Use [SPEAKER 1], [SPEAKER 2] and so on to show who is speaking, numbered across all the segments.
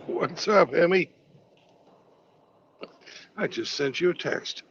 [SPEAKER 1] What's up, Emmy? I just sent you a text.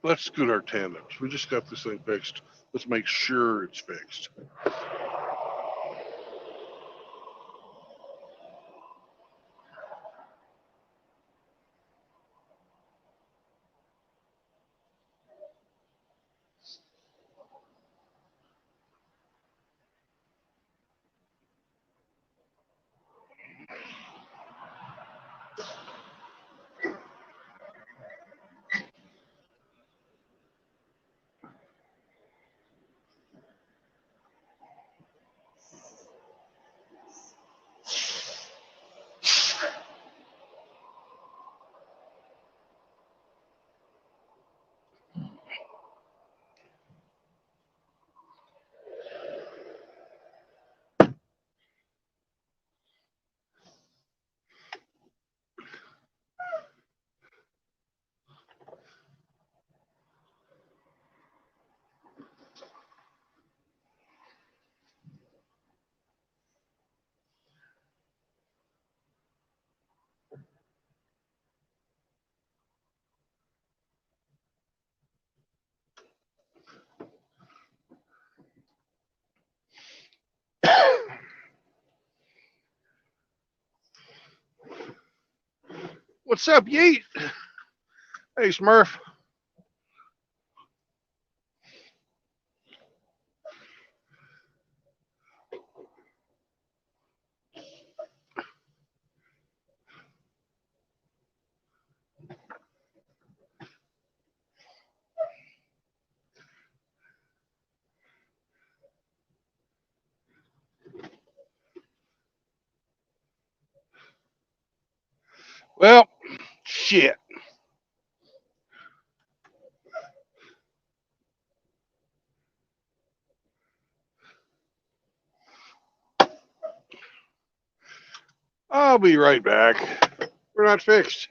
[SPEAKER 1] Let's scoot our tandems. We just got this thing fixed. Let's make sure it's fixed. What's up, Yeet? Hey, Smurf. Well, shit. I'll be right back. We're not fixed.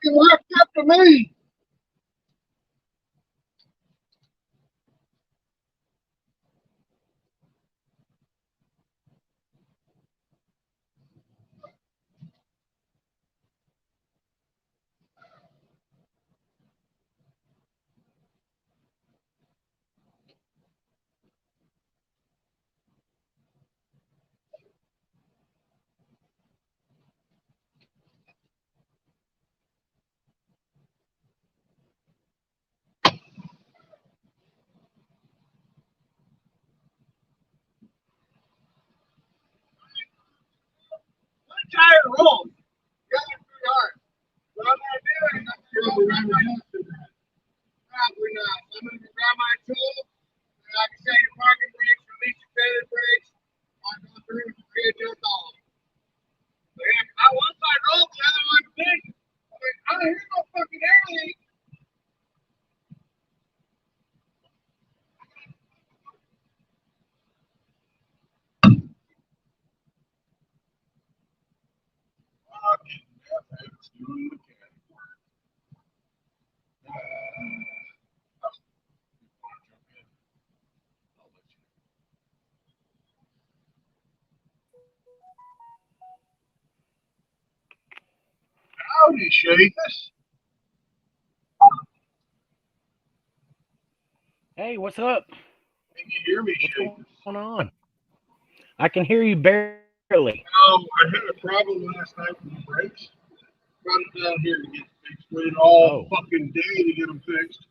[SPEAKER 1] fucking walked up to me. I'm tired of rolling. You're too hard. What I'm gonna do is I'm gonna grab my tool. Probably not. I'm gonna grab my tool. And I can say your parking brakes, release your trailer brakes. I'll go through and readjust all of them. But yeah, one side rolled, the other one didn't. I'm like, I don't hear no fucking air leak. Fucking FX doing mechanic work. Howdy, Shakers.
[SPEAKER 2] Hey, what's up?
[SPEAKER 1] Can you hear me,
[SPEAKER 2] What's
[SPEAKER 1] Shakers?
[SPEAKER 2] going on? I can hear you barely.
[SPEAKER 1] I had a problem last night with the brakes. Brought it down here to get fixed. Waited all fucking day to get them fixed.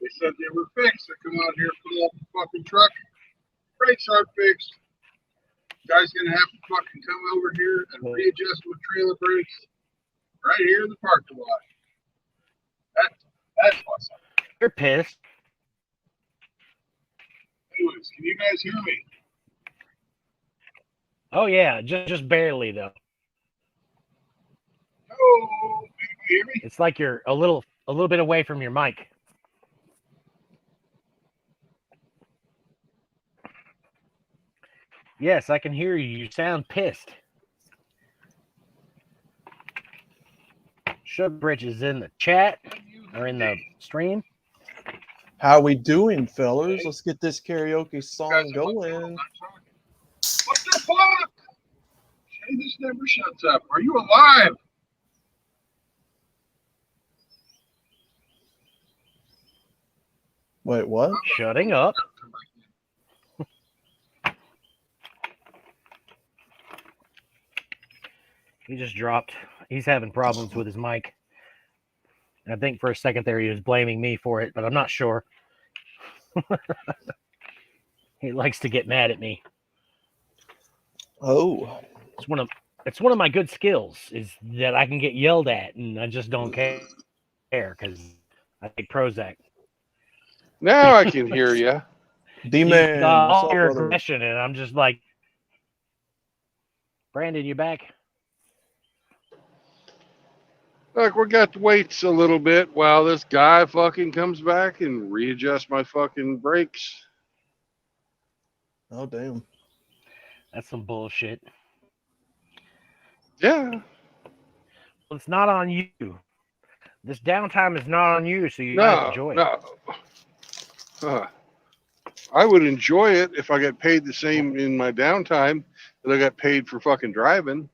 [SPEAKER 1] They said they were fixed. I come out here, pull up the fucking truck. Brakes aren't fixed. Guy's gonna have to fucking come over here and readjust my trailer brakes right here in the parking lot. That's what's up.
[SPEAKER 2] You're pissed.
[SPEAKER 1] Anyways, can you guys hear me?
[SPEAKER 2] Oh yeah, just barely though.
[SPEAKER 1] Oh, can you hear me?
[SPEAKER 2] It's like you're a little bit away from your mic. Yes, I can hear you. You sound pissed. Sugbridge is in the chat or in the stream.
[SPEAKER 3] How we doing, fellas? Let's get this karaoke song going.
[SPEAKER 1] What the fuck? Hey, this never shuts up. Are you alive?
[SPEAKER 3] Wait, what?
[SPEAKER 2] Shutting up. He just dropped. He's having problems with his mic. I think for a second there he was blaming me for it, but I'm not sure. He likes to get mad at me.
[SPEAKER 3] Oh.
[SPEAKER 2] It's one of my good skills is that I can get yelled at and I just don't care because I take Prozac.
[SPEAKER 4] Now I can hear you.
[SPEAKER 3] D-Man,
[SPEAKER 2] all
[SPEAKER 3] what's up,
[SPEAKER 2] your
[SPEAKER 3] brother?
[SPEAKER 2] aggression, and I'm just like, Brandon, you back?
[SPEAKER 4] Look, we got to wait a little bit while this guy fucking comes back and readjust my fucking brakes.
[SPEAKER 3] Oh, damn.
[SPEAKER 2] That's some bullshit.
[SPEAKER 4] Yeah.
[SPEAKER 2] Well, it's not on you. This downtime is not on you, so you gotta enjoy it.
[SPEAKER 4] I would enjoy it if I got paid the same in my downtime that I got paid for fucking driving.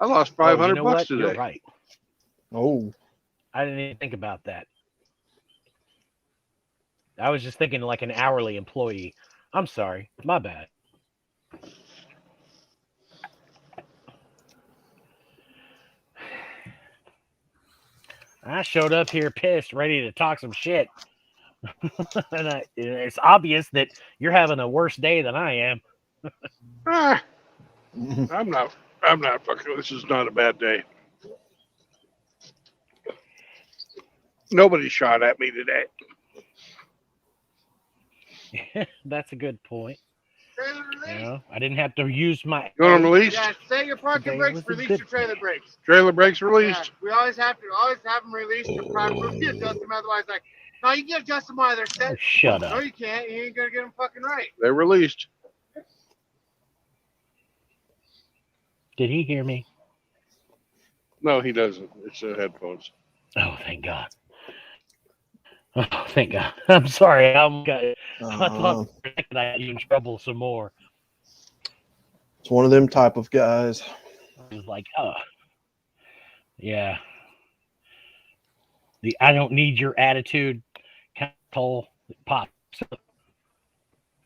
[SPEAKER 4] I lost $500 bucks today.
[SPEAKER 2] You're right.
[SPEAKER 3] Oh.
[SPEAKER 2] I didn't even think about that. I was just thinking like an hourly employee. I'm sorry. My bad. I showed up here pissed, ready to talk some shit. And it's obvious that you're having a worse day than I am.
[SPEAKER 4] I'm not fucking, this is not a bad day. Nobody shot at me today.
[SPEAKER 2] That's a good point. I didn't have to use my.
[SPEAKER 4] You want them released?
[SPEAKER 5] Yeah, say your parking brakes, release your trailer brakes.
[SPEAKER 4] Trailer brakes released.
[SPEAKER 5] Yeah, we always have them released to properly adjust them. Otherwise, like, no, you can adjust them while they're set.
[SPEAKER 2] Oh, shut up.
[SPEAKER 5] No, you can't. You ain't gonna get them fucking right.
[SPEAKER 4] They're released.
[SPEAKER 2] Did he hear me?
[SPEAKER 4] No, he doesn't. It's headphones.
[SPEAKER 2] Oh, thank God. Oh, thank God. I'm sorry. I thought for a second I got you in trouble some more.
[SPEAKER 3] It's one of them type of guys.
[SPEAKER 2] I was like, oh, yeah. The I don't need your attitude kind of toll pop.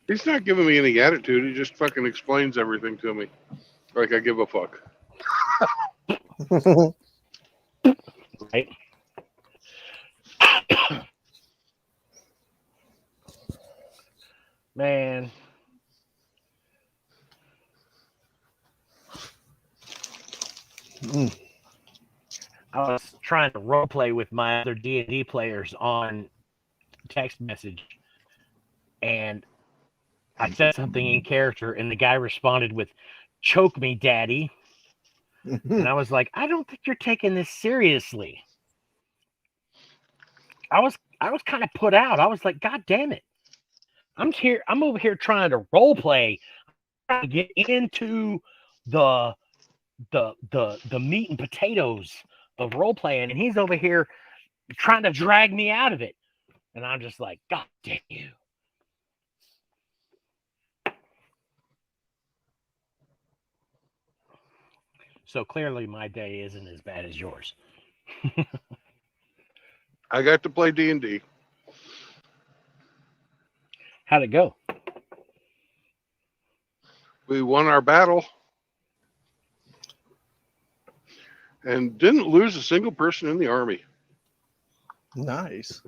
[SPEAKER 4] He's not giving me any attitude. He just fucking explains everything to me. Like I give a fuck.
[SPEAKER 2] Right? Man. I was trying to role play with my other D&D players on text message, and I said something in character, and the guy responded with, "Choke me, daddy." And I was like, I don't think you're taking this seriously. I was kind of put out. I was like, God damn it. I'm over here trying to role play, trying to get into the meat and potatoes of role playing, and he's over here trying to drag me out of it. And I'm just like, God damn you. So clearly my day isn't as bad as yours.
[SPEAKER 4] I got to play D&D.
[SPEAKER 2] How'd it go?
[SPEAKER 4] We won our battle and didn't lose a single person in the army.
[SPEAKER 3] Nice.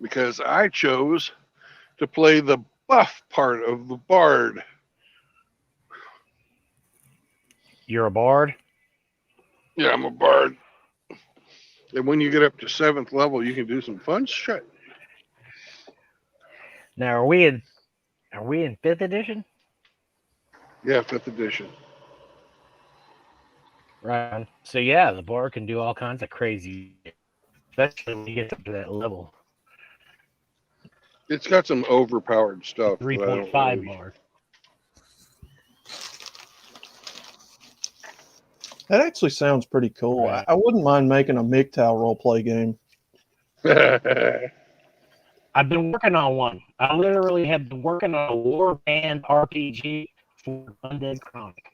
[SPEAKER 4] Because I chose to play the buff part of the bard.
[SPEAKER 2] You're a bard?
[SPEAKER 4] Yeah, I'm a bard. And when you get up to 7th level, you can do some fun shit.
[SPEAKER 2] Now are we in 5th edition?
[SPEAKER 4] Yeah, 5th edition.
[SPEAKER 2] Right. So yeah, the bard can do all kinds of crazy, especially when you get up to that level.
[SPEAKER 4] It's got some overpowered stuff.
[SPEAKER 2] 3.5 bard.
[SPEAKER 3] That actually sounds pretty cool.
[SPEAKER 2] Right.
[SPEAKER 3] I wouldn't mind making a MGTOW roleplay game.
[SPEAKER 2] I've been working on one. I literally have been working on a war band RPG for Undead Chronic.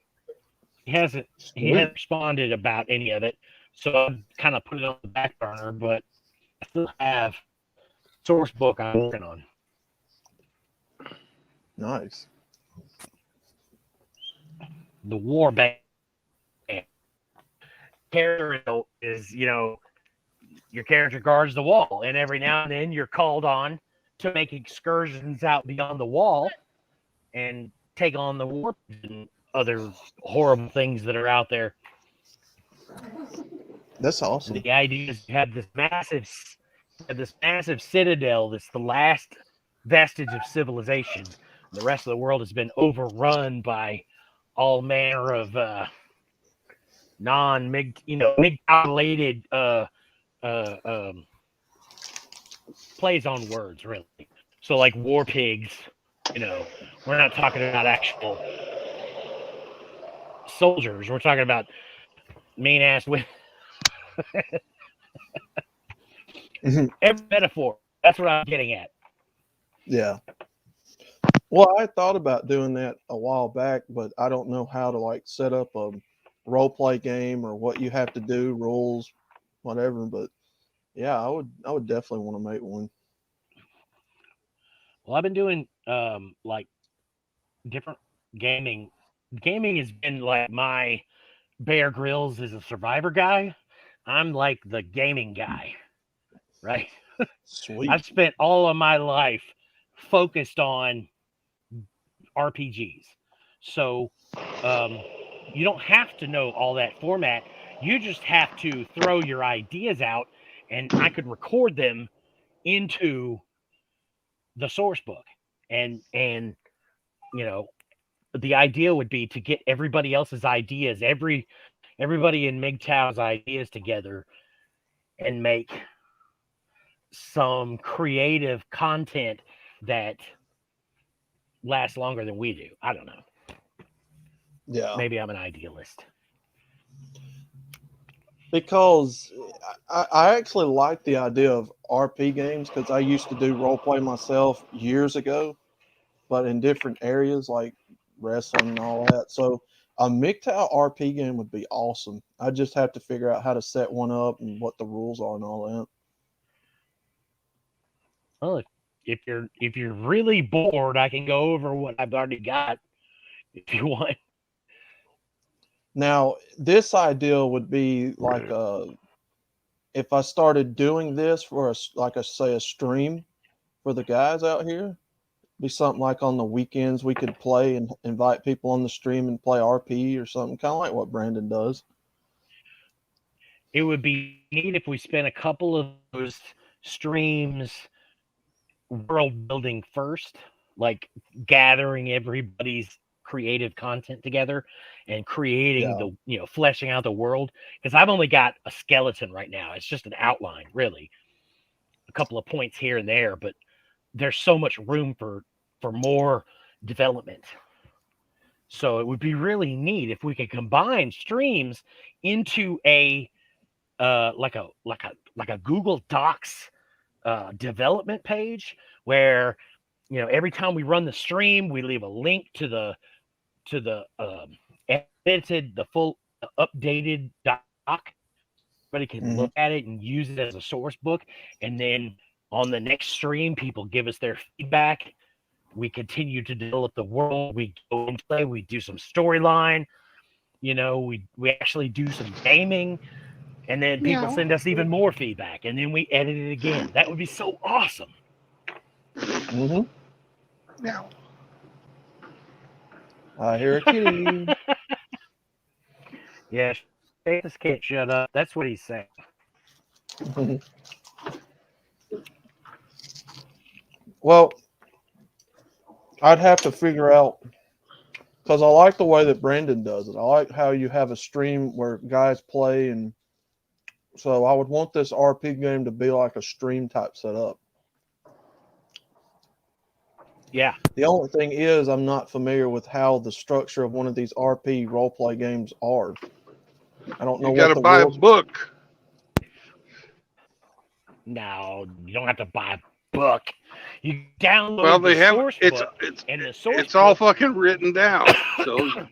[SPEAKER 2] He hasn't responded about any of it, so I've kind of put it on the back burner, but I still have source book I'm working on.
[SPEAKER 3] Nice.
[SPEAKER 2] The war band character is, your character guards the wall, and every now and then you're called on to make excursions out beyond the wall and take on the war and other horrible things that are out there.
[SPEAKER 3] That's awesome.
[SPEAKER 2] The idea is you have this massive citadel that's the last vestige of civilization. The rest of the world has been overrun by all manner of MGTOW-related plays on words, really. So like war pigs, we're not talking about actual soldiers. We're talking about mean ass women. Every metaphor. That's what I'm getting at.
[SPEAKER 3] Yeah. Well, I thought about doing that a while back, but I don't know how to set up a role play game or what you have to do, rules, whatever. But yeah, I would definitely want to make one.
[SPEAKER 2] Well, I've been doing different gaming. Gaming has been like my Bear Grylls is a Survivor guy. I'm like the gaming guy, right?
[SPEAKER 3] Sweet.
[SPEAKER 2] I've spent all of my life focused on RPGs. So you don't have to know all that format. You just have to throw your ideas out, and I could record them into the source book. And the idea would be to get everybody else's ideas, everybody in MGTOW's ideas together and make some creative content that lasts longer than we do. I don't know.
[SPEAKER 3] Yeah.
[SPEAKER 2] Maybe I'm an idealist.
[SPEAKER 3] Because I actually like the idea of RP games because I used to do role play myself years ago, but in different areas like wrestling and all that. So a MGTOW RP game would be awesome. I just have to figure out how to set one up and what the rules are and all that.
[SPEAKER 2] Well, if you're really bored, I can go over what I've already got if you want.
[SPEAKER 3] Now, this idea would be like if I started doing this for a stream for the guys out here, be something like on the weekends we could play and invite people on the stream and play RP or something, kind of like what Brandon does.
[SPEAKER 2] It would be neat if we spent a couple of those streams world building first, like gathering everybody's creative content together and creating fleshing out the world. Because I've only got a skeleton right now. It's just an outline, really. A couple of points here and there, but there's so much room for more development. So it would be really neat if we could combine streams into a like a Google Docs development page where every time we run the stream, we leave a link to the edited, the full updated doc. Everybody can look at it and use it as a source book, and then on the next stream, people give us their feedback. We continue to develop the world. We go and play. We do some storyline. We actually do some gaming. And then people send us even more feedback, and then we edit it again. That would be so awesome.
[SPEAKER 3] Mm-hmm.
[SPEAKER 5] No.
[SPEAKER 3] I hear a kitty.
[SPEAKER 2] Yeah, Status can't shut up. That's what he's saying.
[SPEAKER 3] Well, I'd have to figure out, because I like the way that Brandon does it. I like how you have a stream where guys play, and so I would want this RP game to be like a stream type setup.
[SPEAKER 2] Yeah.
[SPEAKER 3] The only thing is I'm not familiar with how the structure of one of these RP roleplay games are. I don't know
[SPEAKER 4] You
[SPEAKER 3] what
[SPEAKER 4] got to
[SPEAKER 3] the
[SPEAKER 4] buy
[SPEAKER 3] rules.
[SPEAKER 4] a book.
[SPEAKER 2] No, you don't have to buy a book. You download
[SPEAKER 4] Well, they
[SPEAKER 2] the
[SPEAKER 4] have
[SPEAKER 2] source
[SPEAKER 4] it's
[SPEAKER 2] book,
[SPEAKER 4] it's
[SPEAKER 2] and the source
[SPEAKER 4] it's all
[SPEAKER 2] book,
[SPEAKER 4] fucking written down. So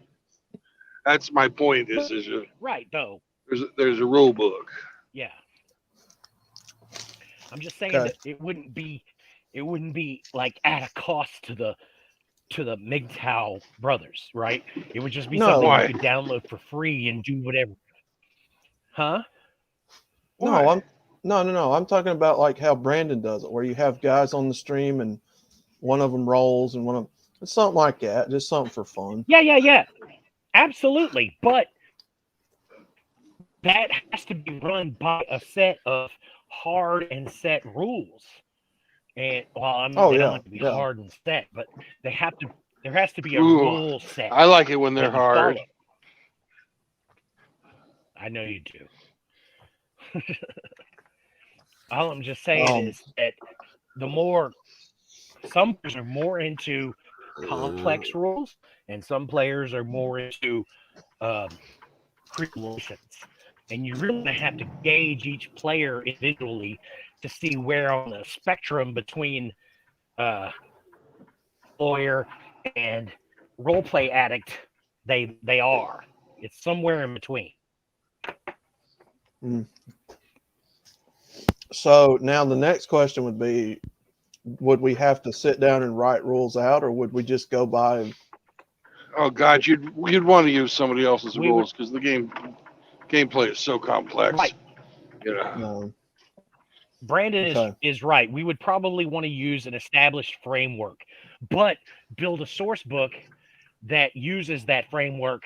[SPEAKER 4] that's my point. Is
[SPEAKER 2] right though.
[SPEAKER 4] There's a rule book.
[SPEAKER 2] Yeah. I'm just saying
[SPEAKER 3] Okay.
[SPEAKER 2] that it wouldn't be like at a cost to the MGTOW brothers, right? It would just be something
[SPEAKER 4] Why?
[SPEAKER 2] you could download for free and do whatever. Huh?
[SPEAKER 3] No, I'm talking about like how Brandon does it, where you have guys on the stream and one of them rolls and one of them, it's something like that, just something for fun.
[SPEAKER 2] Yeah. Absolutely. But that has to be run by a set of hard and set rules. And they don't have to be hard and set, but there has to be a rule set.
[SPEAKER 4] I like it when they're hard.
[SPEAKER 2] Follow. I know you do. All I'm just saying is that some players are more into complex rules, and some players are more into creations. And you really have to gauge each player individually to see where on the spectrum between lawyer and roleplay addict they are. It's somewhere in between.
[SPEAKER 3] So now the next question would be, would we have to sit down and write rules out, or would we just go by and...
[SPEAKER 4] Oh God, you'd want to use somebody else's rules because the gameplay is so complex.
[SPEAKER 2] Right.
[SPEAKER 3] Brandon
[SPEAKER 2] is right. We would probably want to use an established framework, but build a source book that uses that framework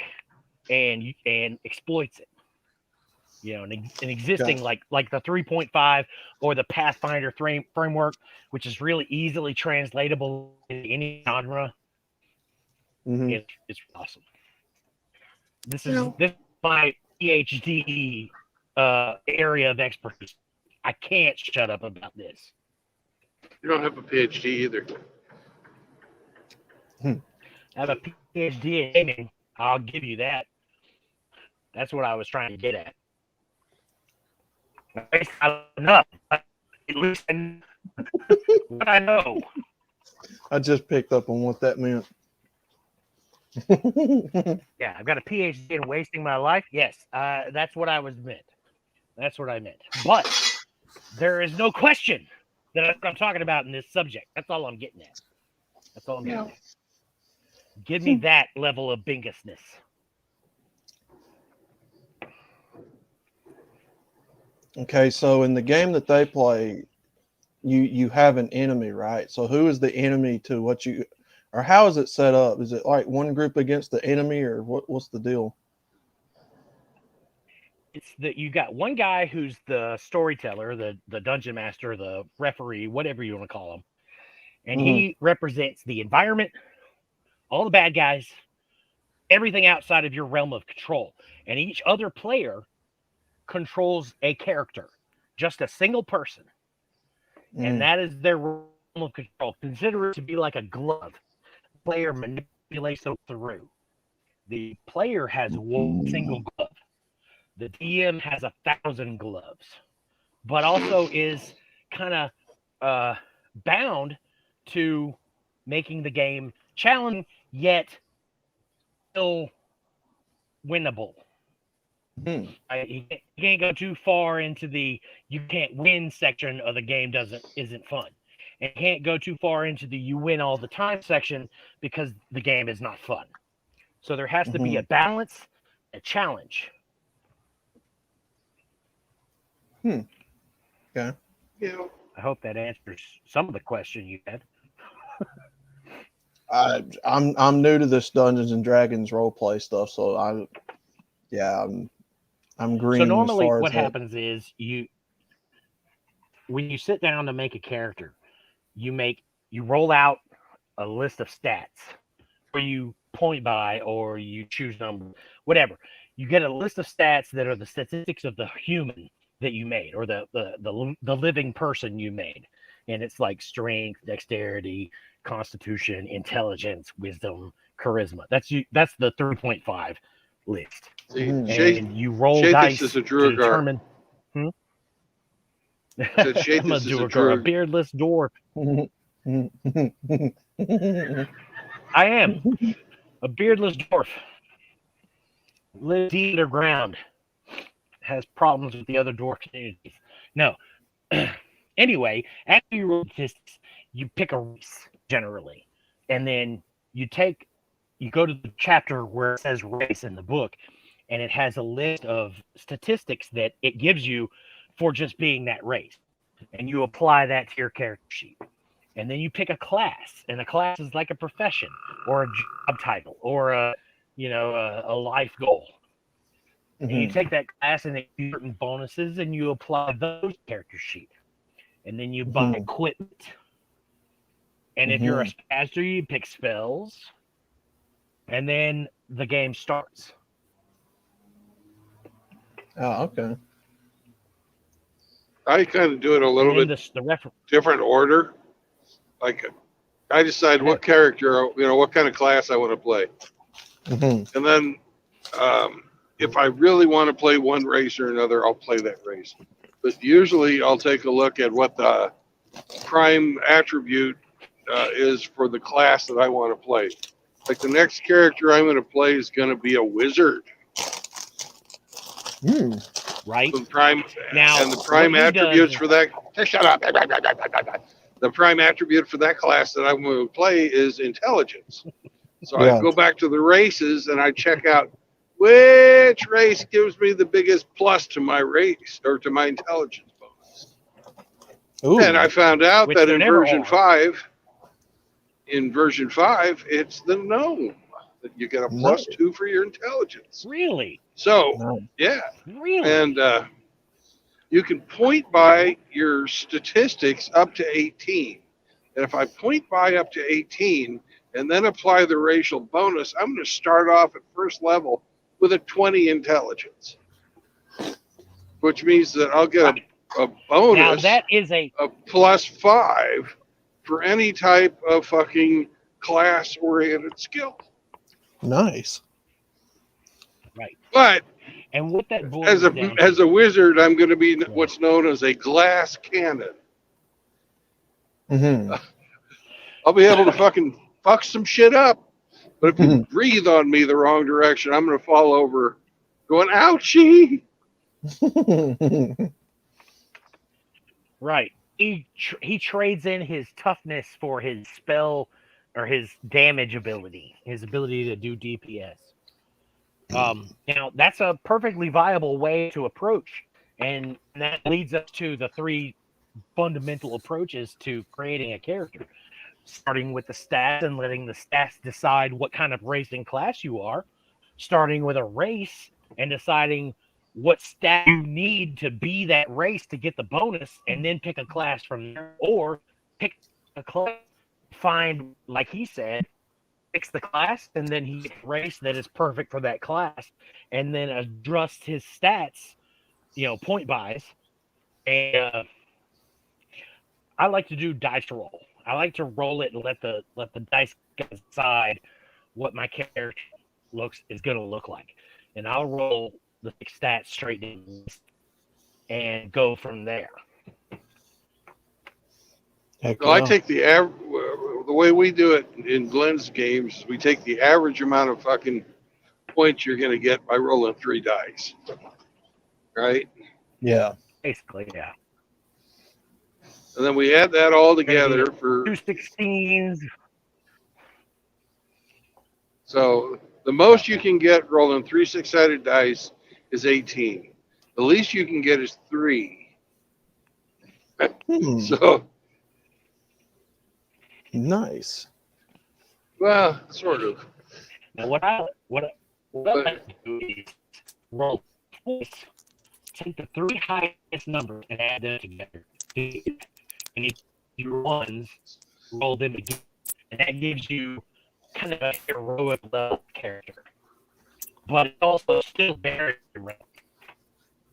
[SPEAKER 2] and exploits it. An existing like the 3.5 or the Pathfinder framework, which is really easily translatable in any genre. It's awesome. This is my PhD area of expertise. I can't shut up about this.
[SPEAKER 4] You don't have a PhD either.
[SPEAKER 2] I have a PhD in gaming, I'll give you that. That's what I was trying to get at. Enough. At least what I know.
[SPEAKER 3] I just picked up on what that meant.
[SPEAKER 2] Yeah, I've got a PhD in wasting my life. Yes, that's what I meant. That's what I meant. But there is no question that that's what I'm talking about in this subject. That's all I'm getting at. That's all I'm getting at. Give me that level of bingusness.
[SPEAKER 3] Okay, so in the game that they play, you have an enemy, right? So who is the enemy to what you, or how is it set up? Is it like one group against the enemy, or what's the deal?
[SPEAKER 2] It's that you got one guy who's the storyteller, the dungeon master, the referee, whatever you want to call him, and he represents the environment, all the bad guys, everything outside of your realm of control, and each other player controls a character, just a single person, and that is their realm of control. Consider it to be like a glove. The player manipulates it through. The player has one single glove. The DM has 1,000 gloves, but also is kind of bound to making the game challenging yet still winnable. You can't go too far into the you can't win section of the game isn't fun. And you can't go too far into the you win all the time section because the game is not fun. So there has to be a balance, a challenge.
[SPEAKER 3] Okay.
[SPEAKER 4] Yeah.
[SPEAKER 2] I hope that answers some of the question you had.
[SPEAKER 3] I'm new to this Dungeons and Dragons role play stuff, so I'm green.
[SPEAKER 2] So normally
[SPEAKER 3] as far
[SPEAKER 2] what
[SPEAKER 3] as
[SPEAKER 2] happens is when you sit down to make a character, you roll out a list of stats, or you point by, or you choose number, whatever. You get a list of stats that are the statistics of the human that you made, or the living person you made, and it's like strength, dexterity, constitution, intelligence, wisdom, charisma. That's the 3.5 list.
[SPEAKER 4] See,
[SPEAKER 2] And you roll
[SPEAKER 4] Shapus
[SPEAKER 2] dice
[SPEAKER 4] is a
[SPEAKER 2] to
[SPEAKER 4] Druagar.
[SPEAKER 2] determine.
[SPEAKER 4] Said
[SPEAKER 2] I'm a
[SPEAKER 4] Shapus is a
[SPEAKER 2] Druagar, a beardless dwarf. I am a beardless dwarf. Lives deep underground. Has problems with the other dwarf communities. No. Anyway, after you roll statistics, you pick a race generally, and then you go to the chapter where it says race in the book, and it has a list of statistics that it gives you for just being that race, and you apply that to your character sheet. And then you pick a class, and a class is like a profession or a job title or a life goal. And you take that class and they give you certain bonuses, and you apply those character sheet. And then you buy equipment. And if you're a spellcaster, you pick spells. And then the game starts.
[SPEAKER 3] Oh, okay.
[SPEAKER 4] I kind of do it a little bit different order. Like, I decide what character, what kind of class I want to play. And then if I really want to play one race or another, I'll play that race. But usually I'll take a look at what the prime attribute is for the class that I want to play. Like the next character I'm going to play is going to be a wizard.
[SPEAKER 2] Right.
[SPEAKER 4] The prime attributes for that. Shut up. The prime attribute for that class that I'm going to play is intelligence. So I go back to the races and I check out which race gives me the biggest plus to my race or to my intelligence bonus. Ooh. And I found out that in version 5, it's the gnome that you get a +2 for your intelligence.
[SPEAKER 2] Really?
[SPEAKER 4] So, yeah.
[SPEAKER 2] Really?
[SPEAKER 4] And you can point by your statistics up to 18. And if I point by up to 18 and then apply the racial bonus, I'm going to start off at first level with a 20 intelligence, which means that I'll get a bonus
[SPEAKER 2] now that is a
[SPEAKER 4] +5 for any type of fucking class-oriented skill.
[SPEAKER 3] Nice.
[SPEAKER 2] Right.
[SPEAKER 4] But
[SPEAKER 2] And what that boils down
[SPEAKER 4] as a wizard, I'm going to be
[SPEAKER 2] Yeah.
[SPEAKER 4] what's known as a glass cannon.
[SPEAKER 3] Mm-hmm.
[SPEAKER 4] I'll be able to fucking fuck some shit up. But if you breathe on me the wrong direction, I'm going to fall over going, ouchie.
[SPEAKER 2] Right. He trades in his toughness for his spell or his damage ability, his ability to do DPS. Now that's a perfectly viable way to approach, and that leads us to the three fundamental approaches to creating a character. Starting with the stats and letting the stats decide what kind of race and class you are. Starting with a race and deciding what stat you need to be that race to get the bonus, and then pick a class from there, or pick a class, find, like he said, picks the class, and then he gets a race that is perfect for that class, and then adjust his stats, point buys. And I like to do dice roll. I like to roll it and let the dice decide what my character is going to look like, and I'll roll the stats straight in and go from there.
[SPEAKER 4] So I take the way we do it in Glenn's games. We take the average amount of fucking points you're going to get by rolling 3 dice, right?
[SPEAKER 3] Yeah.
[SPEAKER 2] Basically, yeah.
[SPEAKER 4] And then we add that all together for
[SPEAKER 2] 2 16s.
[SPEAKER 4] So the most you can get rolling 3 6-sided dice is 18. The least you can get is 3. So
[SPEAKER 3] nice.
[SPEAKER 4] Well, sort of.
[SPEAKER 2] Now, what I like to do is roll twice, take the 3 highest numbers and add them together. And if you ones, roll them again, and that gives you kind of a heroic level character, but it's also still very heroic.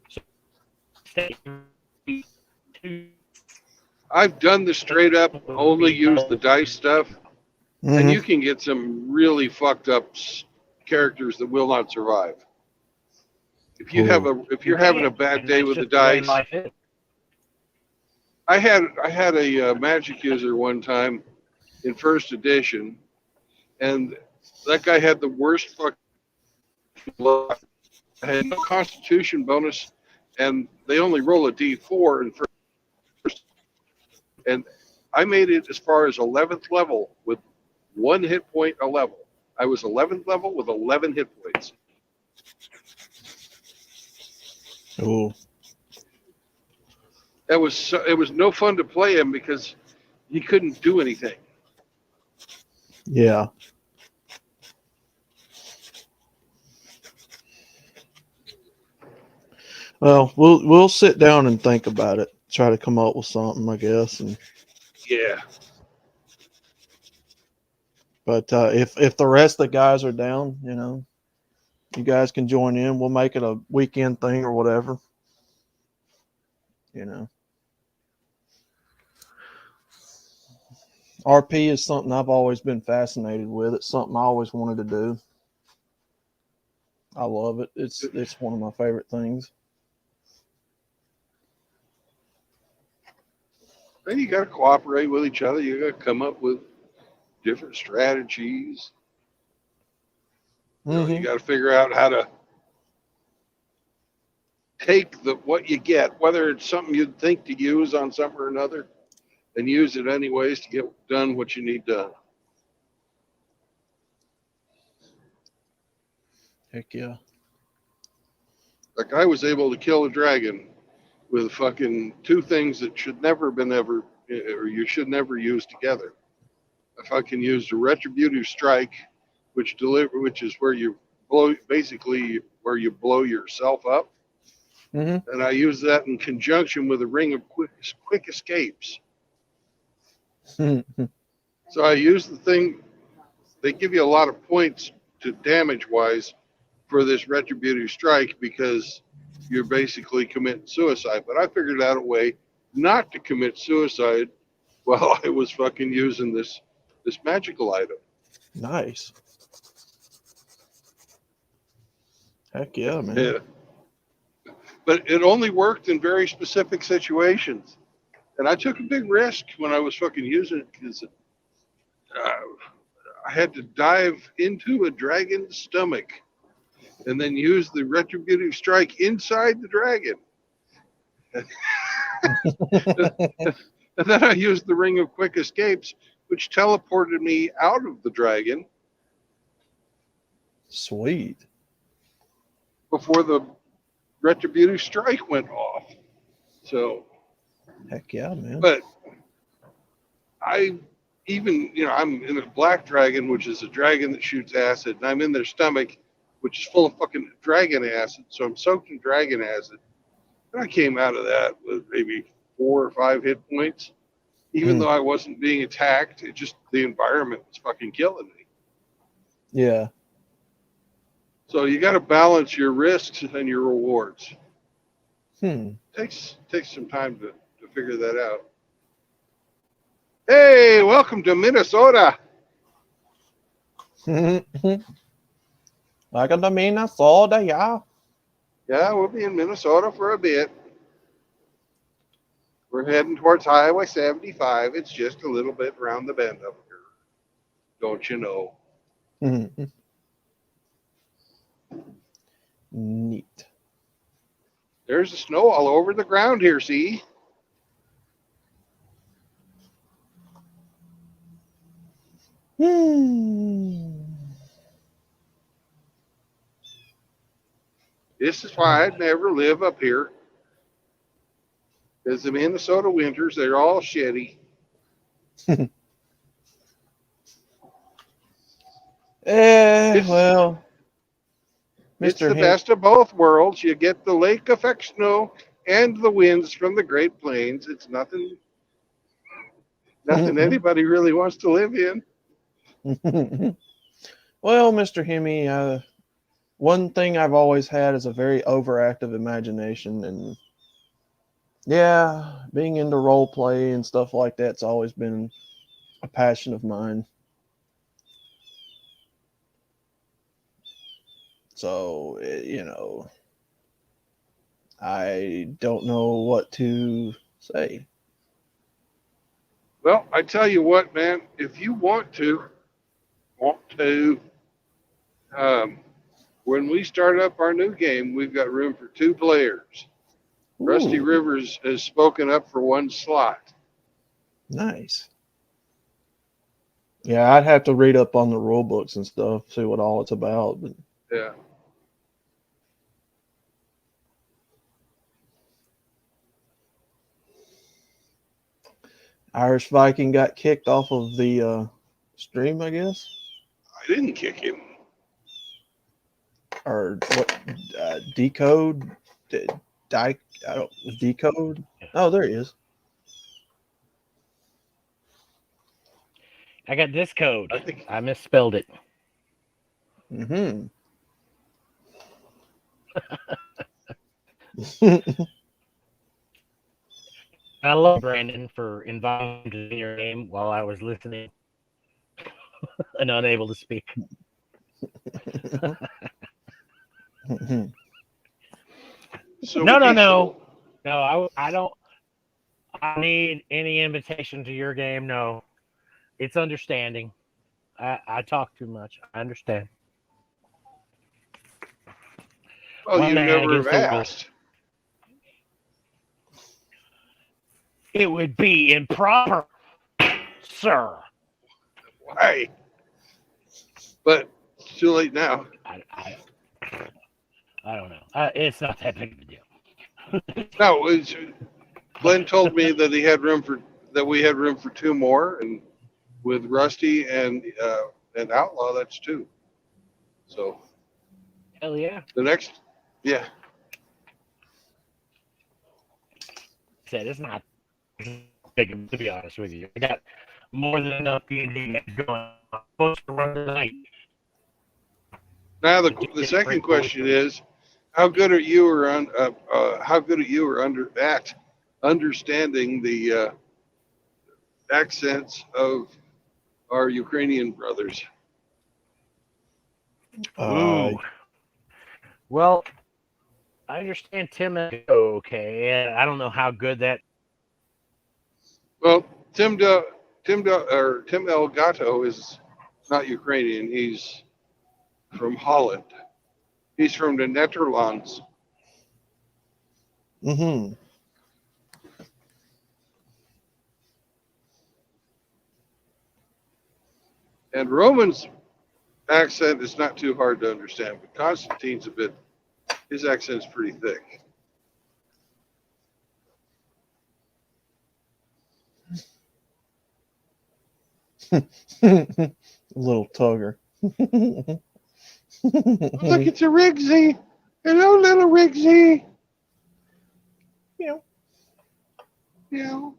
[SPEAKER 2] So,
[SPEAKER 4] I've done the straight up only use the dice stuff, and you
[SPEAKER 3] Mhm.
[SPEAKER 4] can get some really fucked up characters that will not survive. If you have if you're having a bad day with the dice, I had a magic user one time in first edition, and that guy had the worst fucking luck. I had no constitution bonus, and they only roll a d4 in first. And I made it as far as 11th level with 1 hit point a level. I was 11th level with 11 hit points.
[SPEAKER 3] Oh.
[SPEAKER 4] It was no fun to play him because he couldn't do anything.
[SPEAKER 3] Yeah. Well, we'll sit down and think about it. Try to come up with something, I guess. And
[SPEAKER 4] yeah.
[SPEAKER 3] But if the rest of the guys are down, you guys can join in. We'll make it a weekend thing or whatever. RP is something I've always been fascinated with. It's something I always wanted to do. I love it. It's one of my favorite things.
[SPEAKER 4] And you got to cooperate with each other. You got to come up with different strategies. You got to figure out how to take what you get, whether it's something you'd think to use on something or another, and use it anyways to get done what you need done.
[SPEAKER 3] Heck yeah.
[SPEAKER 4] Like I was able to kill a dragon with fucking 2 things that should never have been or you should never use together. I fucking used a retributive strike, which is where you blow, basically where you blow yourself up. And I used that in conjunction with a ring of quick escapes. So I used the thing. They give you a lot of points to damage wise for this retributive strike because you're basically committing suicide. But I figured out a way not to commit suicide while I was fucking using this magical item.
[SPEAKER 3] Nice. Heck yeah, man.
[SPEAKER 4] Yeah. But it only worked in very specific situations. And I took a big risk when I was fucking using it because I had to dive into a dragon's stomach and then use the retributive strike inside the dragon. And then I used the Ring of Quick Escapes, which teleported me out of the dragon.
[SPEAKER 3] Sweet.
[SPEAKER 4] Before the retributive strike went off. So,
[SPEAKER 3] heck yeah, man.
[SPEAKER 4] But I even, I'm in a black dragon, which is a dragon that shoots acid, and I'm in their stomach, which is full of fucking dragon acid. So I'm soaked in dragon acid. And I came out of that with maybe 4 or 5 hit points. Even though I wasn't being attacked, the environment was fucking killing me.
[SPEAKER 3] Yeah.
[SPEAKER 4] So you got to balance your risks and your rewards. Takes some time to figure that out. Hey, welcome to Minnesota.
[SPEAKER 3] Welcome to Minnesota, yeah.
[SPEAKER 4] Yeah, we'll be in Minnesota for a bit. We're heading towards Highway 75. It's just a little bit around the bend up here. Don't you know?
[SPEAKER 3] Neat.
[SPEAKER 4] There's the snow all over the ground here, see? This is why I'd never live up here. Because the Minnesota winters, they're all shitty.
[SPEAKER 3] Well,
[SPEAKER 4] it's the best of both worlds. You get the lake effect snow and the winds from the Great Plains. It's nothing anybody really wants to live in.
[SPEAKER 3] Well, Mr. Hemi, one thing I've always had is a very overactive imagination, and yeah, being into role play and stuff like that's always been a passion of mine. So, I don't know what to say.
[SPEAKER 4] Well, I tell you what, man, if you want to, when we start up our new game, we've got room for 2 players. Ooh. Rusty Rivers has spoken up for 1 slot.
[SPEAKER 3] Nice. Yeah, I'd have to read up on the rule books and stuff, see what all it's about. But...
[SPEAKER 4] yeah.
[SPEAKER 3] Irish Viking got kicked off of the stream, I guess.
[SPEAKER 4] I didn't kick him.
[SPEAKER 3] Or what? Decode? Decode? Oh, there he is.
[SPEAKER 2] I got this code. I misspelled it. I love Brandon for inviting me to your game while I was listening and unable to speak.
[SPEAKER 4] So
[SPEAKER 2] No, I don't need any invitation to your game. No, it's understanding. I talk too much. I understand.
[SPEAKER 4] Well, you never have asked.
[SPEAKER 2] It would be improper, sir.
[SPEAKER 4] Why? But it's too late now.
[SPEAKER 2] I don't know. It's not that big of a deal.
[SPEAKER 4] No, Glenn told me that we had room for 2 more, and with Rusty and Outlaw, that's 2. So.
[SPEAKER 2] Hell yeah.
[SPEAKER 4] The next, yeah.
[SPEAKER 2] Said it's not big, to be honest with you. I got more than enough D&D going. I'm supposed to run tonight.
[SPEAKER 4] Now the second question is, how good are you understanding the accents of our Ukrainian brothers?
[SPEAKER 2] Well, I understand Tim okay, and I don't know how good that.
[SPEAKER 4] Well, Tim Elgato is not Ukrainian. He's from Holland. He's from the Netherlands.
[SPEAKER 3] Mm-hmm.
[SPEAKER 4] And Roman's accent is not too hard to understand, but Constantine's his accent's pretty thick.
[SPEAKER 3] Little tugger.
[SPEAKER 4] Look, it's a Rigsy. Hello, little Rigsy.
[SPEAKER 3] Meow.
[SPEAKER 4] Meow.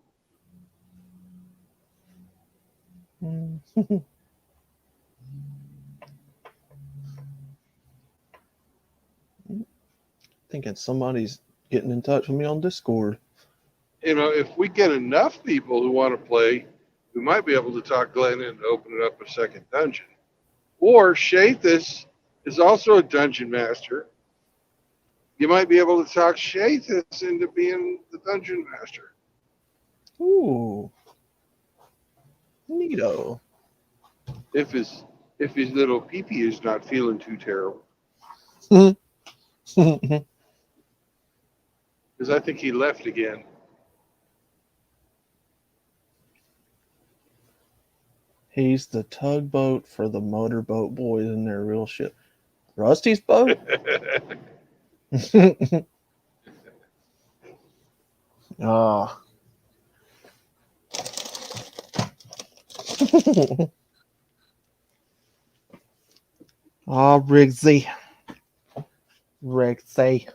[SPEAKER 3] Thinking somebody's getting in touch with me on Discord.
[SPEAKER 4] You know, if we get enough people who want to play, we might be able to talk Glenn into opening up a second dungeon. Or Shathis is also a dungeon master. You might be able to talk Shathis into being the dungeon master.
[SPEAKER 3] Ooh. Neato.
[SPEAKER 4] If his little pee-pee is not feeling too terrible. Because I think he left again.
[SPEAKER 3] He's the tugboat for the motorboat boys in their real ship. Rusty's boat? Ah. Rigsy. Rigsy.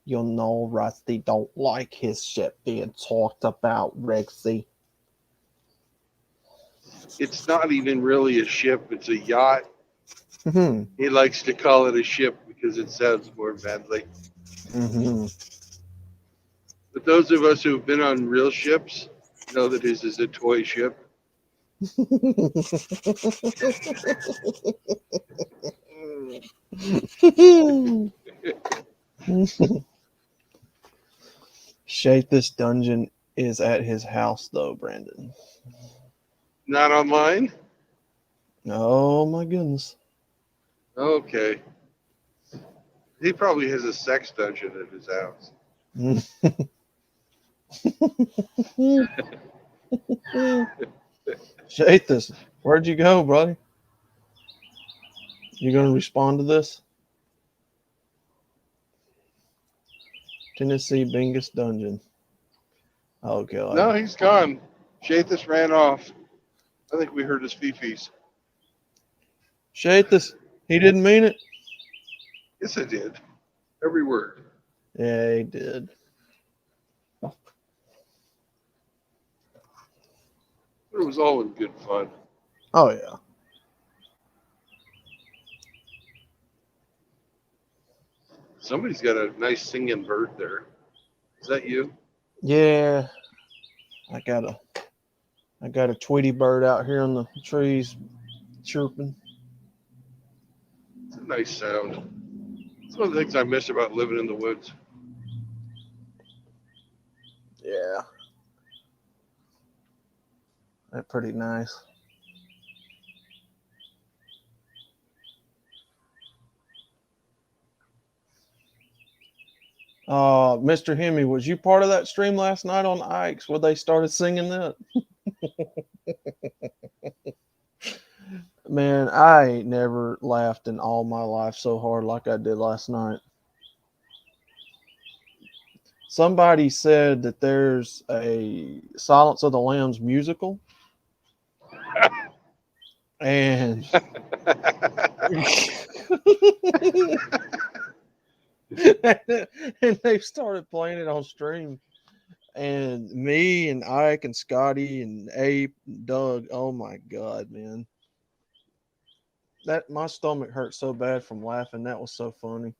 [SPEAKER 3] You know Rusty don't like his ship being talked about, Rigsy.
[SPEAKER 4] It's not even really a ship, it's a yacht.
[SPEAKER 3] Mm-hmm.
[SPEAKER 4] He likes to call it a ship because it sounds more manly.
[SPEAKER 3] Mm-hmm.
[SPEAKER 4] But those of us who've been on real ships know that his is a toy ship.
[SPEAKER 3] Shape this dungeon is at his house, though, Brandon.
[SPEAKER 4] Not online?
[SPEAKER 3] Oh, my goodness.
[SPEAKER 4] Okay. He probably has a sex dungeon at his house.
[SPEAKER 3] Shathis, where'd you go, buddy? You gonna respond to this? Tennessee Bingus Dungeon. Oh god.
[SPEAKER 4] No, he's gone. Shathis ran off. I think we heard his fifis.
[SPEAKER 3] Shathis, he didn't mean it?
[SPEAKER 4] Yes, I did. Every word.
[SPEAKER 3] Yeah, he did.
[SPEAKER 4] It was all in good fun.
[SPEAKER 3] Oh yeah.
[SPEAKER 4] Somebody's got a nice singing bird there. Is that you?
[SPEAKER 3] Yeah. I got a Tweety bird out here in the trees chirping.
[SPEAKER 4] It's a nice sound. It's one of the things I miss about living in the woods.
[SPEAKER 3] Yeah. That's pretty nice. Mr. Hemi, was you part of that stream last night on Ike's where they started singing that? Man, I ain't never laughed in all my life so hard like I did last night. Somebody said that there's a Silence of the Lambs musical. And and they started playing it on stream. And me and Ike and Scotty and Abe and Doug, oh my God, man. That my stomach hurt so bad from laughing. That was so funny.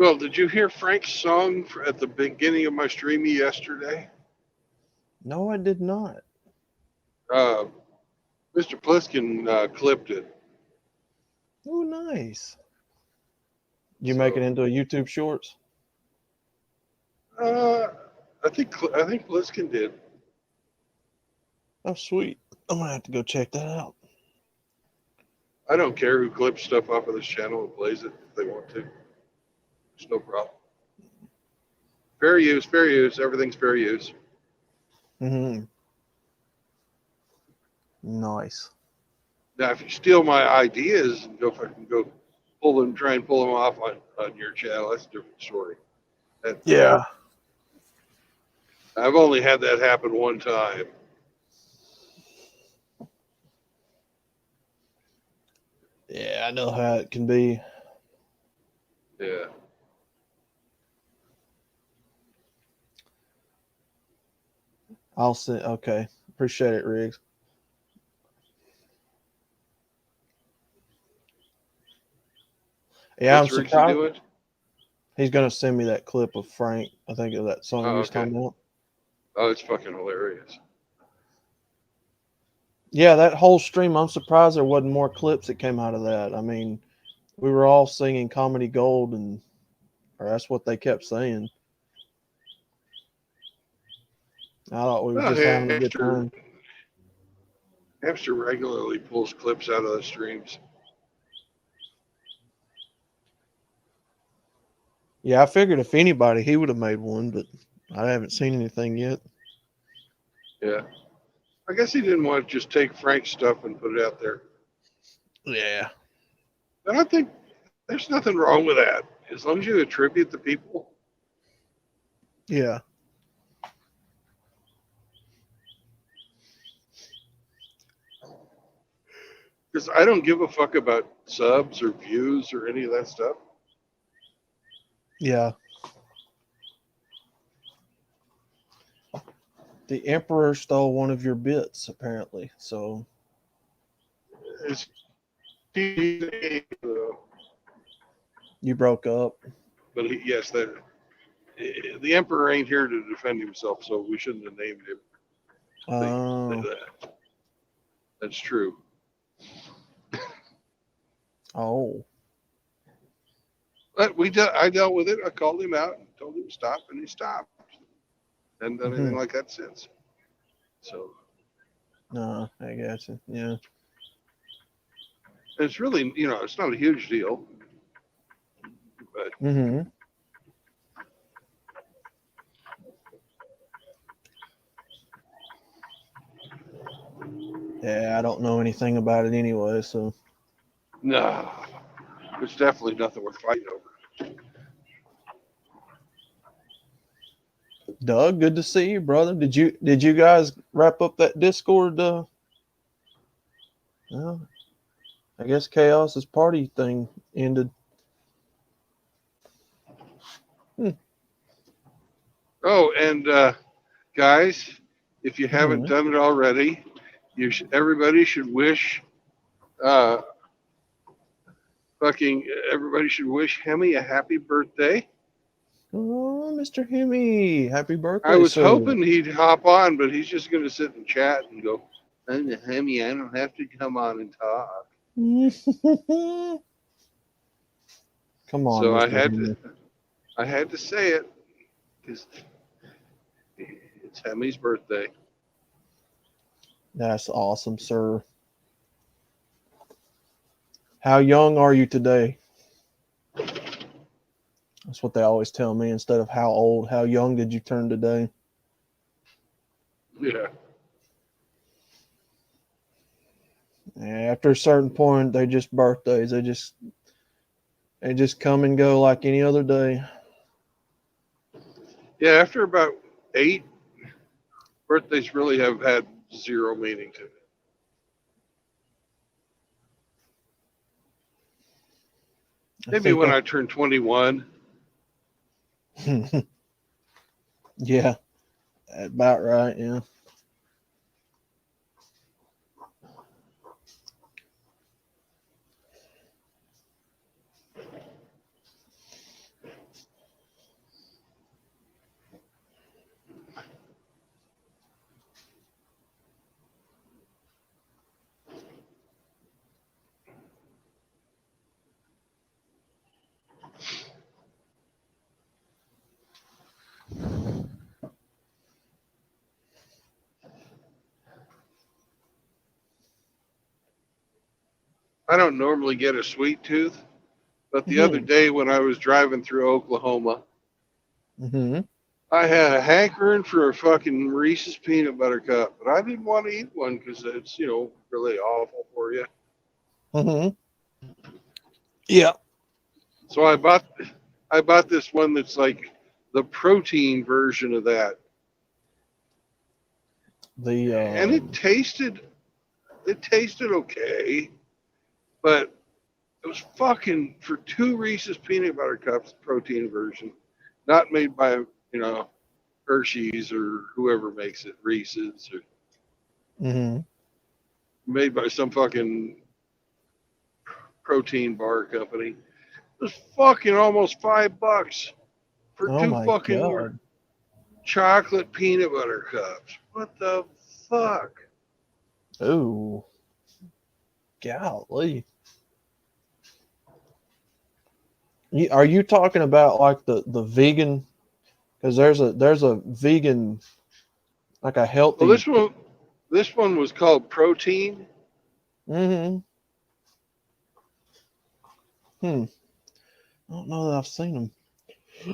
[SPEAKER 4] Well, did you hear Frank's song at the beginning of my stream yesterday?
[SPEAKER 3] No, I did not.
[SPEAKER 4] Mr. Pliskin clipped it.
[SPEAKER 3] Oh, nice. You
[SPEAKER 4] So,
[SPEAKER 3] make it into a YouTube Shorts?
[SPEAKER 4] I think Pliskin did.
[SPEAKER 3] Oh, sweet. I'm gonna have to go check that out.
[SPEAKER 4] I don't care who clips stuff off of this channel and plays it if they want to. It's no problem. Fair use, fair use. Everything's fair use.
[SPEAKER 3] Mm-hmm. Nice.
[SPEAKER 4] Now, if you steal my ideas and go fucking go try and pull them off on your channel, that's a different story.
[SPEAKER 3] Yeah.
[SPEAKER 4] I've only had that happen one time.
[SPEAKER 3] Yeah, I know how it can be.
[SPEAKER 4] Yeah.
[SPEAKER 3] I'll see. Okay. Appreciate it, Riggs. Yeah,
[SPEAKER 4] What's
[SPEAKER 3] I'm
[SPEAKER 4] Riggsy
[SPEAKER 3] surprised.
[SPEAKER 4] doing?
[SPEAKER 3] He's gonna send me that clip of Frank. I think of that song
[SPEAKER 4] Oh,
[SPEAKER 3] you was
[SPEAKER 4] okay.
[SPEAKER 3] talking about.
[SPEAKER 4] Oh, it's fucking hilarious.
[SPEAKER 3] Yeah, that whole stream, I'm surprised there wasn't more clips that came out of that. I mean, we were all singing Comedy Gold, or that's what they kept saying. I thought we were
[SPEAKER 4] Well,
[SPEAKER 3] just having a good time.
[SPEAKER 4] Hamster regularly pulls clips out of the streams.
[SPEAKER 3] Yeah, I figured if anybody, he would have made one, but I haven't seen anything yet.
[SPEAKER 4] Yeah. I guess he didn't want to just take Frank's stuff and put it out there.
[SPEAKER 3] Yeah.
[SPEAKER 4] And I think there's nothing wrong with that. As long as you attribute the people.
[SPEAKER 3] Yeah.
[SPEAKER 4] Because I don't give a fuck about subs or views or any of that stuff.
[SPEAKER 3] Yeah. The Emperor stole one of your bits, apparently. So.
[SPEAKER 4] It's,
[SPEAKER 3] You broke up.
[SPEAKER 4] but yes, the Emperor ain't here to defend himself, so we shouldn't have named him. That's true.
[SPEAKER 3] Oh.
[SPEAKER 4] But I dealt with it. I called him out and told him to stop, and he stopped. Hadn't done anything like that since. So.
[SPEAKER 3] No, I got you. Yeah.
[SPEAKER 4] It's really, it's not a huge deal. But
[SPEAKER 3] Yeah, I don't know anything about it anyway, so.
[SPEAKER 4] no, it's definitely nothing worth fighting over.
[SPEAKER 3] Doug, good to see you, brother. Did you guys wrap up that Discord? Well, I guess Chaos's party thing ended.
[SPEAKER 4] Oh, and guys, if you haven't done it already, everybody should wish everybody should wish Hemi a happy birthday.
[SPEAKER 3] Oh, Mr. Hemi, happy birthday!
[SPEAKER 4] I was
[SPEAKER 3] sir.
[SPEAKER 4] hoping he'd hop on, but he's just going to sit and chat and go, Hemi, I don't have to come on and talk.
[SPEAKER 3] Come on.
[SPEAKER 4] So
[SPEAKER 3] Mr.
[SPEAKER 4] I had to say it because it's Hemi's birthday.
[SPEAKER 3] That's awesome, sir. How young are you today? That's what they always tell me instead of how old. How young did you turn today?
[SPEAKER 4] Yeah.
[SPEAKER 3] After a certain point, they just birthdays. They just come and go like any other day.
[SPEAKER 4] Yeah, after about 8, birthdays really have had zero meaning to me. Maybe when I turned 21.
[SPEAKER 3] Yeah, about right. Yeah.
[SPEAKER 4] I don't normally get a sweet tooth, but the other day when I was driving through Oklahoma, I had a hankering for a fucking Reese's peanut butter cup, but I didn't want to eat one because it's, you know, really awful for you.
[SPEAKER 3] Yeah.
[SPEAKER 4] So I bought this one that's like the protein version of that. And it tasted okay, but it was fucking for 2 Reese's peanut butter cups, protein version, not made by, you know, Hershey's or whoever makes it, Reese's, or made by some fucking protein bar company. It was fucking almost $5 for 2 fucking chocolate peanut butter cups. What the fuck?
[SPEAKER 3] Ooh. Golly. Are you talking about like the vegan? Because there's a vegan, like a healthy.
[SPEAKER 4] Well, this one was called Protein.
[SPEAKER 3] I don't know that I've seen them.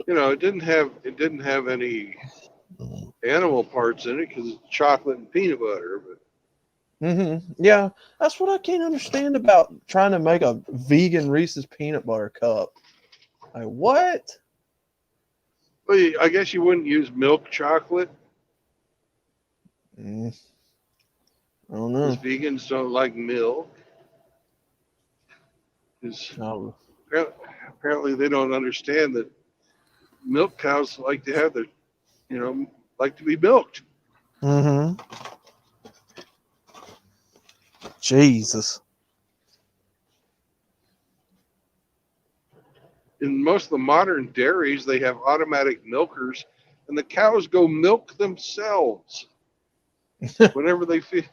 [SPEAKER 4] You know, it didn't have any animal parts in it because it's chocolate and peanut butter. But
[SPEAKER 3] yeah, that's what I can't understand about trying to make a vegan Reese's peanut butter cup. Like what?
[SPEAKER 4] Well, I guess you wouldn't use milk chocolate.
[SPEAKER 3] I don't know.
[SPEAKER 4] Because vegans don't like milk. Apparently they don't understand that milk cows like to have their, you know, like to be milked.
[SPEAKER 3] Jesus.
[SPEAKER 4] In most of the modern dairies, they have automatic milkers, and the cows go milk themselves whenever they feel.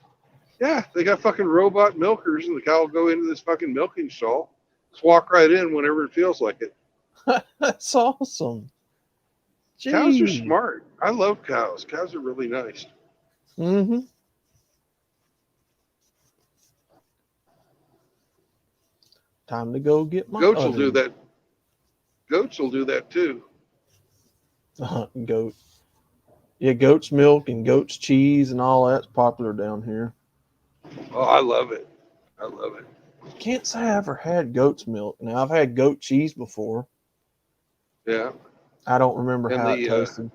[SPEAKER 4] Yeah, they got fucking robot milkers, and the cow will go into this fucking milking stall, just walk right in whenever it feels like it.
[SPEAKER 3] That's awesome. Jeez.
[SPEAKER 4] Cows are smart. I love cows. Cows are really nice.
[SPEAKER 3] Time to go get my
[SPEAKER 4] goats will do that. Goats will do that too.
[SPEAKER 3] Goat. Yeah, goat's milk and goat's cheese and all that's popular down here.
[SPEAKER 4] Oh, I love it. I love it.
[SPEAKER 3] Can't say I ever had goat's milk. Now I've had goat cheese before.
[SPEAKER 4] Yeah.
[SPEAKER 3] I don't remember how it tasted.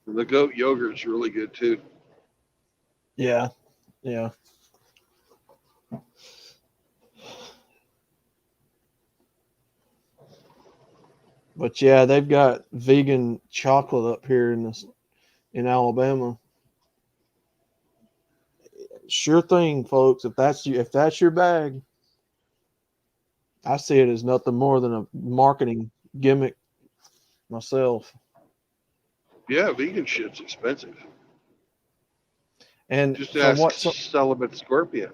[SPEAKER 4] The goat yogurt's really good too.
[SPEAKER 3] Yeah. Yeah. But yeah, they've got vegan chocolate up here in Alabama. Sure thing, folks. If that's your bag, I see it as nothing more than a marketing gimmick myself.
[SPEAKER 4] Yeah, vegan shit's expensive.
[SPEAKER 3] And
[SPEAKER 4] just ask Celibate Scorpion.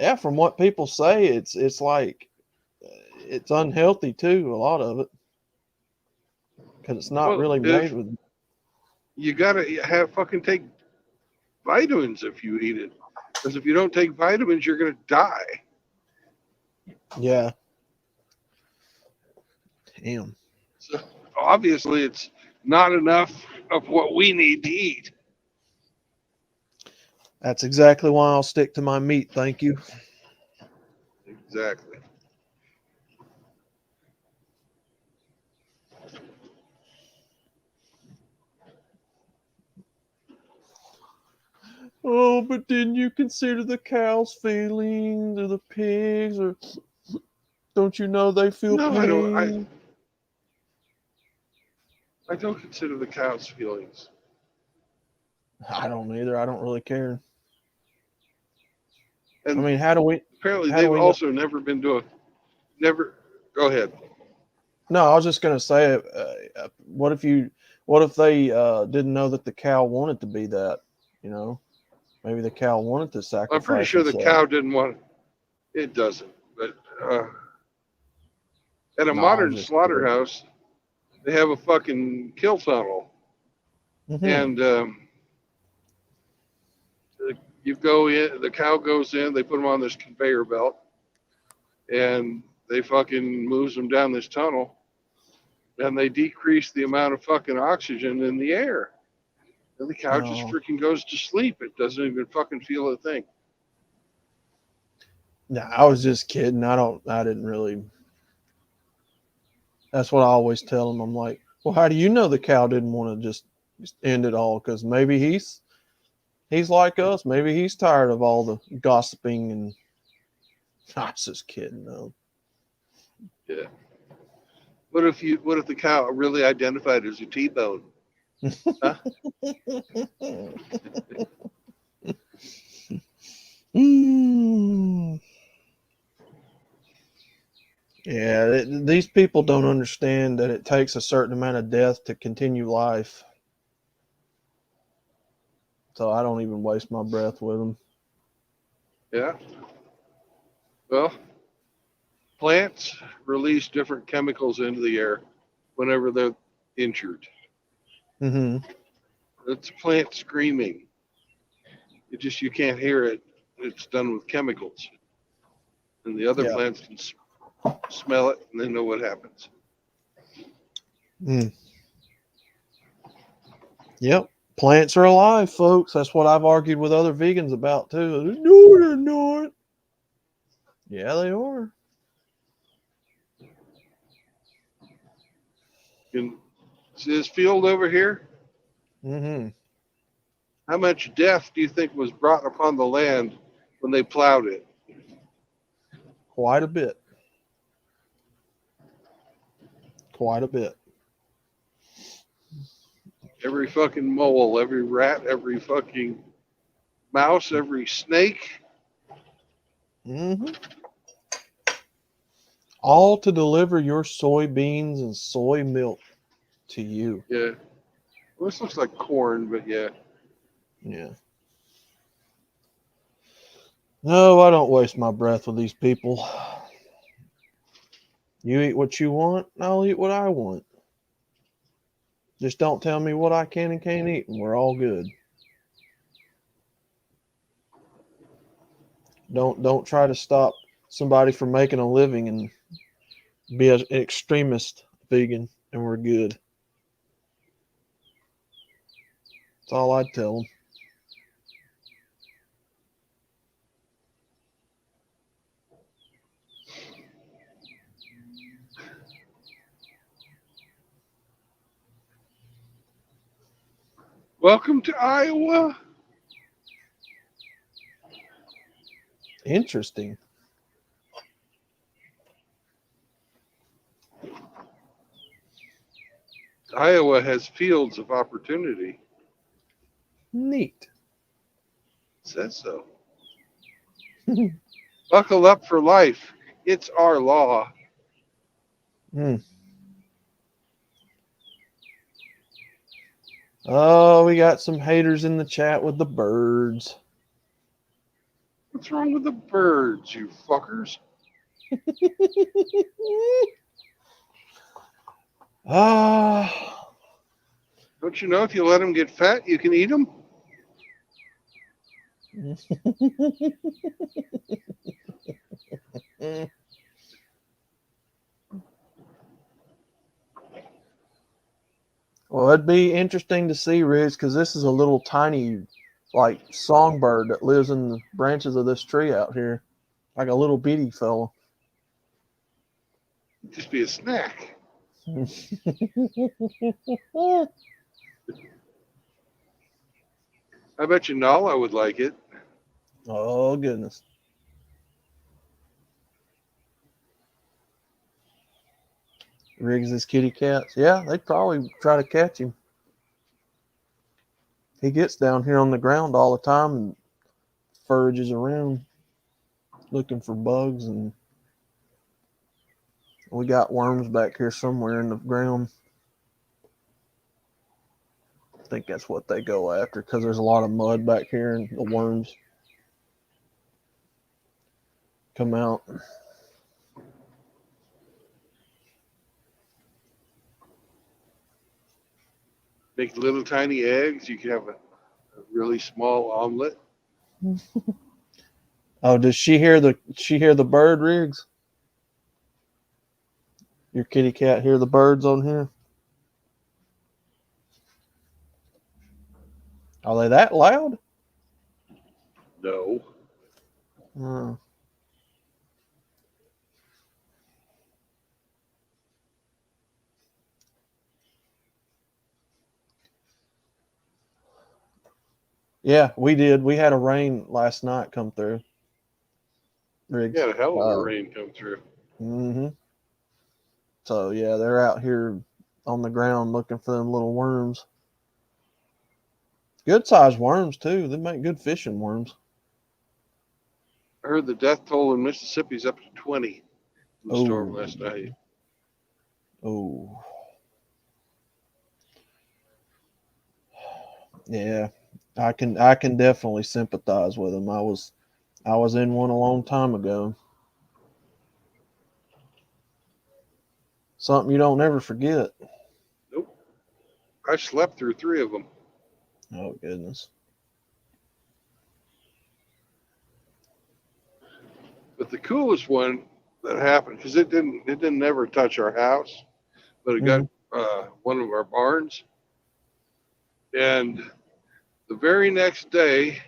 [SPEAKER 3] Yeah, from what people say, it's like it's unhealthy too. A lot of it because it's not really made with.
[SPEAKER 4] You gotta take vitamins if you eat it, because if you don't take vitamins, you're gonna die.
[SPEAKER 3] Yeah. Damn.
[SPEAKER 4] So obviously, it's not enough of what we need to eat.
[SPEAKER 3] That's exactly why I'll stick to my meat. Thank you.
[SPEAKER 4] Exactly.
[SPEAKER 3] Oh, but didn't you consider the cow's feelings or the pigs, or don't you know they feel pain?
[SPEAKER 4] I don't consider the cow's feelings.
[SPEAKER 3] I don't either. I don't really care.
[SPEAKER 4] And
[SPEAKER 3] I mean, how do we?
[SPEAKER 4] Apparently, they've also never been to a. Never. Go ahead.
[SPEAKER 3] No, I was just gonna say, what if they didn't know that the cow wanted to be that? You know, maybe the cow wanted to sacrifice.
[SPEAKER 4] I'm pretty sure the cow didn't want. It doesn't, but at a modern slaughterhouse, they have a fucking kill tunnel, and the You go in, the cow goes in, they put them on this conveyor belt, and they fucking moves them down this tunnel, and they decrease the amount of fucking oxygen in the air. And the cow just freaking goes to sleep. It doesn't even fucking feel a thing.
[SPEAKER 3] Nah, I was just kidding. I didn't really. That's what I always tell them. I'm like, well, how do you know the cow didn't want to just end it all? Because maybe he's like us. Maybe he's tired of all the gossiping. And I was just kidding, though.
[SPEAKER 4] Yeah. What if the cow really identified as a T-bone? Huh?
[SPEAKER 3] Yeah, these people don't understand that it takes a certain amount of death to continue life. So I don't even waste my breath with them.
[SPEAKER 4] Yeah. Well, plants release different chemicals into the air whenever they're injured.
[SPEAKER 3] Mm-hmm.
[SPEAKER 4] It's a plant screaming. You can't hear it. It's done with chemicals. And the other plants can smell it and they know what happens.
[SPEAKER 3] Mm. Yep. Plants are alive, folks. That's what I've argued with other vegans about too. No, they're not. Yeah, they are.
[SPEAKER 4] And see this field over here?
[SPEAKER 3] Mm-hmm.
[SPEAKER 4] How much death do you think was brought upon the land when they plowed it?
[SPEAKER 3] Quite a bit. Quite a bit.
[SPEAKER 4] Every fucking mole, every rat, every fucking mouse, every snake.
[SPEAKER 3] Mm-hmm. All to deliver your soybeans and soy milk to you.
[SPEAKER 4] Yeah. Well, this looks like corn, but yeah.
[SPEAKER 3] Yeah. No, I don't waste my breath with these people. You eat what you want, I'll eat what I want. Just don't tell me what I can and can't eat, and we're all good. Don't try to stop somebody from making a living and be an extremist vegan, and we're good. That's all I'd tell them.
[SPEAKER 4] Welcome to Iowa.
[SPEAKER 3] Interesting.
[SPEAKER 4] Iowa has fields of opportunity.
[SPEAKER 3] Neat.
[SPEAKER 4] It says so. Buckle up for life. It's our law.
[SPEAKER 3] Oh, we got some haters in the chat with the birds.
[SPEAKER 4] What's wrong with the birds, you fuckers? Don't you know if you let them get fat, you can eat them?
[SPEAKER 3] Well, it'd be interesting to see, Riz, because this is a little tiny, like, songbird that lives in the branches of this tree out here, like a little bitty fella.
[SPEAKER 4] It'd just be a snack. I bet you Nala would like it.
[SPEAKER 3] Oh, goodness. Riggs' kitty cats. Yeah, they'd probably try to catch him. He gets down here on the ground all the time and forages around looking for bugs, and we got worms back here somewhere in the ground. I think that's what they go after because there's a lot of mud back here and the worms come out.
[SPEAKER 4] Make little tiny eggs. You can have a really small omelet.
[SPEAKER 3] Oh, does she hear the bird, Riggs? Your kitty cat hear the birds on here? Are they that loud?
[SPEAKER 4] No.
[SPEAKER 3] Yeah, we did. We had a rain last night come through. Riggs.
[SPEAKER 4] Yeah, a hell of a rain come through.
[SPEAKER 3] Mm-hmm. So yeah, they're out here on the ground looking for them little worms. Good sized worms too. They make good fishing worms.
[SPEAKER 4] I heard the death toll in Mississippi's up to 20 in the storm last night.
[SPEAKER 3] Oh. Yeah. I can definitely sympathize with them. I was in one a long time ago. Something you don't ever forget.
[SPEAKER 4] Nope. I slept through 3 of them.
[SPEAKER 3] Oh goodness.
[SPEAKER 4] But the coolest one that happened, because it didn't ever touch our house, but it got one of our barns. And the very next day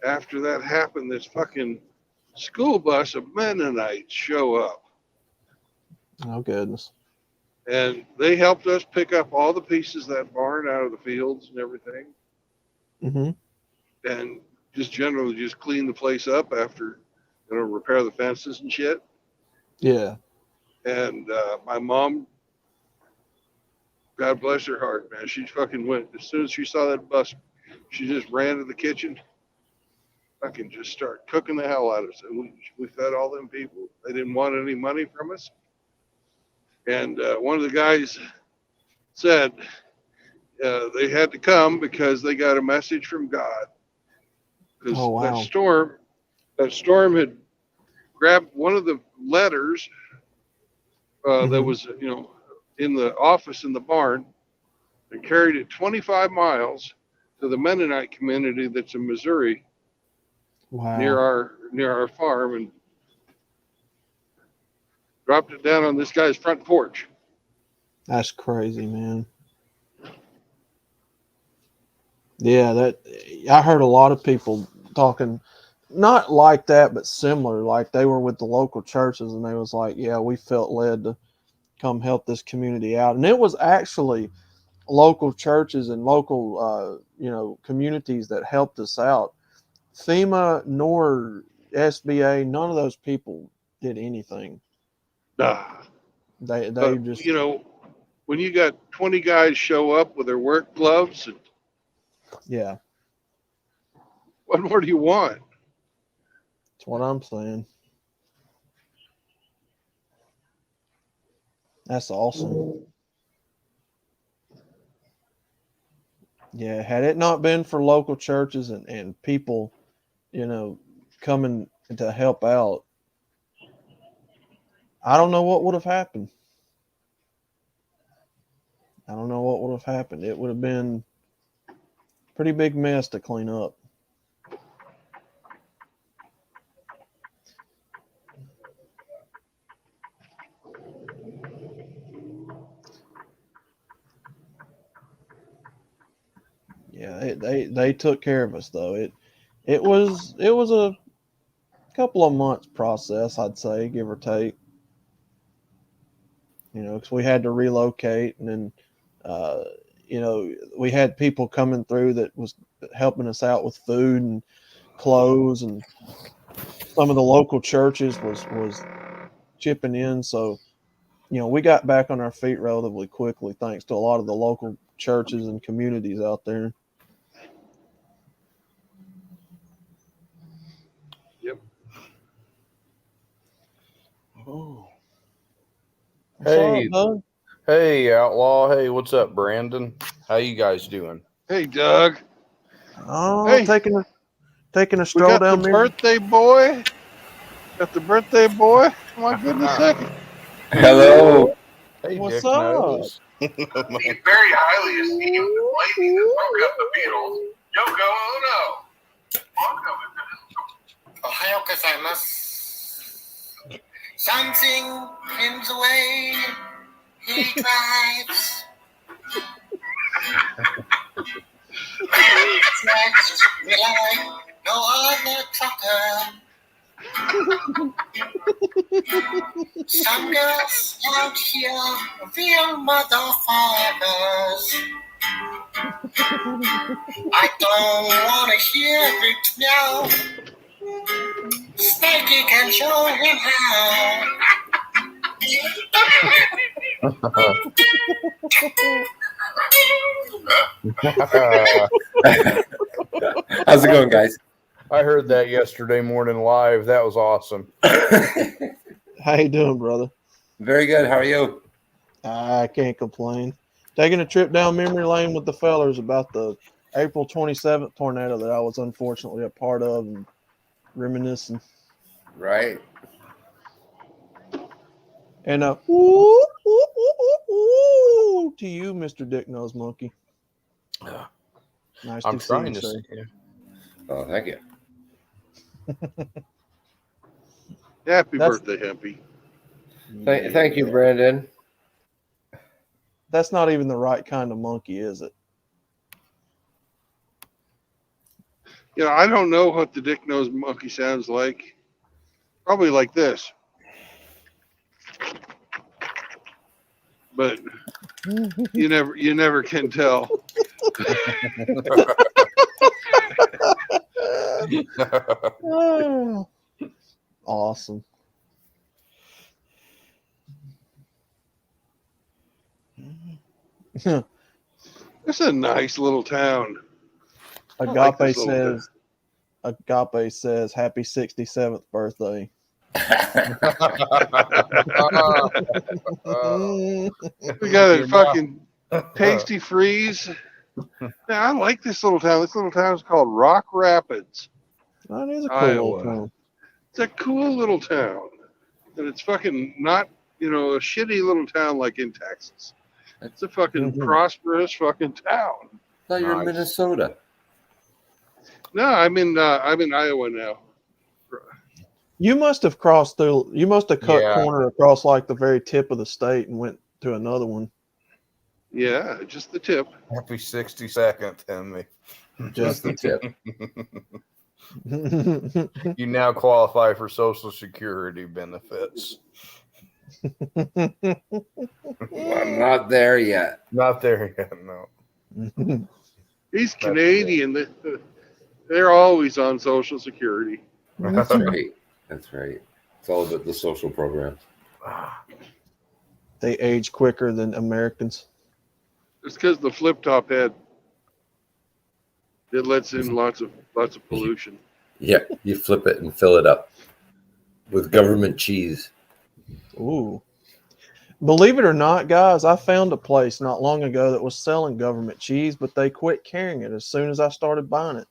[SPEAKER 4] after that happened, this fucking school bus of Mennonites show up.
[SPEAKER 3] Oh goodness.
[SPEAKER 4] And they helped us pick up all the pieces of that barn out of the fields and everything.
[SPEAKER 3] Mm-hmm.
[SPEAKER 4] And just generally just clean the place up after, repair the fences and shit.
[SPEAKER 3] Yeah.
[SPEAKER 4] And my mom, God bless her heart, man, she fucking went. As soon as she saw that bus, she just ran to the kitchen, fucking just start cooking the hell out of us. And we fed all them people. They didn't want any money from us. And one of the guys said they had to come because they got a message from God. Because that storm had grabbed one of the letters that was, in the office in the barn and carried it 25 miles to the Mennonite community that's in Missouri, near our farm, and dropped it down on this guy's front porch.
[SPEAKER 3] That's crazy, man. Yeah, I heard a lot of people talking, not like that, but similar. Like they were with the local churches, and they was like, "Yeah, we felt led to come help this community out," and it was actually local churches and local, communities that helped us out. FEMA nor SBA, none of those people did anything.
[SPEAKER 4] Nah.
[SPEAKER 3] They just,
[SPEAKER 4] when you got 20 guys show up with their work gloves, and
[SPEAKER 3] yeah.
[SPEAKER 4] What more do you want?
[SPEAKER 3] That's what I'm saying. That's awesome. Yeah, had it not been for local churches and people, coming to help out, I don't know what would have happened. It would have been a pretty big mess to clean up. Yeah, they took care of us though. It was a couple of months process, I'd say, give or take. Because we had to relocate, and then we had people coming through that was helping us out with food and clothes, and some of the local churches was chipping in. So, we got back on our feet relatively quickly, thanks to a lot of the local churches and communities out there.
[SPEAKER 4] Yep.
[SPEAKER 3] Oh.
[SPEAKER 6] Hey,
[SPEAKER 3] What's up, Doug?
[SPEAKER 6] hey, Outlaw. Hey, what's up, Brandon? How you guys doing?
[SPEAKER 4] Hey, Doug.
[SPEAKER 3] Oh,
[SPEAKER 4] hey,
[SPEAKER 3] taking a stroll down there.
[SPEAKER 4] Birthday boy. Got the birthday boy. Oh my goodness sakes.
[SPEAKER 7] Hello.
[SPEAKER 6] Hey,
[SPEAKER 3] What's
[SPEAKER 6] Dick
[SPEAKER 3] up?
[SPEAKER 6] Nose.
[SPEAKER 7] He's very highly esteemed lady that broke up the Beatles, Yoko Ono. Welcome. Something in the way he drives. Next, we like no other trucker. Some girls out here are real motherfuckers. I don't want to hear it now. Snakey can show him how.
[SPEAKER 8] How's it going, guys?
[SPEAKER 6] I heard that yesterday morning live. That was awesome.
[SPEAKER 3] How you doing, brother?
[SPEAKER 8] Very good. How are you?
[SPEAKER 3] I can't complain. Taking a trip down memory lane with the fellers about the April 27th tornado that I was unfortunately a part of and reminiscing.
[SPEAKER 8] Right.
[SPEAKER 3] And ooh, to you, Mr. Dick Nose Monkey. Nice
[SPEAKER 6] I'm
[SPEAKER 3] to
[SPEAKER 6] trying
[SPEAKER 3] see
[SPEAKER 6] to
[SPEAKER 3] you,
[SPEAKER 6] see you.
[SPEAKER 8] Oh, thank you.
[SPEAKER 4] Happy
[SPEAKER 3] That's-
[SPEAKER 4] birthday, Hempy.
[SPEAKER 8] Thank you, Brandon.
[SPEAKER 3] That's not even the right kind of monkey, is it?
[SPEAKER 4] You know, I don't know what the dick nose monkey sounds like. Probably like this. But you never can tell.
[SPEAKER 3] Awesome.
[SPEAKER 4] It's a nice little town. I like
[SPEAKER 3] Agape
[SPEAKER 4] this little
[SPEAKER 3] says, happy 67th birthday.
[SPEAKER 4] We got a fucking tasty freeze. Yeah, I like this little town. This little town is called Rock Rapids.
[SPEAKER 3] That is a cool
[SPEAKER 4] Iowa.
[SPEAKER 3] little town.
[SPEAKER 4] It's a cool little town. And it's fucking not, a shitty little town like in Texas. It's a fucking prosperous fucking town.
[SPEAKER 8] I thought you were in Minnesota.
[SPEAKER 4] No, I'm in Iowa now.
[SPEAKER 3] You must have crossed through. You must have cut
[SPEAKER 6] Yeah.
[SPEAKER 3] corner across like the very tip of the state and went to another one.
[SPEAKER 4] Yeah, just the tip.
[SPEAKER 6] Happy 62nd, Henry.
[SPEAKER 8] Just the tip.
[SPEAKER 6] You now qualify for Social Security benefits.
[SPEAKER 8] Well, I'm not there yet.
[SPEAKER 6] Not there yet, no.
[SPEAKER 4] He's Canadian. They're always on Social Security.
[SPEAKER 8] That's right. That's right. It's all about the social programs.
[SPEAKER 3] They age quicker than Americans.
[SPEAKER 4] It's because the flip top head. It lets in lots of pollution.
[SPEAKER 8] Yeah, you flip it and fill it up with government cheese.
[SPEAKER 3] Ooh. Believe it or not, guys, I found a place not long ago that was selling government cheese, but they quit carrying it as soon as I started buying it.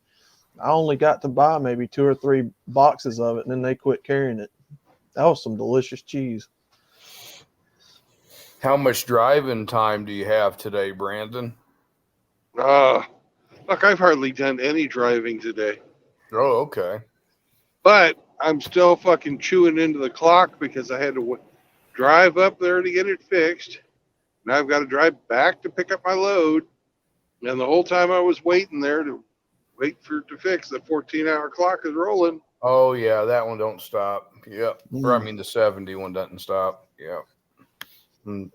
[SPEAKER 3] I only got to buy maybe 2 or 3 boxes of it, and then they quit carrying it. That was some delicious cheese.
[SPEAKER 6] How much driving time do you have today, Brandon?
[SPEAKER 4] Look, I've hardly done any driving today.
[SPEAKER 6] Oh, okay.
[SPEAKER 4] But I'm still fucking chewing into the clock because I had to drive up there to get it fixed. Now I've got to drive back to pick up my load. And the whole time I was waiting there to wait for it to fix, the 14-hour clock is rolling.
[SPEAKER 6] Oh, yeah, that one don't stop. Yep.
[SPEAKER 3] Mm.
[SPEAKER 6] Or, I mean, the 70 one doesn't stop. Yep. Mm.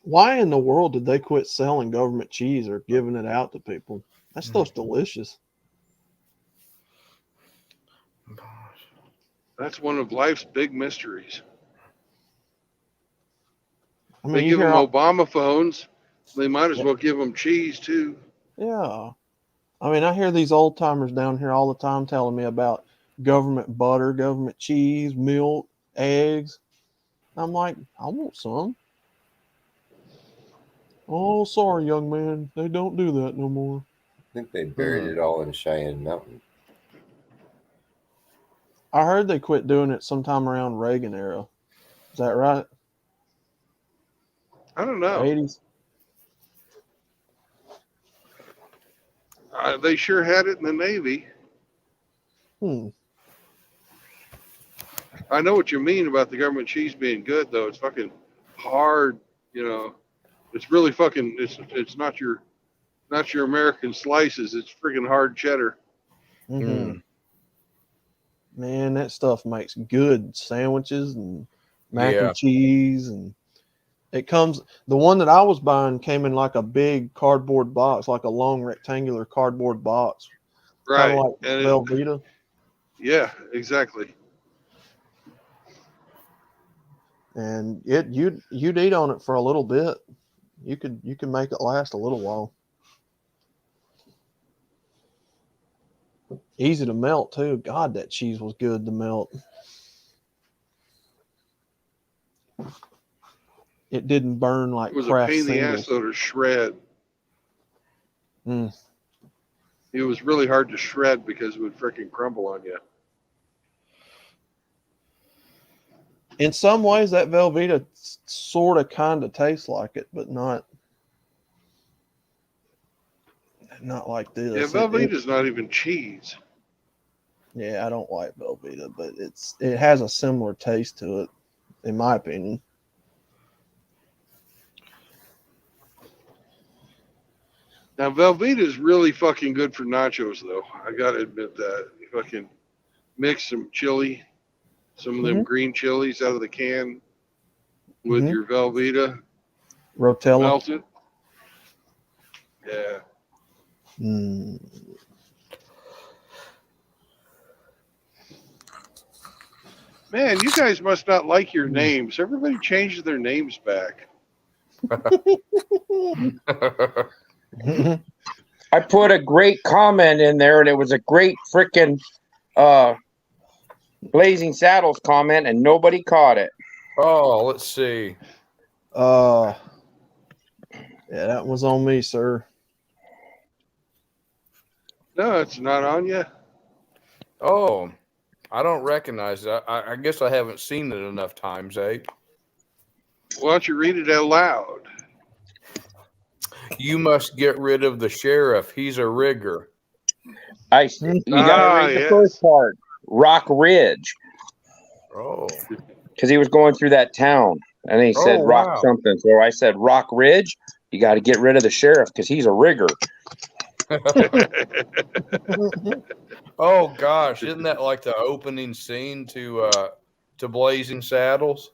[SPEAKER 3] Why in the world did they quit selling government cheese or giving it out to people? That stuff's delicious.
[SPEAKER 4] That's one of life's big mysteries.
[SPEAKER 3] I mean,
[SPEAKER 4] They
[SPEAKER 3] you
[SPEAKER 4] give
[SPEAKER 3] hear
[SPEAKER 4] them
[SPEAKER 3] all,
[SPEAKER 4] Obama phones. They might as well give them cheese, too.
[SPEAKER 3] yeah. I mean, I hear these old timers down here all the time telling me about government butter, government cheese, milk, eggs. I'm like, I want some. Oh, sorry, young man. They don't do that no more.
[SPEAKER 8] I think they buried it all in Cheyenne Mountain.
[SPEAKER 3] I heard they quit doing it sometime around Reagan era. Is that right?
[SPEAKER 4] I don't know.
[SPEAKER 3] 80s?
[SPEAKER 4] They sure had it in the Navy. I know what you mean about the government cheese being good, though. It's fucking hard, you know. It's really fucking. It's not your American slices. It's freaking hard cheddar.
[SPEAKER 3] Mm-hmm. Man, that stuff makes good sandwiches and mac and cheese, and it comes. The one that I was buying came in like a big cardboard box, like a long rectangular cardboard box, kind
[SPEAKER 4] Right.
[SPEAKER 3] of like Velveeta.
[SPEAKER 4] Yeah, exactly.
[SPEAKER 3] And you'd eat on it for a little bit. You could make it last a little while. Easy to melt too. God, that cheese was good to melt. It didn't burn like
[SPEAKER 4] It was
[SPEAKER 3] Kraft
[SPEAKER 4] a pain in the
[SPEAKER 3] singles.
[SPEAKER 4] ass though to shred.
[SPEAKER 3] Mm.
[SPEAKER 4] It was really hard to shred because it would freaking crumble on you.
[SPEAKER 3] In some ways, that Velveeta sort of kind of tastes like it, but not like this.
[SPEAKER 4] Yeah, Velveeta's not even cheese.
[SPEAKER 3] Yeah, I don't like Velveeta, but it has a similar taste to it, in my opinion.
[SPEAKER 4] Now, Velveeta is really fucking good for nachos, though. I gotta admit that. You fucking mix some chili, some of them green chilies out of the can with your Velveeta.
[SPEAKER 3] Rotella.
[SPEAKER 4] Melt it. Yeah.
[SPEAKER 3] Mm.
[SPEAKER 4] Man, you guys must not like your names. Everybody changes their names back.
[SPEAKER 9] I put a great comment in there, and it was a great freaking Blazing Saddles comment, and nobody caught it.
[SPEAKER 6] Oh, let's see.
[SPEAKER 3] Yeah, that was on me, sir.
[SPEAKER 4] No, it's not on you.
[SPEAKER 6] Oh, I don't recognize it. I guess I haven't seen it enough times, eh?
[SPEAKER 4] Why don't you read it out loud?
[SPEAKER 6] You must get rid of the sheriff. He's a rigger.
[SPEAKER 9] You gotta read the first part. Rock Ridge.
[SPEAKER 6] Oh.
[SPEAKER 9] Because he was going through that town, and he said Rock something. So I said Rock Ridge. You got to get rid of the sheriff because he's a rigger.
[SPEAKER 6] Oh gosh, isn't that like the opening scene to Blazing Saddles?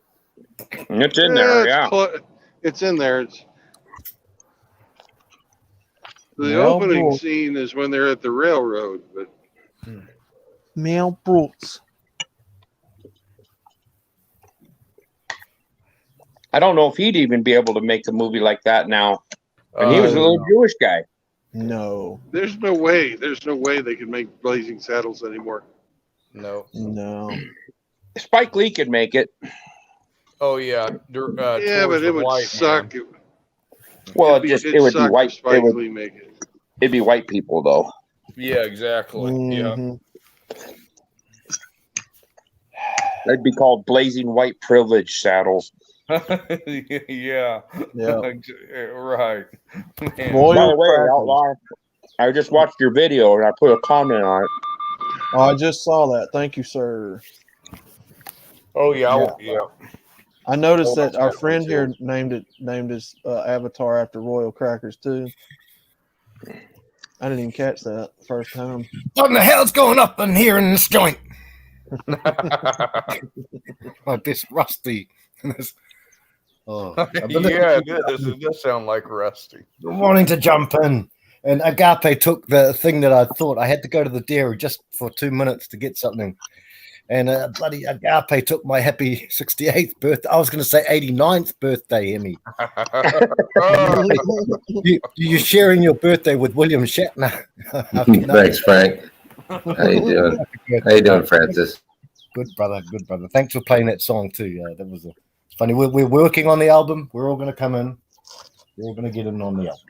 [SPEAKER 9] It's in there, yeah.
[SPEAKER 4] It's in there. The opening scene is when they're at the railroad, but
[SPEAKER 3] Mel Brooks.
[SPEAKER 9] I don't know if he'd even be able to make a movie like that now. And he was a little Jewish guy.
[SPEAKER 3] No.
[SPEAKER 4] There's no way. There's no way they could make Blazing Saddles anymore.
[SPEAKER 6] No.
[SPEAKER 9] Spike Lee could make it.
[SPEAKER 6] Oh yeah.
[SPEAKER 4] Yeah, but it would suck.
[SPEAKER 9] Well, it would be white.
[SPEAKER 4] Spike Lee make it.
[SPEAKER 9] It'd be white people though.
[SPEAKER 6] Yeah, exactly.
[SPEAKER 3] Mm-hmm.
[SPEAKER 6] Yeah.
[SPEAKER 9] They'd be called Blazing White Privilege Saddles.
[SPEAKER 6] Yeah. Right. Man.
[SPEAKER 9] By the way, Outlaw, I just watched your video and I put a comment on it.
[SPEAKER 3] Oh, I just saw that. Thank you, sir.
[SPEAKER 6] Oh yeah.
[SPEAKER 3] I noticed that our friend here named his avatar after Royal Crackers too. I didn't even catch that the first time.
[SPEAKER 10] What in the hell's going up in here in this joint? Like this Rusty.
[SPEAKER 6] Yeah, it does sound like Rusty.
[SPEAKER 10] Wanting to jump in. And Agape took the thing that I thought I had to go to the dairy just for 2 minutes to get something. And bloody Agape took my happy 68th birthday. I was going to say 89th birthday, Emmy. You're sharing your birthday with William Shatner.
[SPEAKER 8] Thanks, Frank. How you doing? How you doing, Francis?
[SPEAKER 10] Good brother, good brother. Thanks for playing that song too. That was it's funny. We're working on the album. We're all going to come in. We're all going to get in on the album.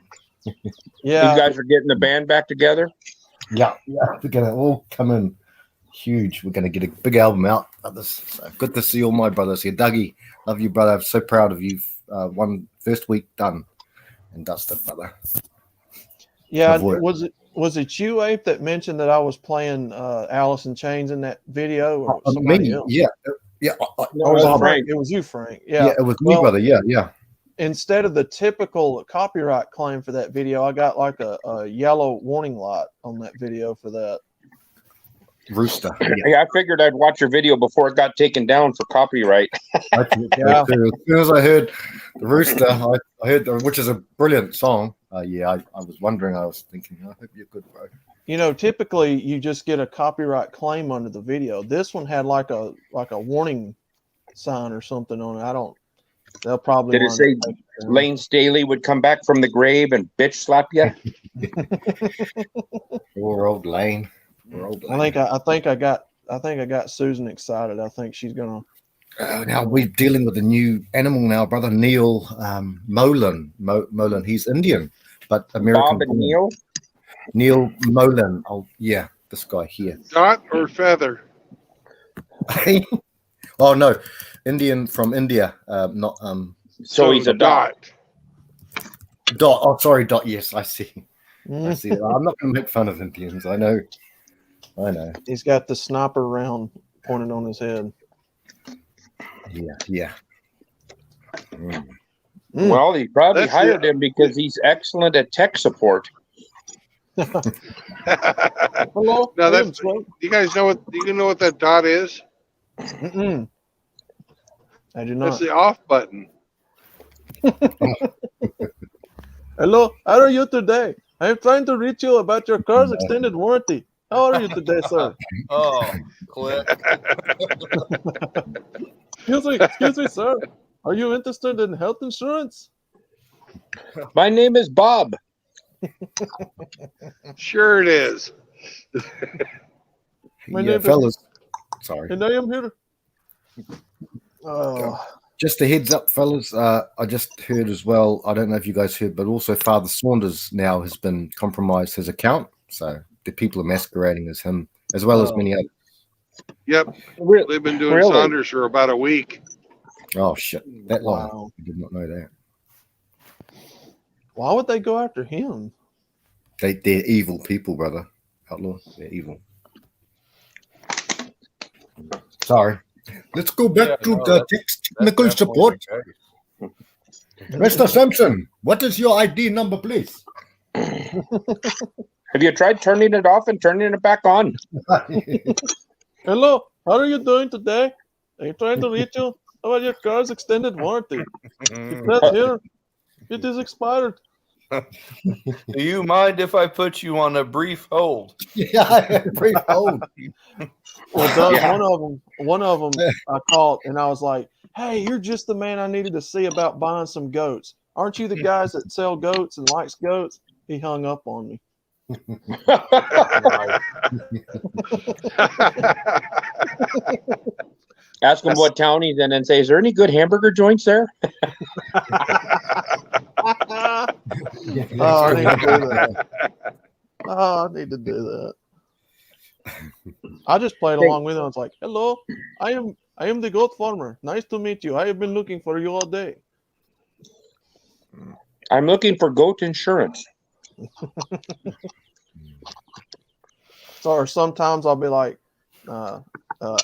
[SPEAKER 3] Yeah,
[SPEAKER 9] you guys are getting the band back together.
[SPEAKER 10] Yeah, we're going to all come in. Huge. We're going to get a big album out. So good to see all my brothers here. Dougie, love you, brother. I'm so proud of you. One first week done and dusted, brother.
[SPEAKER 3] Yeah, was it you, Ape, that mentioned that I was playing Alice in Chains in that video? Or
[SPEAKER 10] me? Else? Yeah, Yeah,
[SPEAKER 3] Oh, it was
[SPEAKER 9] Frank.
[SPEAKER 3] Frank. It was you, Frank. Yeah,
[SPEAKER 10] yeah, it was me, brother. Yeah.
[SPEAKER 3] Instead of the typical copyright claim for that video, I got like a yellow warning light on that video for that.
[SPEAKER 10] Rooster.
[SPEAKER 9] Yeah, I figured I'd watch your video before it got taken down for copyright.
[SPEAKER 10] Yeah. As soon as I heard the Rooster, I heard, which is a brilliant song. I was wondering, I was thinking, I hope you're good, bro.
[SPEAKER 3] You know, typically you just get a copyright claim under the video. This one had like a warning sign or something on it. They'll probably.
[SPEAKER 9] Did it say Lane Staley would come back from the grave and bitch slap you?
[SPEAKER 10] Poor old Lane.
[SPEAKER 3] I think I got Susan excited. I think she's gonna.
[SPEAKER 10] Now we're dealing with a new animal now, brother. Neil Molan. Molan. He's Indian, but American.
[SPEAKER 9] Bob and Neil.
[SPEAKER 10] Neil Molan. Oh yeah, this guy here.
[SPEAKER 4] Dot or feather?
[SPEAKER 10] Oh no, Indian from India. Not
[SPEAKER 9] So he's a dot.
[SPEAKER 10] Dot. Oh, sorry, dot. Yes, I see. I see. I'm not going to make fun of Indians. I know.
[SPEAKER 3] He's got the sniper round pointed on his head.
[SPEAKER 10] Yeah.
[SPEAKER 9] Well, he probably hired him because he's excellent at tech support.
[SPEAKER 3] Hello.
[SPEAKER 4] Now you guys know what that dot is?
[SPEAKER 3] I do not.
[SPEAKER 4] That's the off button.
[SPEAKER 3] Hello, how are you today? I'm trying to reach you about your car's extended warranty. How are you today, sir?
[SPEAKER 6] Oh, click.
[SPEAKER 3] Excuse me, sir. Are you interested in health insurance?
[SPEAKER 9] My name is Bob.
[SPEAKER 4] Sure it is.
[SPEAKER 3] My name
[SPEAKER 10] fellas. Sorry.
[SPEAKER 3] And I am here.
[SPEAKER 10] Just a heads up, fellas. I just heard as well. I don't know if you guys heard, but also Father Saunders now has been compromised his account. So the people are masquerading as him, as well as many others.
[SPEAKER 4] Yep. They've been doing Saunders for about a week.
[SPEAKER 10] Oh shit! That long. I did not know that.
[SPEAKER 3] Why would they go after him?
[SPEAKER 10] They're evil people, brother. Outlaw. They're evil. Sorry. Let's go back to the technical support. Mr. Simpson, what is your ID number, please?
[SPEAKER 9] Have you tried turning it off and turning it back on?
[SPEAKER 3] Hello, how are you doing today? I'm trying to reach you about your car's extended warranty. It says here, it is expired.
[SPEAKER 6] Do you mind if I put you on a brief hold?
[SPEAKER 10] Yeah, brief hold.
[SPEAKER 3] Well, Doug, one of them I called and I was like, hey, you're just the man I needed to see about buying some goats. Aren't you the guys that sell goats and likes goats? He hung up on me.
[SPEAKER 9] Ask him what town he's in and say, is there any good hamburger joints there?
[SPEAKER 3] I need to do that. I need to do that. I just played along with him. I was like, hello, I am the goat farmer. Nice to meet you. I have been looking for you all day.
[SPEAKER 9] I'm looking for goat insurance.
[SPEAKER 3] Or sometimes I'll be like,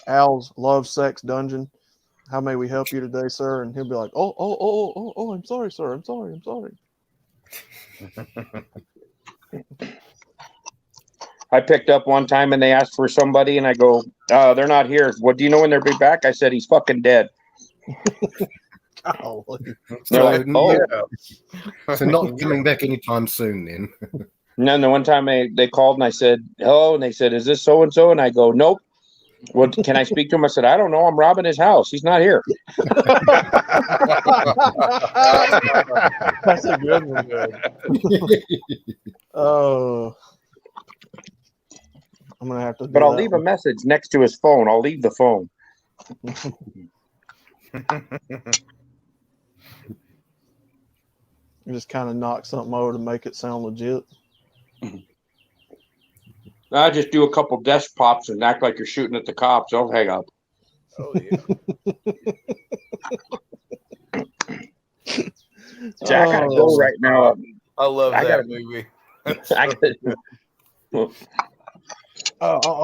[SPEAKER 3] Al's Love Sex Dungeon. How may we help you today, sir? And he'll be like, oh, I'm sorry, sir. I'm sorry.
[SPEAKER 9] I picked up one time and they asked for somebody and I go, they're not here. What do you know when they'll be back? I said, he's fucking dead.
[SPEAKER 10] They're like, so not coming back anytime soon then.
[SPEAKER 9] No, the one time they called and I said, hello, and they said, is this so-and-so? And I go, nope. Well, can I speak to him? I said, I don't know. I'm robbing his house. He's not here.
[SPEAKER 3] That's a good one, dude. Oh. I'm going to have to do
[SPEAKER 9] But I'll
[SPEAKER 3] that
[SPEAKER 9] leave
[SPEAKER 3] one.
[SPEAKER 9] a message next to his phone. I'll leave the phone.
[SPEAKER 3] You just kind of knock something over to make it sound legit.
[SPEAKER 9] I just do a couple desk pops and act like you're shooting at the cops. I'll hang up.
[SPEAKER 6] Oh, yeah.
[SPEAKER 9] Jack, I gotta go right now.
[SPEAKER 6] I love that movie.
[SPEAKER 3] I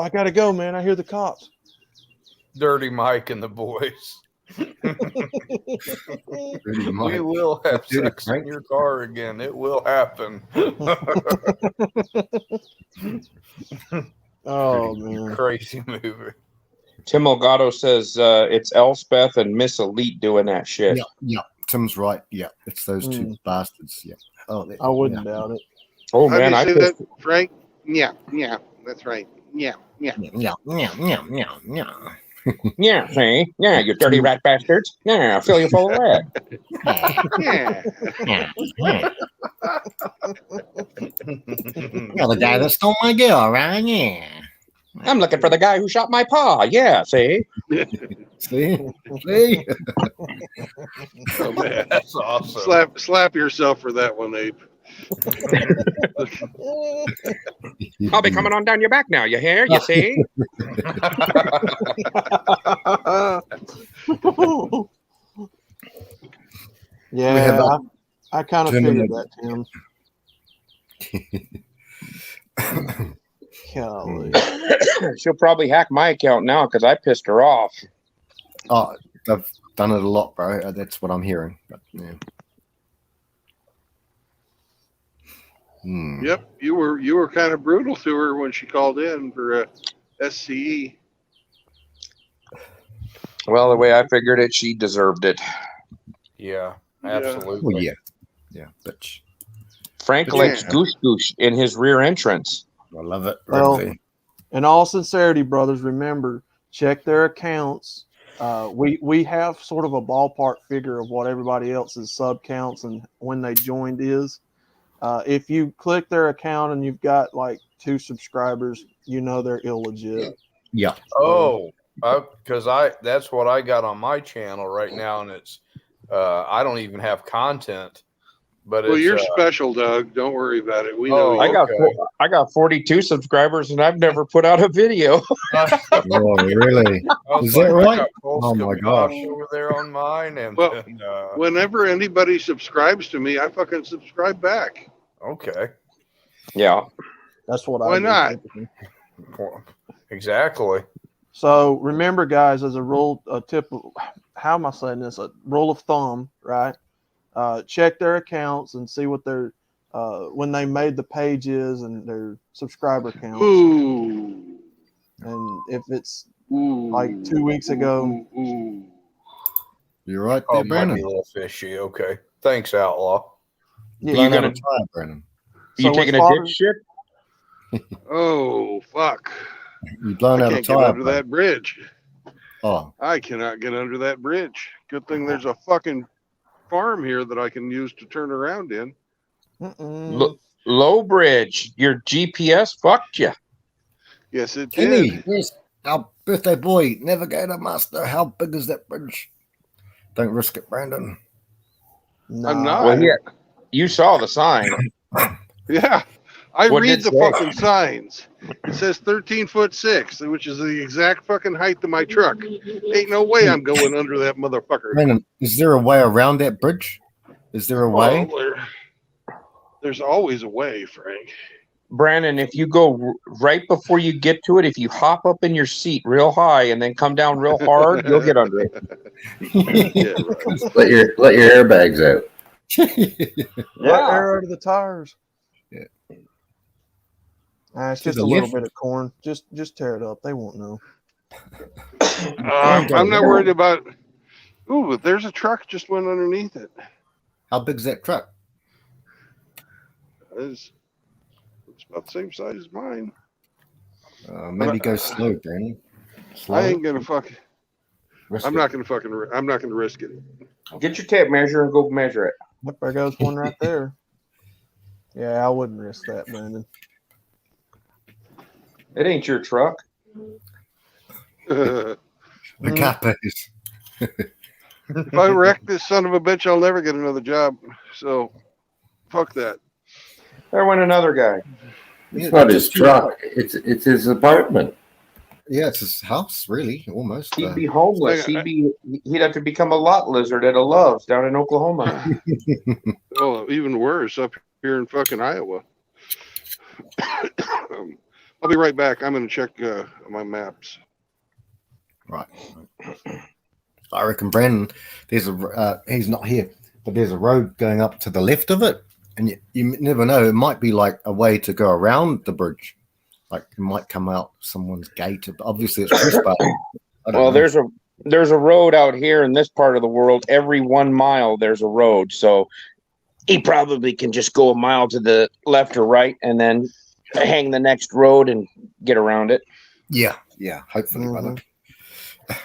[SPEAKER 3] gotta go, man. I hear the cops.
[SPEAKER 6] Dirty Mike and the boys. We will have sex in your car again. It will happen.
[SPEAKER 3] Oh man,
[SPEAKER 6] crazy movie.
[SPEAKER 9] Tim Elgato says it's Elspeth and Miss Elite doing that shit.
[SPEAKER 10] Yeah. Tim's right. Yeah, it's those two bastards. Yeah. Oh,
[SPEAKER 3] I wouldn't doubt it.
[SPEAKER 9] Oh
[SPEAKER 4] How do
[SPEAKER 9] man,
[SPEAKER 4] you
[SPEAKER 9] I
[SPEAKER 4] say
[SPEAKER 9] pissed,
[SPEAKER 4] that, Frank? Yeah, that's right. Yeah.
[SPEAKER 10] yeah.
[SPEAKER 9] yeah, see? Yeah, you dirty rat bastards. Yeah, I'll fill you full of rat.
[SPEAKER 4] Yeah.
[SPEAKER 10] You're the guy that stole my girl, right? Yeah.
[SPEAKER 9] I'm looking for the guy who shot my paw. Yeah, see?
[SPEAKER 10] See?
[SPEAKER 4] Oh, man.
[SPEAKER 6] That's awesome.
[SPEAKER 4] Slap yourself for that one, Abe.
[SPEAKER 9] I'll be coming on down your back now. You hear? You see?
[SPEAKER 3] Yeah, I kind of figured that, Tim. Golly.
[SPEAKER 9] She'll probably hack my account now because I pissed her off.
[SPEAKER 10] Oh, I've done it a lot, bro. That's what I'm hearing. But, yeah.
[SPEAKER 4] Yep, you were kind of brutal to her when she called in for SCE.
[SPEAKER 9] Well, the way I figured it, she deserved it.
[SPEAKER 6] Yeah, absolutely.
[SPEAKER 10] Oh, yeah, bitch.
[SPEAKER 9] Frank likes Goose Goose in his rear entrance.
[SPEAKER 10] I love it.
[SPEAKER 3] Well, in all sincerity, brothers, remember, check their accounts. We have sort of a ballpark figure of what everybody else's sub counts and when they joined is. If you click their account and you've got like 2 subscribers, you know they're illegit.
[SPEAKER 10] Yeah.
[SPEAKER 6] Oh, because that's what I got on my channel right now, and it's I don't even have content. But
[SPEAKER 4] well, you're special, Doug. Don't worry about it. We
[SPEAKER 6] know.
[SPEAKER 9] I got 42 subscribers, and I've never put out a video.
[SPEAKER 10] Oh, really? Is that right?
[SPEAKER 6] Oh my gosh! Over there on mine, and
[SPEAKER 4] whenever anybody subscribes to me, I fucking subscribe back.
[SPEAKER 6] Okay.
[SPEAKER 9] Yeah.
[SPEAKER 3] That's what
[SPEAKER 4] Why not?
[SPEAKER 6] Exactly.
[SPEAKER 3] So remember, guys, as a rule, a tip. How am I saying this? A rule of thumb, right? Check their accounts and see what their when they made the pages and their subscriber counts.
[SPEAKER 4] Ooh.
[SPEAKER 3] And if it's like 2 weeks ago,
[SPEAKER 10] you're right there, Brandon.
[SPEAKER 6] Might be a little fishy. Okay, thanks, Outlaw.
[SPEAKER 3] Yeah,
[SPEAKER 10] you got to try, Brandon.
[SPEAKER 9] You taking a ditch shit?
[SPEAKER 4] Oh fuck!
[SPEAKER 10] You blown out
[SPEAKER 4] I
[SPEAKER 10] a
[SPEAKER 4] can't get
[SPEAKER 10] tire
[SPEAKER 4] under that bridge.
[SPEAKER 10] Oh,
[SPEAKER 4] I cannot get under that bridge. Good thing there's a fucking farm here that I can use to turn around in.
[SPEAKER 9] Low bridge. Your GPS fucked you.
[SPEAKER 4] Yes, it
[SPEAKER 10] Kenny,
[SPEAKER 4] did.
[SPEAKER 10] where's our birthday boy, Navigator Master? How big is that bridge? Don't risk it, Brandon.
[SPEAKER 3] no.
[SPEAKER 4] I'm not.
[SPEAKER 9] Well, yeah, you saw the sign.
[SPEAKER 4] Yeah, I
[SPEAKER 9] What
[SPEAKER 4] read
[SPEAKER 9] did
[SPEAKER 4] the
[SPEAKER 9] it say?
[SPEAKER 4] fucking signs. It says 13'6", which is the exact fucking height of my truck. Ain't no way I'm going under that motherfucker.
[SPEAKER 10] Brandon, is there a way around that bridge? Is there a way?
[SPEAKER 4] Well, there's always a way, Frank.
[SPEAKER 9] Brandon, if you go right before you get to it, if you hop up in your seat real high and then come down real hard, you'll get under it.
[SPEAKER 4] Yeah, right.
[SPEAKER 8] Let your airbags out.
[SPEAKER 3] Let air out of the tires.
[SPEAKER 10] Yeah.
[SPEAKER 3] It's just a little bit of corn. Just tear it up. They won't know.
[SPEAKER 4] I'm not worried about. Ooh, there's a truck just went underneath it.
[SPEAKER 10] How big's that truck?
[SPEAKER 4] It's about the same size as mine.
[SPEAKER 10] Maybe go slow, Brandon. Slow.
[SPEAKER 4] I ain't gonna fuck.
[SPEAKER 10] Risk
[SPEAKER 4] I'm
[SPEAKER 10] it.
[SPEAKER 4] not gonna fucking. I'm not gonna risk it.
[SPEAKER 9] Get your tape measure and go measure it.
[SPEAKER 3] Yep, there goes one right there. Yeah, I wouldn't risk that, Brandon.
[SPEAKER 9] It ain't your truck.
[SPEAKER 10] The Capes.
[SPEAKER 4] If I wreck this son of a bitch, I'll never get another job. So, fuck that.
[SPEAKER 9] There went another guy.
[SPEAKER 8] It's not his truck. It's his apartment.
[SPEAKER 10] Yeah, it's his house, really, almost.
[SPEAKER 9] He'd be homeless. He'd have to become a lot lizard at a Love's down in Oklahoma.
[SPEAKER 4] Oh, even worse up here in fucking Iowa. I'll be right back. I'm gonna check my maps.
[SPEAKER 10] Right. I reckon Brandon, there's a he's not here, but there's a road going up to the left of it, and you never know. It might be like a way to go around the bridge. Like it might come out someone's gate. Obviously, it's Chris, but I don't know.
[SPEAKER 9] There's a road out here in this part of the world. Every 1 mile, there's a road. So he probably can just go a mile to the left or right, and then hang the next road and get around it.
[SPEAKER 10] Yeah. Hopefully, brother.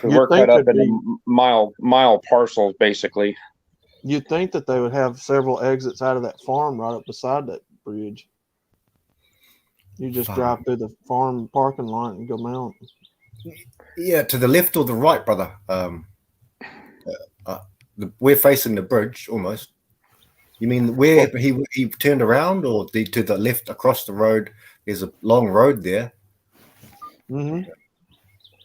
[SPEAKER 9] We're cut up in mile parcels, basically.
[SPEAKER 3] You'd think that they would have several exits out of that farm right up beside that bridge. You just drive through the farm parking lot and go mount.
[SPEAKER 10] Yeah, to the left or the right, brother. We're facing the bridge almost. You mean where he turned around, or to the left across the road? There's a long road there.
[SPEAKER 3] Mm-hmm.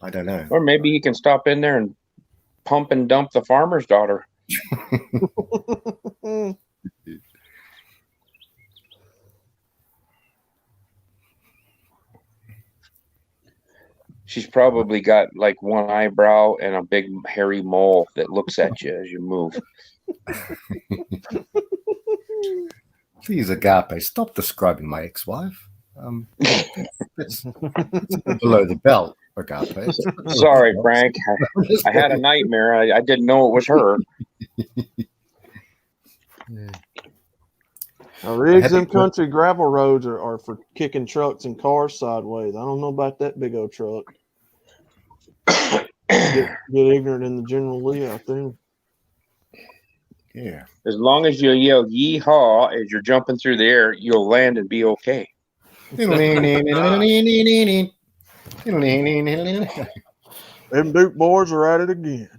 [SPEAKER 10] I don't know.
[SPEAKER 9] Or maybe you can stop in there and pump and dump the farmer's daughter. She's probably got like one eyebrow and a big hairy mole that looks at you as you move.
[SPEAKER 10] Please, Agape, stop describing my ex-wife. It's below the belt, Agape.
[SPEAKER 9] Sorry, Frank. I had a nightmare. I didn't know it was her.
[SPEAKER 3] Now, rigs and country gravel roads are for kicking trucks and cars sideways. I don't know about that big old truck. Get ignorant in the General Lee out there.
[SPEAKER 10] Yeah.
[SPEAKER 9] As long as you yell yeehaw as you're jumping through the air, you'll land and be okay.
[SPEAKER 3] Them Duke boys are at it again.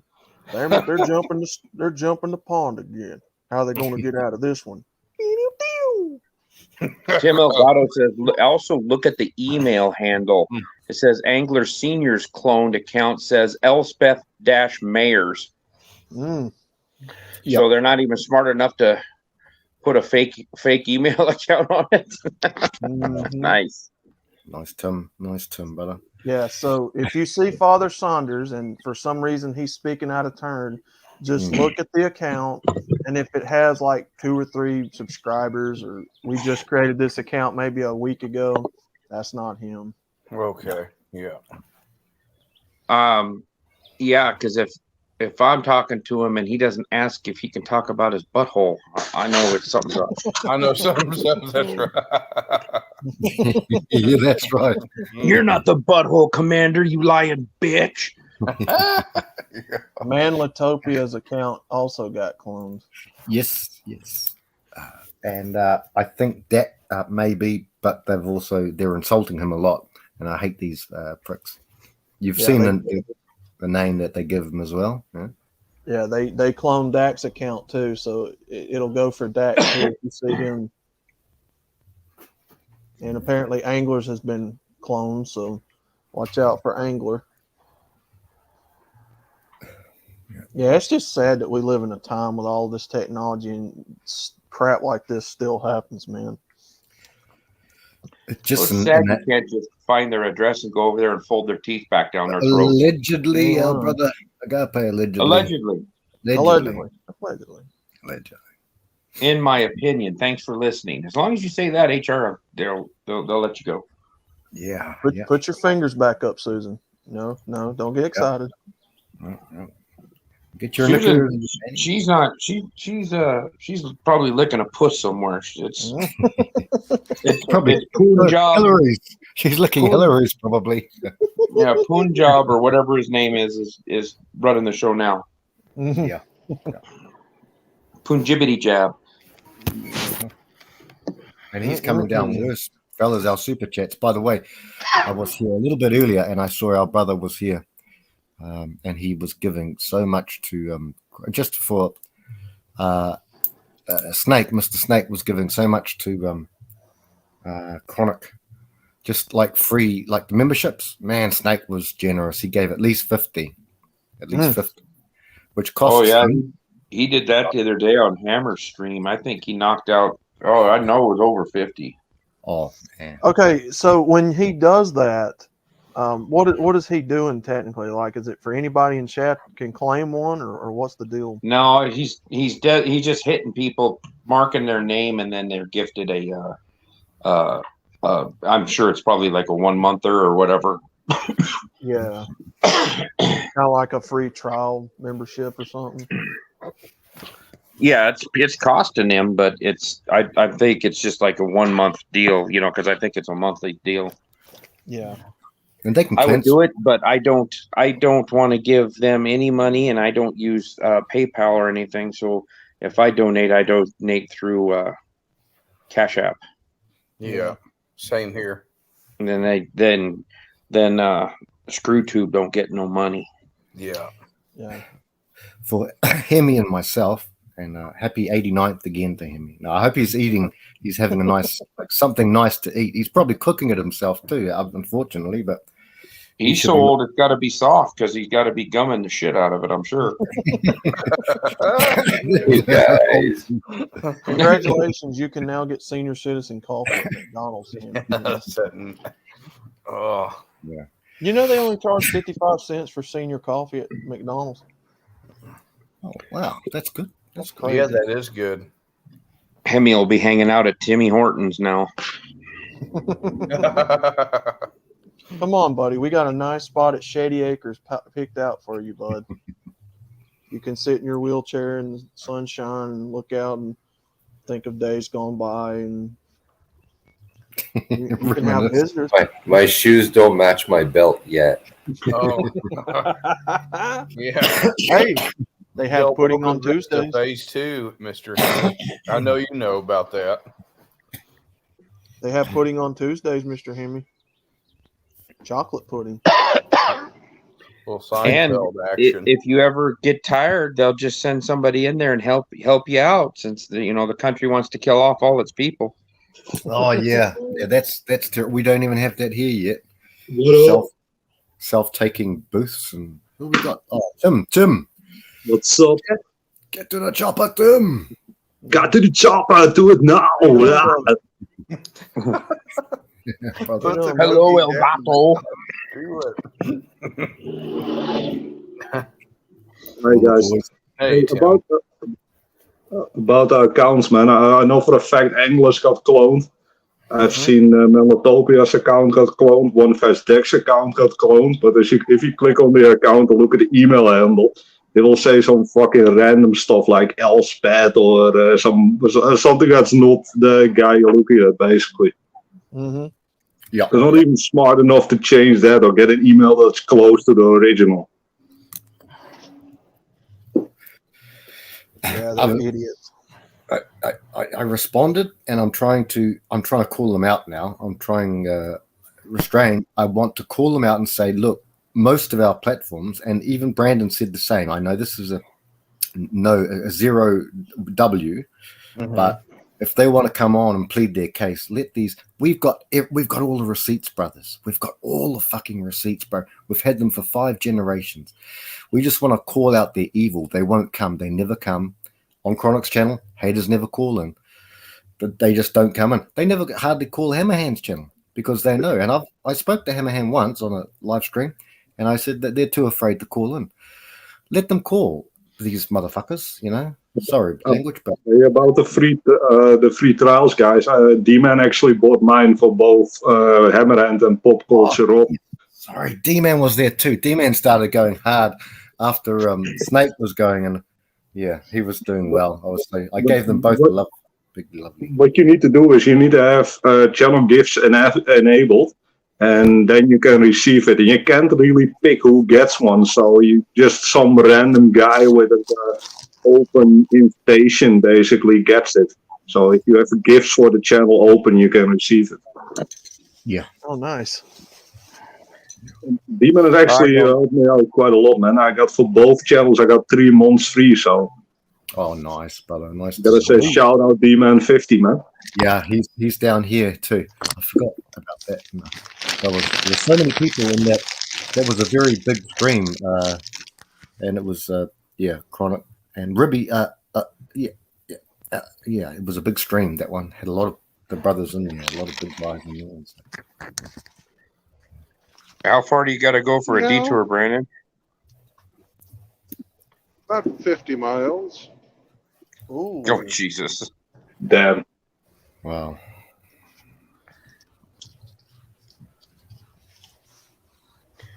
[SPEAKER 3] Damn it, they're jumping the pond again. How are they going to get out of this one?
[SPEAKER 9] Tim Elgato says, also look at the email handle. It says Angler Senior's cloned account says Elspeth-Mayers.
[SPEAKER 3] Yep.
[SPEAKER 9] So they're not even smart enough to put a fake email account on it. Nice.
[SPEAKER 10] Nice, Tim, brother.
[SPEAKER 3] Yeah, so if you see Father Saunders and for some reason he's speaking out of turn, just look at the account, and if it has like 2 or 3 subscribers, or we just created this account maybe a week ago, that's not him.
[SPEAKER 6] Okay. Yeah.
[SPEAKER 9] Yeah, because if I'm talking to him and he doesn't ask if he can talk about his butthole, I know it's something's up.
[SPEAKER 6] I know something's up. That's right.
[SPEAKER 10] Yeah, that's right.
[SPEAKER 9] You're not the butthole commander, you lying bitch.
[SPEAKER 3] Manlitopia's account also got cloned.
[SPEAKER 10] Yes. And I think that may be, but they're insulting him a lot, and I hate these pricks. You've seen the name that they give him as well.
[SPEAKER 3] Yeah, they cloned Dak's account too, so it'll go for Dak too if you see him. And apparently Anglers has been cloned, so watch out for Angler. Yeah, it's just sad that we live in a time with all this technology and crap like this still happens, man.
[SPEAKER 9] It's sad you can't just find their address and go over there and fold their teeth back down their throat.
[SPEAKER 10] Allegedly, brother Agape, allegedly.
[SPEAKER 9] In my opinion. Thanks for listening. As long as you say that, HR, they'll let you go.
[SPEAKER 10] Yeah.
[SPEAKER 3] Put your fingers back up, Susan. No, don't get excited.
[SPEAKER 10] No. Get your
[SPEAKER 9] she's not. She's probably licking a puss somewhere. It's
[SPEAKER 10] probably
[SPEAKER 9] Punjab.
[SPEAKER 10] Hillary's. She's licking Hillary's probably.
[SPEAKER 9] Yeah, Punjab or whatever his name is running the show now.
[SPEAKER 10] Yeah.
[SPEAKER 9] Punjibity jab.
[SPEAKER 10] And he's coming down worse. Fellas, our super chats. By the way, I was here a little bit earlier and I saw our brother was here. And he was giving so much to just for Snake. Mr. Snake was giving so much to Chronic, just like free, like the memberships. Man, Snake was generous. He gave at least 50, which costs.
[SPEAKER 9] Oh yeah, he did that the other day on Hammer's stream. I think he knocked out. Oh, I know it was over 50.
[SPEAKER 10] Oh man.
[SPEAKER 3] Okay, so when he does that, What is he doing technically? Like, is it for anybody in chat can claim one, or what's the deal?
[SPEAKER 9] No, he's dead. He's just hitting people, marking their name, and then they're gifted I'm sure it's probably like a 1 monther or whatever.
[SPEAKER 3] Yeah, kind of like a free trial membership or something.
[SPEAKER 9] Yeah, it's costing him, but I think it's just like a 1 month deal, because I think it's a monthly deal.
[SPEAKER 3] Yeah,
[SPEAKER 10] and they can.
[SPEAKER 9] I would do it, but I don't want to give them any money, and I don't use PayPal or anything. So if I donate through Cash App.
[SPEAKER 6] Yeah, same here.
[SPEAKER 9] And then ScrewTube don't get no money.
[SPEAKER 6] Yeah.
[SPEAKER 10] For Hemi and myself, and happy 89th again to Hemi. Now, I hope he's having a nice, something nice to eat. He's probably cooking it himself too, unfortunately, but
[SPEAKER 9] he's so old it's got to be soft because he's got to be gumming the shit out of it, I'm sure.
[SPEAKER 3] Congratulations, you can now get senior citizen coffee at McDonald's.
[SPEAKER 6] Oh,
[SPEAKER 10] yeah.
[SPEAKER 3] You know they only charge 55 cents for senior coffee at McDonald's.
[SPEAKER 10] Oh wow, that's good. That's crazy.
[SPEAKER 6] Yeah, that is good.
[SPEAKER 9] Hemi will be hanging out at Timmy Hortons now.
[SPEAKER 3] Come on, buddy. We got a nice spot at Shady Acres picked out for you, bud. You can sit in your wheelchair in the sunshine and look out and think of days gone by, and you can have visitors.
[SPEAKER 8] My shoes don't match my belt yet.
[SPEAKER 6] Oh. Yeah.
[SPEAKER 3] Hey, they have pudding on Tuesdays.
[SPEAKER 6] Phase 2, Mr. I know you know about that.
[SPEAKER 3] They have pudding on Tuesdays, Mr. Hemi. Chocolate pudding.
[SPEAKER 6] Well,
[SPEAKER 9] and if you ever get tired, they'll just send somebody in there and help you out, since the country wants to kill off all its people.
[SPEAKER 10] Oh yeah, that's we don't even have that here yet. Self-taking booths, and who we got? Oh, Tim.
[SPEAKER 11] What's up?
[SPEAKER 10] Get to the chopper, Tim.
[SPEAKER 11] Got to the chopper. Do it now.
[SPEAKER 9] Hello, El Gato.
[SPEAKER 11] Hi guys.
[SPEAKER 6] Hey,
[SPEAKER 11] about our accounts, man. I know for a fact Anglers got cloned. I've seen Melotopia's account got cloned. One Fast Deck's account got cloned. But if you click on the account and look at the email handle, it will say some fucking random stuff like Elspeth or something that's not the guy you're looking at, basically.
[SPEAKER 3] Mm-hmm.
[SPEAKER 10] Yeah,
[SPEAKER 11] they're not even smart enough to change that or get an email that's close to the original.
[SPEAKER 3] Yeah, they're idiots.
[SPEAKER 10] I responded, and I'm trying to call them out now. I'm trying restrain. I want to call them out and say, look, most of our platforms, and even Brandon said the same. I know this is a 0W, but if they want to come on and plead their case, we've got all the receipts, brothers. We've got all the fucking receipts, bro. We've had them for 5 generations. We just want to call out their evil. They won't come. They never come. On Chronic's channel, haters never call in. But they just don't come in. They never hardly call Hammerhand's channel because they know. And I spoke to Hammerhand once on a live stream, and I said that they're too afraid to call in. Let them call, these motherfuckers, Sorry, language, but
[SPEAKER 11] about the free trials, guys. D-Man actually bought mine for both Hammerhand and Pop Culture Rock.
[SPEAKER 10] Sorry, D-Man was there too. D-Man started going hard after Snake was going, and yeah, he was doing well. Obviously, I gave them both big love.
[SPEAKER 11] What you need to do is you need to have channel gifts enabled, and then you can receive it. And you can't really pick who gets one, so you just some random guy with an open invitation basically gets it. So if you have gifts for the channel open, you can receive it.
[SPEAKER 10] Yeah.
[SPEAKER 3] Oh, nice.
[SPEAKER 11] Demon has actually helped me out quite a lot, man. I got for both channels, I got 3 months free. So.
[SPEAKER 10] Oh, nice, brother. Nice.
[SPEAKER 11] Gotta say, shout out D-Man 50, man.
[SPEAKER 10] Yeah, he's down here too. I forgot about that. There's so many people in that. That was a very big stream, and it was Chronic and Ribby. It was a big stream. That one had a lot of the brothers in there, a lot of big guys in there.
[SPEAKER 9] How far do you got to go for a
[SPEAKER 4] No.
[SPEAKER 9] detour, Brandon?
[SPEAKER 4] About 50 miles.
[SPEAKER 3] Ooh.
[SPEAKER 9] Oh, Jesus.
[SPEAKER 11] Damn.
[SPEAKER 10] Wow.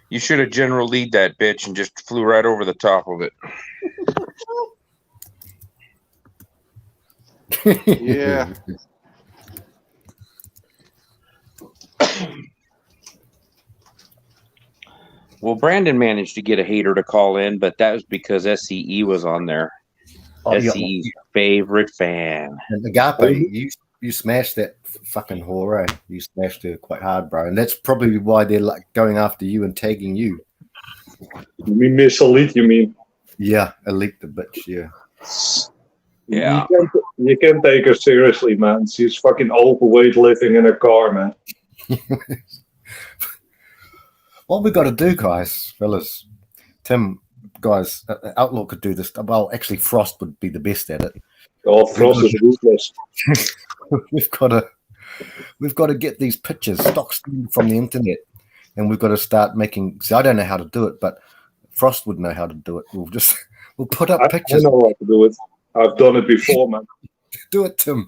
[SPEAKER 9] You should have general lead that bitch and just flew right over the top of it.
[SPEAKER 4] Yeah.
[SPEAKER 9] Well, Brandon managed to get a hater to call in, but that was because SCE was on there. SCE's favorite fan.
[SPEAKER 10] And Agape, you smashed that fucking whore, eh? You smashed her quite hard, bro. And that's probably why they're like going after you and tagging you.
[SPEAKER 11] You mean Miss Elite, you mean?
[SPEAKER 10] Yeah, Elite the bitch, yeah.
[SPEAKER 9] Yeah.
[SPEAKER 11] You can't take her seriously, man. She's fucking overweight living in a car, man.
[SPEAKER 10] What we got to do, guys, fellas, Tim, guys, Outlaw could do this. Well, actually, Frost would be the best at it.
[SPEAKER 11] Oh, Frost is ruthless.
[SPEAKER 10] We've got to get these pictures stock from the internet, and we've got to start making. See, I don't know how to do it, but Frost would know how to do it. We'll put up pictures.
[SPEAKER 11] I know how to do it. I've done it before, man.
[SPEAKER 10] Do it, Tim.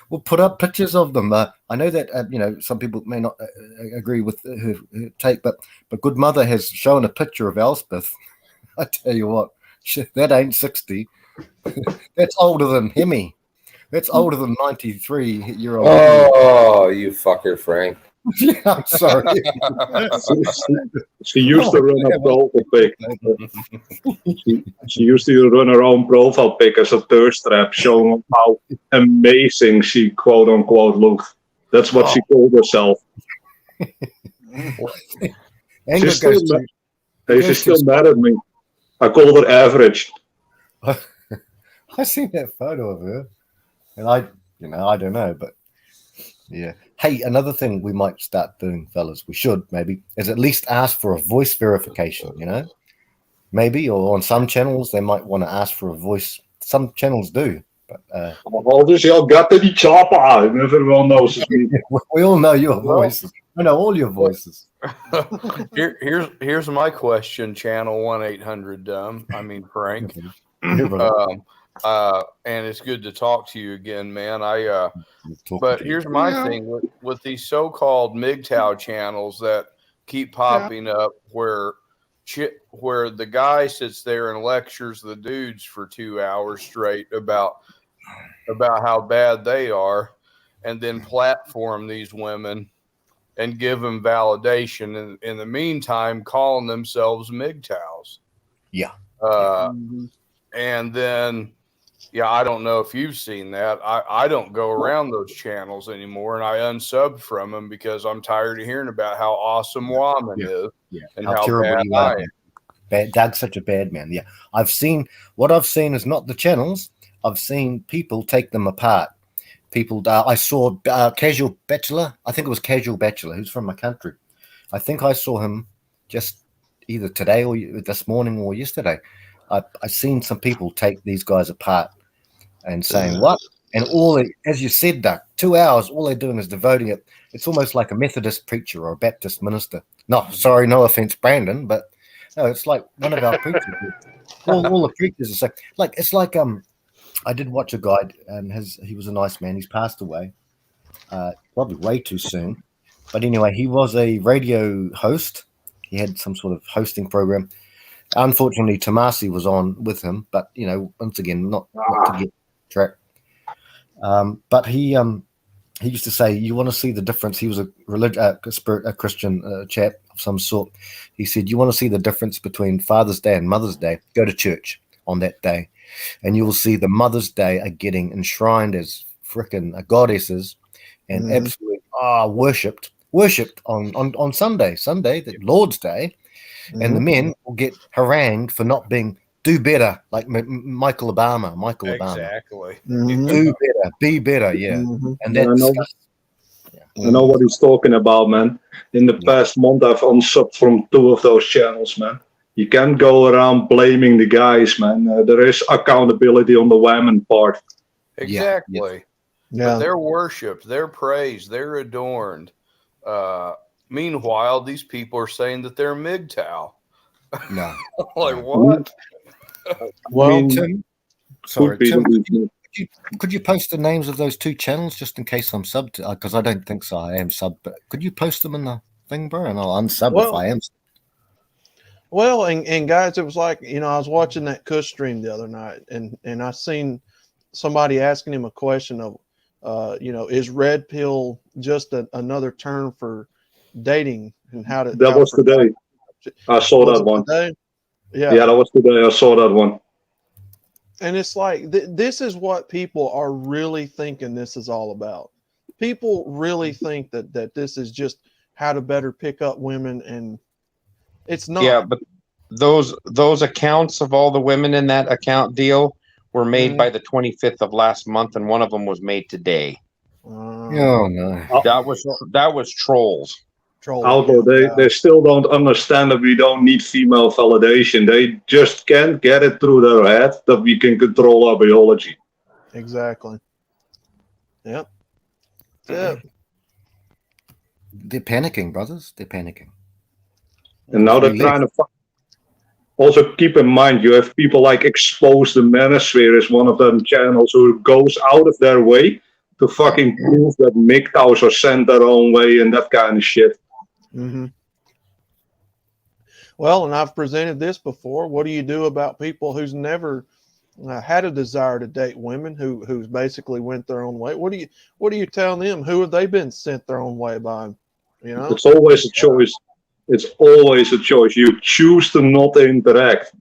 [SPEAKER 10] We'll put up pictures of them. I know that some people may not agree with her take, but Good Mother has shown a picture of Elspeth. I tell you what, that ain't 60. That's older than Hemi. That's older than 93-year-old.
[SPEAKER 8] Oh, you fucker, Frank.
[SPEAKER 10] Yeah, I'm sorry.
[SPEAKER 11] She used to run a profile pic. She used to run her own profile pic as a thirst trap, showing how amazing she quote unquote looked. That's what she called herself. She's still mad at me. I called her average.
[SPEAKER 10] I seen that photo of her, and I don't know, but yeah. Hey, another thing we might start doing, fellas, we should maybe, is at least ask for a voice verification, maybe, or on some channels they might want to ask for a voice. Some channels do, but
[SPEAKER 11] dus je got die chopper, and everyone knows it's me.
[SPEAKER 10] We all know your voices. I know all your voices.
[SPEAKER 6] Here's my question, channel 1-800 Frank. And it's good to talk to you again, man. But here's my thing with these so-called MGTOW channels that keep popping up, where the guy sits there and lectures the dudes for 2 hours straight about how bad they are, and then platform these women and give them validation, and in the meantime calling themselves MGTOWs.
[SPEAKER 10] Yeah.
[SPEAKER 6] And then, I don't know if you've seen that. I don't go around those channels anymore, and I unsubbed from them because I'm tired of hearing about how awesome Woman is and how bad I am.
[SPEAKER 10] Doug's such a bad man. Yeah, what I've seen is not the channels. I've seen people take them apart. I saw Casual Bachelor. I think it was Casual Bachelor, who's from my country. I think I saw him just either today or this morning or yesterday. I've seen some people take these guys apart and saying what? And as you said, Doug, 2 hours, all they're doing is devoting it. It's almost like a Methodist preacher or a Baptist minister. No offense, Brandon, but no, it's like one of our preachers. all the preachers are saying, it's like I did watch a guy, and he was a nice man. He's passed away, probably way too soon. But anyway, he was a radio host. He had some sort of hosting program. Unfortunately, Tomasi was on with him, but once again, not to get track. But he used to say, "You want to see the difference?" He was a Christian chap of some sort. He said, "You want to see the difference between Father's Day and Mother's Day? Go to church on that day, and you will see the Mother's Day are getting enshrined as frickin' goddesses and absolutely worshipped on Sunday, the Lord's Day." And the men will get harangued for not being do better, like Michael Obama.
[SPEAKER 6] Exactly.
[SPEAKER 10] Do better, be better, yeah. And that's
[SPEAKER 11] I know what he's talking about, man. In the past month, I've unsubbed from 2 of those channels, man. You can't go around blaming the guys, man. There is accountability on the women part.
[SPEAKER 6] Exactly. Yeah. But they're worshipped, they're praised, they're adorned. Meanwhile, these people are saying that they're MGTOW.
[SPEAKER 10] No.
[SPEAKER 6] Like what?
[SPEAKER 3] Well,
[SPEAKER 10] Tim, sorry, Tim, could you post the names of those two channels just in case I'm subbed? Because I don't think so. I am subbed, but could you post them in the thing, bro? And I'll unsub if I am.
[SPEAKER 3] Well, and guys, it was like, I was watching that Kush stream the other night, and I seen somebody asking him a question of, is red pill just another term for dating and how to?
[SPEAKER 11] That was today. I saw that one.
[SPEAKER 3] Today? Yeah,
[SPEAKER 11] that was today. I saw that one.
[SPEAKER 3] And it's like this is what people are really thinking this is all about. People really think that this is just how to better pick up women, and it's not.
[SPEAKER 9] Yeah, but those accounts of all the women in that account deal were made by the 25th of last month, and one of them was made today.
[SPEAKER 10] Oh no,
[SPEAKER 9] that was trolls.
[SPEAKER 11] Although they still don't understand that we don't need female validation. They just can't get it through their head that we can control our biology.
[SPEAKER 3] Exactly. Yep. Yeah.
[SPEAKER 10] They're panicking, brothers. They're panicking.
[SPEAKER 11] And now they're trying to. Also, keep in mind, you have people like Expose the Manosphere is one of them channels who goes out of their way to fucking prove that MGTOWs are sent their own way and that kind of shit.
[SPEAKER 3] Mm-hmm. Well, and I've presented this before. What do you do about people who's never had a desire to date women who's basically went their own way? What do you tell them? Who have they been sent their own way by?
[SPEAKER 11] It's always a choice. It's always a choice. You choose to not interact.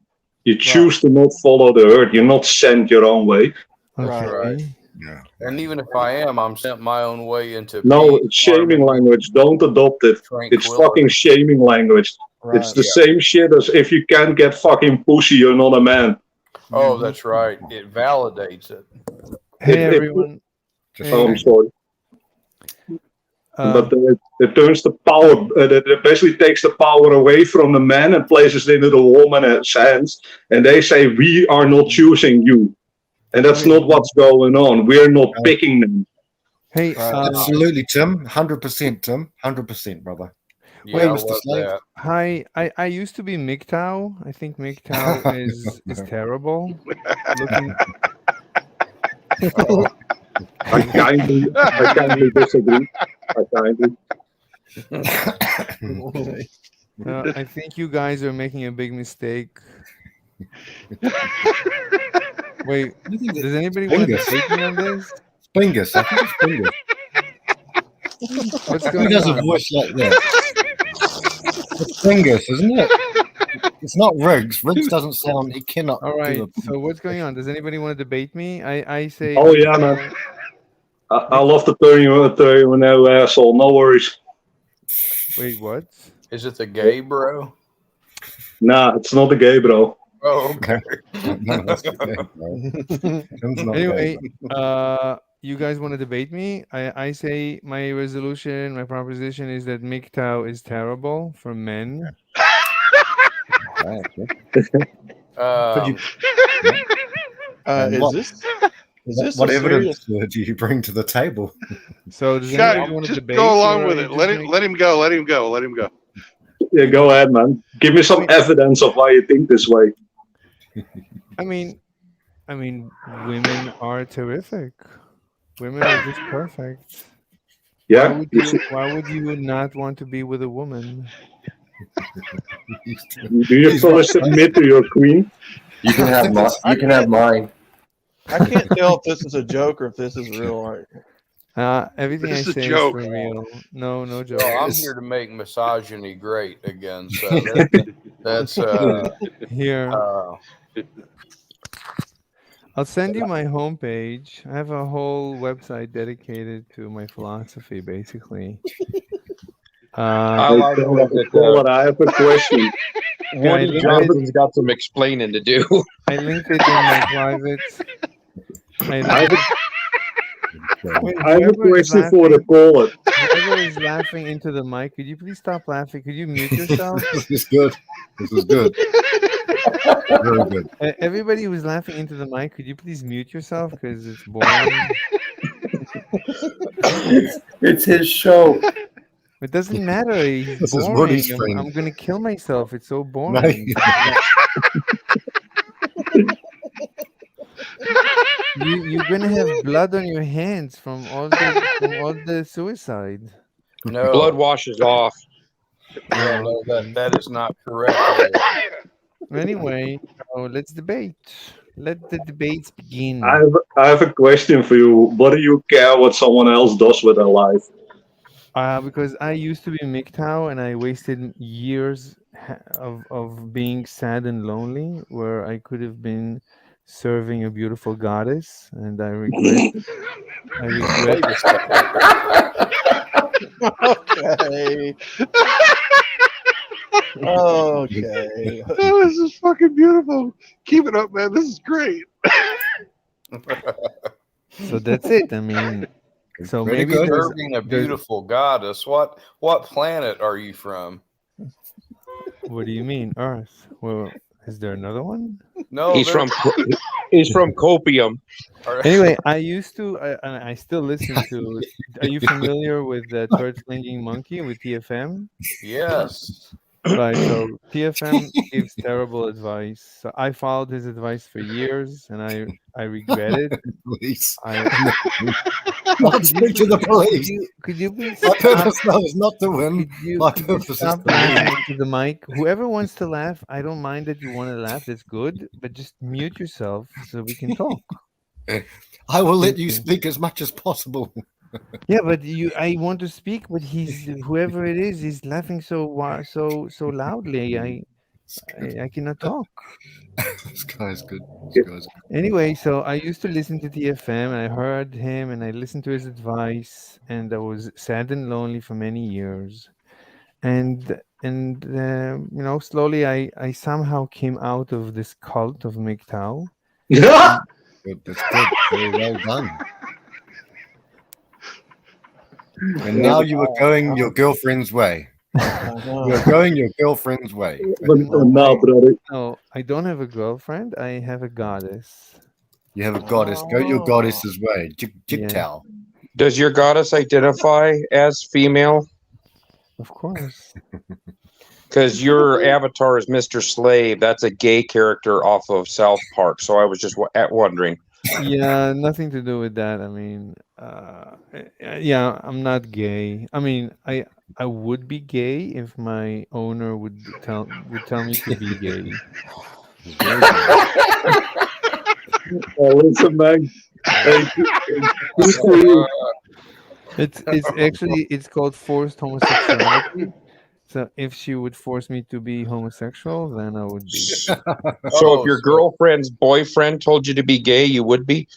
[SPEAKER 11] You choose to not follow the herd. You're not sent your own way.
[SPEAKER 6] That's right. Yeah. And even if I am, I'm sent my own way into.
[SPEAKER 11] No, it's shaming language. Don't adopt it. It's fucking shaming language.
[SPEAKER 3] Right.
[SPEAKER 11] It's the same shit as if you can't get fucking pussy, you're not a man.
[SPEAKER 6] Oh, that's right. It validates it.
[SPEAKER 12] Hey, everyone.
[SPEAKER 11] I'm sorry. But it turns the power, it basically takes the power away from the man and places it into the woman's hands. And they say, we are not choosing you. And that's not what's going on. We're not picking them.
[SPEAKER 12] Hey,
[SPEAKER 10] absolutely, Tim. 100%, Tim. 100%, brother.
[SPEAKER 6] Yeah, Mr. Slave.
[SPEAKER 12] Hi, I used to be MGTOW. I think MGTOW is terrible.
[SPEAKER 11] I kindly disagree.
[SPEAKER 12] I think you guys are making a big mistake. Wait, does anybody want to take me on this?
[SPEAKER 10] Spingus, I think it's Spingus.
[SPEAKER 12] What's going
[SPEAKER 10] Who does
[SPEAKER 12] on?
[SPEAKER 10] a voice like that? It's Spingus, isn't it? It's not Riggs. Riggs doesn't sound. He cannot.
[SPEAKER 12] All right. So what's going on? Does anybody want to debate me? I say.
[SPEAKER 11] Oh yeah, man. I love to turn you an asshole. No worries.
[SPEAKER 12] Wait, what?
[SPEAKER 6] Is it the gay bro?
[SPEAKER 11] Nah, it's not the gay bro.
[SPEAKER 6] Oh, okay.
[SPEAKER 12] Anyway, you guys want to debate me? I say my resolution, my proposition is that MGTOW is terrible for men.
[SPEAKER 10] Is this what evidence do you bring to the table?
[SPEAKER 12] So does
[SPEAKER 4] anybody want to debate? Go along with it. Let him go. Let him go. Let him go.
[SPEAKER 11] Yeah, go ahead, man. Give me some evidence of why you think this way.
[SPEAKER 12] I mean, women are terrific. Women are just perfect.
[SPEAKER 11] Yeah.
[SPEAKER 12] Why would you not want to be with a woman?
[SPEAKER 11] Do you fully submit to your queen?
[SPEAKER 8] You can have mine. You can have mine.
[SPEAKER 3] I can't tell if this is a joke or if this is real art.
[SPEAKER 12] Everything
[SPEAKER 6] This
[SPEAKER 12] I
[SPEAKER 6] is a
[SPEAKER 12] say
[SPEAKER 6] joke.
[SPEAKER 12] is for real. No joke.
[SPEAKER 6] Well, I'm here to make misogyny great again. So that's
[SPEAKER 12] here. I'll send you my homepage. I have a whole website dedicated to my philosophy, basically.
[SPEAKER 11] I have a question.
[SPEAKER 9] Woody Johnson's got some explaining to do.
[SPEAKER 12] I linked it in my private.
[SPEAKER 11] I have a question for the caller.
[SPEAKER 12] Whoever is laughing into the mic, could you please stop laughing? Could you mute yourself?
[SPEAKER 10] This is good. This is good. Very good.
[SPEAKER 12] Everybody who's laughing into the mic, could you please mute yourself because it's boring?
[SPEAKER 8] It's his show.
[SPEAKER 12] It doesn't matter. He's
[SPEAKER 10] This is
[SPEAKER 12] boring.
[SPEAKER 10] Woody's friend.
[SPEAKER 12] I'm gonna kill myself. It's so
[SPEAKER 10] No,
[SPEAKER 12] boring. You're gonna have blood on your hands from all the suicide.
[SPEAKER 6] No,
[SPEAKER 9] Blood washes off.
[SPEAKER 6] no, that is not correct.
[SPEAKER 12] Anyway, let's debate. Let the debates begin.
[SPEAKER 11] I have a question for you. What do you care what someone else does with their life?
[SPEAKER 12] Because I used to be MGTOW and I wasted years of being sad and lonely, where I could have been serving a beautiful goddess, and I regret. I regret.
[SPEAKER 3] Okay. Okay.
[SPEAKER 1] Oh, this is fucking beautiful. Keep it up, man. This is great.
[SPEAKER 12] So that's it. I mean, so
[SPEAKER 10] Very
[SPEAKER 12] maybe
[SPEAKER 10] good.
[SPEAKER 6] Serving a beautiful goddess. What planet are you from?
[SPEAKER 12] What do you mean, Earth? Well, is there another one?
[SPEAKER 6] No,
[SPEAKER 9] He's from Copium.
[SPEAKER 12] Anyway, I used to, and I still listen to. Are you familiar with the Third Slinging Monkey with TFM?
[SPEAKER 6] Yes.
[SPEAKER 12] Right. So TFM gives terrible advice. So I followed his advice for years, and I regret it.
[SPEAKER 10] Police.
[SPEAKER 12] Could
[SPEAKER 10] Speak to the police.
[SPEAKER 12] Could you please
[SPEAKER 10] My
[SPEAKER 12] stop?
[SPEAKER 10] purpose now is not to win. My
[SPEAKER 12] Could you
[SPEAKER 10] purpose is
[SPEAKER 12] stop
[SPEAKER 10] to
[SPEAKER 12] laughing
[SPEAKER 10] win.
[SPEAKER 12] into the mic? Whoever wants to laugh, I don't mind that you want to laugh. That's good, but just mute yourself so we can talk.
[SPEAKER 10] I will let you speak as much as possible.
[SPEAKER 12] Yeah, but I want to speak, but whoever it is, he's laughing so loudly. I cannot talk.
[SPEAKER 10] This guy's good. This guy's good.
[SPEAKER 12] Anyway, so I used to listen to TFM, and I heard him, and I listened to his advice, and I was sad and lonely for many years, and slowly I somehow came out of this cult of MGTOW.
[SPEAKER 10] Good. That's good. Very well done. And now you are going your girlfriend's way. You're going your girlfriend's way.
[SPEAKER 12] No, I don't have a girlfriend. I have a goddess.
[SPEAKER 10] You have a goddess. Go your goddess's way. MGTOW.
[SPEAKER 9] Does your goddess identify as female?
[SPEAKER 12] Of course.
[SPEAKER 9] Because your avatar is Mr. Slave. That's a gay character off of South Park. So I was just wondering.
[SPEAKER 12] Yeah, nothing to do with that. I mean, yeah, I'm not gay. I mean, I would be gay if my owner would tell me to be gay.
[SPEAKER 11] Listen, man.
[SPEAKER 12] It's called forced homosexuality. So if she would force me to be homosexual, then I would be.
[SPEAKER 9] So if your girlfriend's boyfriend told you to be gay, you would be?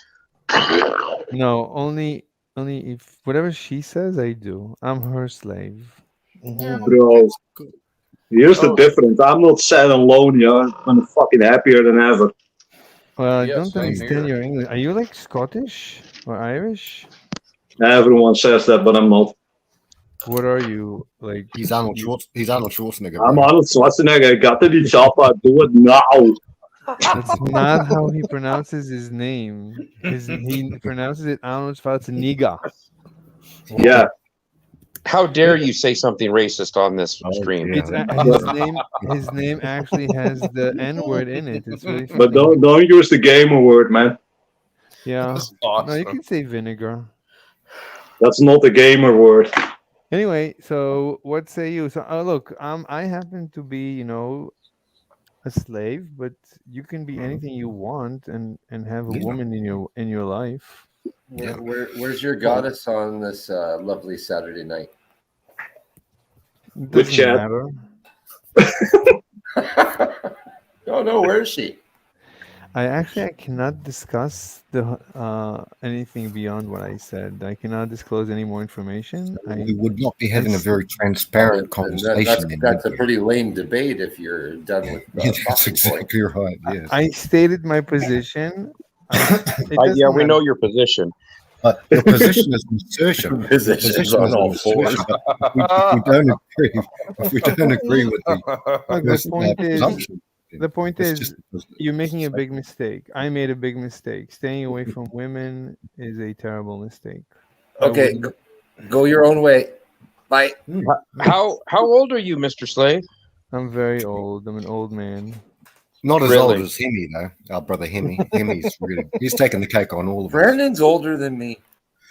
[SPEAKER 12] No, only if whatever she says, I do. I'm her slave.
[SPEAKER 11] Bro, here's the difference. I'm not sad and lonely. I'm fucking happier than ever.
[SPEAKER 12] Well, I
[SPEAKER 6] Yeah,
[SPEAKER 12] don't
[SPEAKER 6] same
[SPEAKER 12] understand
[SPEAKER 6] here.
[SPEAKER 12] your English. Are you like Scottish or Irish?
[SPEAKER 11] Everyone says that, but I'm not.
[SPEAKER 12] What are you like?
[SPEAKER 10] He's Arnold Schwarzenegger.
[SPEAKER 11] I'm
[SPEAKER 10] bro.
[SPEAKER 11] Arnold Schwarzenegger. I got the job. I do it now.
[SPEAKER 12] That's not how he pronounces his name. He pronounces it Arnold Schwarzenegger.
[SPEAKER 11] Yeah.
[SPEAKER 9] How dare you say something racist on this stream?
[SPEAKER 12] His name actually has the N word in it. It's really funny.
[SPEAKER 11] But don't use the gamer word, man.
[SPEAKER 12] Yeah.
[SPEAKER 6] That's awesome.
[SPEAKER 12] No, you can say vinegar.
[SPEAKER 11] That's not the gamer word.
[SPEAKER 12] Anyway, so what say you? So look, I happen to be, a slave, but you can be anything you want and have a woman in your life.
[SPEAKER 8] Where's your goddess on this lovely Saturday night?
[SPEAKER 12] It doesn't matter.
[SPEAKER 8] No, where is she?
[SPEAKER 12] I cannot discuss anything beyond what I said. I cannot disclose any more information.
[SPEAKER 10] We would not be having a very transparent conversation.
[SPEAKER 8] That's a pretty lame debate if you're done with.
[SPEAKER 10] That's exactly right. Yes.
[SPEAKER 12] I stated my position.
[SPEAKER 9] Yeah, we know your position.
[SPEAKER 10] Your position is assertion.
[SPEAKER 8] Position's on all fours.
[SPEAKER 10] If we don't agree with
[SPEAKER 12] the point is, you're making a big mistake. I made a big mistake. Staying away from women is a terrible mistake.
[SPEAKER 8] Okay, go your own way. Bye.
[SPEAKER 9] How old are you, Mr. Slave?
[SPEAKER 12] I'm very old. I'm an old man.
[SPEAKER 10] Not as
[SPEAKER 9] Really?
[SPEAKER 10] old as Hemi, though. Our brother Hemi. Hemi's really, he's taking the cake on all of us.
[SPEAKER 8] Brandon's older than me.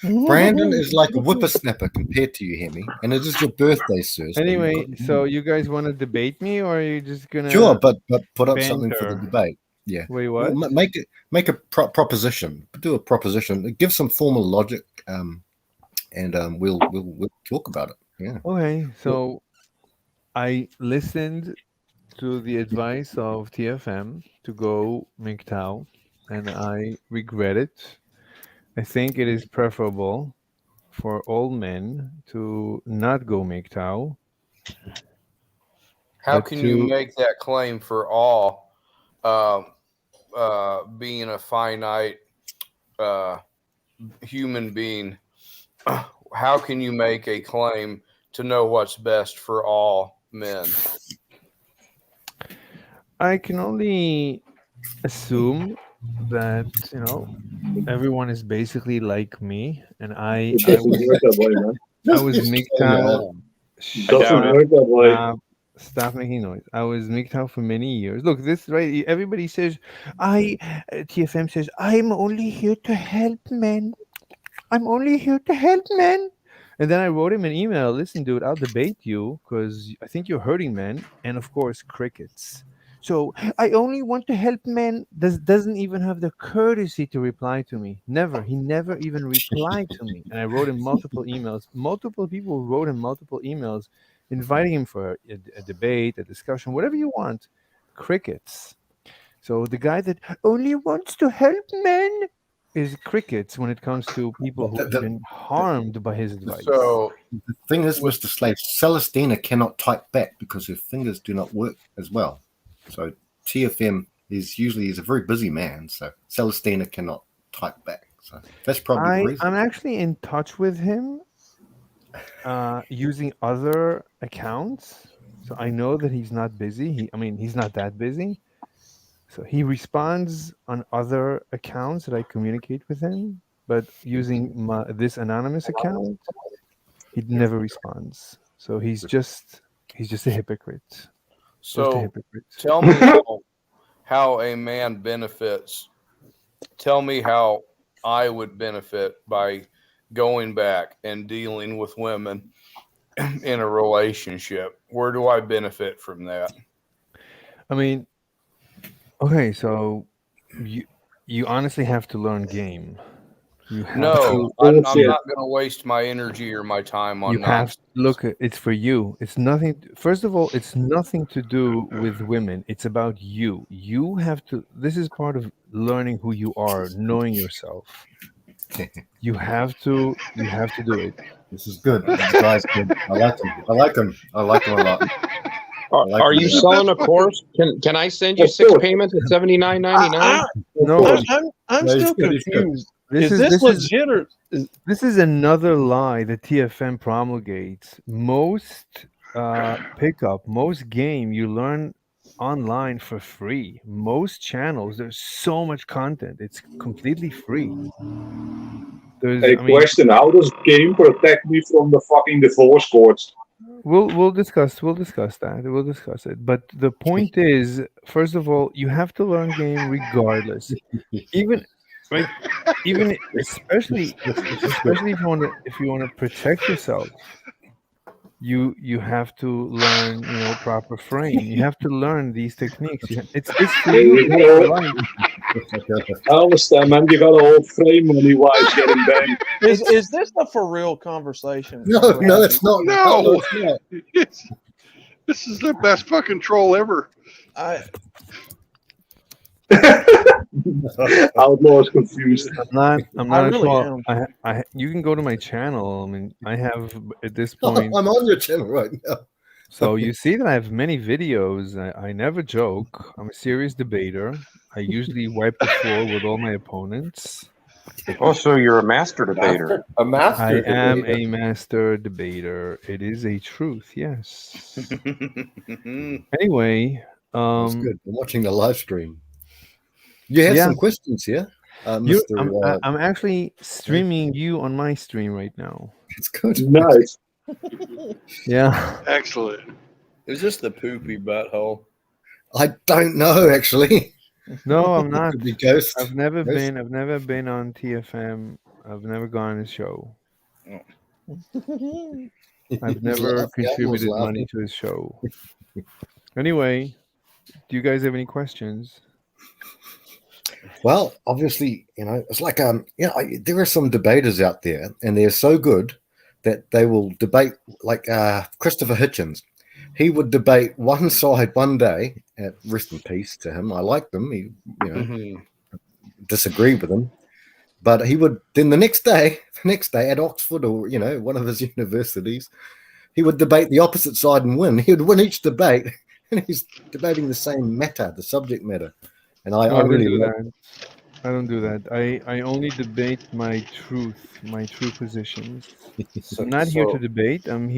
[SPEAKER 10] Brandon is like a whippersnapper compared to you, Hemi. And it is your birthday, sir. So
[SPEAKER 12] Anyway, so you guys want to debate me, or are you just gonna?
[SPEAKER 10] sure, but put up something for the
[SPEAKER 12] banter?
[SPEAKER 10] debate. Yeah.
[SPEAKER 12] Wait, what?
[SPEAKER 10] Well, make a proposition. Do a proposition. Give some formal logic, and we'll talk about it. Yeah.
[SPEAKER 12] Okay, so I listened to the advice of TFM to go MGTOW, and I regret it. I think it is preferable for all men to not go MGTOW.
[SPEAKER 6] How
[SPEAKER 12] but
[SPEAKER 6] can
[SPEAKER 12] to-
[SPEAKER 6] you make that claim for all, being a finite human being? How can you make a claim to know what's best for all men?
[SPEAKER 12] I can only assume that everyone is basically like me, and I
[SPEAKER 11] It doesn't work that way, man.
[SPEAKER 12] I was MGTOW.
[SPEAKER 11] It doesn't work that way.
[SPEAKER 12] Stop making noise. I was MGTOW for many years. Look, this right. Everybody says, TFM says, I'm only here to help men. I'm only here to help men. And then I wrote him an email. Listen, dude, I'll debate you because I think you're hurting men. And of course, crickets. So I only want to help men. Doesn't even have the courtesy to reply to me. Never. He never even replied to me. And I wrote him multiple emails. Multiple people wrote him multiple emails inviting him for a debate, a discussion, whatever you want. Crickets. So the guy that only wants to help men is crickets when it comes to people who have been harmed by his advice.
[SPEAKER 10] So the thing is, Mr. Slave, Celestina cannot type back because her fingers do not work as well. So TFM is a very busy man, so Celestina cannot type back. So that's probably the reason.
[SPEAKER 12] I'm actually in touch with him using other accounts. So I know that he's not busy. He's not that busy. So he responds on other accounts that I communicate with him, but using this anonymous account, he never responds. So he's just a hypocrite.
[SPEAKER 6] So tell me how a man benefits. Tell me how I would benefit by going back and dealing with women in a relationship. Where do I benefit from that?
[SPEAKER 12] Okay, so you honestly have to learn game.
[SPEAKER 6] I'm not going to waste my energy or my time on nonsense.
[SPEAKER 12] Look, it's for you. It's nothing. First of all, it's nothing to do with women. It's about you. You have to. This is part of learning who you are, knowing yourself. You have to do it.
[SPEAKER 10] This is good. This guy's good. I like him a lot.
[SPEAKER 9] Are you selling a course? Can I send you 6 payments at $79.99?
[SPEAKER 12] No,
[SPEAKER 3] I'm still confused. Is this legit or
[SPEAKER 12] this is another lie that TFM promulgates? Most pickup, most game you learn online for free. Most channels, there's so much content. It's completely free.
[SPEAKER 11] Question: how does game protect me from the fucking divorce courts?
[SPEAKER 12] We'll discuss that. We'll discuss it. But the point is, first of all, you have to learn game regardless. Especially if you want to protect yourself, you have to learn proper frame. You have to learn these techniques. It's for you.
[SPEAKER 11] I understand, man. You got a whole frame money while it's getting banged.
[SPEAKER 3] Is this a for real conversation?
[SPEAKER 10] No, it's not.
[SPEAKER 4] No, this is the best fucking troll ever.
[SPEAKER 11] Outlaw is confused.
[SPEAKER 12] I'm not
[SPEAKER 3] really
[SPEAKER 12] sure. You can go to my channel. I have at this point.
[SPEAKER 10] I'm on your channel right now.
[SPEAKER 12] So you see that I have many videos. I never joke. I'm a serious debater. I usually wipe the floor with all my opponents.
[SPEAKER 9] Oh, so you're a master debater.
[SPEAKER 12] I am a master debater. It is a truth, yes. Anyway,
[SPEAKER 10] that's good. I'm watching the live stream. You have some questions here, Mr.
[SPEAKER 12] I'm actually streaming you on my stream right now.
[SPEAKER 10] It's good.
[SPEAKER 11] Nice.
[SPEAKER 12] Yeah.
[SPEAKER 4] Excellent.
[SPEAKER 13] Is this the poopy butthole?
[SPEAKER 10] I don't know actually.
[SPEAKER 12] No, I'm
[SPEAKER 10] It
[SPEAKER 12] not.
[SPEAKER 10] could be Ghost.
[SPEAKER 12] I've never
[SPEAKER 10] Ghost.
[SPEAKER 12] been on TFM. I've never gone on his show. I've never contributed money to his show. Anyway, do you guys have any questions?
[SPEAKER 10] Well, obviously, it's like there are some debaters out there, and they're so good that they will debate. Like Christopher Hitchens, he would debate one side one day. Rest in peace to him. I liked him. He, disagree with him, but he would then the next day at Oxford or one of his universities, he would debate the opposite side and win. He would win each debate, and he's debating the same matter, the subject matter. And I really
[SPEAKER 12] do
[SPEAKER 10] like
[SPEAKER 12] that. I don't do that. I only debate my true positions. I'm not here to debate. I'm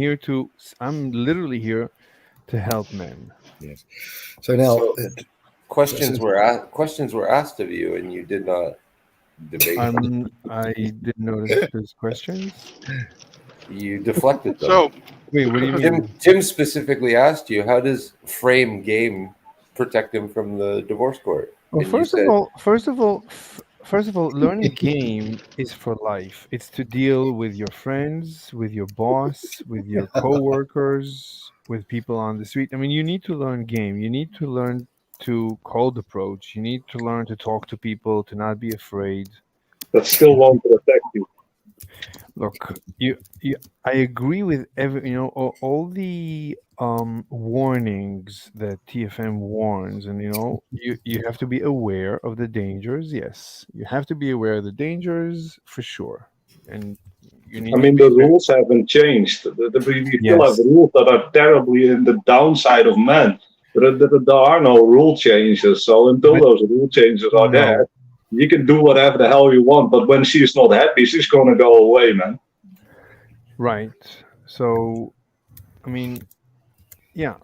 [SPEAKER 12] literally here to help men.
[SPEAKER 10] Yes. So now,
[SPEAKER 8] questions were asked of you, and you did not debate.
[SPEAKER 12] I didn't notice those questions.
[SPEAKER 8] You deflected them.
[SPEAKER 4] So,
[SPEAKER 12] wait, what do you mean?
[SPEAKER 8] Tim specifically asked you, how does frame game protect him from the divorce court?
[SPEAKER 12] Well, first of all, learning game is for life. It's to deal with your friends, with your boss, with your coworkers, with people on the street. I mean, you need to learn game. You need to learn to cold approach. You need to learn to talk to people, to not be afraid.
[SPEAKER 11] That still won't protect you.
[SPEAKER 12] Look, I agree with all the warnings that TFM warns, and you have to be aware of the dangers. Yes, you have to be aware of the dangers for sure, and you need.
[SPEAKER 11] I mean, the rules haven't changed. We still have rules that are terribly in the downside of men. But there are no rule changes. So until those rule changes are there, you can do whatever the hell you want. But when she's not happy, she's going to go away, man.
[SPEAKER 12] Right. So, I mean, yeah.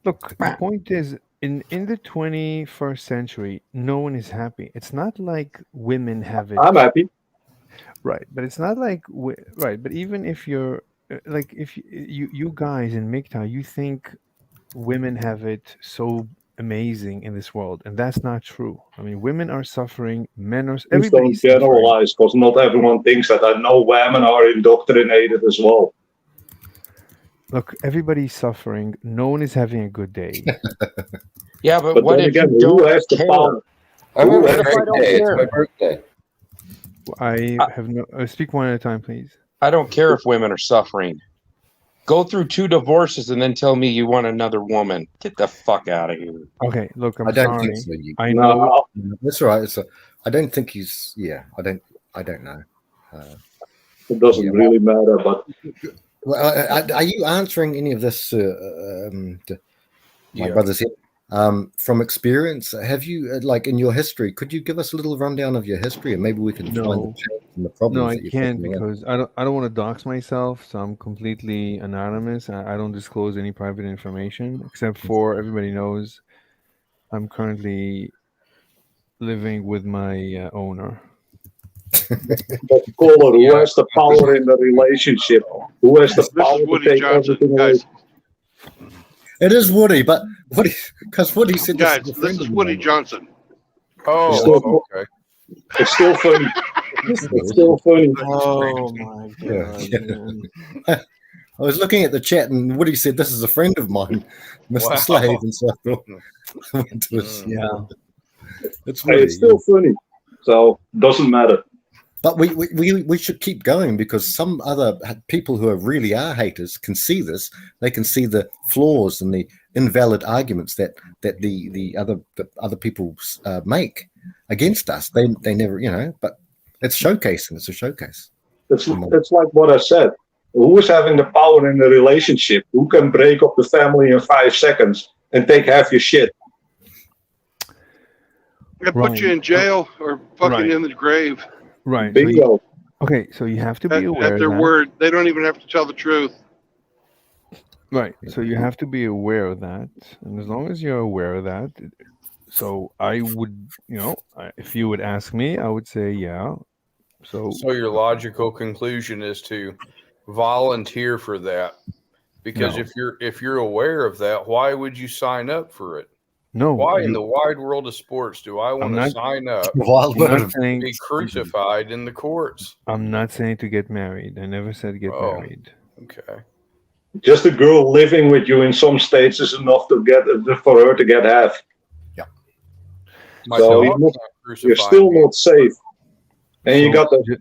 [SPEAKER 12] Look, the point is, in the 21st century, no one is happy. It's not like women have it.
[SPEAKER 11] I'm happy.
[SPEAKER 12] Right, but it's not like right. But even if you're like, if you guys in MGTOW, you think women have it so amazing in this world, and that's not true. I mean, women are suffering, men are.
[SPEAKER 11] Please don't generalize, because not everyone thinks that. I know women are indoctrinated as well.
[SPEAKER 12] Look, everybody's suffering. No one is having a good day.
[SPEAKER 9] Yeah, but what if
[SPEAKER 11] again,
[SPEAKER 9] you
[SPEAKER 11] who has the
[SPEAKER 9] care?
[SPEAKER 11] power?
[SPEAKER 8] It's my birthday.
[SPEAKER 12] I have no. Speak one at a time, please.
[SPEAKER 9] I don't care if women are suffering. Go through 2 divorces and then tell me you want another woman. Get the fuck out of here.
[SPEAKER 12] Okay, look,
[SPEAKER 10] I don't think so. I know that's right. I don't think he's. Yeah, I don't know.
[SPEAKER 11] It doesn't really matter, but.
[SPEAKER 10] Well, are you answering any of this, my brothers here, from experience? Have you, like in your history, could you give us a little rundown of your history, and maybe we can find the change in the problems?
[SPEAKER 12] No, I can't because I don't want to dox myself, so I'm completely anonymous. I don't disclose any private information except for everybody knows I'm currently living with my owner.
[SPEAKER 11] But caller, who has the power in the relationship? Who has the power to take everything away?
[SPEAKER 10] It is Woody, but Woody said
[SPEAKER 4] guys, this is Woody Johnson.
[SPEAKER 10] Oh,
[SPEAKER 11] okay. It's still funny. It's still funny.
[SPEAKER 3] Oh my god!
[SPEAKER 10] I was looking at the chat, and Woody said, "This is a friend of mine, Mr. Slave," and so I went to his.
[SPEAKER 3] Yeah,
[SPEAKER 10] it's
[SPEAKER 11] still funny, so doesn't matter.
[SPEAKER 10] But we should keep going, because some other people who really are haters can see this. They can see the flaws and the invalid arguments that the other people make against us. They never, but it's showcasing. It's a showcase.
[SPEAKER 11] It's like what I said. Who is having the power in the relationship? Who can break up the family in 5 seconds and take half your shit?
[SPEAKER 4] They put you in jail or fucking in the grave.
[SPEAKER 12] Right.
[SPEAKER 11] Bingo.
[SPEAKER 12] Okay, so you have to be aware
[SPEAKER 4] at their word. They don't even have to tell the truth.
[SPEAKER 12] Right. So you have to be aware of that, and as long as you're aware of that, so I would, if you would ask me, I would say yeah. So
[SPEAKER 6] your logical conclusion is to volunteer for that? Because
[SPEAKER 12] No.
[SPEAKER 6] if you're aware of that, why would you sign up for it?
[SPEAKER 12] No.
[SPEAKER 6] Why in the wide world of sports do I want to
[SPEAKER 12] not-
[SPEAKER 6] sign up
[SPEAKER 10] Wild
[SPEAKER 12] I'm
[SPEAKER 10] world
[SPEAKER 12] not
[SPEAKER 10] of
[SPEAKER 12] saying
[SPEAKER 6] be crucified in the courts?
[SPEAKER 12] I'm not saying to get married. I never said get married.
[SPEAKER 6] Okay.
[SPEAKER 11] Just a girl living with you in some states is enough to get for her to get half.
[SPEAKER 10] Yeah.
[SPEAKER 11] So you're still not safe. And you got the.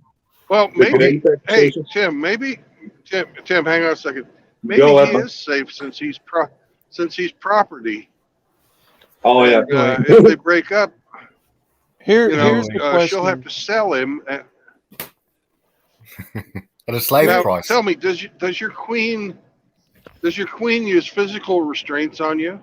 [SPEAKER 4] Well,
[SPEAKER 11] the
[SPEAKER 4] maybe.
[SPEAKER 11] great
[SPEAKER 4] Hey,
[SPEAKER 11] taxation.
[SPEAKER 4] Tim. Maybe Tim. Hang on a second. Maybe
[SPEAKER 11] Go
[SPEAKER 4] he
[SPEAKER 11] ahead.
[SPEAKER 4] is safe since he's property.
[SPEAKER 11] Oh yeah.
[SPEAKER 4] And, if they break up,
[SPEAKER 3] Here's
[SPEAKER 4] here's
[SPEAKER 3] the question.
[SPEAKER 4] she'll have to sell him.
[SPEAKER 10] At a slave
[SPEAKER 4] Now,
[SPEAKER 10] price.
[SPEAKER 4] tell me, does your queen use physical restraints on you?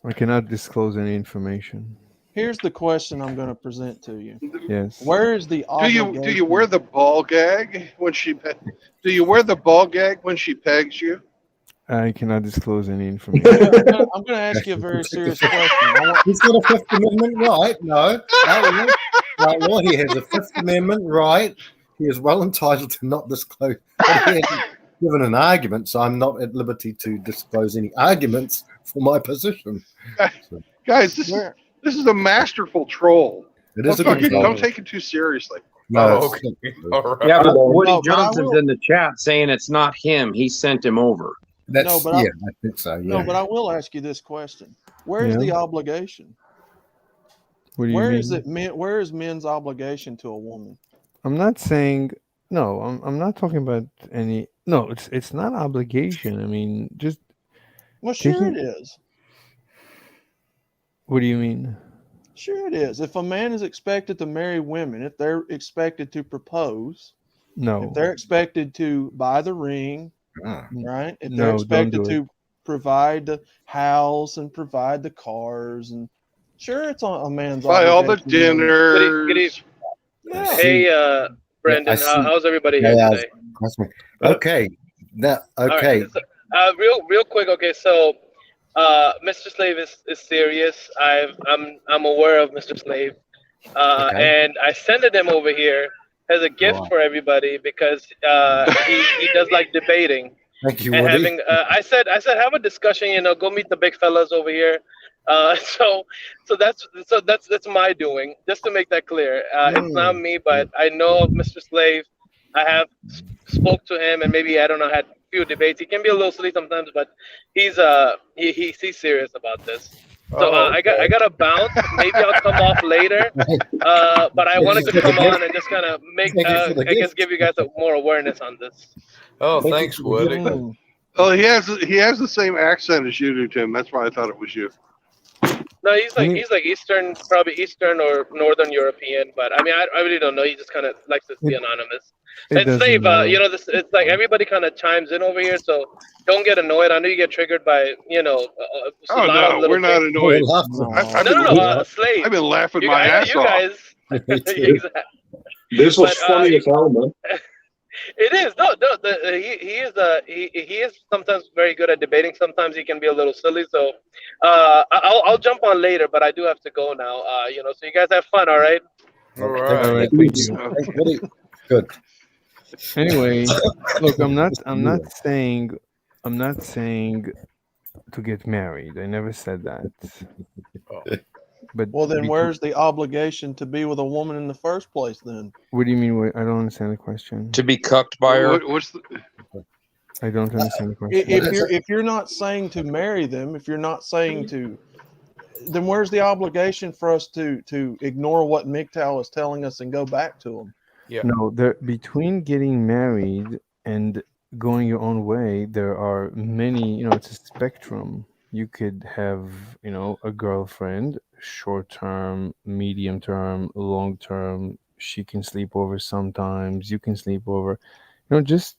[SPEAKER 12] I cannot disclose any information.
[SPEAKER 3] Here's the question I'm going to present to you.
[SPEAKER 12] Yes.
[SPEAKER 3] Where is the obligation?
[SPEAKER 4] Do you wear the ball gag when she? Do you wear the ball gag when she pegs you?
[SPEAKER 12] I cannot disclose any information.
[SPEAKER 3] I'm going to ask you a very serious question.
[SPEAKER 10] He's got a Fifth Amendment right. No. Well, he has a Fifth Amendment right. He is well entitled to not disclose. But he hasn't given an argument, so I'm not at liberty to disclose any arguments for my position.
[SPEAKER 4] Guys, this is a masterful troll.
[SPEAKER 10] It is a good troll.
[SPEAKER 4] Don't take it too seriously.
[SPEAKER 10] No.
[SPEAKER 6] Okay. All right.
[SPEAKER 9] Yeah, but Woody
[SPEAKER 3] No, but I
[SPEAKER 9] Johnson's
[SPEAKER 3] will-
[SPEAKER 9] in the chat saying it's not him. He sent him over.
[SPEAKER 10] That's,
[SPEAKER 3] No, but I
[SPEAKER 10] think so. Yeah.
[SPEAKER 3] No, but I will ask you this question: where's
[SPEAKER 12] Yeah.
[SPEAKER 3] the obligation?
[SPEAKER 12] What do you
[SPEAKER 3] Where
[SPEAKER 12] mean?
[SPEAKER 3] is it? Where is men's obligation to a woman?
[SPEAKER 12] I'm not saying no. I'm not talking about any. No, it's not obligation. I mean, just.
[SPEAKER 3] Well, sure
[SPEAKER 12] Taking-
[SPEAKER 3] it is.
[SPEAKER 12] What do you mean?
[SPEAKER 3] Sure it is. If a man is expected to marry women, if they're expected to propose,
[SPEAKER 12] No.
[SPEAKER 3] if they're expected to buy the ring,
[SPEAKER 10] Ah.
[SPEAKER 3] right? If
[SPEAKER 12] No,
[SPEAKER 3] they're
[SPEAKER 12] don't
[SPEAKER 3] expected
[SPEAKER 12] do
[SPEAKER 3] to provide the house and provide the cars, and sure, it's on a man's
[SPEAKER 4] Buy all the
[SPEAKER 3] obligation to women.
[SPEAKER 4] dinners.
[SPEAKER 14] Good evening.
[SPEAKER 3] Yeah.
[SPEAKER 14] Hey, Brendan,
[SPEAKER 10] I see.
[SPEAKER 14] how's everybody
[SPEAKER 10] Yeah,
[SPEAKER 14] here
[SPEAKER 10] yeah,
[SPEAKER 14] today?
[SPEAKER 10] that's me. Okay. Now, okay.
[SPEAKER 14] All right. So, real quick. Okay, so Mr. Slave is serious. I'm aware of Mr. Slave,
[SPEAKER 10] Okay.
[SPEAKER 14] and I sent him over here as a gift
[SPEAKER 10] Wow.
[SPEAKER 14] for everybody because he does like debating
[SPEAKER 10] Thank you,
[SPEAKER 14] and
[SPEAKER 10] Woody.
[SPEAKER 14] having. I said have a discussion. Go meet the big fellas over here. So that's my doing. Just to make that clear, it's not me, but I know of Mr. Slave. I have spoke to him, and maybe I don't know, had a few debates. He can be a little silly sometimes, but he's he's serious about this. So I got to bounce. Maybe I'll come off later. But I wanted to come on and just kind of make I guess give you guys more awareness on this.
[SPEAKER 6] Oh, thanks, Woody.
[SPEAKER 4] Oh, he has the same accent as you do, Tim. That's why I thought it was you.
[SPEAKER 14] No, he's like Eastern, probably Eastern or Northern European. But I mean, I really don't know. He just kind of likes to be anonymous.
[SPEAKER 12] It
[SPEAKER 14] And
[SPEAKER 12] doesn't
[SPEAKER 14] Slave,
[SPEAKER 12] matter.
[SPEAKER 14] this it's like everybody kind of chimes in over here, so don't get annoyed. I know you get triggered by a
[SPEAKER 4] Oh
[SPEAKER 14] lot of
[SPEAKER 4] no,
[SPEAKER 14] little
[SPEAKER 4] we're not
[SPEAKER 14] things.
[SPEAKER 4] annoyed.
[SPEAKER 14] No, Slave.
[SPEAKER 4] I've been laughing
[SPEAKER 14] You
[SPEAKER 4] my
[SPEAKER 14] guys,
[SPEAKER 4] ass
[SPEAKER 14] you
[SPEAKER 4] off.
[SPEAKER 14] guys. Exactly.
[SPEAKER 11] This was
[SPEAKER 14] But,
[SPEAKER 11] funny as hell, man.
[SPEAKER 14] It is he is sometimes very good at debating. Sometimes he can be a little silly. So I'll jump on later, but I do have to go now. So you guys have fun. All right.
[SPEAKER 6] All right.
[SPEAKER 12] All right. Thank you.
[SPEAKER 10] Thanks, Woody. Good.
[SPEAKER 12] Anyway, look, I'm not saying to get married. I never said that. But
[SPEAKER 3] Well, then where's the obligation to be with a woman in the first place? Then
[SPEAKER 12] What do you mean? I don't understand the question.
[SPEAKER 9] To be cucked by her.
[SPEAKER 4] What's the?
[SPEAKER 12] I don't understand the question.
[SPEAKER 3] if you're not saying to marry them, if you're not saying to, then where's the obligation for us to ignore what MGTOW is telling us and go back to them?
[SPEAKER 6] Yeah.
[SPEAKER 12] No, between getting married and going your own way, there are many, it's a spectrum. You could have, a girlfriend, short term, medium term, long term. She can sleep over sometimes. You can sleep over. Just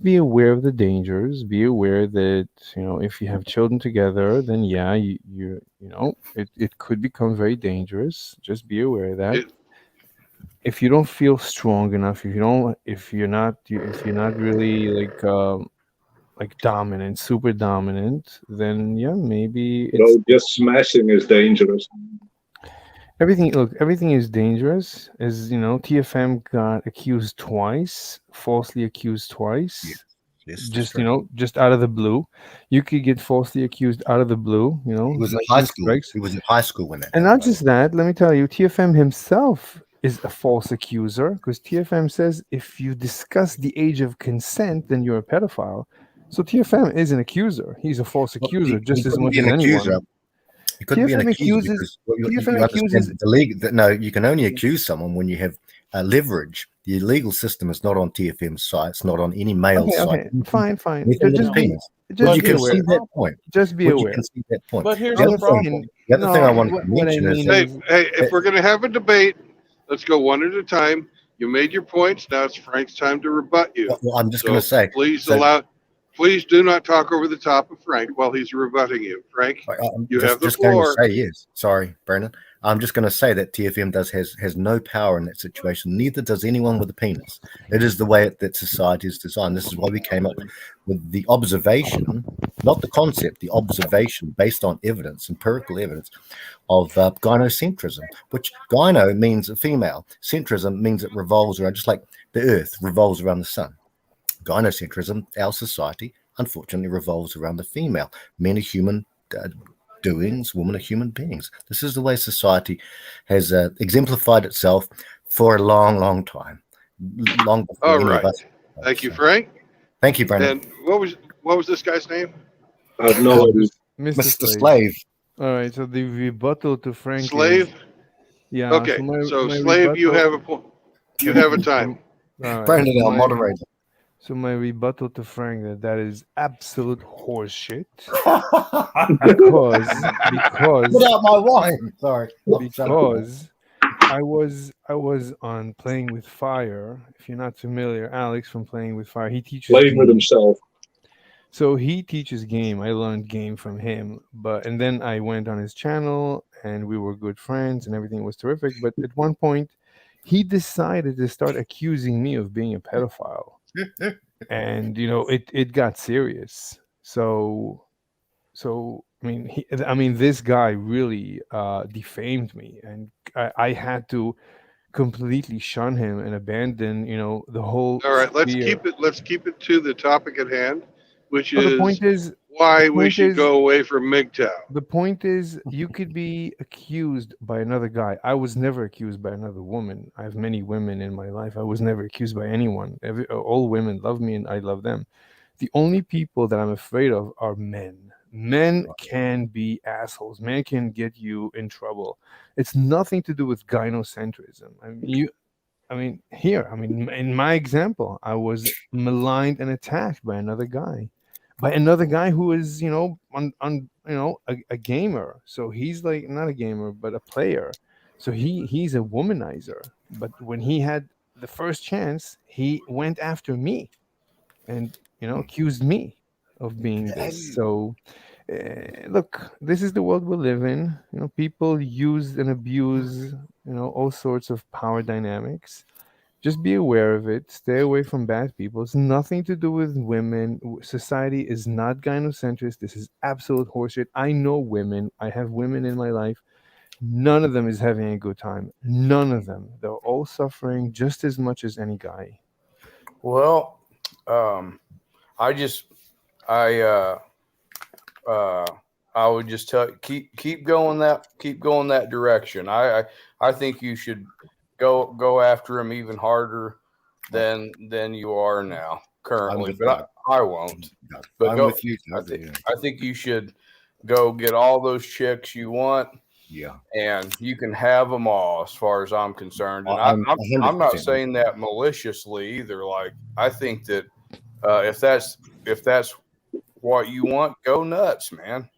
[SPEAKER 12] be aware of the dangers. Be aware that, if you have children together, then yeah, it could become very dangerous. Just be aware of that. If you don't feel strong enough, if you're not really like dominant, super dominant, then yeah, maybe
[SPEAKER 11] Just smashing is dangerous.
[SPEAKER 12] Everything is dangerous. As you know, TFM got accused twice, falsely accused twice.
[SPEAKER 10] Yes, that's
[SPEAKER 12] Just
[SPEAKER 10] true.
[SPEAKER 12] just out of the blue. You could get falsely accused out of the blue.
[SPEAKER 10] He was in high
[SPEAKER 12] lightning
[SPEAKER 10] school.
[SPEAKER 12] strikes.
[SPEAKER 10] He was in high school when that
[SPEAKER 12] And
[SPEAKER 10] happened.
[SPEAKER 12] not just that, let me tell you, TFM himself is a false accuser because TFM says if you discuss the age of consent, then you're a pedophile. So TFM is an accuser. He's a false
[SPEAKER 10] Well,
[SPEAKER 12] accuser
[SPEAKER 10] he
[SPEAKER 12] just as
[SPEAKER 10] couldn't
[SPEAKER 12] much
[SPEAKER 10] be
[SPEAKER 12] as
[SPEAKER 10] an
[SPEAKER 12] anyone.
[SPEAKER 10] accuser. He couldn't be an
[SPEAKER 12] TFM
[SPEAKER 10] accuser
[SPEAKER 12] accuses.
[SPEAKER 10] because you
[SPEAKER 12] TFM accuses.
[SPEAKER 10] understand the league. That no, you can only accuse someone when you have leverage. The legal system is not on TFM's site. It's not on any male site.
[SPEAKER 12] Okay, fine.
[SPEAKER 10] Anything with
[SPEAKER 12] Just
[SPEAKER 10] a
[SPEAKER 12] be,
[SPEAKER 10] penis.
[SPEAKER 12] just
[SPEAKER 10] Would you
[SPEAKER 12] be aware.
[SPEAKER 10] concede that point?
[SPEAKER 12] Just be
[SPEAKER 10] Would you
[SPEAKER 12] aware.
[SPEAKER 10] concede that point?
[SPEAKER 13] But here's
[SPEAKER 10] The
[SPEAKER 13] the
[SPEAKER 10] other thing,
[SPEAKER 13] problem.
[SPEAKER 10] the other thing I wanted to
[SPEAKER 12] What I
[SPEAKER 10] mention is
[SPEAKER 12] mean
[SPEAKER 10] that
[SPEAKER 12] is,
[SPEAKER 4] Hey, if we're going to have a debate, let's go one at a time. You made your points. Now it's Frank's time to rebut you.
[SPEAKER 10] well, I'm just
[SPEAKER 4] So
[SPEAKER 10] going to say.
[SPEAKER 4] please do not talk over the top of Frank while he's rebutting you. Frank,
[SPEAKER 10] I'm
[SPEAKER 4] you have the
[SPEAKER 10] just going to
[SPEAKER 4] floor.
[SPEAKER 10] say yes. Sorry, Brandon. I'm just going to say that TFM has no power in that situation. Neither does anyone with a penis. It is the way that society is designed. This is why we came up with the observation, not the concept, the observation based on evidence, empirical evidence of gynocentrism, which gyno means a female. Centrism means it revolves around, just like the earth revolves around the sun. Gynocentrism, our society, unfortunately revolves around the female. Men are human doings, women are human beings. This is the way society has exemplified itself for a long, long time. Long before
[SPEAKER 4] All
[SPEAKER 10] any
[SPEAKER 4] right.
[SPEAKER 10] of us.
[SPEAKER 4] Thank you, Frank.
[SPEAKER 10] Thank you, Brandon.
[SPEAKER 4] And what was this guy's name?
[SPEAKER 11] I have no idea.
[SPEAKER 12] Mr.
[SPEAKER 10] Slave.
[SPEAKER 12] All right, so the rebuttal to Frank
[SPEAKER 4] Slave?
[SPEAKER 12] is, yeah.
[SPEAKER 4] Okay.
[SPEAKER 12] So my
[SPEAKER 4] Slave, you
[SPEAKER 12] rebuttal,
[SPEAKER 4] have a point. You have a time.
[SPEAKER 12] all right,
[SPEAKER 10] Brandon,
[SPEAKER 12] so
[SPEAKER 10] our
[SPEAKER 12] my-
[SPEAKER 10] moderator.
[SPEAKER 12] So my rebuttal to Frank that is absolute horseshit. because
[SPEAKER 10] Put out my wine. Sorry.
[SPEAKER 12] because I was on Playing with Fire. If you're not familiar, Alex from Playing with Fire, he teaches
[SPEAKER 11] Playing with
[SPEAKER 12] game.
[SPEAKER 11] himself.
[SPEAKER 12] So he teaches game. I learned game from him, and then I went on his channel and we were good friends and everything was terrific. But at one point, he decided to start accusing me of being a pedophile. And it got serious. So I mean this guy really defamed me, and I had to completely shun him and abandon the whole
[SPEAKER 4] All right, let's
[SPEAKER 12] sphere.
[SPEAKER 4] keep it to the topic at hand, which
[SPEAKER 12] Well,
[SPEAKER 4] is why we should go away from MGTOW.
[SPEAKER 12] The point is, you could be accused by another guy. I was never accused by another woman. I have many women in my life. I was never accused by anyone. All women love me and I love them. The only people that I'm afraid of are men. Men can be assholes. Men can get you in trouble. It's nothing to do with gynocentrism. In my example, I was maligned and attacked by another guy who is a gamer. So he's like not a gamer but a player. So he's a womanizer. But when he had the first chance, he went after me and accused me of being this. So look, this is the world we live in. People use and abuse all sorts of power dynamics. Just be aware of it. Stay away from bad people. It's nothing to do with women. Society is not gynocentrist. This is absolute horseshit. I know women. I have women in my life. None of them is having a good time. None of them. They're all suffering just as much as any guy.
[SPEAKER 6] Well, I would just tell keep going that direction. I think you should go after him even harder than you are now currently. But I won't. But
[SPEAKER 10] I'm
[SPEAKER 6] go,
[SPEAKER 10] with you.
[SPEAKER 6] I think you should go get all those chicks you want.
[SPEAKER 10] Yeah,
[SPEAKER 6] and you can have them all, as far as I'm concerned. And I'm not saying that maliciously either. Like, I think that if that's what you want, go nuts, man.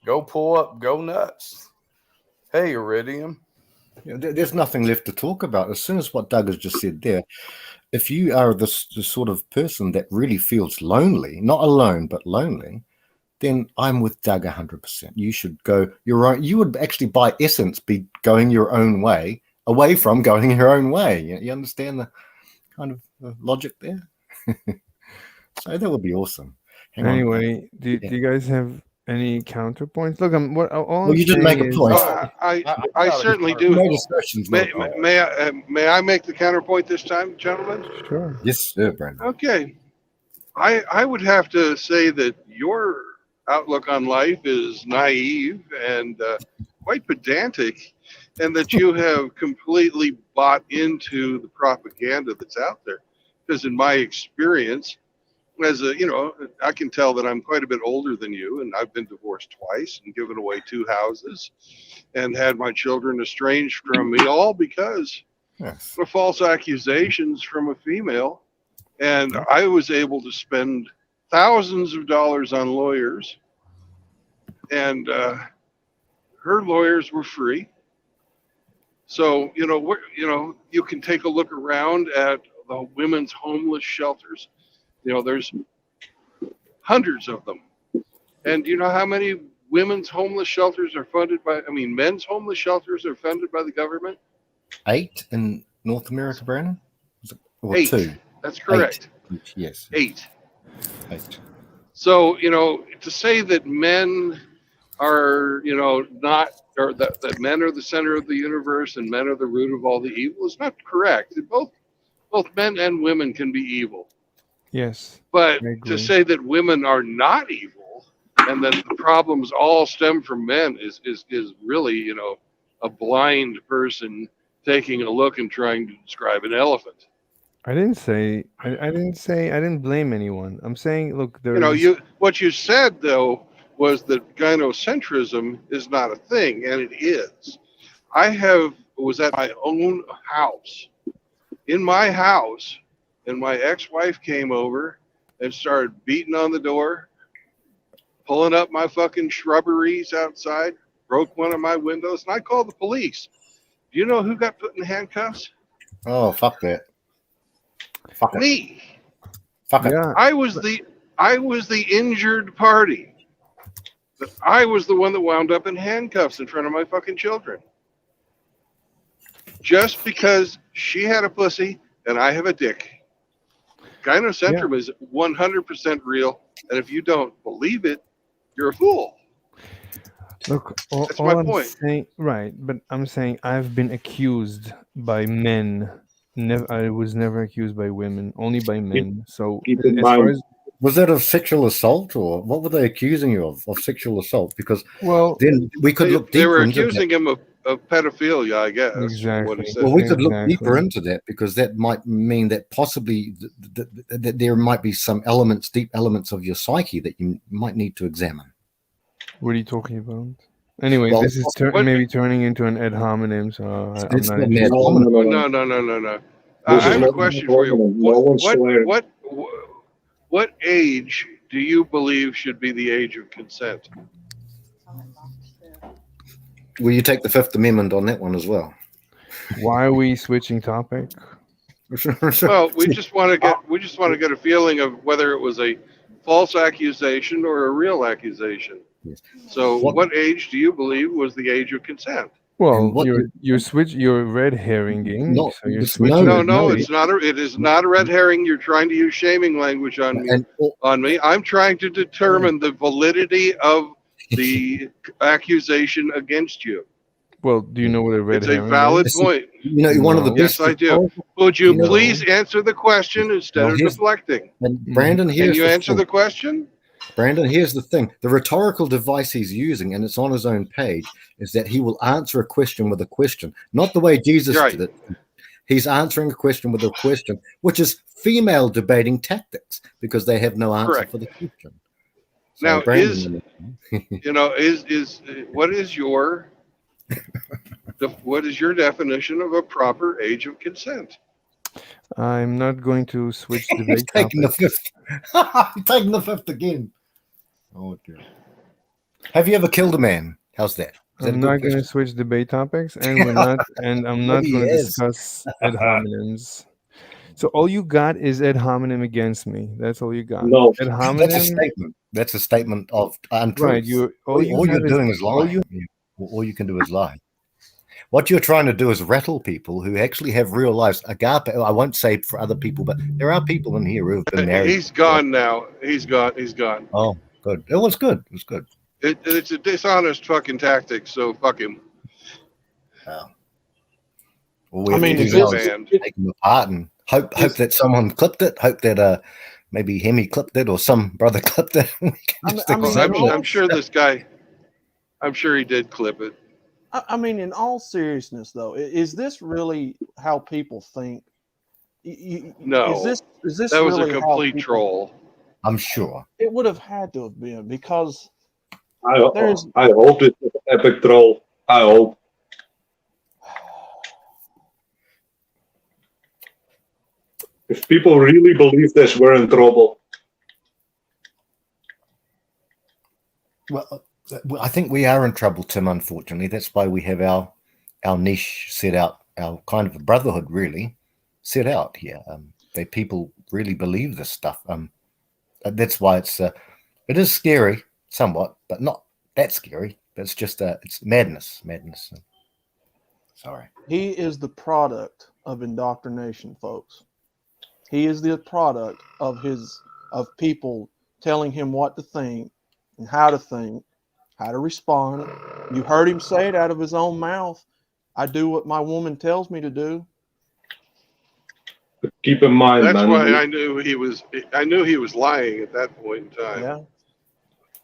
[SPEAKER 6] Go pull up, go nuts. Hey, Iridium.
[SPEAKER 10] There's nothing left to talk about. As soon as what Doug has just said there, if you are the sort of person that really feels lonely, not alone, but lonely, then I'm with Doug 100%. You should go your own. You would actually, by essence, be going your own way, away from going your own way. You understand the kind of logic there? So that would be awesome.
[SPEAKER 12] Anyway, do you guys have Any counterpoints? Look, I'm what all
[SPEAKER 10] Well,
[SPEAKER 12] I'm
[SPEAKER 10] you didn't
[SPEAKER 12] saying
[SPEAKER 10] make a
[SPEAKER 12] is
[SPEAKER 10] point.
[SPEAKER 4] I certainly do.
[SPEAKER 10] No discussions, no point.
[SPEAKER 4] May I make the counterpoint this time, gentlemen?
[SPEAKER 12] Sure.
[SPEAKER 10] Yes, sir, Brandon.
[SPEAKER 4] Okay. I would have to say that your outlook on life is naive and quite pedantic, and that you have completely bought into the propaganda that's out there. Because in my experience, as a, I can tell that I'm quite a bit older than you, and I've been divorced twice and given away 2 houses and had my children estranged from me, all because of false accusations from a female. And I was able to spend thousands of dollars on lawyers, and her lawyers were free. So, you can take a look around at the women's homeless shelters. There's hundreds of them. And do you know how many women's homeless shelters are funded by, men's homeless shelters are funded by the government?
[SPEAKER 10] 8 in North America, Brandon? Or
[SPEAKER 4] 8.
[SPEAKER 10] 2?
[SPEAKER 4] That's correct.
[SPEAKER 10] 8. Yes.
[SPEAKER 4] 8.
[SPEAKER 10] 8.
[SPEAKER 4] So, to say that men are, not, or that men are the center of the universe and men are the root of all the evil is not correct. Both men and women can be evil.
[SPEAKER 12] Yes.
[SPEAKER 4] But to say that women are not evil and that the problems all stem from men is really, a blind person taking a look and trying to describe an elephant.
[SPEAKER 12] I didn't blame anyone. I'm saying, look,
[SPEAKER 4] What you said though was that gynocentrism is not a thing, and it is. Was at my own house. In my house, and my ex-wife came over and started beating on the door, pulling up my fucking shrubberies outside, broke one of my windows, and I called the police. Do you know who got put in handcuffs?
[SPEAKER 10] Oh, fuck that. Fuck
[SPEAKER 4] Me.
[SPEAKER 10] Fuck it.
[SPEAKER 12] Yeah.
[SPEAKER 4] I was the injured party. But I was the one that wound up in handcuffs in front of my fucking children. Just because she had a pussy and I have a dick. Gynocentrism is 100% real, and if you don't believe it, you're a fool.
[SPEAKER 12] Look,
[SPEAKER 4] That's my point.
[SPEAKER 12] Saying, right, but I'm saying I've been accused by men. I was never accused by women, only by men. So
[SPEAKER 11] Keep in
[SPEAKER 12] as
[SPEAKER 11] mind,
[SPEAKER 12] far as
[SPEAKER 10] Was that of sexual assault, or what were they accusing you of sexual assault? Because then we could look deeper
[SPEAKER 4] They were
[SPEAKER 10] into
[SPEAKER 4] accusing him of pedophilia, I guess.
[SPEAKER 12] Exactly.
[SPEAKER 4] What he said.
[SPEAKER 10] Well, we could look deeper into that, because that might mean that possibly that there might be some elements, deep elements of your psyche that you might need to examine.
[SPEAKER 12] What are you talking about? Anyway,
[SPEAKER 10] Well,
[SPEAKER 12] this is maybe turning into an ad hominem, so I'm
[SPEAKER 10] It's
[SPEAKER 12] not
[SPEAKER 10] not
[SPEAKER 12] interested.
[SPEAKER 4] No. I have a question for you. What age do you believe should be the age of consent?
[SPEAKER 10] Will you take the Fifth Amendment on that one as well?
[SPEAKER 12] Why are we switching topic?
[SPEAKER 4] Well, we just want to get a feeling of whether it was a false accusation or a real accusation.
[SPEAKER 10] Yes.
[SPEAKER 4] So, what age do you believe was the age of consent?
[SPEAKER 12] Well, you're red herringing.
[SPEAKER 10] No,
[SPEAKER 12] so you're
[SPEAKER 10] it's
[SPEAKER 12] switching.
[SPEAKER 4] No, it's not. It is not a red herring. You're trying to use shaming language on me. I'm trying to determine the validity of the accusation against you.
[SPEAKER 12] Well, do you know what a red herring
[SPEAKER 4] is? It's a valid
[SPEAKER 12] is?
[SPEAKER 4] point.
[SPEAKER 10] You know, one of the best.
[SPEAKER 4] Yes, I do. Would you please answer the question instead of deflecting?
[SPEAKER 10] And Brandon,
[SPEAKER 4] Can
[SPEAKER 10] here's
[SPEAKER 4] you answer
[SPEAKER 10] thing.
[SPEAKER 4] the question?
[SPEAKER 10] Brandon, here's the thing. The rhetorical device he's using, and it's on his own page, is that he will answer a question with a question. Not the way Jesus did it. He's answering a question with a question, which is female debating tactics, because they have no answer for the question. So
[SPEAKER 4] Now,
[SPEAKER 10] Brandon,
[SPEAKER 4] what is your definition of a proper age of consent?
[SPEAKER 12] I'm not going to switch
[SPEAKER 10] he's
[SPEAKER 12] debate
[SPEAKER 10] taking the
[SPEAKER 12] topic.
[SPEAKER 10] fifth. He's taking the fifth again. Oh dear. Have you ever killed a man? How's that? Is that
[SPEAKER 12] I'm
[SPEAKER 10] a good
[SPEAKER 12] not going to
[SPEAKER 10] question?
[SPEAKER 12] switch debate topics, and we're not, and I'm not
[SPEAKER 10] Maybe
[SPEAKER 12] going to
[SPEAKER 10] he is.
[SPEAKER 12] discuss ad hominems. So all you got is ad hominem against me. That's all you got.
[SPEAKER 11] No.
[SPEAKER 12] Ad
[SPEAKER 10] That's a
[SPEAKER 12] hominem.
[SPEAKER 10] statement. That's a statement of untruth.
[SPEAKER 12] Right.
[SPEAKER 10] All you're doing is lying. All you can do is lie. What you're trying to do is rattle people who actually have real lives. Agape, I won't say it for other people, but there are people in here who have been married.
[SPEAKER 4] He's gone now. He's gone.
[SPEAKER 10] Oh, good. It was good. It was good.
[SPEAKER 4] It's a dishonest fucking tactic. So fuck him.
[SPEAKER 10] All we have to do now is take them apart and hope that someone clipped it. Hope that maybe Hemi clipped it or some brother clipped it.
[SPEAKER 4] I'm sure this guy. I'm sure he did clip it.
[SPEAKER 3] I mean, in all seriousness, though, is this really how people think?
[SPEAKER 4] No,
[SPEAKER 3] is this
[SPEAKER 4] that was
[SPEAKER 3] really
[SPEAKER 4] a complete
[SPEAKER 3] how
[SPEAKER 4] troll.
[SPEAKER 10] I'm sure
[SPEAKER 3] it would have had to have been, because
[SPEAKER 11] I hope this is an epic troll. I hope. If people really believe this, we're in trouble.
[SPEAKER 10] Well, I think we are in trouble, Tim. Unfortunately, that's why we have our niche set out, our kind of a brotherhood really set out here. That people really believe this stuff. That's why it is scary somewhat, but not that scary. It's just it's madness. Sorry.
[SPEAKER 3] He is the product of indoctrination, folks. He is the product of people telling him what to think and how to respond. You heard him say it out of his own mouth. I do what my woman tells me to do.
[SPEAKER 11] Keep in mind,
[SPEAKER 4] that's
[SPEAKER 11] man.
[SPEAKER 4] why I knew he was lying at that point in time.
[SPEAKER 3] Yeah.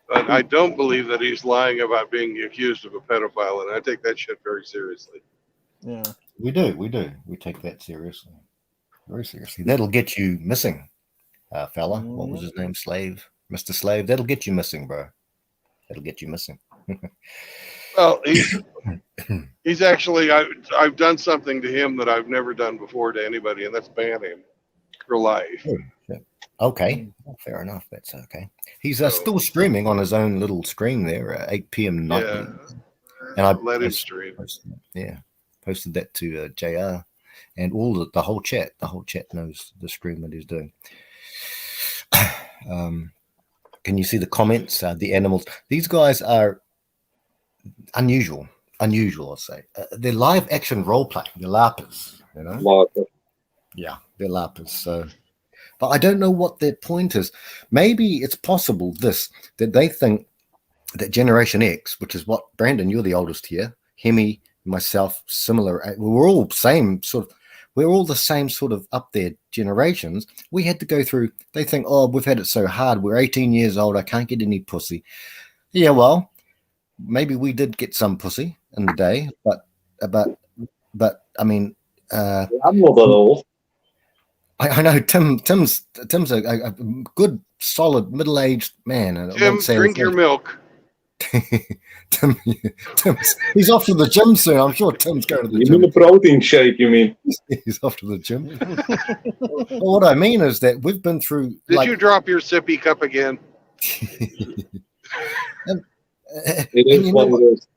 [SPEAKER 4] But I don't believe that he's lying about being accused of a pedophile, and I take that shit very seriously.
[SPEAKER 3] Yeah.
[SPEAKER 10] We do. We take that seriously. Very seriously. That'll get you missing, fella. What was his name? Slave? Mr. Slave. That'll get you missing, bro. That'll get you missing.
[SPEAKER 4] Well, he's actually, I've done something to him that I've never done before to anybody, and that's ban him for life.
[SPEAKER 10] Okay. Well, fair enough. That's okay. He's still streaming on his own little stream there at 8 p.m. nightly. And I
[SPEAKER 4] let him stream.
[SPEAKER 10] Posted that to JR. And the whole chat knows the stream that he's doing. Can you see the comments? The animals. These guys are unusual. I'll say. They're live action role playing. They're LARPers. You know. Yeah, they're LARPers. So, but I don't know what their point is. Maybe it's possible that they think that Generation X, which is what Brandon, you're the oldest here. Hemi, myself, similar. We're all same sort of. We're all the same sort of up there generations. We had to go through, they think, oh, we've had it so hard. We're 18 years old. I can't get any pussy. Yeah, well, maybe we did get some pussy in the day, but I mean,
[SPEAKER 11] I'm not that old.
[SPEAKER 10] I know Tim's a good, solid, middle-aged man.
[SPEAKER 4] Tim, drink your milk.
[SPEAKER 10] He's off to the gym soon. I'm sure Tim's going to the gym.
[SPEAKER 11] You mean a protein shake, you mean?
[SPEAKER 10] He's off to the gym. Well, what I mean is that we've been through...
[SPEAKER 4] Did you drop your sippy cup again?
[SPEAKER 11] It is what it is.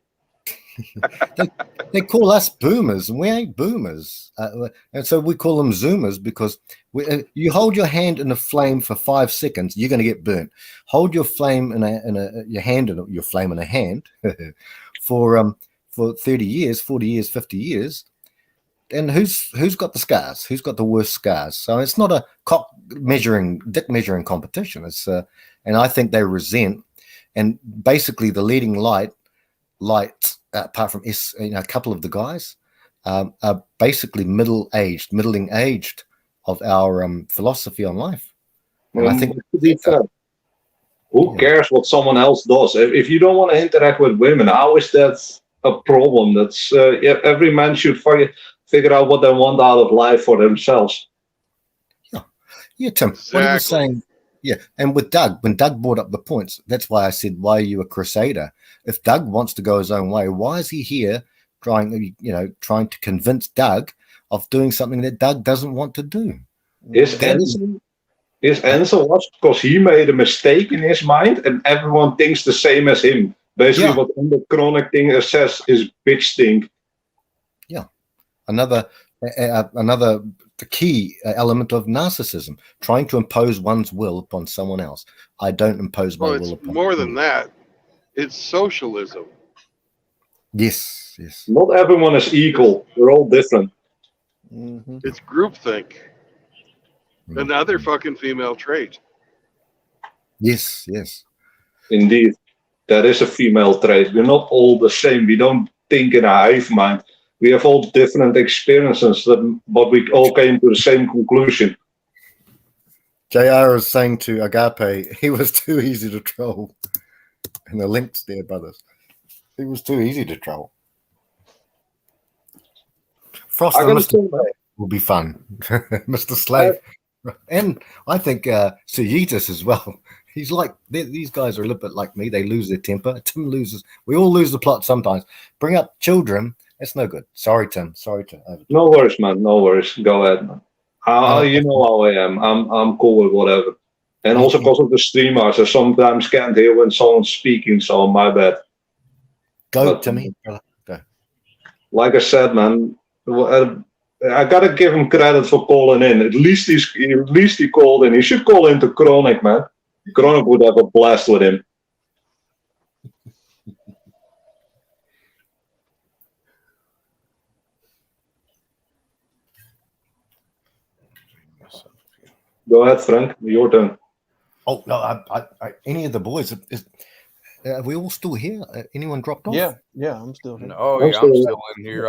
[SPEAKER 10] They call us boomers, and we ain't boomers. And so we call them zoomers because you hold your hand in a flame for 5 seconds, you're going to get burnt. Hold your flame your flame in a hand for 30 years, 40 years, 50 years. And who's got the scars? Who's got the worst scars? So it's not a dick measuring competition. It's and I think they resent. And basically, the leading light, apart from a couple of the guys, are basically middling aged of our philosophy on life. And I think
[SPEAKER 11] who cares what someone else does? If you don't want to interact with women, how is that a problem? That's every man should figure out what they want out of life for themselves.
[SPEAKER 10] Yeah, Tim. Exactly. What he was saying. Yeah, and with Doug, when Doug brought up the points, that's why I said, why are you a crusader? If Doug wants to go his own way, why is he here trying to convince Doug of doing something that Doug doesn't want to do?
[SPEAKER 11] His answer was because he made a mistake in his mind and everyone thinks the same as him. Basically, what the chronic thing says is bitch stink.
[SPEAKER 10] Yeah, another the key element of narcissism, trying to impose one's will upon someone else. I don't impose my will upon
[SPEAKER 4] more than that. It's socialism.
[SPEAKER 10] Yes.
[SPEAKER 11] Not everyone is equal. We're all different.
[SPEAKER 3] Mm-hmm.
[SPEAKER 4] It's groupthink. Another fucking female trait.
[SPEAKER 10] Yes.
[SPEAKER 11] Indeed. that is a female trait. We're not all the same. We don't think in a hive mind. We have all different experiences, but we all came to the same conclusion.
[SPEAKER 10] JR is saying to Agape, he was too easy to troll. And the links there, brothers. He was too easy to troll. Frost and Mr. Slave will be fun. Mr. Slave. And I think Suyitas as well. He's like, these guys are a little bit like me. They lose their temper. Tim loses. We all lose the plot sometimes. Bring up children. That's no good. Sorry, Tim. Sorry, Tim.
[SPEAKER 11] No worries, man. No worries. Go ahead, man. You know how I am. I'm cool with whatever. And also because of the streamers, I sometimes can't hear when someone's speaking, so my bad.
[SPEAKER 10] Go, Timmy. Go.
[SPEAKER 11] Like I said, man, I gotta give him credit for calling in. At least he called in. He should call in to Chronic, man. Chronic would have a blast with him. Go ahead, Frank. Your turn.
[SPEAKER 10] Oh no! I any of the boys? Are we all still here? Anyone dropped off?
[SPEAKER 3] Yeah, I'm still here.
[SPEAKER 6] Oh yeah, I'm still in here.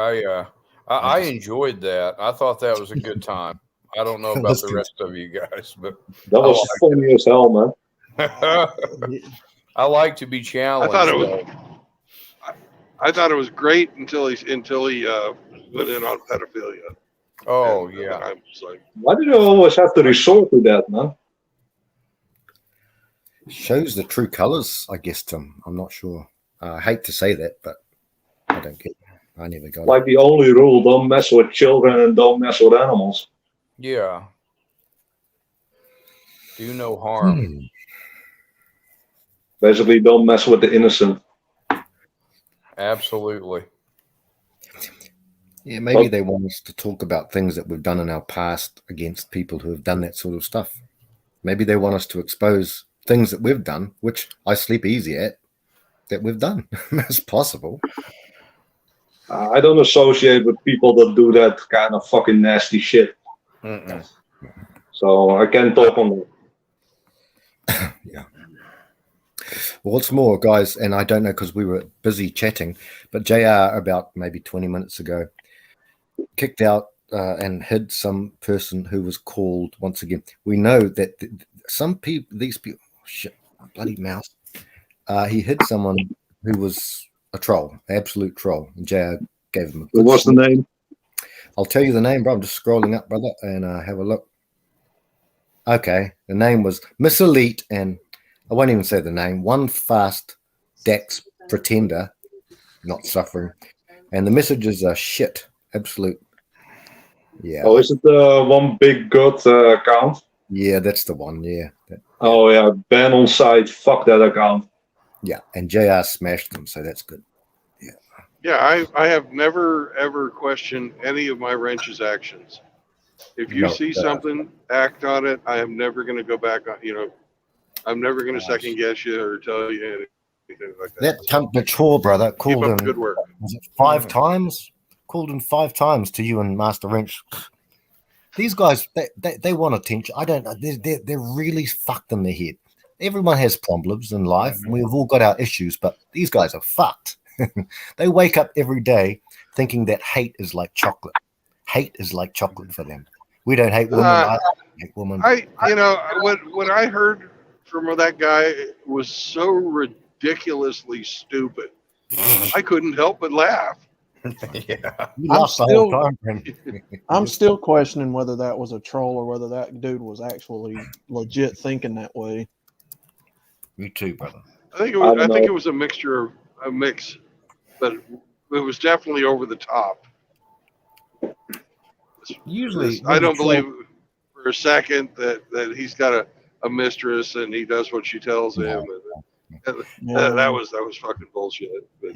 [SPEAKER 6] I enjoyed that. I thought that was a good time. I don't know about the rest of you guys, but
[SPEAKER 11] that was funny as hell, man.
[SPEAKER 6] I like to be challenged.
[SPEAKER 4] I thought it was great until he went in on pedophilia.
[SPEAKER 6] Oh
[SPEAKER 4] and,
[SPEAKER 6] yeah.
[SPEAKER 4] I was like,
[SPEAKER 11] why do you always have to resort to that, man?
[SPEAKER 10] Shows the true colors, I guess, Tim. I'm not sure. I hate to say that, but I don't get it. I never got
[SPEAKER 11] like the only rule: don't mess with children and don't mess with animals.
[SPEAKER 6] Yeah. Do no harm.
[SPEAKER 11] Basically, don't mess with the innocent.
[SPEAKER 6] Absolutely.
[SPEAKER 10] Yeah, maybe they want us to talk about things that we've done in our past against people who have done that sort of stuff. Maybe they want us to expose things that we've done, which I sleep easy at, that we've done. It's possible.
[SPEAKER 11] I don't associate with people that do that kind of fucking nasty shit. So I can't talk on that.
[SPEAKER 10] Yeah. Well, what's more, guys, and I don't know because we were busy chatting, but JR about maybe 20 minutes ago kicked out and hid some person who was called, once again, we know that some people, these people, oh shit, bloody mouse, he hid someone who was a troll, absolute troll. And JR gave him a good
[SPEAKER 11] What's the name?
[SPEAKER 10] I'll tell you the name, bro. I'm just scrolling up, brother, and have a look. Okay, the name was Miss Elite, and I won't even say the name. One fast Dex pretender, not suffering, and the messages are shit, absolute. Yeah.
[SPEAKER 11] Oh, is it the one big good account?
[SPEAKER 10] Yeah, that's the one. Yeah.
[SPEAKER 11] Oh yeah, ban on site. Fuck that account.
[SPEAKER 10] Yeah, and JR smashed them, so that's good. Yeah.
[SPEAKER 4] Yeah, I have never ever questioned any of my wrench's actions. If you see something, act on it. I am never going to go back on. I'm never going to second guess you or tell you anything like that.
[SPEAKER 10] That cunt mature brother called in.
[SPEAKER 4] Good work.
[SPEAKER 10] Was it 5 times? Called in 5 times to you and Master Wrench. These guys, they want attention. I don't know. They're really fucked in the head. Everyone has problems in life, and we've all got our issues, but these guys are fucked. They wake up every day thinking that hate is like chocolate. Hate is like chocolate for them. We don't hate women. I don't hate women.
[SPEAKER 4] What I heard from that guy was so ridiculously stupid. I couldn't help but laugh.
[SPEAKER 6] Yeah.
[SPEAKER 3] I'm still questioning whether that was a troll or whether that dude was actually legit thinking that way.
[SPEAKER 10] Me too, brother.
[SPEAKER 4] I think it was a mix, but it was definitely over the top.
[SPEAKER 10] Usually,
[SPEAKER 4] I don't believe for a second that he's got a mistress and he does what she tells him. And that was fucking bullshit. But.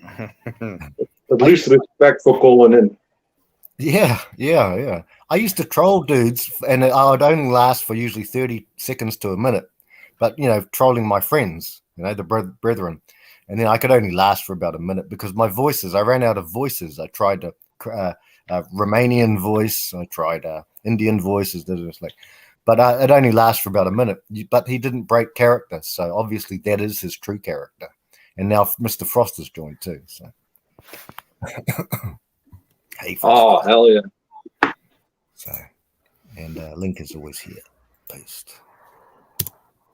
[SPEAKER 11] At least respect for calling in.
[SPEAKER 10] Yeah. I used to troll dudes, and I would only last for usually 30 seconds to a minute. But, trolling my friends, the brethren. And then I could only last for about a minute because my voices, I ran out of voices. I tried a Romanian voice. I tried Indian voices. But it only lasts for about a minute. But he didn't break character. So obviously that is his true character. And now Mr. Frost has joined too. So, hey, Frost.
[SPEAKER 11] Oh, hell yeah.
[SPEAKER 10] So, and Link is always here. Paste.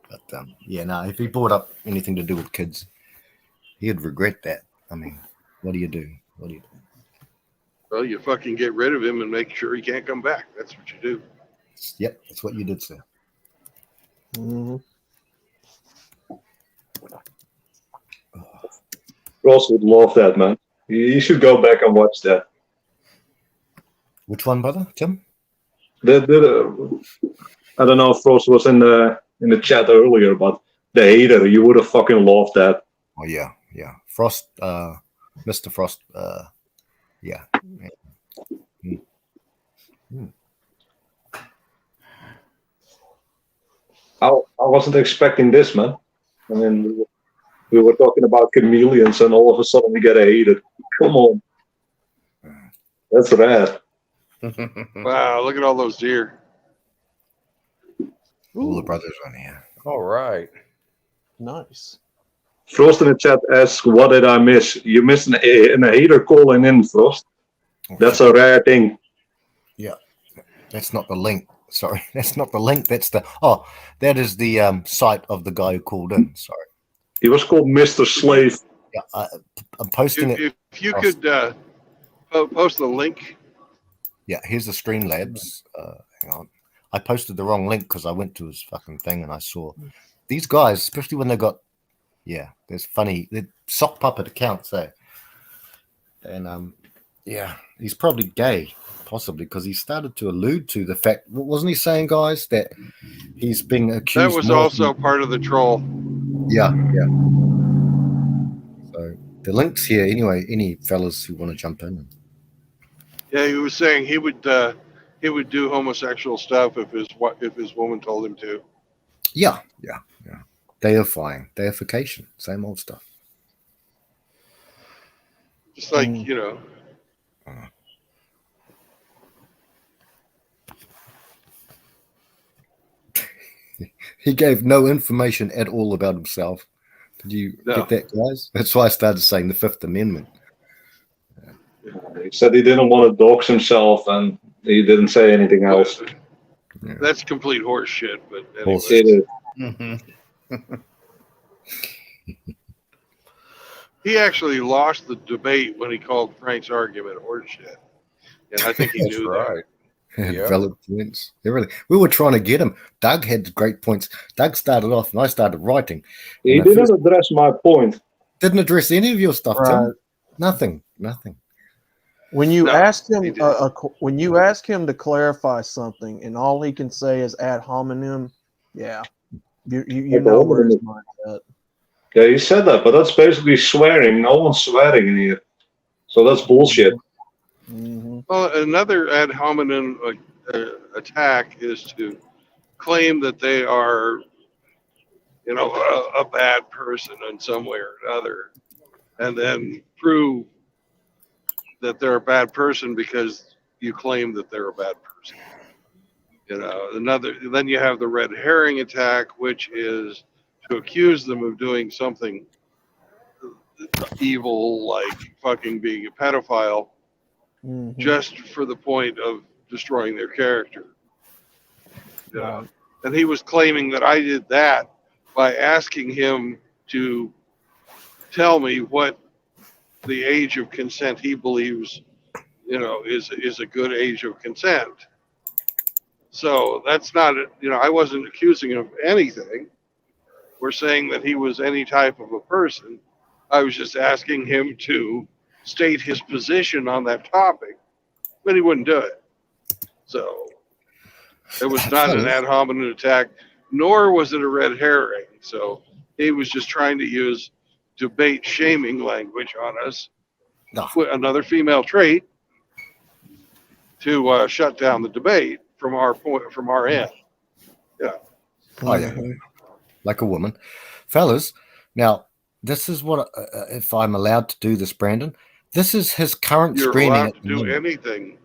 [SPEAKER 10] But yeah, no, if he brought up anything to do with kids, he'd regret that. I mean, what do you do? What do you do?
[SPEAKER 4] Well, you fucking get rid of him and make sure he can't come back. That's what you do.
[SPEAKER 10] Yep, that's what you did, sir.
[SPEAKER 3] Mm-hmm.
[SPEAKER 11] Ross would love that, man. You should go back and watch that.
[SPEAKER 10] Which one, brother? Tim?
[SPEAKER 11] I don't know if Ross was in the chat earlier, but the hater, you would have fucking loved that.
[SPEAKER 10] Oh yeah. Frost, Mr. Frost, yeah.
[SPEAKER 11] I wasn't expecting this, man. I mean, we were talking about chameleons, and all of a sudden we get a hater. Come on, that's rad.
[SPEAKER 4] Wow, look at all those deer.
[SPEAKER 10] All the brothers on here.
[SPEAKER 6] All right.
[SPEAKER 3] Nice.
[SPEAKER 11] Frost in the chat asks, "What did I miss?" You missed a hater calling in, Frost. That's a rare thing.
[SPEAKER 10] Yeah, that's not the link. Sorry, that's not the link. That's that is the site of the guy who called in. Sorry.
[SPEAKER 11] He was called Mr. Slave.
[SPEAKER 10] Yeah, I'm posting
[SPEAKER 4] If you could post the link.
[SPEAKER 10] Yeah, here's the Streamlabs. Hang on. I posted the wrong link because I went to his fucking thing and I saw these guys, especially when they got, there's funny, they're sock puppet accounts, eh? And he's probably gay, possibly, because he started to allude to the fact, wasn't he saying, guys, that he's being accused?
[SPEAKER 4] That was also part of the troll.
[SPEAKER 10] Yeah. So the link's here anyway. Any fellas who want to jump in.
[SPEAKER 4] Yeah, he was saying he would do homosexual stuff if his woman told him to.
[SPEAKER 10] Yeah. Deification, same old stuff.
[SPEAKER 4] Just like
[SPEAKER 10] He gave no information at all about himself. Did you get that, guys? That's why I started saying the Fifth Amendment.
[SPEAKER 11] He said he didn't want to dox himself, and he didn't say anything else.
[SPEAKER 10] Yeah.
[SPEAKER 4] That's complete horse shit. But
[SPEAKER 11] It is.
[SPEAKER 4] He actually lost the debate when he called Frank's argument horse shit, and I think he
[SPEAKER 6] That's
[SPEAKER 4] knew
[SPEAKER 6] right.
[SPEAKER 10] Yeah. Valid points. Everything. We were trying to get him. Doug had great points. Doug started off, and I started writing.
[SPEAKER 11] He didn't address my point.
[SPEAKER 10] Didn't address any of your stuff, Tim. Nothing.
[SPEAKER 3] When you ask him, when you ask him to clarify something, and all he can say is ad hominem, you know where his mind's at.
[SPEAKER 11] Yeah, he said that, but that's basically swearing. No one's swearing in here, so that's bullshit.
[SPEAKER 3] Mm-hmm.
[SPEAKER 4] Well, another ad hominem attack is to claim that they are, a bad person in some way or another, and then prove that they're a bad person because you claim that they're a bad person. Then you have the red herring attack, which is to accuse them of doing something evil, like fucking being a pedophile, just for the point of destroying their character. And he was claiming that I did that by asking him to tell me what the age of consent he believes, is a good age of consent. So that's not, I wasn't accusing him of anything. We're saying that he was any type of a person. I was just asking him to state his position on that topic, but he wouldn't do it. So it was not an ad hominem attack, nor was it a red herring. So he was just trying to use debate shaming language on us, another female trait, to shut down the debate from our end. Yeah.
[SPEAKER 10] Oh, yeah. Like a woman. Fellas, now, this is what, if I'm allowed to do this, Brandon, this is his current
[SPEAKER 4] You're
[SPEAKER 10] streaming.
[SPEAKER 4] allowed to do anything.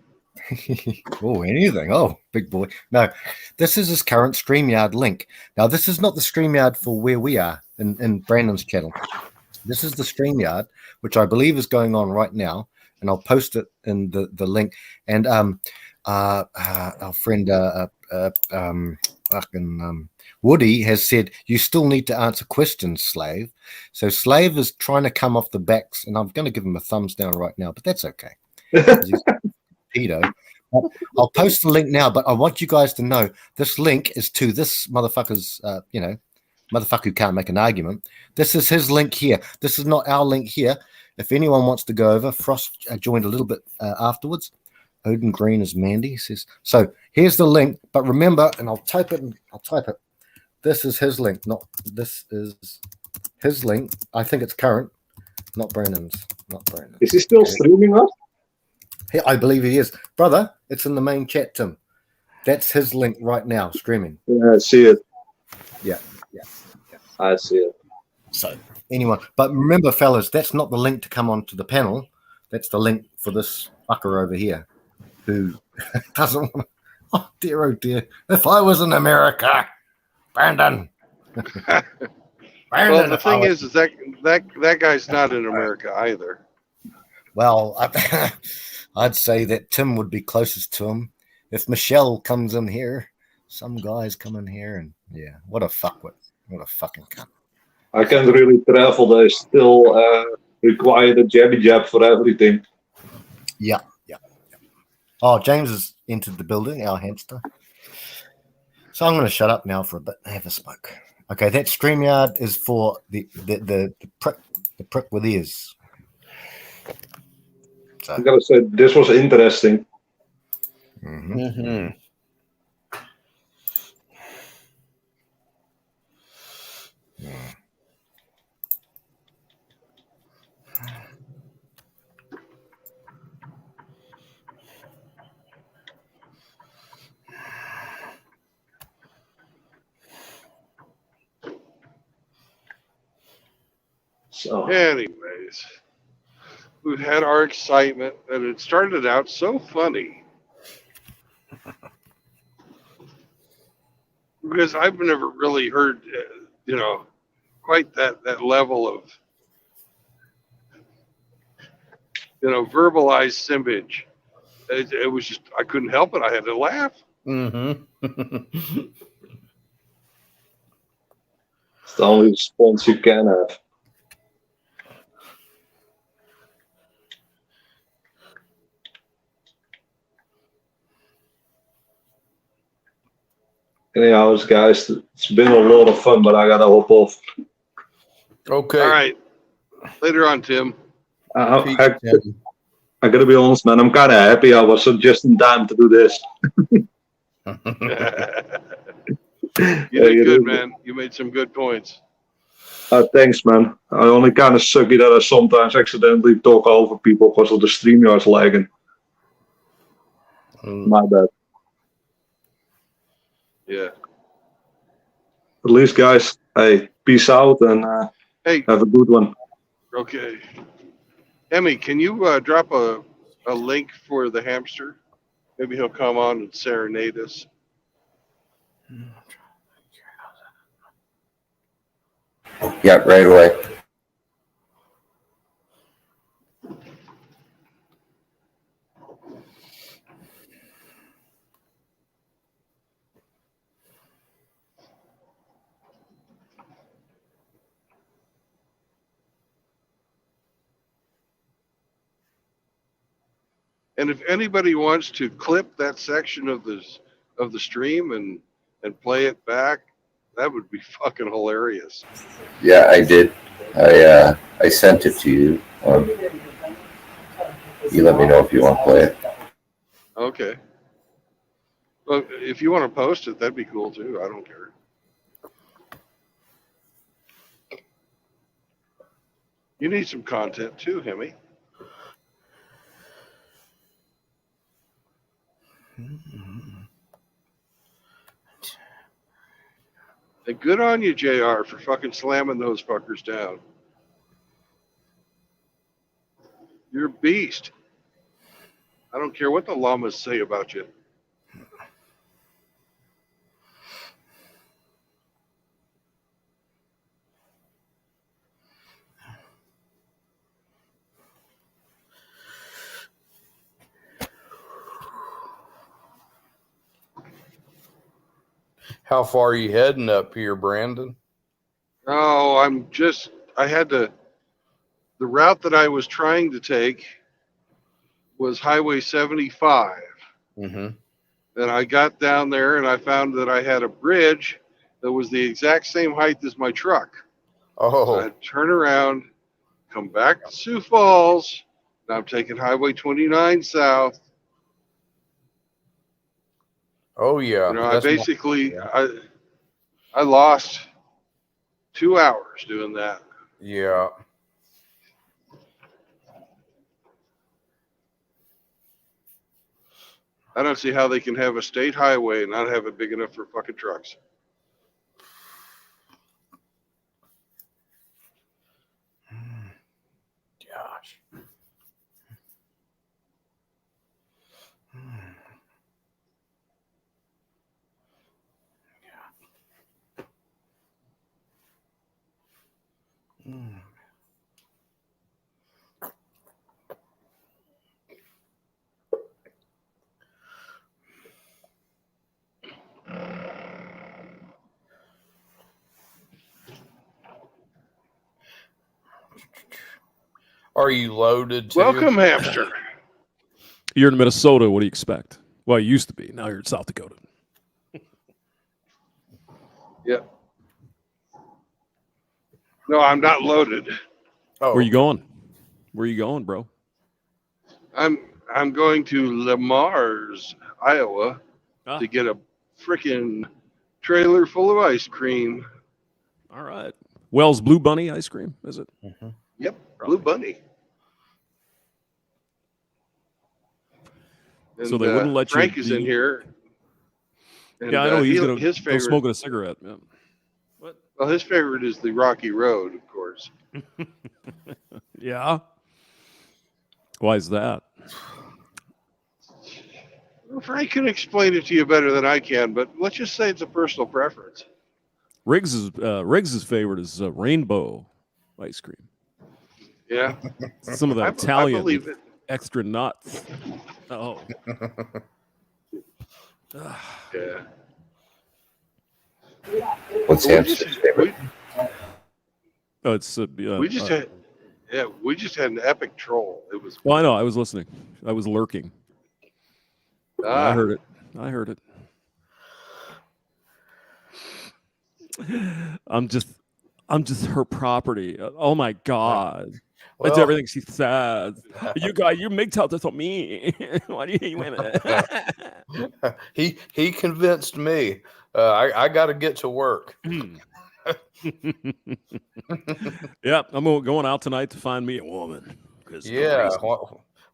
[SPEAKER 10] Oh, anything. Oh, big boy. No, this is his current StreamYard link. Now, this is not the StreamYard for where we are in Brandon's channel. This is the StreamYard, which I believe is going on right now, and I'll post it in the link. And our friend Woody has said you still need to answer questions, Slave. So Slave is trying to come off the backs, and I'm going to give him a thumbs down right now, but that's okay. He's pedo. I'll post the link now, but I want you guys to know this link is to this motherfucker's, motherfucker who can't make an argument. This is his link here. This is not our link here. If anyone wants to go over, Frost joined a little bit afterwards. Odin Green is Mandy says. So here's the link, but remember, and I'll type it. This is his link, not this is his link. I think it's current, not Brandon's.
[SPEAKER 11] Is he still streaming us?
[SPEAKER 10] I believe he is, brother. It's in the main chat, Tim. That's his link right now, streaming.
[SPEAKER 11] Yeah, I see it.
[SPEAKER 10] Yeah.
[SPEAKER 11] I see it.
[SPEAKER 10] So anyone, but remember, fellas, that's not the link to come onto the panel. That's the link for this fucker over here, who doesn't want to. Oh dear! If I was in America, Brandon.
[SPEAKER 4] Well, the thing is that guy's not in America either.
[SPEAKER 10] Well, I'd say that Tim would be closest to him. If Michelle comes in here, some guys come in here, and yeah, what a fuckwit. What a fucking cunt.
[SPEAKER 11] I can't really travel. They still require the jabby jab for everything.
[SPEAKER 10] Yeah. Oh, James has entered the building, our hamster. So I'm going to shut up now for a bit and have a smoke. Okay, that StreamYard is for the prick with ears. So.
[SPEAKER 11] I gotta say, this was interesting.
[SPEAKER 10] Mm-hmm.
[SPEAKER 11] So.
[SPEAKER 4] Anyways, we've had our excitement, and it started out so funny. Because I've never really heard, quite that level of, verbalized simbage. It was just, I couldn't help it. I had to laugh.
[SPEAKER 8] Mm-hmm.
[SPEAKER 11] It's the only response you can have. Anyhow, guys, it's been a lot of fun, but I gotta hop off.
[SPEAKER 6] Okay.
[SPEAKER 4] All right. Later on, Tim.
[SPEAKER 11] I gotta be honest, man. I'm kind of happy I was just in time to do this.
[SPEAKER 4] You did good, man. You made some good points.
[SPEAKER 11] Thanks, man. I only kind of sucky that I sometimes accidentally talk over people because of the StreamYard's lagging. My bad.
[SPEAKER 4] Yeah.
[SPEAKER 11] At least, guys, hey, peace out and
[SPEAKER 4] hey,
[SPEAKER 11] have a good one.
[SPEAKER 4] Okay. Emmy, can you drop a link for the hamster? Maybe he'll come on and serenade us.
[SPEAKER 8] Yeah, right away.
[SPEAKER 4] And if anybody wants to clip that section of the stream and play it back, that would be fucking hilarious.
[SPEAKER 8] Yeah, I did. I sent it to you. You let me know if you want to play it.
[SPEAKER 4] Okay. Well, if you want to post it, that'd be cool too. I don't care. You need some content too, Hemi. And good on you, JR, for fucking slamming those fuckers down. You're a beast. I don't care what the llamas say about you.
[SPEAKER 6] How far are you heading up here, Brandon?
[SPEAKER 4] Oh, the route that I was trying to take was Highway 75.
[SPEAKER 6] Mm-hmm.
[SPEAKER 4] And I got down there and I found that I had a bridge that was the exact same height as my truck.
[SPEAKER 6] Oh.
[SPEAKER 4] So I had to turn around, come back to Sioux Falls. Now I'm taking Highway 29 south.
[SPEAKER 6] Oh yeah.
[SPEAKER 4] I lost 2 hours doing that.
[SPEAKER 6] Yeah.
[SPEAKER 4] I don't see how they can have a state highway and not have it big enough for fucking trucks.
[SPEAKER 6] Gosh. Are you loaded too?
[SPEAKER 4] Welcome, hamster.
[SPEAKER 15] You're in Minnesota. What do you expect? Well, you used to be. Now you're in South Dakota.
[SPEAKER 4] Yep. No, I'm not loaded.
[SPEAKER 6] Oh.
[SPEAKER 15] Where you going? Where you going, bro?
[SPEAKER 4] I'm going to Lamar's, Iowa, to get a freaking trailer full of ice cream.
[SPEAKER 15] All right. Wells Blue Bunny ice cream, is it?
[SPEAKER 6] Mm-hmm.
[SPEAKER 4] Yep, Blue Bunny. And,
[SPEAKER 15] so they wouldn't let
[SPEAKER 4] Frank
[SPEAKER 15] you.
[SPEAKER 4] is in here. And,
[SPEAKER 15] yeah, I know
[SPEAKER 4] his
[SPEAKER 15] go
[SPEAKER 4] favorite.
[SPEAKER 15] smoking a cigarette. Yeah.
[SPEAKER 4] What? Well, his favorite is the Rocky Road, of course.
[SPEAKER 15] Yeah. Why is that?
[SPEAKER 4] Well, Frank can explain it to you better than I can, but let's just say it's a personal preference.
[SPEAKER 15] Riggs's favorite is rainbow ice cream.
[SPEAKER 4] Yeah.
[SPEAKER 15] Some of that
[SPEAKER 4] I
[SPEAKER 15] Italian
[SPEAKER 4] believe
[SPEAKER 15] with
[SPEAKER 4] it.
[SPEAKER 15] extra nuts. Oh.
[SPEAKER 4] Yeah.
[SPEAKER 8] What's hamster's favorite?
[SPEAKER 15] Oh, it's
[SPEAKER 4] we just had an epic troll. It was.
[SPEAKER 15] Well, I know. I was listening. I was lurking. I heard it. I heard it. I'm just her property. Oh my God. That's everything she says. You MGTOW, that's not me. Why do you wait a minute?
[SPEAKER 6] He convinced me. I got to get to work.
[SPEAKER 15] Yeah, I'm going out tonight to find me a woman.
[SPEAKER 6] Yeah,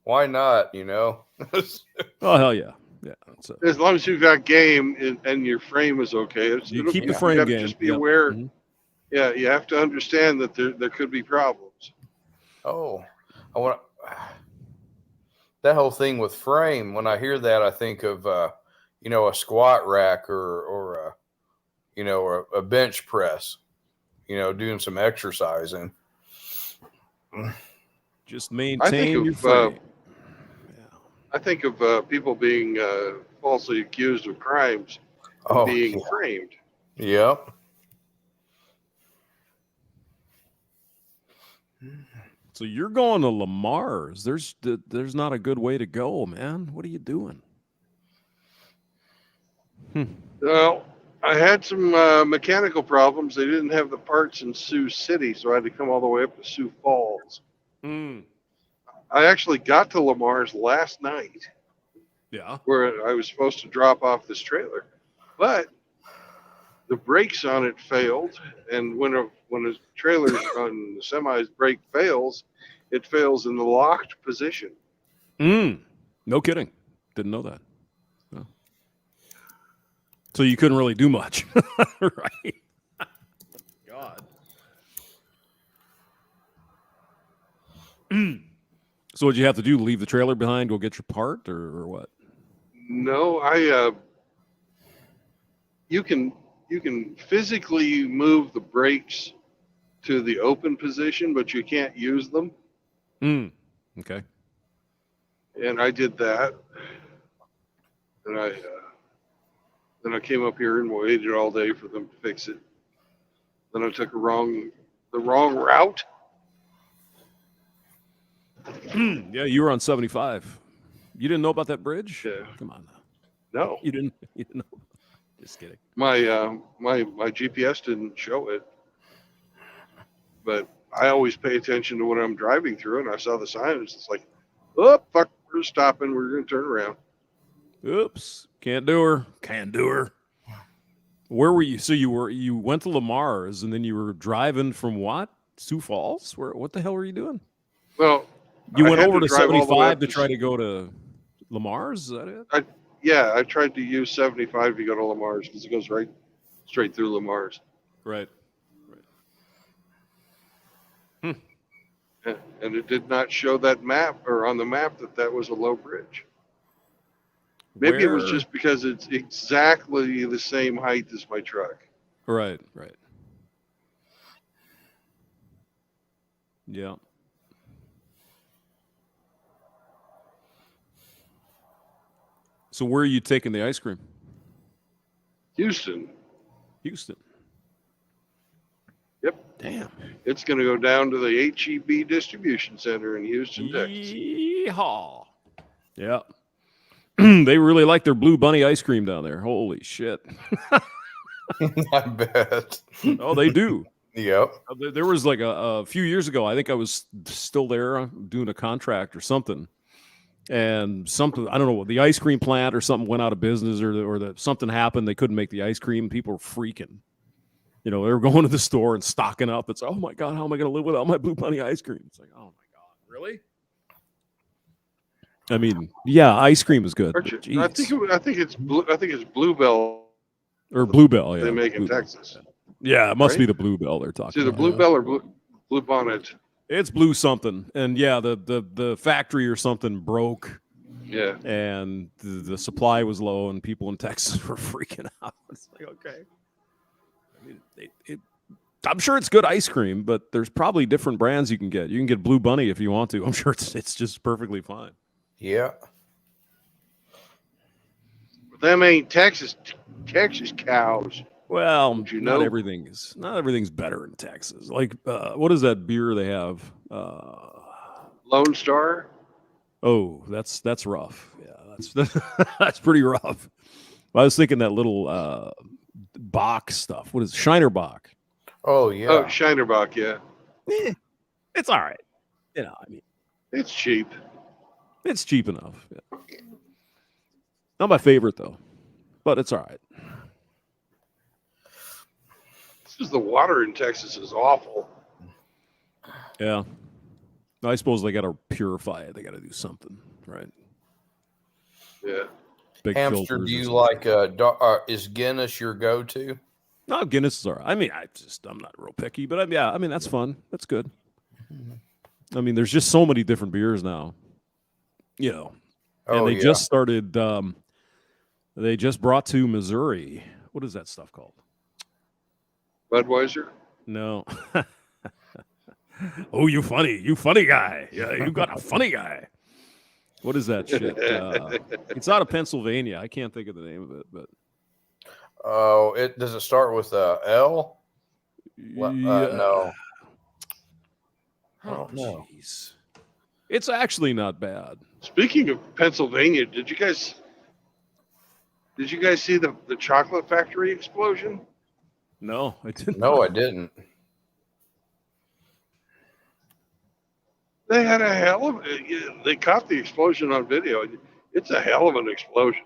[SPEAKER 6] why not? You know.
[SPEAKER 15] Oh hell yeah, yeah. So.
[SPEAKER 4] As long as you've got game and your frame is okay,
[SPEAKER 15] You keep the frame
[SPEAKER 4] you have
[SPEAKER 15] game.
[SPEAKER 4] to just be aware. Mm-hmm. Yeah, you have to understand that there could be problems.
[SPEAKER 6] Oh, I want that whole thing with frame. When I hear that, I think of a squat rack or a bench press. Doing some exercising.
[SPEAKER 15] Just maintain your frame.
[SPEAKER 4] I think of people being falsely accused of crimes and being framed.
[SPEAKER 6] Yep.
[SPEAKER 15] So you're going to Lamar's. There's not a good way to go, man. What are you doing?
[SPEAKER 4] Well, I had some mechanical problems. They didn't have the parts in Sioux City, so I had to come all the way up to Sioux Falls. I actually got to Lamar's last night.
[SPEAKER 15] Yeah.
[SPEAKER 4] Where I was supposed to drop off this trailer, but the brakes on it failed, and when a trailer on the semi's brake fails, it fails in the locked position.
[SPEAKER 15] No kidding. Didn't know that. No. So you couldn't really do much, right? God. So what'd you have to do? Leave the trailer behind, go get your part, or what?
[SPEAKER 4] No, you can physically move the brakes to the open position, but you can't use them.
[SPEAKER 15] Okay.
[SPEAKER 4] And I did that, and Then I came up here and waited all day for them to fix it. Then I took the wrong route.
[SPEAKER 15] Yeah, you were on 75. You didn't know about that bridge?
[SPEAKER 4] Yeah.
[SPEAKER 15] Come on now.
[SPEAKER 4] No.
[SPEAKER 15] You didn't know. Just kidding.
[SPEAKER 4] My GPS didn't show it. But I always pay attention to what I'm driving through, and I saw the sign. It's like, oh, fuck, we're stopping. We're going to turn around.
[SPEAKER 15] Oops. Can't do her. Can't do her. Where were you? So you went to Lamar's, and then you were driving from what? Sioux Falls? What the hell were you doing?
[SPEAKER 4] Well,
[SPEAKER 15] you
[SPEAKER 4] I
[SPEAKER 15] went
[SPEAKER 4] had
[SPEAKER 15] over to
[SPEAKER 4] drive all the way
[SPEAKER 15] 75
[SPEAKER 4] up
[SPEAKER 15] to try to go to Lamar's? Is that it?
[SPEAKER 4] I tried to use 75 to go to Lamar's because it goes right straight through Lamar's.
[SPEAKER 15] Right.
[SPEAKER 4] And it did not show that map or on the map that was a low bridge. Maybe it was just because it's exactly the same height as my truck.
[SPEAKER 15] Right. Yeah. So where are you taking the ice cream?
[SPEAKER 4] Houston. Yep.
[SPEAKER 15] Damn.
[SPEAKER 4] It's going to go down to the HEB distribution center in Houston, Texas.
[SPEAKER 15] Yeehaw. Yeah. They really like their Blue Bunny ice cream down there. Holy shit.
[SPEAKER 6] I bet.
[SPEAKER 15] Oh, they do.
[SPEAKER 6] Yep.
[SPEAKER 15] There was like a few years ago, I think I was still there doing a contract or something. And something, I don't know, the ice cream plant or something went out of business or something happened. They couldn't make the ice cream. People were freaking. They were going to the store and stocking up. It's, oh my God, how am I going to live without my Blue Bunny ice cream? It's like, oh my God, really? I mean, yeah, ice cream is good.
[SPEAKER 4] I think it's Bluebell
[SPEAKER 15] or Bluebell. Yeah,
[SPEAKER 4] they make in
[SPEAKER 15] Bluebell.
[SPEAKER 4] Texas.
[SPEAKER 15] Yeah, it must be the Bluebell they're talking.
[SPEAKER 4] It's either
[SPEAKER 15] about.
[SPEAKER 4] Bluebell or Blue Bonnet.
[SPEAKER 15] It's Blue something, and yeah, the factory or something broke.
[SPEAKER 4] Yeah,
[SPEAKER 15] and the supply was low, and people in Texas were freaking out. It's like, okay, I mean, I'm sure it's good ice cream, but there's probably different brands you can get. You can get Blue Bunny if you want to. I'm sure it's just perfectly fine.
[SPEAKER 6] Yeah.
[SPEAKER 4] But them ain't Texas cows.
[SPEAKER 15] Well,
[SPEAKER 4] not
[SPEAKER 15] everything's better in Texas. Like, what is that beer they have?
[SPEAKER 4] Lone Star.
[SPEAKER 15] Oh, that's rough. Yeah, that's pretty rough. I was thinking that little Bach stuff. What is it? Shinerbach?
[SPEAKER 6] Oh yeah.
[SPEAKER 4] Oh, Shinerbach. Yeah.
[SPEAKER 15] It's all right. I mean,
[SPEAKER 4] it's cheap.
[SPEAKER 15] It's cheap enough. Yeah. Not my favorite though, but it's all right.
[SPEAKER 4] The water in Texas is awful.
[SPEAKER 15] Yeah. I suppose they got to purify it. They got to do something, right?
[SPEAKER 4] Yeah.
[SPEAKER 15] Big
[SPEAKER 6] Hamster, do you like is Guinness your go-to?
[SPEAKER 15] No, Guinness is all right. I mean, I'm not real picky, but I mean, that's fun. That's good. I mean, there's just so many different beers now, and they just started, they just brought to Missouri. What is that stuff called?
[SPEAKER 4] Budweiser?
[SPEAKER 15] No. Oh, you funny guy. Yeah, you got a funny guy. What is that shit? It's out of Pennsylvania. I can't think of the name of it, but
[SPEAKER 6] oh, does it start with L? No.
[SPEAKER 15] Oh no. Jeez. It's actually not bad.
[SPEAKER 4] Speaking of Pennsylvania, did you guys see the chocolate factory explosion?
[SPEAKER 15] No, I didn't.
[SPEAKER 6] No, I didn't.
[SPEAKER 4] They had a hell of they caught the explosion on video. It's a hell of an explosion.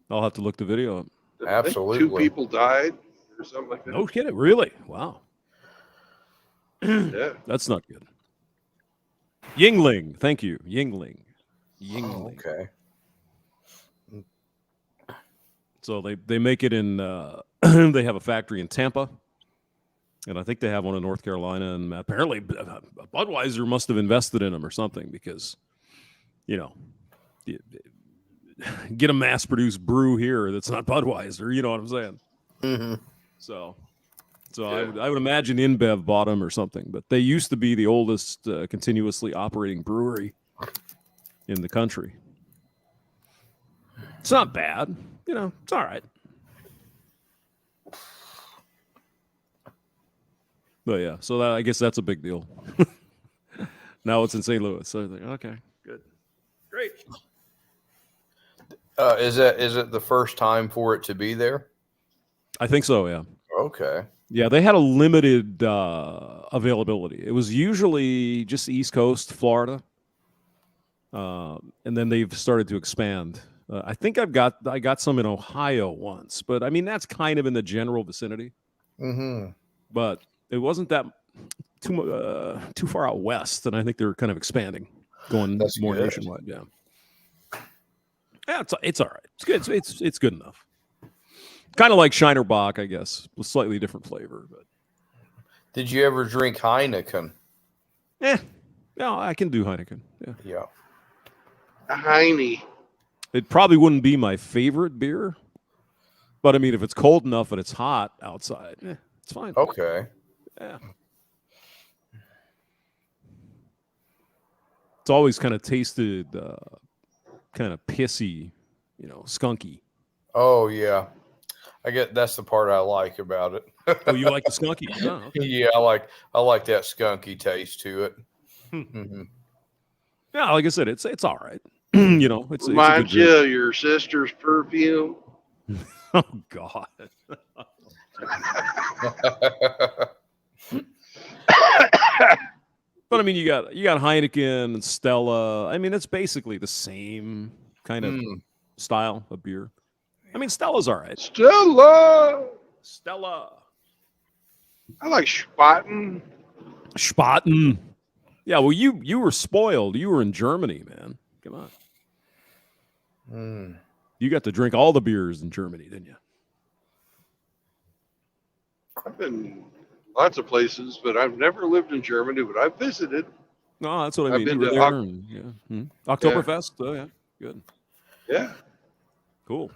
[SPEAKER 15] I'll have to look the video up.
[SPEAKER 6] Absolutely.
[SPEAKER 4] 2 people died or something like that.
[SPEAKER 15] No kidding. Really? Wow.
[SPEAKER 4] Yeah.
[SPEAKER 15] That's not good. Yingling. Thank you. Yingling.
[SPEAKER 6] Oh, okay.
[SPEAKER 15] So they make it in they have a factory in Tampa, and I think they have one in North Carolina, and apparently Budweiser must have invested in them or something because get a mass produced brew here that's not Budweiser, you know what I'm saying?
[SPEAKER 6] Mm-hmm.
[SPEAKER 15] So So I would imagine InBev bought them or something. But they used to be the oldest continuously operating brewery in the country. It's not bad. It's all right. But yeah, so I guess that's a big deal. Now it's in St. Louis. So I think, okay, good. Great.
[SPEAKER 6] Is it the first time for it to be there?
[SPEAKER 15] I think so, yeah.
[SPEAKER 6] Okay.
[SPEAKER 15] Yeah, they had a limited availability. It was usually just East Coast, Florida. And then they've started to expand. I think I got some in Ohio once, but I mean, that's kind of in the general vicinity.
[SPEAKER 6] Mm-hmm.
[SPEAKER 15] But it wasn't that too far out west, and I think they're kind of expanding, going more nationwide. Yeah, it's all right. It's good. It's good enough. Kind of like Shiner Bock, I guess, with slightly different flavor. But
[SPEAKER 6] did you ever drink Heineken?
[SPEAKER 15] No, I can do Heineken.
[SPEAKER 6] Yeah.
[SPEAKER 4] Heine.
[SPEAKER 15] It probably wouldn't be my favorite beer, but I mean, if it's cold enough and it's hot outside, it's fine.
[SPEAKER 6] Okay.
[SPEAKER 15] Yeah. It's always kind of tasted kind of pissy, skunky.
[SPEAKER 6] Oh yeah, that's the part I like about it.
[SPEAKER 15] Oh, you like the skunky? Oh, okay.
[SPEAKER 6] Yeah, I like that skunky taste to it. Mm-hmm.
[SPEAKER 15] Yeah, like I said, it's all right. It's
[SPEAKER 4] reminds you of your sister's perfume.
[SPEAKER 15] Oh God. But I mean, you got Heineken and Stella. I mean, it's basically the same kind of style of beer. I mean, Stella's all right.
[SPEAKER 4] Stella. I like Spaten.
[SPEAKER 15] Yeah, well, you were spoiled. You were in Germany, man. Come on. You got to drink all the beers in Germany, didn't you?
[SPEAKER 4] I've been lots of places, but I've never lived in Germany, but I've visited.
[SPEAKER 15] No, that's what I mean.
[SPEAKER 4] I've been
[SPEAKER 15] you
[SPEAKER 4] to
[SPEAKER 15] were there. Oktoberfest? Yeah. Oh, yeah. Good.
[SPEAKER 4] Yeah.
[SPEAKER 15] Cool.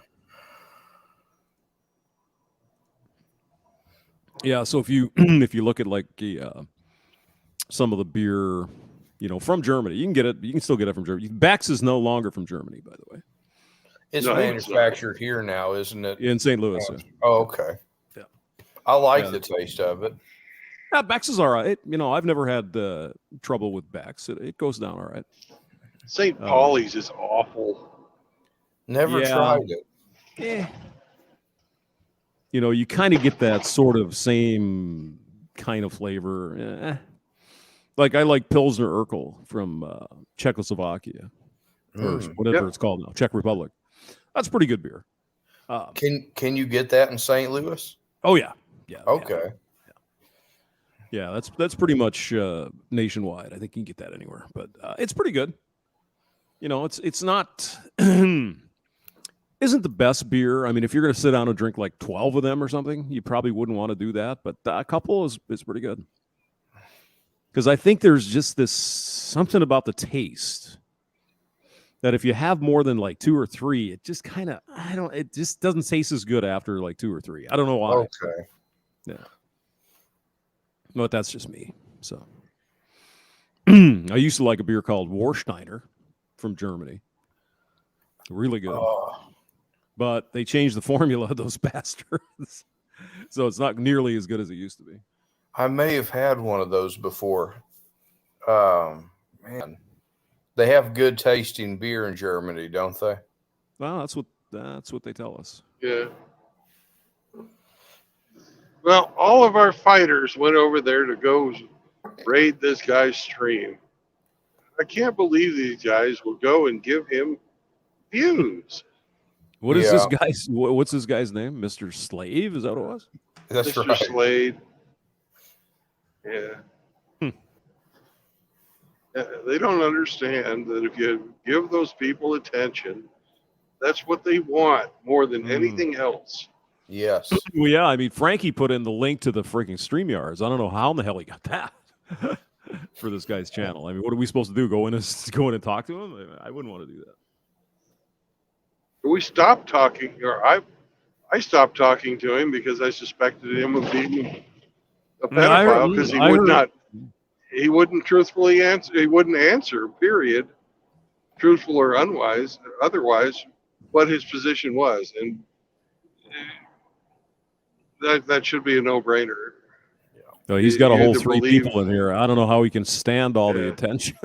[SPEAKER 15] Yeah, so if you look at like some of the beer, from Germany, you can get it. You can still get it from Germany. Beck's is no longer from Germany, by the way.
[SPEAKER 6] It's manufactured here now, isn't it?
[SPEAKER 15] In St. Louis.
[SPEAKER 6] Oh, okay.
[SPEAKER 15] Yeah.
[SPEAKER 6] I like the taste of it.
[SPEAKER 15] Yeah, Beck's is all right. I've never had trouble with Beck's. It goes down all right.
[SPEAKER 4] St. Pauli's is awful.
[SPEAKER 6] Never tried it.
[SPEAKER 15] You kind of get that sort of same kind of flavor. Like I like Pilsner Urquell from Czechoslovakia, or whatever it's called now, Czech Republic. That's pretty good beer.
[SPEAKER 6] Can you get that in St. Louis?
[SPEAKER 15] Oh yeah.
[SPEAKER 6] Okay.
[SPEAKER 15] Yeah, that's pretty much nationwide. I think you can get that anywhere, but it's pretty good. It's not isn't the best beer. I mean, if you're going to sit down and drink like 12 of them or something, you probably wouldn't want to do that. But a couple is pretty good. Because I think there's just this something about the taste that if you have more than like 2 or 3, it just kind of it just doesn't taste as good after like 2 or 3. I don't know why.
[SPEAKER 6] Okay.
[SPEAKER 15] Yeah. But that's just me. So I used to like a beer called Warsteiner from Germany. Really good. But they changed the formula of those bastards. So it's not nearly as good as it used to be.
[SPEAKER 6] I may have had one of those before. Man, they have good tasting beer in Germany, don't they?
[SPEAKER 15] Well, that's what they tell us.
[SPEAKER 4] Yeah. Well, all of our fighters went over there to go raid this guy's stream. I can't believe these guys will go and give him views.
[SPEAKER 15] What is this guy's? What's this guy's name? Mr. Slave? Is that what it was?
[SPEAKER 6] That's
[SPEAKER 4] Mr.
[SPEAKER 6] right.
[SPEAKER 4] Slade. Yeah. They don't understand that if you give those people attention, that's what they want more than anything else.
[SPEAKER 6] Yes.
[SPEAKER 15] Well, yeah. I mean, Frankie put in the link to the freaking StreamYards. I don't know how in the hell he got that for this guy's channel. I mean, what are we supposed to do? Go in and talk to him? I wouldn't want to do that.
[SPEAKER 4] We stopped talking, or I stopped talking to him because I suspected him of being a pedophile because he wouldn't truthfully answer. He wouldn't answer, period, truthful or otherwise, what his position was. And that should be a no-brainer.
[SPEAKER 15] So he's got a whole 3 people in here. I don't know how he can stand all the attention.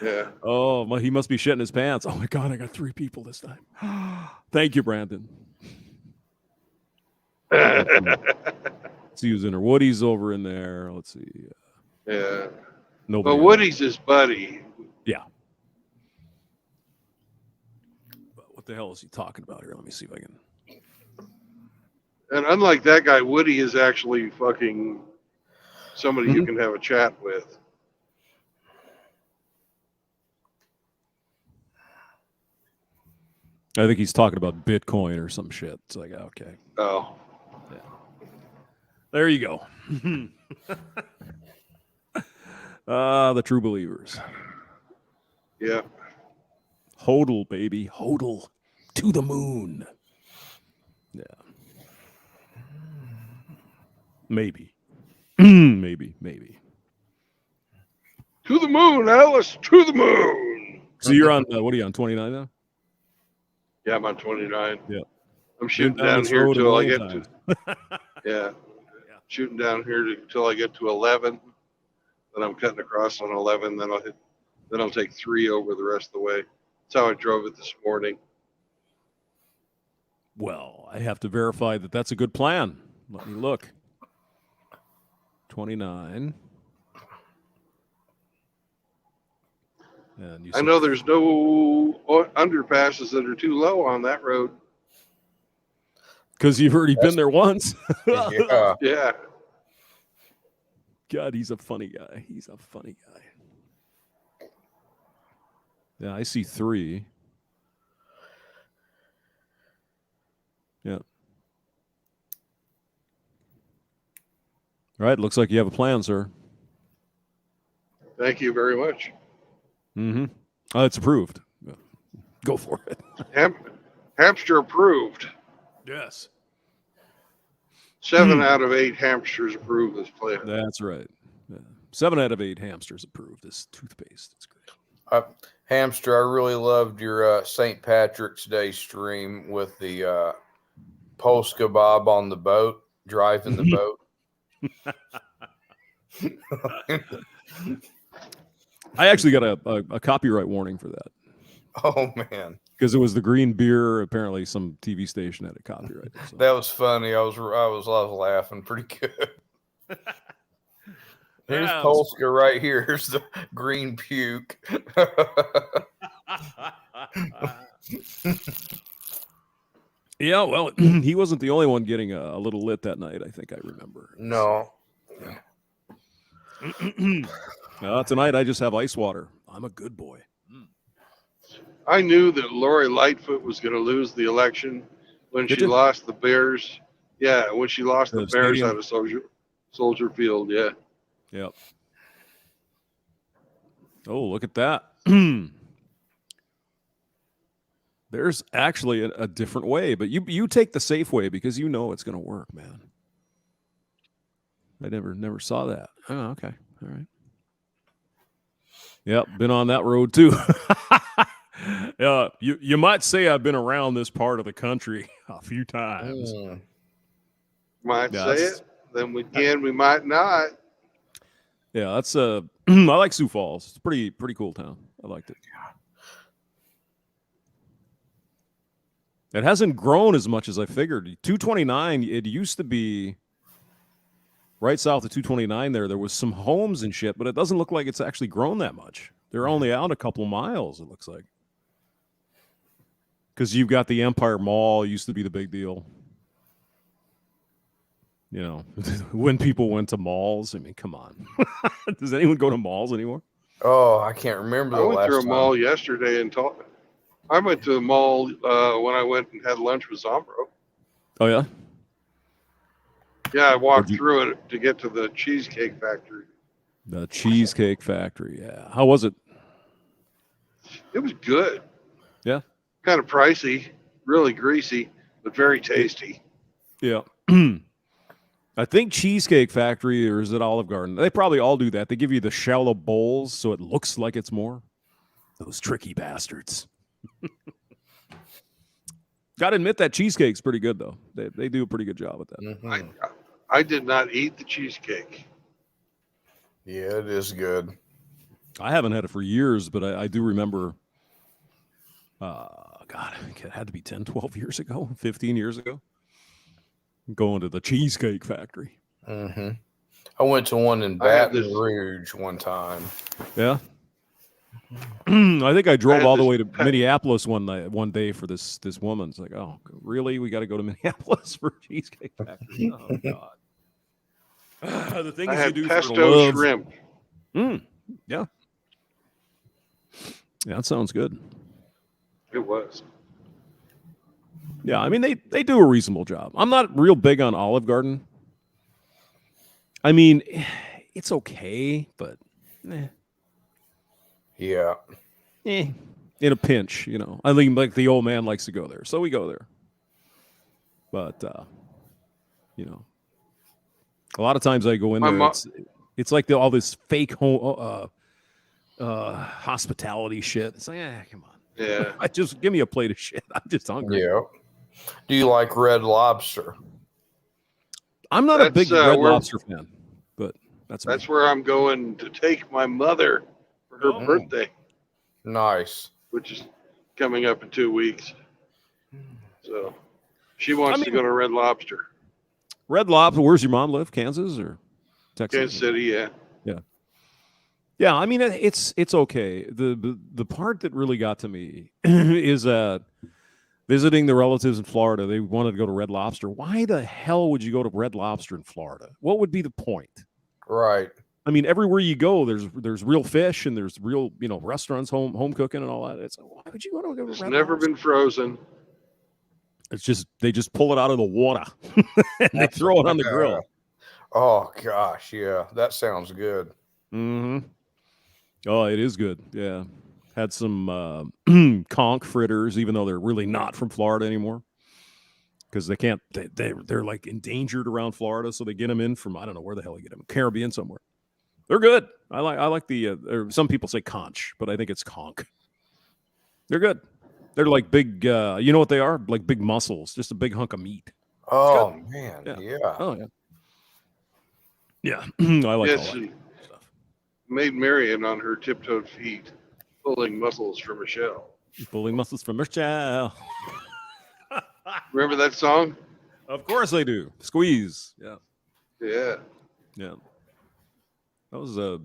[SPEAKER 4] Yeah.
[SPEAKER 15] Oh, he must be shitting his pants. Oh my God, I got 3 people this time. Thank you, Brandon. Let's see who's in there. Woody's over in there. Let's see.
[SPEAKER 4] Yeah.
[SPEAKER 15] Nobody.
[SPEAKER 4] But Woody's his buddy.
[SPEAKER 15] Yeah. What the hell is he talking about here? Let me see if I can.
[SPEAKER 4] And unlike that guy, Woody is actually fucking somebody you can have a chat with.
[SPEAKER 15] I think he's talking about Bitcoin or some shit. It's like, okay.
[SPEAKER 4] Oh.
[SPEAKER 15] Yeah. There you go. The true believers.
[SPEAKER 4] Yeah.
[SPEAKER 15] Hodl, baby. Hodl. To the moon. Yeah. Maybe. Maybe.
[SPEAKER 4] To the moon, Alice. To the moon.
[SPEAKER 15] So you're on, what are you on, 29 now?
[SPEAKER 4] Yeah, I'm on 29.
[SPEAKER 15] Yeah.
[SPEAKER 4] I'm shooting down here till I get to. Yeah. Shooting down here till I get to 11. Then I'm cutting across on 11. Then I'll take 3 over the rest of the way. That's how I drove it this morning.
[SPEAKER 15] Well, I have to verify that that's a good plan. Let me look. 29. And
[SPEAKER 4] I know there's no underpasses that are too low on that road.
[SPEAKER 15] Because you've already been there once.
[SPEAKER 4] Yeah. Yeah.
[SPEAKER 15] God, he's a funny guy. He's a funny guy. Yeah, I see 3. Yeah. All right, looks like you have a plan, sir.
[SPEAKER 4] Thank you very much.
[SPEAKER 15] Mm-hmm. It's approved. Go for it.
[SPEAKER 4] Hamster approved.
[SPEAKER 15] Yes.
[SPEAKER 4] 7 out of 8 hamsters approve this plan.
[SPEAKER 15] That's right. Yeah. 7 out of 8 hamsters approve this toothpaste. It's great.
[SPEAKER 6] Hamster, I really loved your St. Patrick's Day stream with the Polska Bob on the boat, driving the boat.
[SPEAKER 15] I actually got a copyright warning for that.
[SPEAKER 6] Oh, man.
[SPEAKER 15] Because it was the green beer. Apparently, some TV station had a copyright. So.
[SPEAKER 6] That was funny. I was laughing pretty good. Here's Polska right here. Here's the green puke.
[SPEAKER 15] Yeah, well, he wasn't the only one getting a little lit that night. I think I remember.
[SPEAKER 6] No.
[SPEAKER 15] Tonight I just have ice water. I'm a good boy.
[SPEAKER 4] I knew that Lori Lightfoot was going to lose the election when she lost the Bears. Yeah, when she lost the Bears out of Soldier Field. Yeah.
[SPEAKER 15] Yep. Oh, look at that. There's actually a different way, but you take the safe way because you know it's going to work, man. I never saw that. Oh, okay. All right. Yep, been on that road too. You might say I've been around this part of the country a few times.
[SPEAKER 4] Might say it. Then we might not.
[SPEAKER 15] Yeah, that's I like Sioux Falls. It's a pretty cool town. I liked it. It hasn't grown as much as I figured. 229, it used to be right south of 229 there was some homes and shit, but it doesn't look like it's actually grown that much. They're only out a couple miles, it looks like. Because you've got the Empire Mall, used to be the big deal. You know, when people went to malls, I mean, come on. Does anyone go to malls anymore?
[SPEAKER 6] Oh, I can't remember.
[SPEAKER 4] I went through a mall yesterday and I went to the mall when I went and had lunch with Zombro.
[SPEAKER 15] Oh, yeah?
[SPEAKER 4] Yeah, I walked through it to get to the Cheesecake Factory.
[SPEAKER 15] The Cheesecake Factory, yeah. How was it?
[SPEAKER 4] It was good.
[SPEAKER 15] Yeah?
[SPEAKER 4] Kind of pricey, really greasy, but very tasty.
[SPEAKER 15] Yeah. I think Cheesecake Factory, or is it Olive Garden? They probably all do that. They give you the shallow bowls so it looks like it's more. Those tricky bastards. Got to admit that cheesecake's pretty good, though. They do a pretty good job with that.
[SPEAKER 6] Mhm.
[SPEAKER 4] I did not eat the cheesecake.
[SPEAKER 6] Yeah, it is good.
[SPEAKER 15] I haven't had it for years, but I do remember, God, it had to be 10, 12 years ago, 15 years ago, going to the Cheesecake Factory.
[SPEAKER 6] Mm-hmm. I went to one in Baton Rouge one time.
[SPEAKER 15] Yeah. I think I drove all the way to Minneapolis one day for this woman. It's like, oh, really? We got to go to Minneapolis for Cheesecake Factory? Oh, God. The things
[SPEAKER 4] I had
[SPEAKER 15] you do
[SPEAKER 4] pesto
[SPEAKER 15] for the love.
[SPEAKER 4] shrimp.
[SPEAKER 15] Yeah. Yeah, that sounds good.
[SPEAKER 4] It was.
[SPEAKER 15] Yeah, I mean, they do a reasonable job. I'm not real big on Olive Garden. I mean, it's okay, but
[SPEAKER 6] yeah.
[SPEAKER 15] In a pinch, you know. I think like the old man likes to go there, so we go there. But you know, a lot of times I go in there. It's like all this fake home hospitality shit. It's like, come on.
[SPEAKER 4] Yeah.
[SPEAKER 15] Just give me a plate of shit. I'm just hungry.
[SPEAKER 6] Yeah. Do you like Red Lobster?
[SPEAKER 15] I'm not a big Red Lobster fan, but
[SPEAKER 4] that's where I'm going to take my mother for her birthday.
[SPEAKER 6] Nice.
[SPEAKER 4] Which is coming up in 2 weeks. So she wants to go to Red Lobster.
[SPEAKER 15] Red Lobster. Where's your mom live? Kansas or Texas?
[SPEAKER 4] Kansas City, yeah.
[SPEAKER 15] Yeah. Yeah, I mean it's okay. The part that really got to me is visiting the relatives in Florida. They wanted to go to Red Lobster. Why the hell would you go to Red Lobster in Florida? What would be the point?
[SPEAKER 6] Right.
[SPEAKER 15] I mean, everywhere you go, there's real fish and there's real, you know, restaurants, home cooking and all that. It's like, why would you want to go to Red
[SPEAKER 4] Never
[SPEAKER 15] Lobster?
[SPEAKER 4] been frozen.
[SPEAKER 15] It's just they just pull it out of the water and they throw it on the grill.
[SPEAKER 6] Oh gosh, yeah, that sounds good.
[SPEAKER 15] Mm-hmm. Oh, it is good. Yeah, had some conch fritters, even though they're really not from Florida anymore, because they can't. They're like endangered around Florida, so they get them in from I don't know where the hell they get them, Caribbean somewhere. They're good. I like the. Or some people say conch, but I think it's conch. They're good. They're like big. You know what they are? Like big mussels, just a big hunk of meat.
[SPEAKER 6] Oh man, yeah.
[SPEAKER 15] Oh yeah. Yeah, I like all that.
[SPEAKER 4] Made Marion on her tiptoed feet, pulling muscles from a shell.
[SPEAKER 15] Pulling muscles from a shell.
[SPEAKER 4] Remember that song?
[SPEAKER 15] Of course I do. Squeeze. Yeah.
[SPEAKER 4] Yeah.
[SPEAKER 15] Yeah. That was a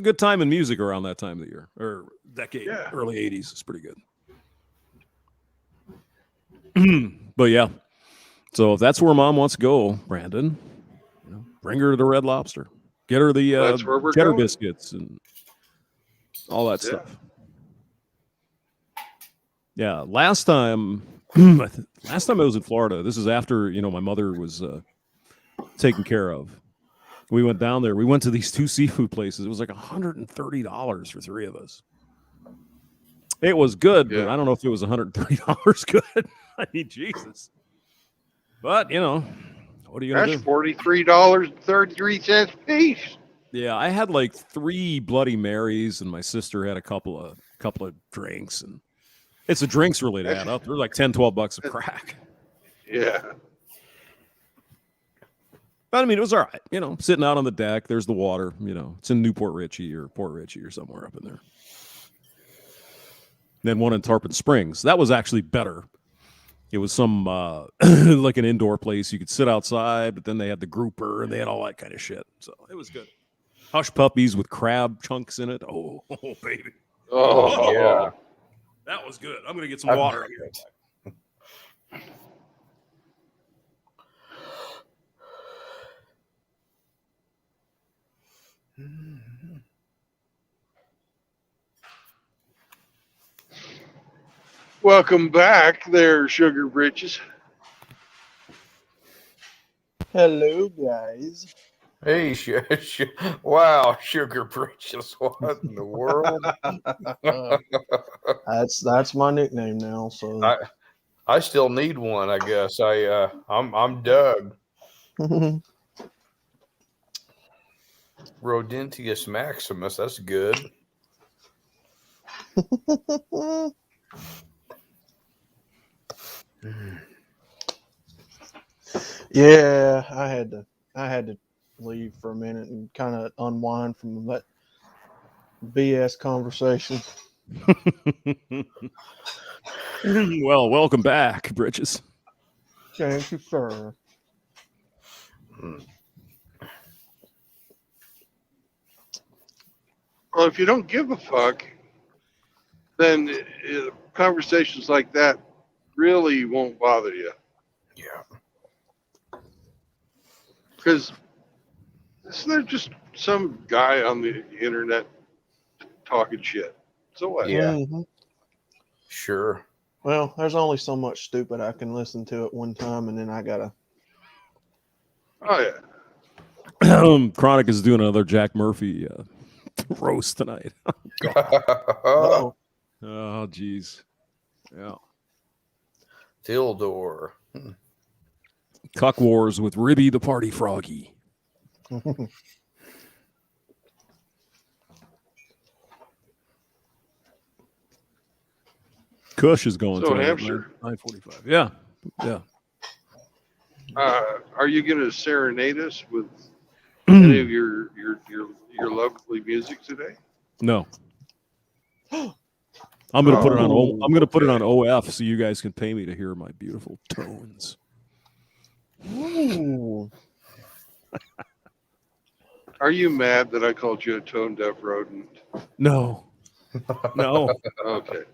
[SPEAKER 15] good time in music around that time of the year or decade, early 80s. It's pretty good. But yeah. So if that's where mom wants to go, Brandon, you know, bring her to the Red Lobster. Get her the cheddar biscuits and all that stuff. Yeah. Last time I was in Florida, this is after, you know, my mother was taken care of. We went down there. We went to these two seafood places. It was like $130 for three of us. It was good, but I don't know if it was $130 good. I mean, Jesus. But, you know, what are you going to do?
[SPEAKER 4] That's $43.33 a piece.
[SPEAKER 15] Yeah, I had like 3 Bloody Marys, and my sister had a couple of drinks, and it's the drinks really add up. They're like $10-12 of crack.
[SPEAKER 4] Yeah.
[SPEAKER 15] But I mean, it was all right. You know, sitting out on the deck, there's the water. You know, it's in Newport Richey or Port Richey or somewhere up in there. Then one in Tarpon Springs. That was actually better. It was some like an indoor place. You could sit outside, but then they had the grouper and they had all that kind of shit. So it was good. Hush puppies with crab chunks in it. Oh baby.
[SPEAKER 6] Oh, yeah.
[SPEAKER 15] That was good. I'm gonna get some water.
[SPEAKER 4] Welcome back there, Sugar Britches.
[SPEAKER 3] Hello, guys.
[SPEAKER 6] Hey, wow, Sugar Britches. What in the world?
[SPEAKER 3] That's my nickname now. So
[SPEAKER 6] I still need one, I guess. I'm Doug. Rodentius maximus. That's good.
[SPEAKER 3] Yeah, I had to leave for a minute and kind of unwind from that BS conversation.
[SPEAKER 15] Well, welcome back, Bridges.
[SPEAKER 3] Thank you, sir.
[SPEAKER 4] Well, if you don't give a fuck, then conversations like that really won't bother you.
[SPEAKER 6] Yeah.
[SPEAKER 4] Because isn't there just some guy on the internet talking shit? So what?
[SPEAKER 6] Yeah.
[SPEAKER 3] Mm-hmm.
[SPEAKER 6] Sure.
[SPEAKER 3] Well, there's only so much stupid I can listen to at one time, and then I gotta.
[SPEAKER 4] Oh yeah.
[SPEAKER 15] Chronic is doing another Jack Murphy roast tonight.
[SPEAKER 3] Oh,
[SPEAKER 15] oh, geez. Yeah.
[SPEAKER 6] Tildor.
[SPEAKER 15] Cuck Wars with Ribby the Party Froggy. Kush is going
[SPEAKER 4] So
[SPEAKER 15] tonight.
[SPEAKER 4] Hampshire.
[SPEAKER 15] 9:45. Yeah. Yeah.
[SPEAKER 4] Are you going to serenade us with any of your lovely music today?
[SPEAKER 15] No. I'm gonna put it on. I'm gonna put it on OF so you guys can pay me to hear my beautiful tones.
[SPEAKER 3] Ooh.
[SPEAKER 4] Are you mad that I called you a tone deaf rodent?
[SPEAKER 15] No. No.
[SPEAKER 4] Okay.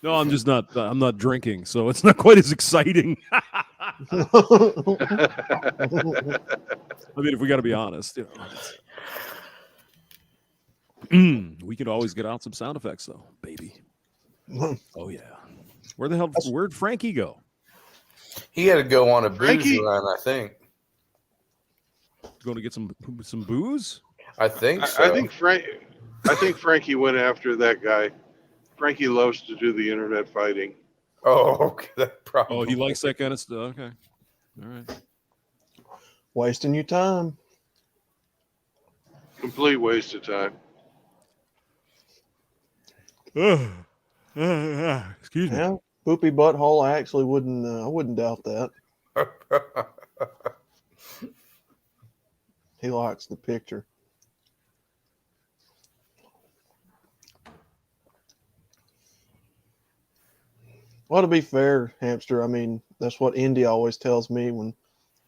[SPEAKER 15] No, I'm just not. I'm not drinking, so it's not quite as exciting. I mean, if we got to be honest, you know, we could always get out some sound effects, though, baby. Oh yeah. Where'd Frankie go?
[SPEAKER 6] He had to go on a booze
[SPEAKER 4] Frankie?
[SPEAKER 6] run, I think.
[SPEAKER 15] Going to get some booze?
[SPEAKER 6] I think so.
[SPEAKER 4] I think Frankie went after that guy. Frankie loves to do the internet fighting.
[SPEAKER 6] Oh, okay. That probably.
[SPEAKER 15] Oh, he likes that kind of stuff. Okay. All right.
[SPEAKER 3] Wasting your time.
[SPEAKER 4] Complete waste of time.
[SPEAKER 15] Excuse me.
[SPEAKER 3] Yeah, poopy butthole. I actually wouldn't. I wouldn't doubt that. He likes the picture. Well, to be fair, Hamster, I mean, that's what Indy always tells me when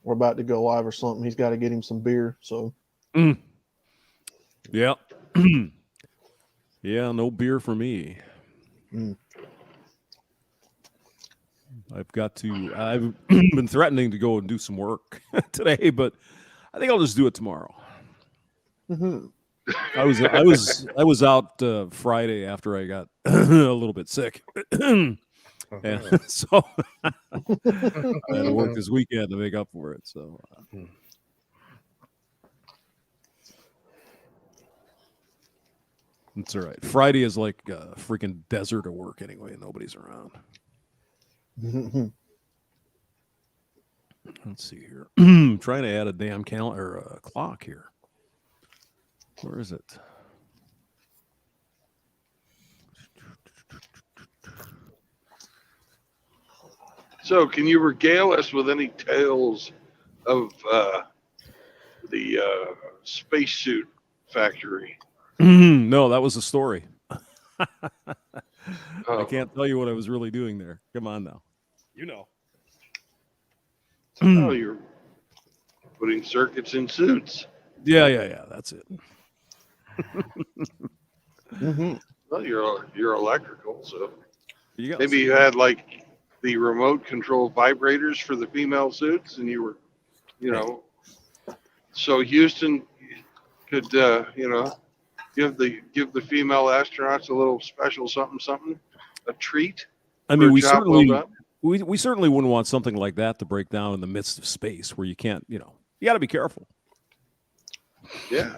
[SPEAKER 3] we're about to go live or something. He's got to get him some beer. So,
[SPEAKER 15] yeah. Yeah, no beer for me. I've been threatening to go and do some work today, but I think I'll just do it tomorrow.
[SPEAKER 3] Mm-hmm.
[SPEAKER 15] I was out Friday after I got a little bit sick. And so I had to work this weekend to make up for it. So it's all right. Friday is like a freaking desert of work anyway. Nobody's around. Let's see here. I'm trying to add a damn calendar or a clock here. Where is it?
[SPEAKER 4] So, can you regale us with any tales of the spacesuit factory?
[SPEAKER 15] No, that was a story. I
[SPEAKER 4] Oh.
[SPEAKER 15] can't tell you what I was really doing there. Come on now. You know.
[SPEAKER 4] Oh, you're putting circuits in suits.
[SPEAKER 15] Yeah. That's it.
[SPEAKER 3] Mm-hmm.
[SPEAKER 4] Well, you're electrical, so
[SPEAKER 15] You
[SPEAKER 4] maybe you had like the remote control vibrators for the female suits, and you were, so Houston could, give the female astronauts a little special something, a treat.
[SPEAKER 15] I mean,
[SPEAKER 4] for a
[SPEAKER 15] we
[SPEAKER 4] job
[SPEAKER 15] certainly
[SPEAKER 4] well done.
[SPEAKER 15] we certainly wouldn't want something like that to break down in the midst of space where you can't, you got to be careful.
[SPEAKER 4] Yeah.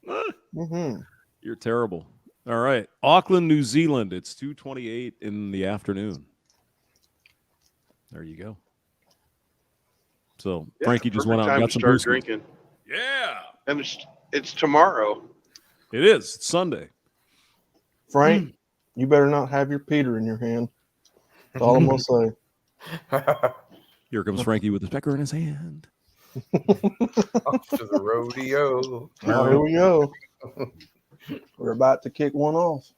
[SPEAKER 3] Mm-hmm.
[SPEAKER 15] You're terrible. All right. Auckland, New Zealand. It's 2:28 in the afternoon. There you go. So
[SPEAKER 4] Yeah,
[SPEAKER 15] Frankie just
[SPEAKER 4] perfect
[SPEAKER 15] went out and
[SPEAKER 4] time
[SPEAKER 15] got
[SPEAKER 4] to
[SPEAKER 15] some
[SPEAKER 4] start
[SPEAKER 15] booze.
[SPEAKER 4] drinking.
[SPEAKER 15] Yeah.
[SPEAKER 4] And it's tomorrow.
[SPEAKER 15] It is. It's Sunday.
[SPEAKER 3] Frank, you better not have your Peter in your hand. That's all I'm gonna say.
[SPEAKER 15] Here comes Frankie with his pecker in his hand.
[SPEAKER 6] Off to the rodeo.
[SPEAKER 3] Oh, here we go. We're about to kick one off.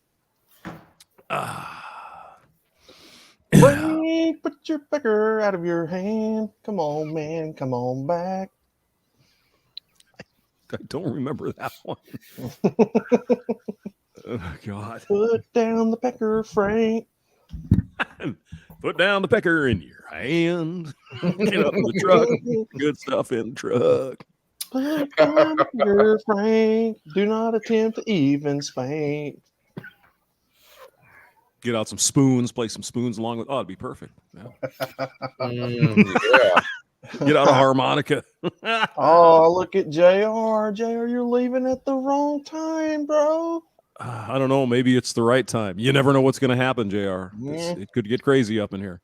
[SPEAKER 3] Frank, put your pecker out of your hand. Come on, man. Come on back.
[SPEAKER 15] I don't remember that one. Oh, God.
[SPEAKER 3] Put down the pecker, Frank.
[SPEAKER 15] Put down the pecker in your hand. Get up in the truck. Good stuff in the truck.
[SPEAKER 3] Put down the pecker, Frank. Do not attempt to even spank.
[SPEAKER 15] Get out some spoons. Play some spoons along with. Oh, it'd be perfect. Yeah.
[SPEAKER 6] Yeah.
[SPEAKER 15] Get out a harmonica.
[SPEAKER 3] Oh, look at JR. JR, you're leaving at the wrong time, bro.
[SPEAKER 15] I don't know. Maybe it's the right time. You never know what's going to happen, JR.
[SPEAKER 3] Yeah.
[SPEAKER 15] It could get crazy up in here.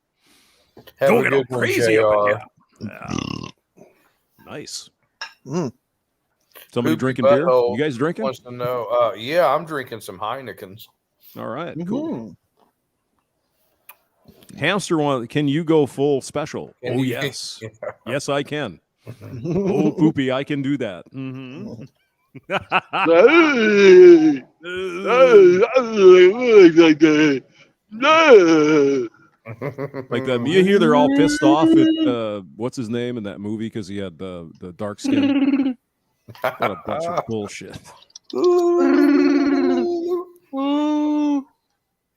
[SPEAKER 6] Have
[SPEAKER 15] Don't
[SPEAKER 6] a
[SPEAKER 15] get
[SPEAKER 6] good
[SPEAKER 15] all
[SPEAKER 6] one,
[SPEAKER 15] crazy up in
[SPEAKER 6] JR.
[SPEAKER 15] here. Yeah. Nice.
[SPEAKER 3] Mm.
[SPEAKER 15] Somebody
[SPEAKER 6] Poopy
[SPEAKER 15] drinking beer?
[SPEAKER 6] Butthole
[SPEAKER 15] You guys drinking?
[SPEAKER 6] Wants to know. Yeah, I'm drinking some Heinekens.
[SPEAKER 15] All right,
[SPEAKER 3] Mm-hmm.
[SPEAKER 15] cool. Hamster one. Can you go full special?
[SPEAKER 6] Can
[SPEAKER 15] Oh
[SPEAKER 6] you-
[SPEAKER 15] yes,
[SPEAKER 6] Yeah.
[SPEAKER 15] yes I can. Oh poopy, I can do that. Mm-hmm. Like that. You hear they're all pissed off at what's his name in that movie because he had the dark skin. What a bunch of bullshit.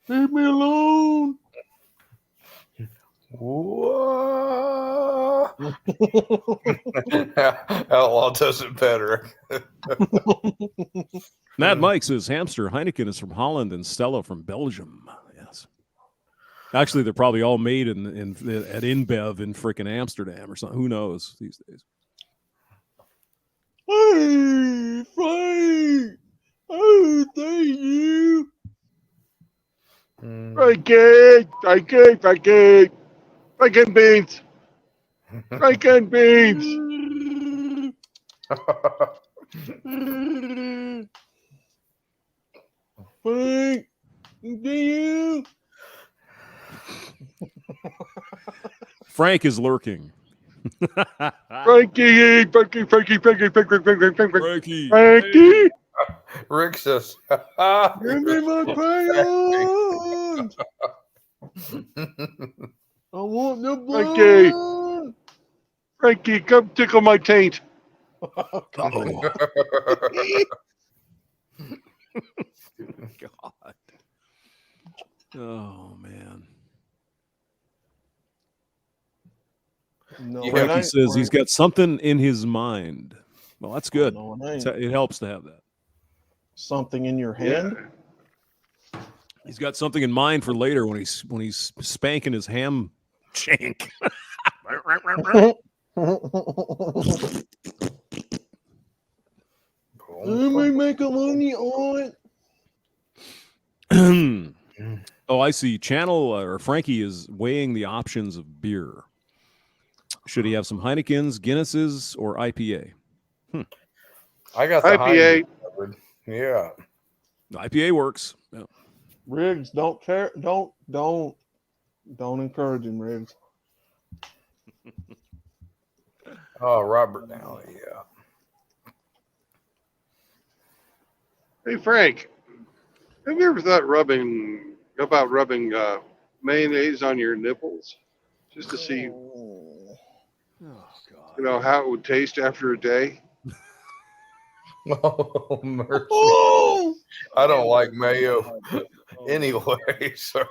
[SPEAKER 3] Leave me alone.
[SPEAKER 6] Whoa. Outlaw does it better.
[SPEAKER 15] Mad Mike says Hamster Heineken is from Holland and Stella from Belgium. Yes. Actually, they're probably all made at InBev in freaking Amsterdam or something. Who knows these days?
[SPEAKER 3] Hey, Frank. Oh, thank you.
[SPEAKER 1] Frankie, Franken beans. Franken beans.
[SPEAKER 3] Frank, do you?
[SPEAKER 15] Frank is lurking.
[SPEAKER 1] Frankie.
[SPEAKER 6] Rick says,
[SPEAKER 3] Give me my crayons. I want the blonde.
[SPEAKER 1] Frankie, come tickle my taint.
[SPEAKER 15] God. Oh man.
[SPEAKER 3] No,
[SPEAKER 15] Frankie says he's got something in his mind. Well, that's good.
[SPEAKER 3] No, it ain't.
[SPEAKER 15] It helps to have that.
[SPEAKER 3] Something in your hand.
[SPEAKER 15] He's got something in mind for later when he's spanking his ham shank.
[SPEAKER 3] Let me make a money on
[SPEAKER 15] it. Oh, I see. Frankie is weighing the options of beer. Should he have some Heinekens, Guinnesses, or IPA?
[SPEAKER 6] I got the
[SPEAKER 1] IPA.
[SPEAKER 6] Heineken. Yeah.
[SPEAKER 15] IPA works. Yeah.
[SPEAKER 3] Riggs, don't encourage him, Riggs.
[SPEAKER 6] Oh, Robert Downey. Yeah.
[SPEAKER 1] Hey, Frank, have you ever thought about rubbing mayonnaise on your nipples just to see,
[SPEAKER 15] Oh, God.
[SPEAKER 1] how it would taste after a day?
[SPEAKER 6] Oh, mercy.
[SPEAKER 3] Oh!
[SPEAKER 6] I don't like mayo anyway, so.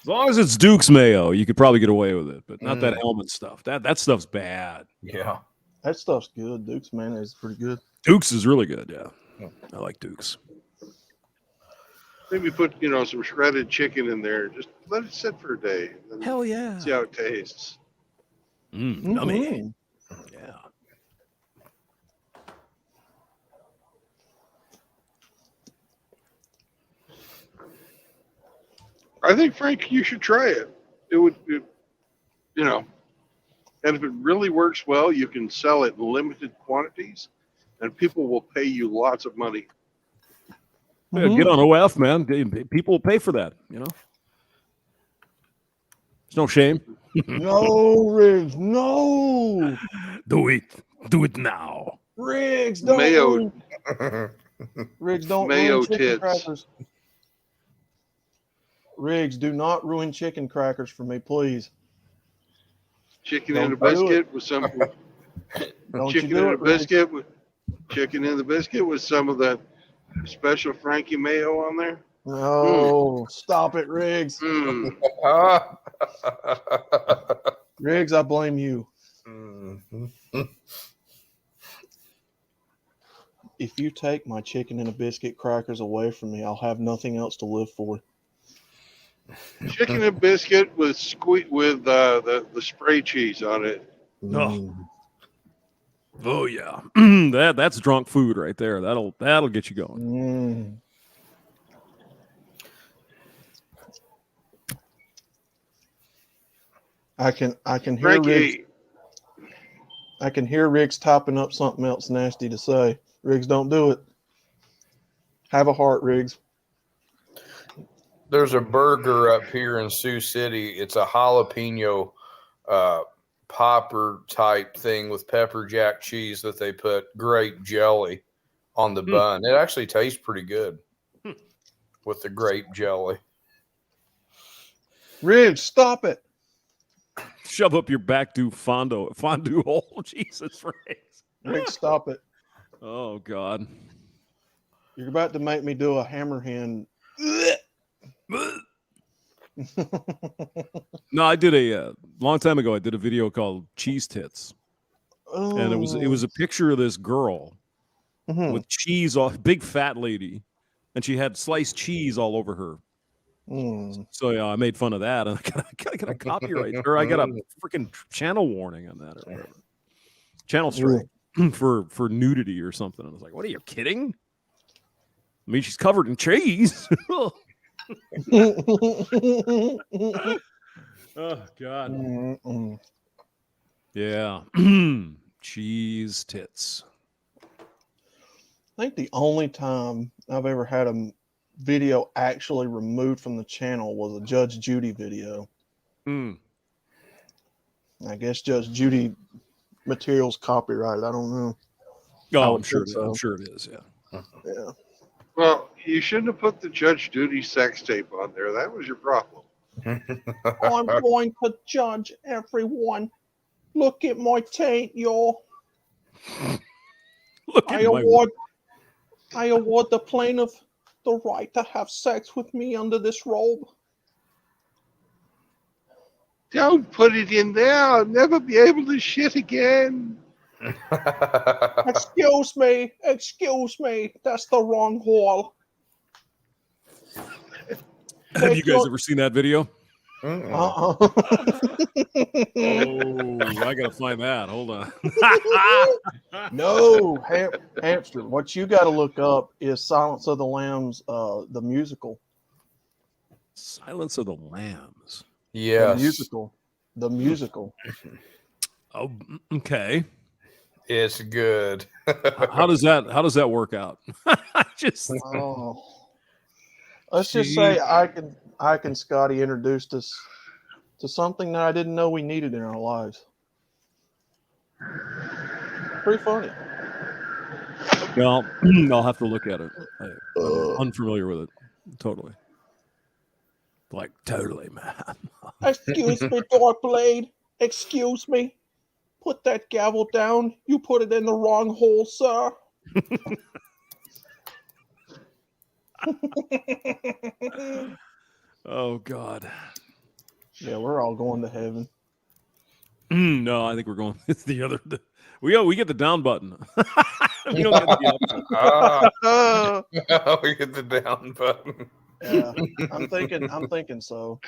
[SPEAKER 15] As long as it's Duke's mayo, you could probably get away with it, but not that helmet stuff. That stuff's bad.
[SPEAKER 6] Yeah.
[SPEAKER 3] That stuff's good. Duke's mayonnaise is pretty good.
[SPEAKER 15] Duke's is really good, yeah. I like Duke's.
[SPEAKER 1] Maybe put, some shredded chicken in there. Just let it sit for a day. And
[SPEAKER 15] Hell yeah.
[SPEAKER 1] see how it tastes.
[SPEAKER 15] Yummy. Yeah.
[SPEAKER 1] I think, Frank, you should try it. It would,
[SPEAKER 4] And if it really works well, you can sell it in limited quantities, and people will pay you lots of money.
[SPEAKER 15] Yeah, get on OF, man. People will pay for that. You know, it's no shame.
[SPEAKER 3] No, Riggs, no.
[SPEAKER 15] Do it now.
[SPEAKER 3] Riggs, don't
[SPEAKER 4] Mayo,
[SPEAKER 3] ruin. Riggs, don't
[SPEAKER 4] mayo
[SPEAKER 3] ruin chicken
[SPEAKER 4] tits.
[SPEAKER 3] crackers. Riggs, do not ruin chicken crackers for me, please.
[SPEAKER 4] Chicken
[SPEAKER 3] Don't
[SPEAKER 4] in a
[SPEAKER 3] do it.
[SPEAKER 4] biscuit with some.
[SPEAKER 3] Don't you
[SPEAKER 4] Chicken
[SPEAKER 3] do
[SPEAKER 4] in a
[SPEAKER 3] it, Riggs.
[SPEAKER 4] biscuit with chicken in the biscuit with some of that special Frankie mayo on there.
[SPEAKER 3] No, stop it, Riggs.
[SPEAKER 4] Mm.
[SPEAKER 3] Riggs, I blame you. If you take my chicken and a biscuit crackers away from me, I'll have nothing else to live for.
[SPEAKER 4] Chicken and biscuit with the spray cheese on it.
[SPEAKER 15] Oh yeah, that's drunk food right there. That'll get you going.
[SPEAKER 3] I can hear
[SPEAKER 4] Frankie.
[SPEAKER 3] Riggs. I can hear Riggs typing up something else nasty to say. Riggs, don't do it. Have a heart, Riggs.
[SPEAKER 6] There's a burger up here in Sioux City. It's a jalapeno popper type thing with pepper jack cheese that they put grape jelly on the bun. It actually tastes pretty good with the grape jelly.
[SPEAKER 3] Riggs, stop it.
[SPEAKER 15] Shove up your back to fondue hole. Jesus Riggs.
[SPEAKER 3] Riggs, stop it.
[SPEAKER 15] Oh God.
[SPEAKER 3] You're about to make me do a hammer hand.
[SPEAKER 15] No, I did a long time ago. I did a video called Cheese Tits, and it was a picture of this girl with cheese, big fat lady, and she had sliced cheese all over her. So yeah, I made fun of that, and I got a copyright, or I got a freaking channel warning on that, or whatever. Channel strike for nudity or something. I was like, "What are you kidding?" I mean, she's covered in cheese. Oh God. Yeah. Cheese tits.
[SPEAKER 3] I think the only time I've ever had a video actually removed from the channel was a Judge Judy video. I guess Judge Judy material's copyrighted. I don't know.
[SPEAKER 15] Oh, I'm sure it is. Yeah.
[SPEAKER 3] Yeah.
[SPEAKER 4] Well, you shouldn't have put the Judge Judy sex tape on there. That was your problem.
[SPEAKER 3] I'm going to judge everyone. Look at my taint, y'all. I award the plaintiff the right to have sex with me under this robe.
[SPEAKER 4] Don't put it in there. I'll never be able to shit again.
[SPEAKER 3] Excuse me. That's the wrong hall.
[SPEAKER 15] Have you guys ever seen that video?
[SPEAKER 3] Uh-uh.
[SPEAKER 15] Oh, I gotta find that. Hold on.
[SPEAKER 3] No, Hamster. What you got to look up is Silence of the Lambs, the musical.
[SPEAKER 15] Silence of the Lambs.
[SPEAKER 6] Yes.
[SPEAKER 3] The musical.
[SPEAKER 15] Oh, okay.
[SPEAKER 6] It's good.
[SPEAKER 15] How does that work out?
[SPEAKER 3] Let's just say Ike and Scotty introduced us to something that I didn't know we needed in our lives. Pretty funny.
[SPEAKER 15] Well, I'll have to look at it. I'm unfamiliar with it. Totally. Like, totally, man.
[SPEAKER 3] Excuse me, Darkblade. Excuse me. Put that gavel down. You put it in the wrong hole, sir.
[SPEAKER 15] Oh, God.
[SPEAKER 3] Yeah, we're all going to heaven.
[SPEAKER 15] No, I think we're going. It's the other. We get the down button. We don't get the up button.
[SPEAKER 6] We get the down button.
[SPEAKER 3] Yeah, I'm thinking so.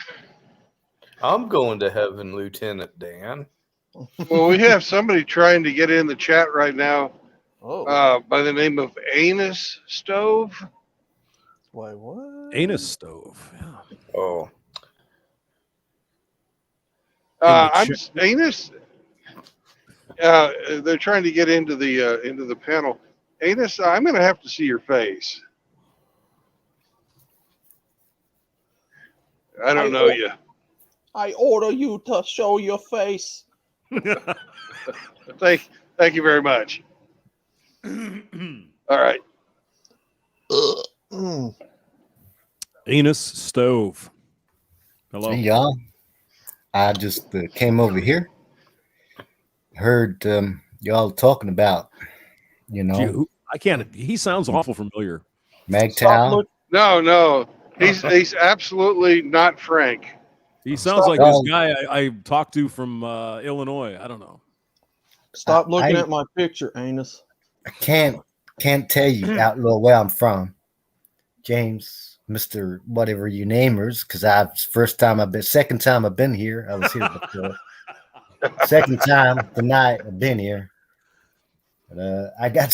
[SPEAKER 6] I'm going to heaven, Lieutenant Dan.
[SPEAKER 4] Well, we have somebody trying to get in the chat right now by the name of Anus Stove.
[SPEAKER 3] Wait, what?
[SPEAKER 15] Anus Stove. Yeah.
[SPEAKER 6] Oh.
[SPEAKER 4] Anus. They're trying to get into the panel. Anus, I'm going to have to see your face. I don't know you.
[SPEAKER 3] I order you to show your face.
[SPEAKER 4] Thank you very much. All right.
[SPEAKER 15] Anus Stove. Hello.
[SPEAKER 10] Hey, y'all. I just came over here. Heard y'all talking about,
[SPEAKER 15] I can't. He sounds awful familiar.
[SPEAKER 10] MGTOW.
[SPEAKER 4] No. He's absolutely not Frank.
[SPEAKER 15] He sounds like this guy I talked to from Illinois. I don't know.
[SPEAKER 3] Stop looking at my picture, Anus.
[SPEAKER 10] I can't tell you outlaw where I'm from, James, Mr. Whatever you namers, because second time I've been here. I was here before. Second time tonight I've been here. But, I got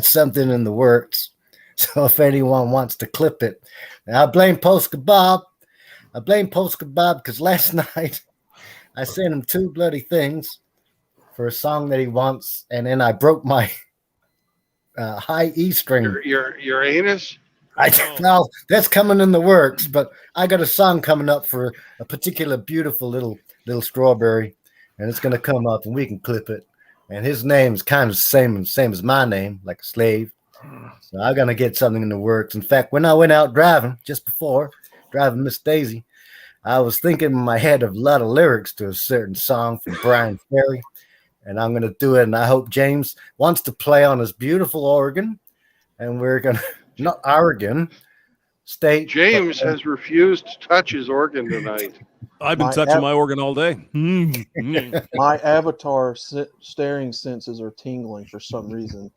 [SPEAKER 10] something in the works. So if anyone wants to clip it, and I blame Polska Bob. I blame Polska Bob because last night I sent him 2 bloody things for a song that he wants, and then I broke my high E string.
[SPEAKER 4] Your anus?
[SPEAKER 10] Well, that's coming in the works, but I got a song coming up for a particular beautiful little strawberry, and it's gonna come up, and we can clip it. And his name is kind of the same as my name, like a slave. So I'm gonna get something in the works. In fact, when I went out driving just before driving Miss Daisy, I was thinking in my head of a lot of lyrics to a certain song from Brian Ferry, and I'm gonna do it. And I hope James wants to play on his beautiful organ, and we're gonna not Oregon State.
[SPEAKER 4] James has refused to touch his organ tonight.
[SPEAKER 15] I've been touching my organ all day.
[SPEAKER 3] My avatar staring senses are tingling for some reason.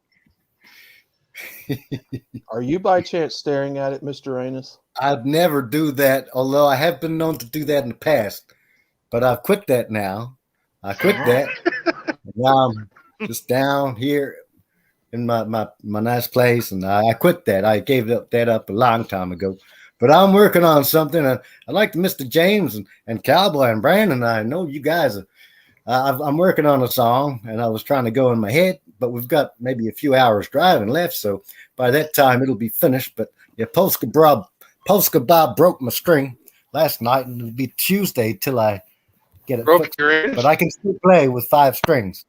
[SPEAKER 3] Are you by chance staring at it, Mr. Anus?
[SPEAKER 10] I'd never do that, although I have been known to do that in the past. But I've quit that now. I quit that. Now I'm just down here in my nice place, and I quit that. I gave that up a long time ago. But I'm working on something. I'd like to Mr. James and Cowboy and Brandon. I know you guys I'm working on a song, and I was trying to go in my head, but we've got maybe a few hours driving left, so by that time it'll be finished. But yeah, Polska Bob broke my string last night, and it'll be Tuesday till I get it fixed. But I can still play with 5 strings.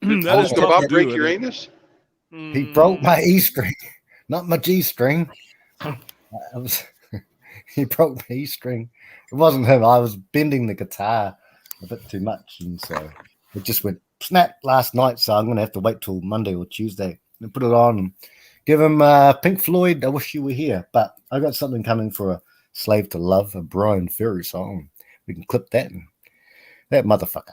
[SPEAKER 4] Did Polska Bob break your anus?
[SPEAKER 10] He broke my E string, not my G string. He broke my E string. It wasn't him. I was bending the guitar a bit too much, and so it just went snap last night. So I'm going to have to wait till Monday or Tuesday and put it on and give him Pink Floyd, I Wish You Were Here. But I got something coming for a Slave to Love, a Brian Ferry song. We can clip that. And that motherfucker.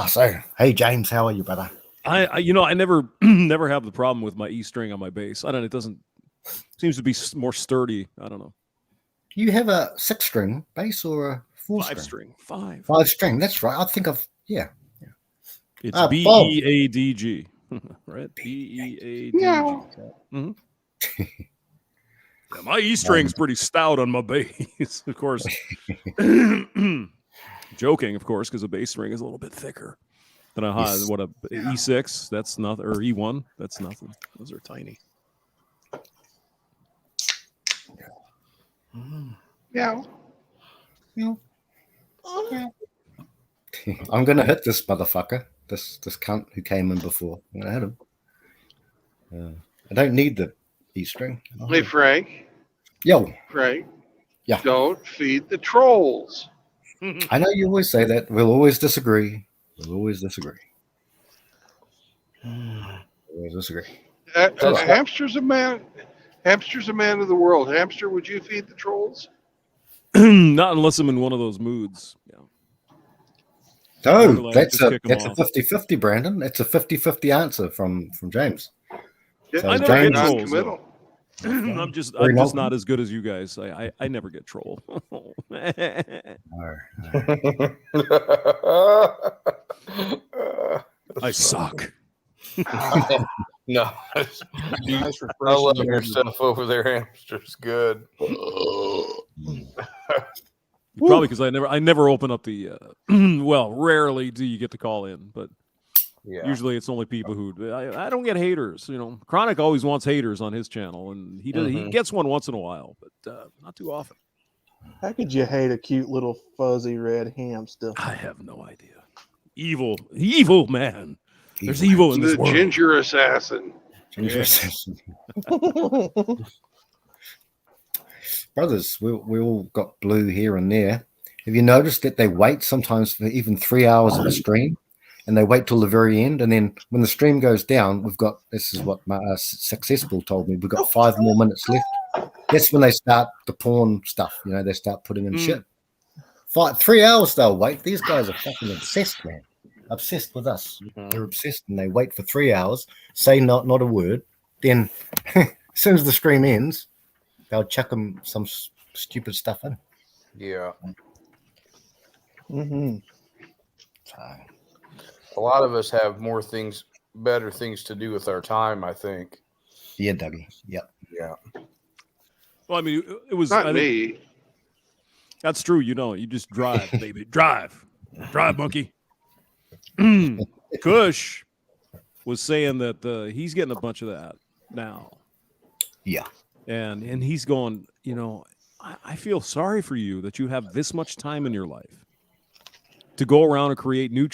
[SPEAKER 10] So, hey, James, how are you, brother?
[SPEAKER 15] I never have the problem with my E string on my bass. It doesn't seems to be more sturdy. I don't know.
[SPEAKER 10] You have a 6-string bass or a
[SPEAKER 15] 4-string? 5.
[SPEAKER 10] 5-string. That's right. I think yeah.
[SPEAKER 15] It's BEADG, right? BEADG.
[SPEAKER 10] No.
[SPEAKER 15] Mm-hmm. Yeah, my E string's pretty stout on my bass, of course. Joking, of course, because the bass string is a little bit thicker than a E6. That's nothing, or E1. That's nothing. Those are tiny.
[SPEAKER 4] Yeah.
[SPEAKER 10] I'm gonna hit this motherfucker. This cunt who came in before. I'm gonna hit him. I don't need the E string.
[SPEAKER 4] Hey, Frank.
[SPEAKER 10] Yo.
[SPEAKER 4] Frank.
[SPEAKER 10] Yeah.
[SPEAKER 4] Don't feed the trolls.
[SPEAKER 10] I know you always say that. We'll always disagree. Always disagree.
[SPEAKER 4] Hamster's a man. Hamster's a man of the world. Hamster, would you feed the trolls?
[SPEAKER 15] Not unless I'm in one of those moods. Yeah.
[SPEAKER 10] No, that's a 50-50, Brandon. That's a 50-50 answer from James.
[SPEAKER 15] Yeah,
[SPEAKER 10] so
[SPEAKER 15] I never
[SPEAKER 10] James,
[SPEAKER 15] get trolls. I'm just not as good as you guys. I never get troll. I suck.
[SPEAKER 6] No, I love your stuff over there, Hamster. It's good.
[SPEAKER 15] Probably because I never open up the. Well, rarely do you get to call in, but usually it's only people who I don't get haters. You know, Chronic always wants haters on his channel, and he does. He gets one once in a while, but not too often.
[SPEAKER 3] How could you hate a cute little fuzzy red hamster?
[SPEAKER 15] I have no idea. Evil man. There's evil in this world.
[SPEAKER 4] The ginger assassin.
[SPEAKER 10] Assassin. Brothers, we all got blue here and there. Have you noticed that they wait sometimes for even 3 hours of the stream, and they wait till the very end, and then when the stream goes down, we've got, this is what my Successful told me, we've got 5 more minutes left. That's when they start the porn stuff. You know, they start putting in shit. 3 hours they'll wait. These guys are fucking obsessed, man. Obsessed with us. They're obsessed, and they wait for 3 hours, say not a word. Then, as soon as the stream ends, they'll chuck them some stupid stuff in.
[SPEAKER 6] Yeah.
[SPEAKER 10] So,
[SPEAKER 6] a lot of us have better things to do with our time, I think.
[SPEAKER 10] Yeah, Dougie. Yep.
[SPEAKER 6] Yeah.
[SPEAKER 15] Well, I mean, it was
[SPEAKER 4] not me.
[SPEAKER 15] That's true. You know, you just drive, baby. Drive, monkey. Kush was saying that he's getting a bunch of that now.
[SPEAKER 10] Yeah.
[SPEAKER 15] And he's going, you know, I feel sorry for you that you have this much time in your life to go around and create new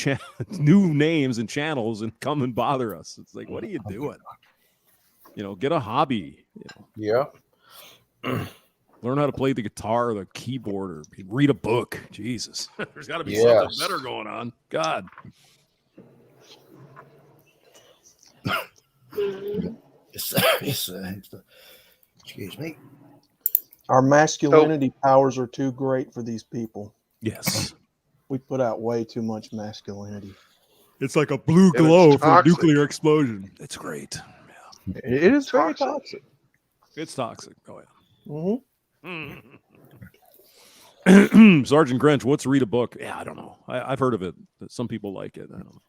[SPEAKER 15] names and channels and come and bother us. It's like, what are you doing? You know, get a hobby. You know.
[SPEAKER 6] Yeah.
[SPEAKER 15] Learn how to play the guitar or the keyboard or read a book. Jesus. There's got to be something better going on. God.
[SPEAKER 10] Yes, excuse me.
[SPEAKER 3] Our masculinity powers are too great for these people.
[SPEAKER 15] Yes.
[SPEAKER 3] We put out way too much masculinity.
[SPEAKER 15] It's like a blue glow for a nuclear explosion. It's great.
[SPEAKER 3] Yeah. It is very toxic.
[SPEAKER 15] It's toxic. Oh,
[SPEAKER 3] yeah.
[SPEAKER 15] Sergeant Grinch, what's read a book? Yeah, I don't know. I've heard of it. Some people like it. I don't know.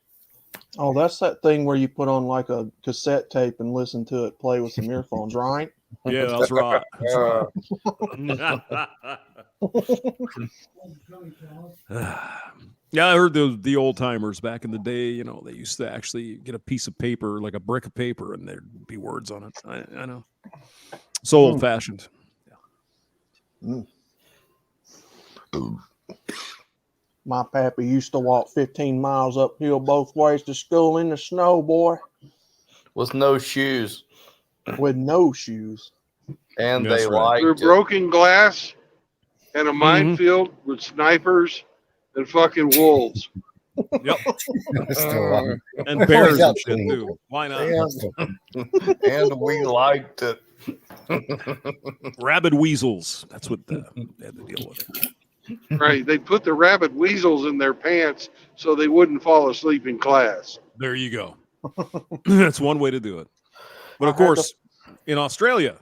[SPEAKER 3] Oh, that's that thing where you put on like a cassette tape and listen to it play with some earphones, right?
[SPEAKER 15] Yeah, that's right. That's right. Yeah, I heard the old timers back in the day. You know, they used to actually get a piece of paper, like a brick of paper, and there'd be words on it. I know. So old fashioned.
[SPEAKER 3] Yeah. My pappy used to walk 15 miles uphill both ways to school in the snow, boy.
[SPEAKER 6] With no shoes.
[SPEAKER 3] With no shoes.
[SPEAKER 6] And they liked
[SPEAKER 4] through
[SPEAKER 6] it.
[SPEAKER 4] broken glass and a minefield with snipers and fucking wolves.
[SPEAKER 15] Yep. And bears and shit too. Why not?
[SPEAKER 6] And we liked it.
[SPEAKER 15] Rabid weasels. That's what they had to deal with.
[SPEAKER 4] Right. They put the rabid weasels in their pants so they wouldn't fall asleep in class.
[SPEAKER 15] There you go. That's one way to do it. But of course, in Australia,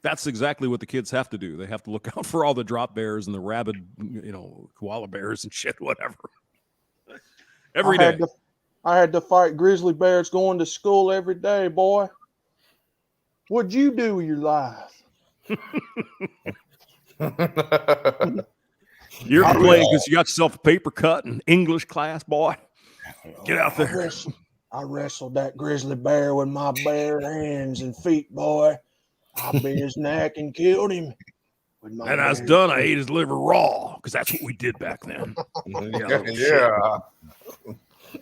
[SPEAKER 15] that's exactly what the kids have to do. They have to look out for all the drop bears and the rabid, koala bears and shit, whatever. Every day.
[SPEAKER 3] I had to fight grizzly bears going to school every day, boy. What'd you do with your life?
[SPEAKER 15] You're complaining because you got yourself a paper cut in English class, boy. Get out there.
[SPEAKER 3] I wrestled that grizzly bear with my bare hands and feet, boy. I bit his neck and killed him.
[SPEAKER 15] And I was done. I ate his liver raw because that's what we did back then.
[SPEAKER 6] Yeah.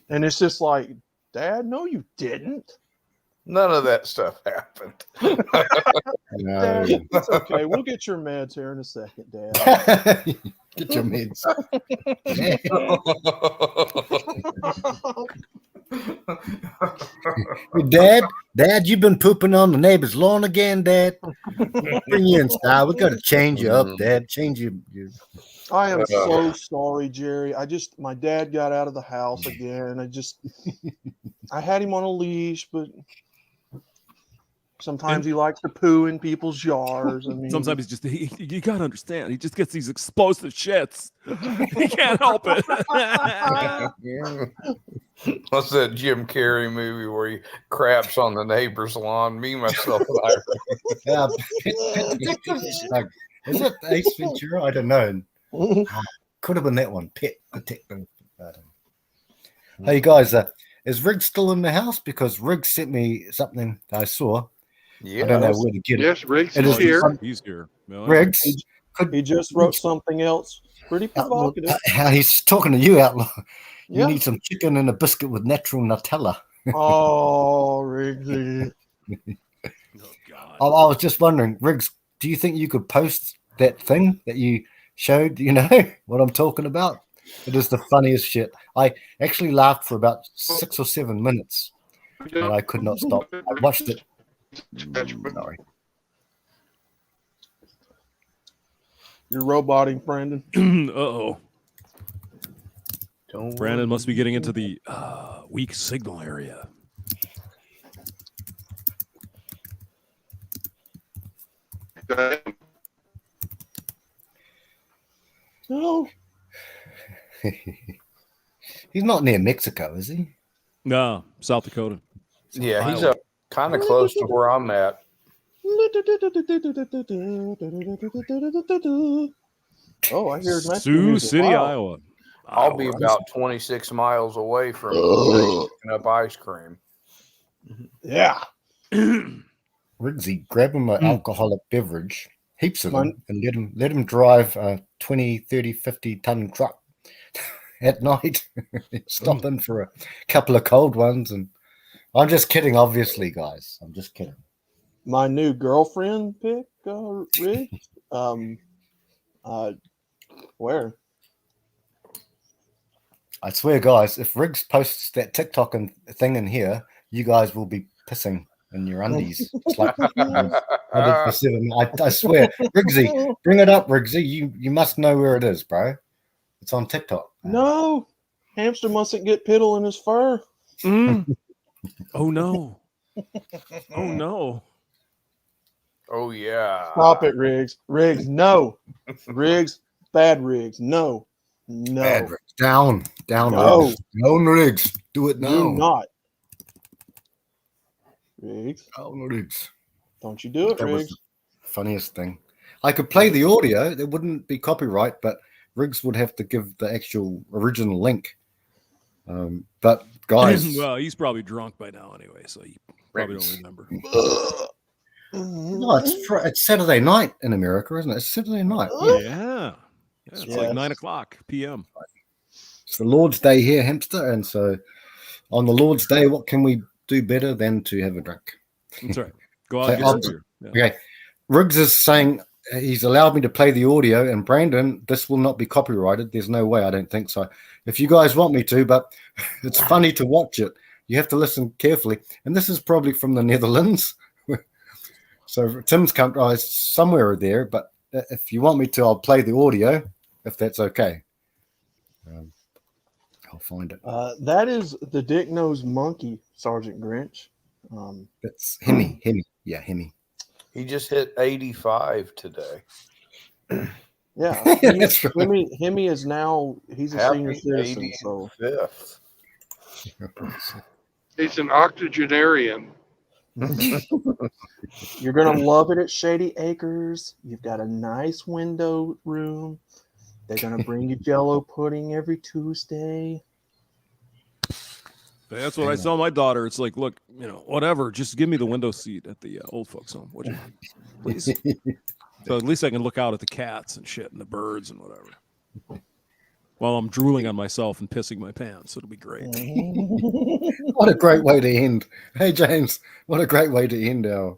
[SPEAKER 3] And it's just like, Dad, no, you didn't.
[SPEAKER 6] None of that stuff happened.
[SPEAKER 3] Dad, it's okay. We'll get your meds here in a second, Dad.
[SPEAKER 10] Get your meds. Dad, you've been pooping on the neighbor's lawn again, Dad. Bring you in style. We got to change you up, Dad. Change you.
[SPEAKER 3] I am so sorry, Jerry. My dad got out of the house again. I had him on a leash, but sometimes he likes to poo in people's yards. I mean,
[SPEAKER 15] sometimes you got to understand, he just gets these explosive shits. He can't help it.
[SPEAKER 6] What's that Jim Carrey movie where he craps on the neighbor's lawn? Me, myself, and I.
[SPEAKER 10] Is it Ace Ventura? I don't know. Could have been that one. Pet detective. Hey guys, is Riggs still in the house? Because Riggs sent me something I saw. I don't know where to get it.
[SPEAKER 4] Yes, Riggs
[SPEAKER 10] It
[SPEAKER 4] is here.
[SPEAKER 15] He's here. No,
[SPEAKER 10] Riggs.
[SPEAKER 3] He just wrote something else pretty provocative.
[SPEAKER 10] He's talking to you, Outlaw. You
[SPEAKER 3] Yeah.
[SPEAKER 10] need some chicken and a biscuit with natural Nutella.
[SPEAKER 3] Oh, Riggsy.
[SPEAKER 10] I was just wondering, Riggs, do you think you could post that thing that you showed? You know what I'm talking about? It is the funniest shit. I actually laughed for about 6 or 7 minutes, and I could not stop. I watched it. Sorry.
[SPEAKER 3] You're roboting, Brandon.
[SPEAKER 15] Uh-oh. Brandon must be getting into the weak signal area.
[SPEAKER 3] No.
[SPEAKER 10] He's not near Mexico, is he?
[SPEAKER 15] No, South Dakota.
[SPEAKER 6] Yeah, he's up kind of close to where I'm at.
[SPEAKER 3] Oh, I hear
[SPEAKER 15] Sioux City,
[SPEAKER 3] wow.
[SPEAKER 15] Iowa.
[SPEAKER 6] I'll be about 26 miles away from picking up ice cream.
[SPEAKER 3] Yeah.
[SPEAKER 10] Riggsy, grab him an alcoholic beverage, heaps of them, and let him drive a 20, 30, 50-ton truck at night. Stop in for a couple of cold ones. And I'm just kidding, obviously, guys. I'm just kidding.
[SPEAKER 3] My new girlfriend pick, Rick. Where?
[SPEAKER 10] I swear, guys, if Riggs posts that TikTok and thing in here, you guys will be pissing in your undies. It's like I swear, Riggsy, bring it up, Riggsy. You must know where it is, bro. It's on TikTok.
[SPEAKER 3] No, hamster mustn't get piddle in his fur.
[SPEAKER 15] Oh no! Oh no!
[SPEAKER 6] Oh yeah!
[SPEAKER 3] Stop it, Riggs. Riggs, no. Riggs, bad Riggs, no. No.
[SPEAKER 10] Bad Riggs. Down,
[SPEAKER 3] no.
[SPEAKER 10] Riggs. Down, Riggs. Do it now.
[SPEAKER 3] Do not. Riggs.
[SPEAKER 10] Down, Riggs.
[SPEAKER 3] Don't you do it,
[SPEAKER 10] That was
[SPEAKER 3] Riggs.
[SPEAKER 10] the funniest thing. I could play the audio. It wouldn't be copyright, but Riggs would have to give the actual original link. But guys,
[SPEAKER 15] well, he's probably drunk by now anyway, so he probably don't remember.
[SPEAKER 10] No, it's Saturday night in America, isn't it? It's Saturday night.
[SPEAKER 15] Yeah, it's like 9:00 p.m.
[SPEAKER 10] It's the Lord's Day here, hamster, and so on the Lord's Day, what can we do better than to have a drink?
[SPEAKER 15] That's right. Go out and get some beer. Yeah.
[SPEAKER 10] Okay, Riggs is saying he's allowed me to play the audio, and Brandon, this will not be copyrighted. There's no way, I don't think so. If you guys want me to, but it's funny to watch it. You have to listen carefully, and this is probably from the Netherlands. So Tim's country is somewhere there, but if you want me to, I'll play the audio, if that's okay. I'll find it.
[SPEAKER 3] That is the Dick Nose Monkey, Sergeant Grinch.
[SPEAKER 10] That's Hemi. Yeah, Hemi.
[SPEAKER 6] He just hit 85 today.
[SPEAKER 3] Yeah,
[SPEAKER 10] that's right.
[SPEAKER 3] Hemi is now, he's a senior citizen. So
[SPEAKER 4] He's an octogenarian.
[SPEAKER 3] You're gonna love it at Shady Acres. You've got a nice window room. They're gonna bring you Jello pudding every Tuesday.
[SPEAKER 15] That's what I tell my daughter. It's like, look, whatever. Just give me the window seat at the old folks' home, would you, please? So at least I can look out at the cats and shit and the birds and whatever. While I'm drooling on myself and pissing my pants, it'll be great.
[SPEAKER 10] What a great way to end. Hey, James, what a great way to end our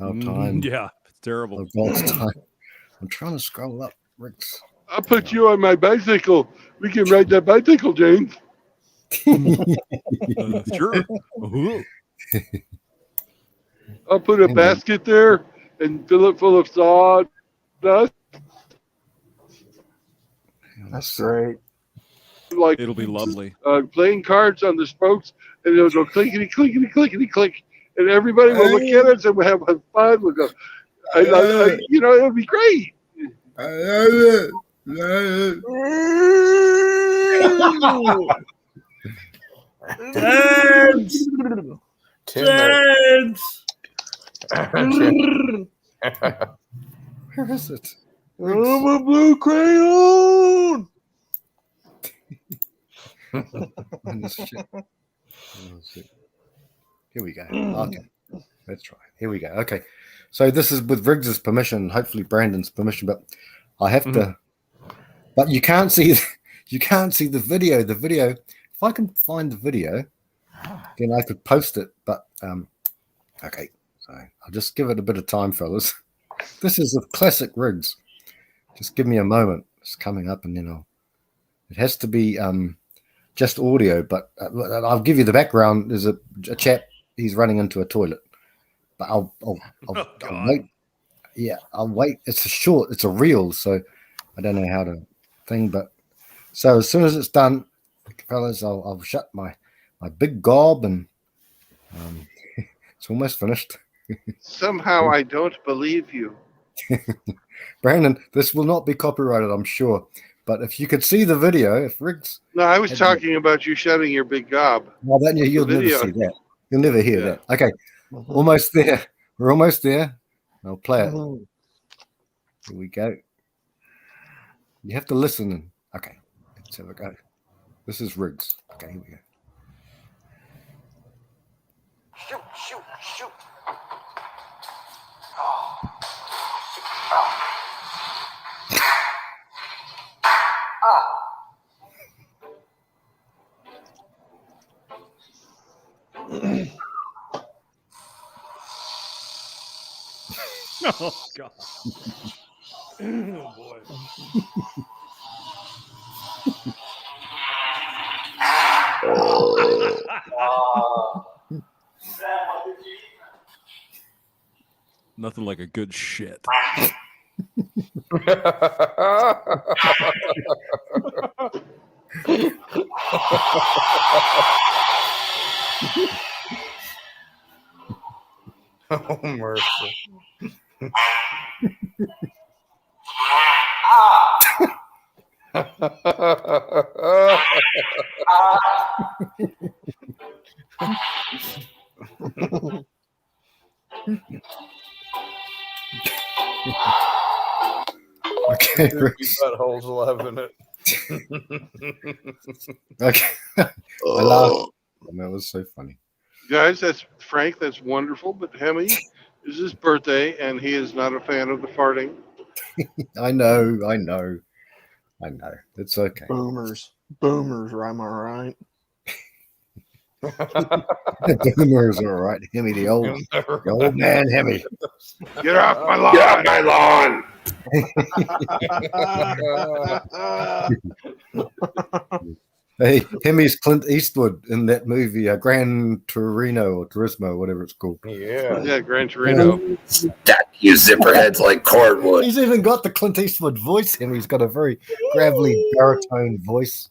[SPEAKER 10] time.
[SPEAKER 15] Yeah, it's terrible.
[SPEAKER 10] Of God's time. I'm trying to scroll up, Riggs.
[SPEAKER 4] I'll put you on my bicycle. We can ride that bicycle, James.
[SPEAKER 15] Sure.
[SPEAKER 4] I'll put a basket there and fill it full of sawdust.
[SPEAKER 3] That's great.
[SPEAKER 4] Like
[SPEAKER 15] it'll be lovely.
[SPEAKER 4] Playing cards on the spokes, and it'll go clickety, clickety, clickety, click, and everybody will look at us and we'll have fun. We'll go, it'll be great.
[SPEAKER 10] I love it.
[SPEAKER 6] James.
[SPEAKER 10] Where is it?
[SPEAKER 3] I'm a blue crayon.
[SPEAKER 10] Here we go. Okay, let's try. Here we go. Okay, so this is with Riggs's permission, hopefully Brandon's permission, but I have to. But you can't see. You can't see the video. The video. If I can find the video, then I could post it. But okay. So I'll just give it a bit of time, fellas. This is a classic Riggs. Just give me a moment. It's coming up, and then it has to be just audio. But I'll give you the background. There's a chap. He's running into a toilet. But I'll wait. Yeah, I'll wait. It's a reel, so I don't know how to thing. But so as soon as it's done, fellas, I'll shut my big gob, and it's almost finished.
[SPEAKER 4] Somehow I don't believe you.
[SPEAKER 10] Brandon, this will not be copyrighted, I'm sure. But if you could see the video, if Riggs...
[SPEAKER 4] No, I was talking about you shutting your big gob.
[SPEAKER 10] Well, then you'll never see that. You'll never hear that. Okay, almost there. We're almost there. I'll play it. Here we go. You have to listen. Okay, let's have a go. This is Riggs. Okay, here we go.
[SPEAKER 7] Shoot, shoot, shoot.
[SPEAKER 15] Oh God. Oh boy. Nothing like a good shit.
[SPEAKER 6] Oh, mercy.
[SPEAKER 10] Okay, Riggs.
[SPEAKER 6] Butthole's loving it.
[SPEAKER 10] Okay. I laughed. That was so funny.
[SPEAKER 4] Guys, that's Frank. That's wonderful. But Hemi is his birthday, and he is not a fan of the farting.
[SPEAKER 10] I know. It's okay.
[SPEAKER 3] Boomers, am I right?
[SPEAKER 10] Boomers are all right. Hemi, the old man, Hemi.
[SPEAKER 4] Get off my lawn! Get off my lawn!
[SPEAKER 10] Hey, Hemi's Clint Eastwood in that movie, Gran Torino or Turismo, whatever it's called.
[SPEAKER 4] Yeah, Gran Torino.
[SPEAKER 8] Stack you zipperheads like cordwood.
[SPEAKER 10] He's even got the Clint Eastwood voice. Hemi's got a very gravelly baritone voice.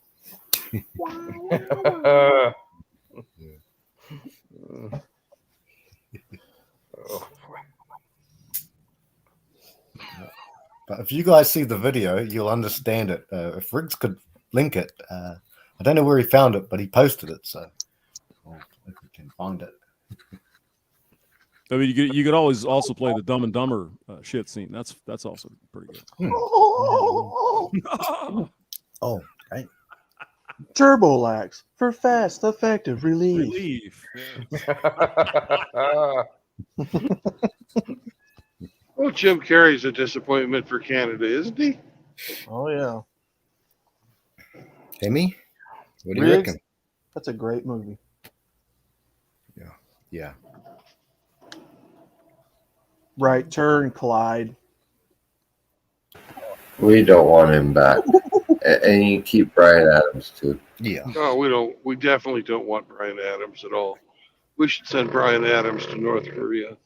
[SPEAKER 10] But if you guys see the video, you'll understand it. If Riggs could link it, I don't know where he found it, but he posted it, so if we can find it.
[SPEAKER 15] I mean, you could always also play the Dumb and Dumber shit scene. That's also pretty good.
[SPEAKER 10] Oh, right.
[SPEAKER 3] Turbolax for fast, effective relief.
[SPEAKER 4] Well, Jim Carrey's a disappointment for Canada, isn't he?
[SPEAKER 3] Oh yeah.
[SPEAKER 10] Hemi, what do you
[SPEAKER 3] Riggs,
[SPEAKER 10] reckon?
[SPEAKER 3] That's a great movie.
[SPEAKER 10] Yeah.
[SPEAKER 3] Right turn, Clyde.
[SPEAKER 8] We don't want him back. And you keep Brian Adams too.
[SPEAKER 10] Yeah.
[SPEAKER 4] No, we don't. We definitely don't want Brian Adams at all. We should send Brian Adams to North Korea.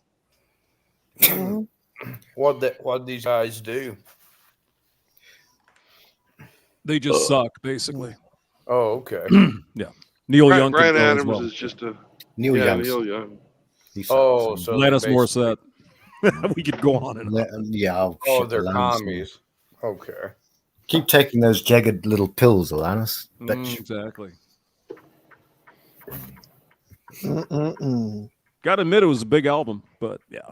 [SPEAKER 6] What these guys do?
[SPEAKER 15] They just suck, basically.
[SPEAKER 6] Oh, okay.
[SPEAKER 15] Yeah. Neil Young.
[SPEAKER 4] Brian
[SPEAKER 15] can go as
[SPEAKER 4] Adams
[SPEAKER 15] well.
[SPEAKER 4] is just a
[SPEAKER 10] Neil Young.
[SPEAKER 4] Neil Young.
[SPEAKER 6] Oh, so
[SPEAKER 15] Alanis
[SPEAKER 6] they're
[SPEAKER 15] Morissette. We could go on and on.
[SPEAKER 10] Yeah.
[SPEAKER 6] Oh, they're commies. Okay.
[SPEAKER 10] Keep taking those jagged little pills, Alanis.
[SPEAKER 15] Exactly.
[SPEAKER 3] Mm-mm-mm.
[SPEAKER 15] Got to admit, it was a big album, but yeah,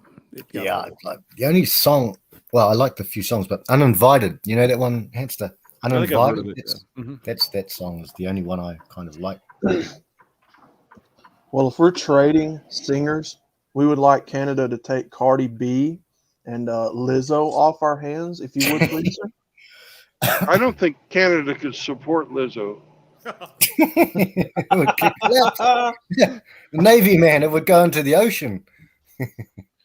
[SPEAKER 10] Yeah, like the only song. Well, I like the few songs, but "Uninvited." You know that one, Hamster.
[SPEAKER 15] I think I've heard of
[SPEAKER 10] Uninvited.
[SPEAKER 15] it.
[SPEAKER 10] That's that song is the only one I kind of like.
[SPEAKER 3] Well, if we're trading singers, we would like Canada to take Cardi B and Lizzo off our hands, if you would, please, sir.
[SPEAKER 4] I don't think Canada could support Lizzo.
[SPEAKER 10] It would kick it out. The Navy, man, it would go into the ocean.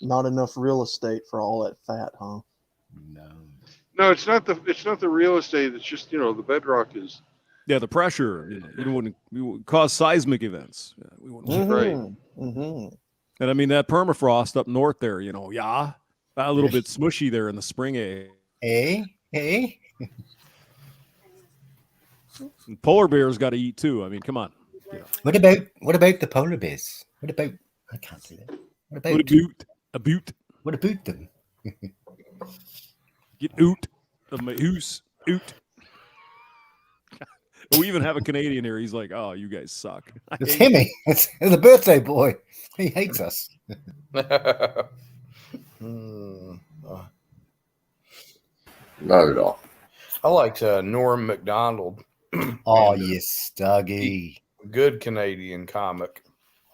[SPEAKER 3] Not enough real estate for all that fat, huh?
[SPEAKER 4] No, it's not the real estate. It's just the bedrock is.
[SPEAKER 15] Yeah, the pressure. It wouldn't cause seismic events. Yeah, we wouldn't.
[SPEAKER 4] Right.
[SPEAKER 3] Mm-hmm.
[SPEAKER 15] And I mean that permafrost up north there. A little bit smushy there in the spring.
[SPEAKER 10] Eh?
[SPEAKER 15] And polar bears got to eat too. I mean, come on.
[SPEAKER 10] What about the polar bears? What about? I can't say that. What about
[SPEAKER 15] a boot?
[SPEAKER 10] What about them?
[SPEAKER 15] Get oot of my hoose. Oot. We even have a Canadian here. He's like, "Oh, you guys suck."
[SPEAKER 10] It's Hemi. It's the birthday boy. He hates us.
[SPEAKER 8] Not at all.
[SPEAKER 6] I liked Norm Macdonald.
[SPEAKER 10] Oh, yes, Dougie.
[SPEAKER 6] Good Canadian comic.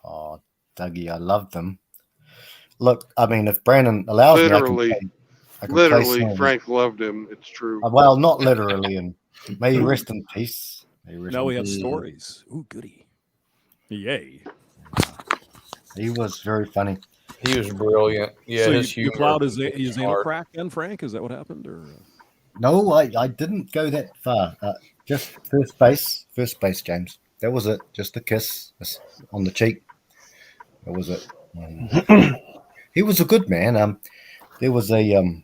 [SPEAKER 10] Oh, Dougie, I love them. Look, I mean, if Brandon allows
[SPEAKER 4] Literally,
[SPEAKER 10] me, I can play
[SPEAKER 4] literally,
[SPEAKER 10] songs.
[SPEAKER 4] Frank loved him. It's true.
[SPEAKER 10] Well, not literally, and may he rest in peace.
[SPEAKER 15] Now we have stories. Ooh, goody. Yay.
[SPEAKER 10] He was very funny.
[SPEAKER 6] He was brilliant. Yeah,
[SPEAKER 15] so
[SPEAKER 6] his
[SPEAKER 15] you
[SPEAKER 6] humor.
[SPEAKER 15] plowed his anal crack then, Frank? Is that what happened? Or
[SPEAKER 10] No, I didn't go that far. Just first base, James. That was it. Just a kiss on the cheek. That was it. He was a good man. There was a
[SPEAKER 4] You're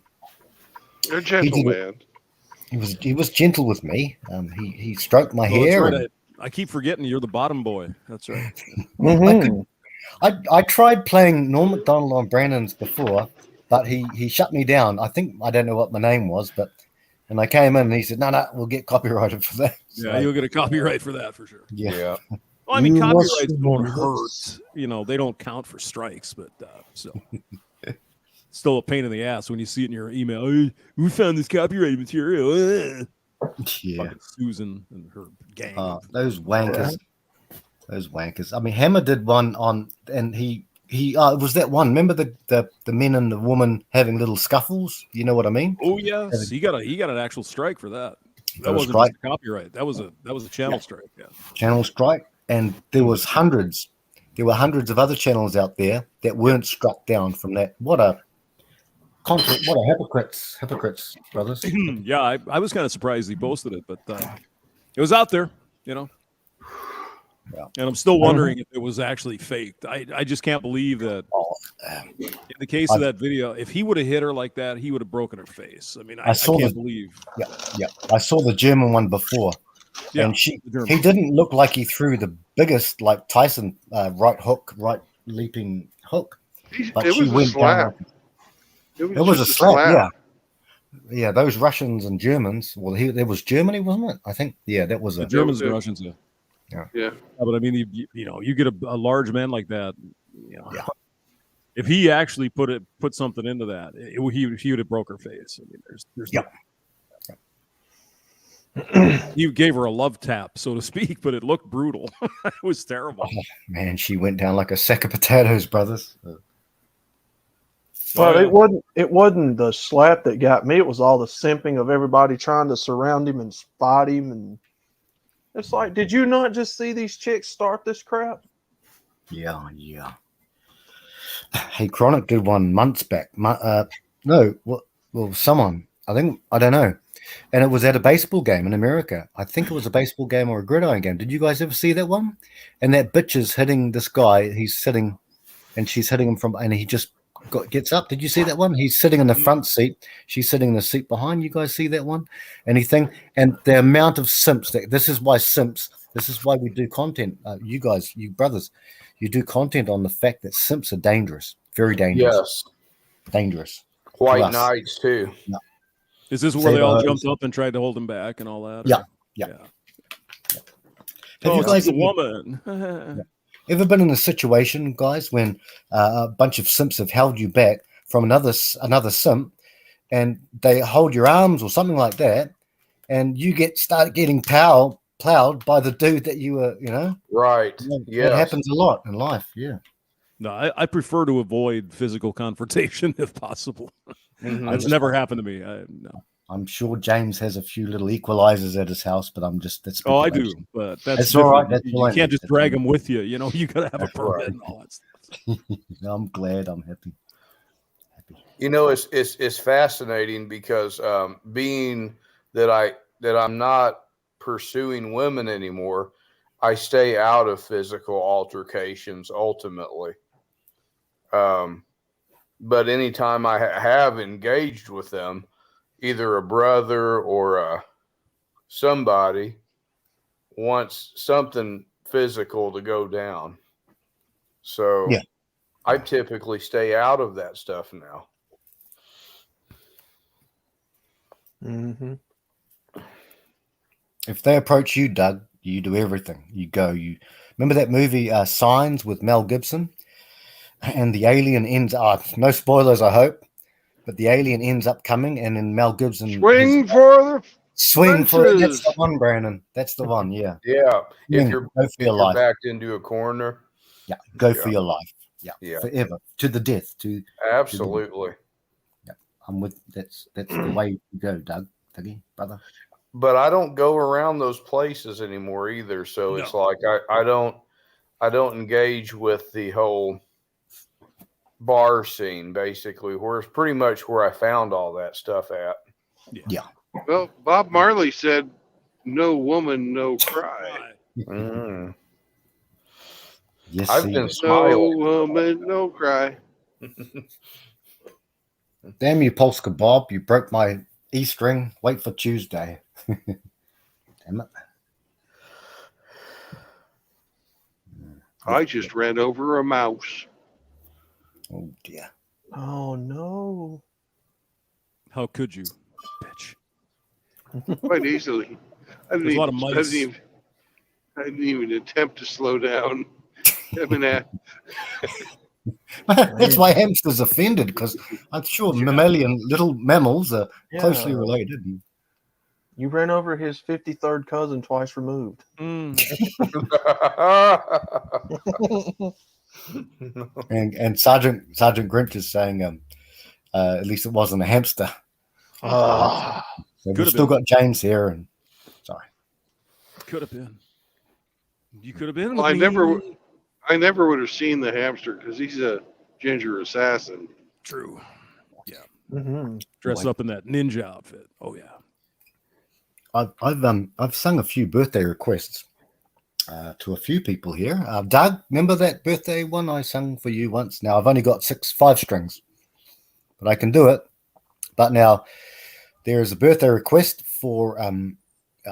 [SPEAKER 4] a gentle man.
[SPEAKER 10] He was gentle with me. He stroked my hair.
[SPEAKER 15] That's right. I keep forgetting you're the bottom boy. That's right.
[SPEAKER 10] I tried playing Norm Macdonald on Brandon's before, but he shut me down. I don't know what my name was, and I came in and he said, no, we'll get copyrighted for that.
[SPEAKER 15] Yeah, you'll get a copyright for that for sure.
[SPEAKER 10] Yeah.
[SPEAKER 15] Well, I mean, copyrights don't hurt. They don't count for strikes, but still. Still a pain in the ass when you see it in your email. Hey, we found this copyrighted material.
[SPEAKER 10] Yeah.
[SPEAKER 15] Fucking Susan and her gang.
[SPEAKER 10] Those wankers. Those wankers. I mean, Hammer did one on, and he it was that one. Remember the men and the woman having little scuffles? You know what I mean?
[SPEAKER 15] Oh yes, he got an actual strike for that. That wasn't
[SPEAKER 10] strike.
[SPEAKER 15] just a copyright. That was a channel strike. Yeah.
[SPEAKER 10] Channel strike, and there was hundreds. There were hundreds of other channels out there that weren't struck down from that. What a hypocrites, brothers.
[SPEAKER 15] Yeah, I was kind of surprised he posted it, but it was out there,
[SPEAKER 10] Yeah.
[SPEAKER 15] And I'm still wondering if it was actually faked. I just can't believe that. In the case of that video, if he would have hit her like that, he would have broken her face. I mean, I can't believe.
[SPEAKER 10] Yeah. I saw the German one before, and he didn't look like he threw the biggest, like Tyson right leaping hook. But
[SPEAKER 4] it was a slap.
[SPEAKER 10] It was a slap. Yeah. Those Russians and Germans. Well, there was Germany, wasn't it? I think. Yeah, that was
[SPEAKER 15] the Germans and Russians.
[SPEAKER 10] Yeah.
[SPEAKER 15] But I mean, you get a large man like that. If he actually put something into that, he would have broke her face. I mean, there's he gave her a love tap, so to speak, but it looked brutal. It was terrible.
[SPEAKER 10] Oh, man, she went down like a sack of potatoes, brothers.
[SPEAKER 3] But it wasn't the slap that got me. It was all the simping of everybody trying to surround him and spot him, and it's like, did you not just see these chicks start this crap?
[SPEAKER 10] Yeah. Hey, Chronic did one months back. Someone, I don't know. And it was at a baseball game in America. I think it was a baseball game or a gridiron game. Did you guys ever see that one? And that bitch is hitting this guy. He's sitting, and she's hitting him and he just gets up. Did you see that one? He's sitting in the front seat. She's sitting in the seat behind. You guys see that one? Anything? And the amount of simps. This is why we do content. You guys, you brothers, you do content on the fact that simps are dangerous. Very dangerous.
[SPEAKER 6] Yes.
[SPEAKER 10] Dangerous.
[SPEAKER 6] White knights too.
[SPEAKER 10] No.
[SPEAKER 15] Is this where they all jumped up and tried to hold him back and all that?
[SPEAKER 10] Yeah.
[SPEAKER 15] Oh, it's a woman.
[SPEAKER 10] Ever been in a situation, guys, when a bunch of simps have held you back, from another simp, and they hold your arms or something like that, and you start getting plowed by the dude that you were,
[SPEAKER 6] Right.
[SPEAKER 10] It happens a lot in life. Yeah.
[SPEAKER 15] No, I prefer to avoid physical confrontation if possible. That's never happened to me. No.
[SPEAKER 10] I'm sure James has a few little equalizers at his house, but that's
[SPEAKER 15] oh, I do, but that's
[SPEAKER 10] all right.
[SPEAKER 15] different. You can't just drag them with you. You got to have a permit and all that stuff.
[SPEAKER 10] I'm glad. I'm happy.
[SPEAKER 6] It's fascinating because being that I'm not pursuing women anymore, I stay out of physical altercations ultimately. But anytime I have engaged with them, either a brother or somebody wants something physical to go down. So I typically stay out of that stuff now.
[SPEAKER 3] Mm-hmm.
[SPEAKER 10] If they approach you, Doug, you do everything. You go. You remember that movie Signs with Mel Gibson, and the alien ends up. No spoilers, I hope, but the alien ends up coming, and then Mel Gibson
[SPEAKER 4] swing for
[SPEAKER 10] it. That's the one, Brandon. That's the one. Yeah.
[SPEAKER 6] Yeah. If
[SPEAKER 10] you're
[SPEAKER 6] backed into a corner.
[SPEAKER 10] Yeah. Go for your life. Yeah. Forever to the death.
[SPEAKER 6] Absolutely.
[SPEAKER 10] I'm with. That's the way you go, Dougie, brother.
[SPEAKER 6] But I don't go around those places anymore either. So it's like I don't engage with the whole bar scene, basically, where it's pretty much where I found all that stuff at.
[SPEAKER 10] Yeah.
[SPEAKER 4] Well, Bob Marley said, "No woman, no cry."
[SPEAKER 6] Mm.
[SPEAKER 10] Yes,
[SPEAKER 6] I've been smiling.
[SPEAKER 4] No woman, no cry.
[SPEAKER 10] Damn you, Polska Bob! You broke my E string. Wait for Tuesday. Damn it!
[SPEAKER 4] I just ran over a mouse.
[SPEAKER 10] Oh dear!
[SPEAKER 3] Oh no!
[SPEAKER 15] How could you, bitch?
[SPEAKER 4] Quite easily.
[SPEAKER 15] There's a lot of mice.
[SPEAKER 4] I didn't even attempt to slow down. I mean,
[SPEAKER 10] That's why hamsters offended, because I'm sure little mammals are closely related.
[SPEAKER 3] You ran over his 53rd cousin twice removed.
[SPEAKER 10] And Sergeant Grinch is saying, at least it wasn't a hamster. So we've still got James here, and sorry.
[SPEAKER 15] Could have been. You could have been.
[SPEAKER 4] Well, I never would have seen the hamster because he's a ginger assassin.
[SPEAKER 15] True. Yeah.
[SPEAKER 3] Mm-hmm.
[SPEAKER 15] Dress up in that ninja outfit. Oh yeah.
[SPEAKER 10] I've sung a few birthday requests to a few people here. Doug, remember that birthday one I sung for you once? Now I've only got 5 strings, but I can do it. But now there is a birthday request for.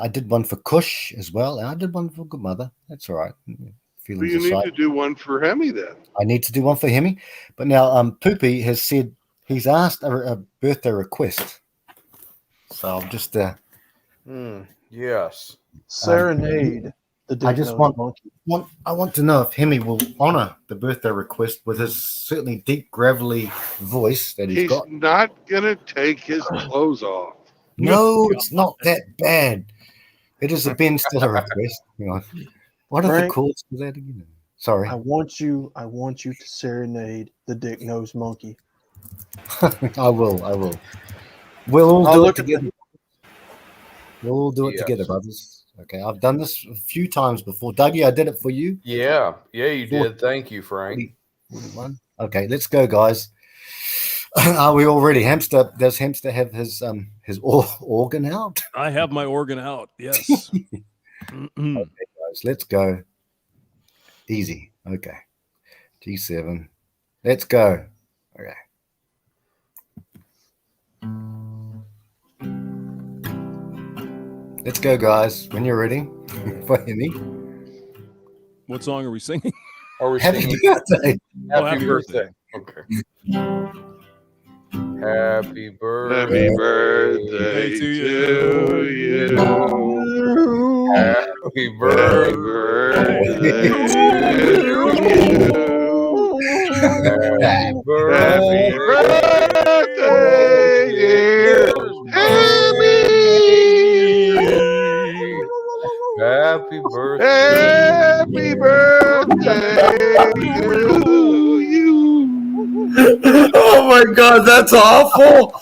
[SPEAKER 10] I did one for Kush as well, and I did one for Good Mother. That's all right.
[SPEAKER 4] Well, you need to do one for Hemi then.
[SPEAKER 10] I need to do one for Hemi, but now Poopy has said he's asked a birthday request, so I'll just
[SPEAKER 6] yes,
[SPEAKER 3] serenade.
[SPEAKER 10] I just want to know if Hemi will honor the birthday request with his certainly deep gravelly voice that he's got.
[SPEAKER 4] He's not gonna take his clothes off.
[SPEAKER 10] No, it's not that bad. It is a Ben Stiller request. Hang on. What are the chords for that again? Sorry.
[SPEAKER 3] I want you to serenade the dick nosed monkey.
[SPEAKER 10] I will. We'll all do it together. We'll all do it together, brothers. Okay, I've done this a few times before. Dougie, I did it for you.
[SPEAKER 6] Yeah, you did. Thank you, Frank.
[SPEAKER 10] 41. Okay, let's go, guys. Are we all ready? Does Hamster have his organ out?
[SPEAKER 15] I have my organ out. Yes.
[SPEAKER 10] Okay, guys, let's go. Easy. Okay. G7. Let's go. Okay. Let's go, guys. When you're ready. For Hemi.
[SPEAKER 15] What song are we singing?
[SPEAKER 6] Are we
[SPEAKER 10] Happy
[SPEAKER 6] singing?
[SPEAKER 10] birthday.
[SPEAKER 6] Happy birthday. Okay. Happy birthday.
[SPEAKER 4] Happy birthday to you.
[SPEAKER 6] Happy birthday to you. Happy birthday.
[SPEAKER 4] Happy birthday to you.
[SPEAKER 8] Oh my God, that's awful.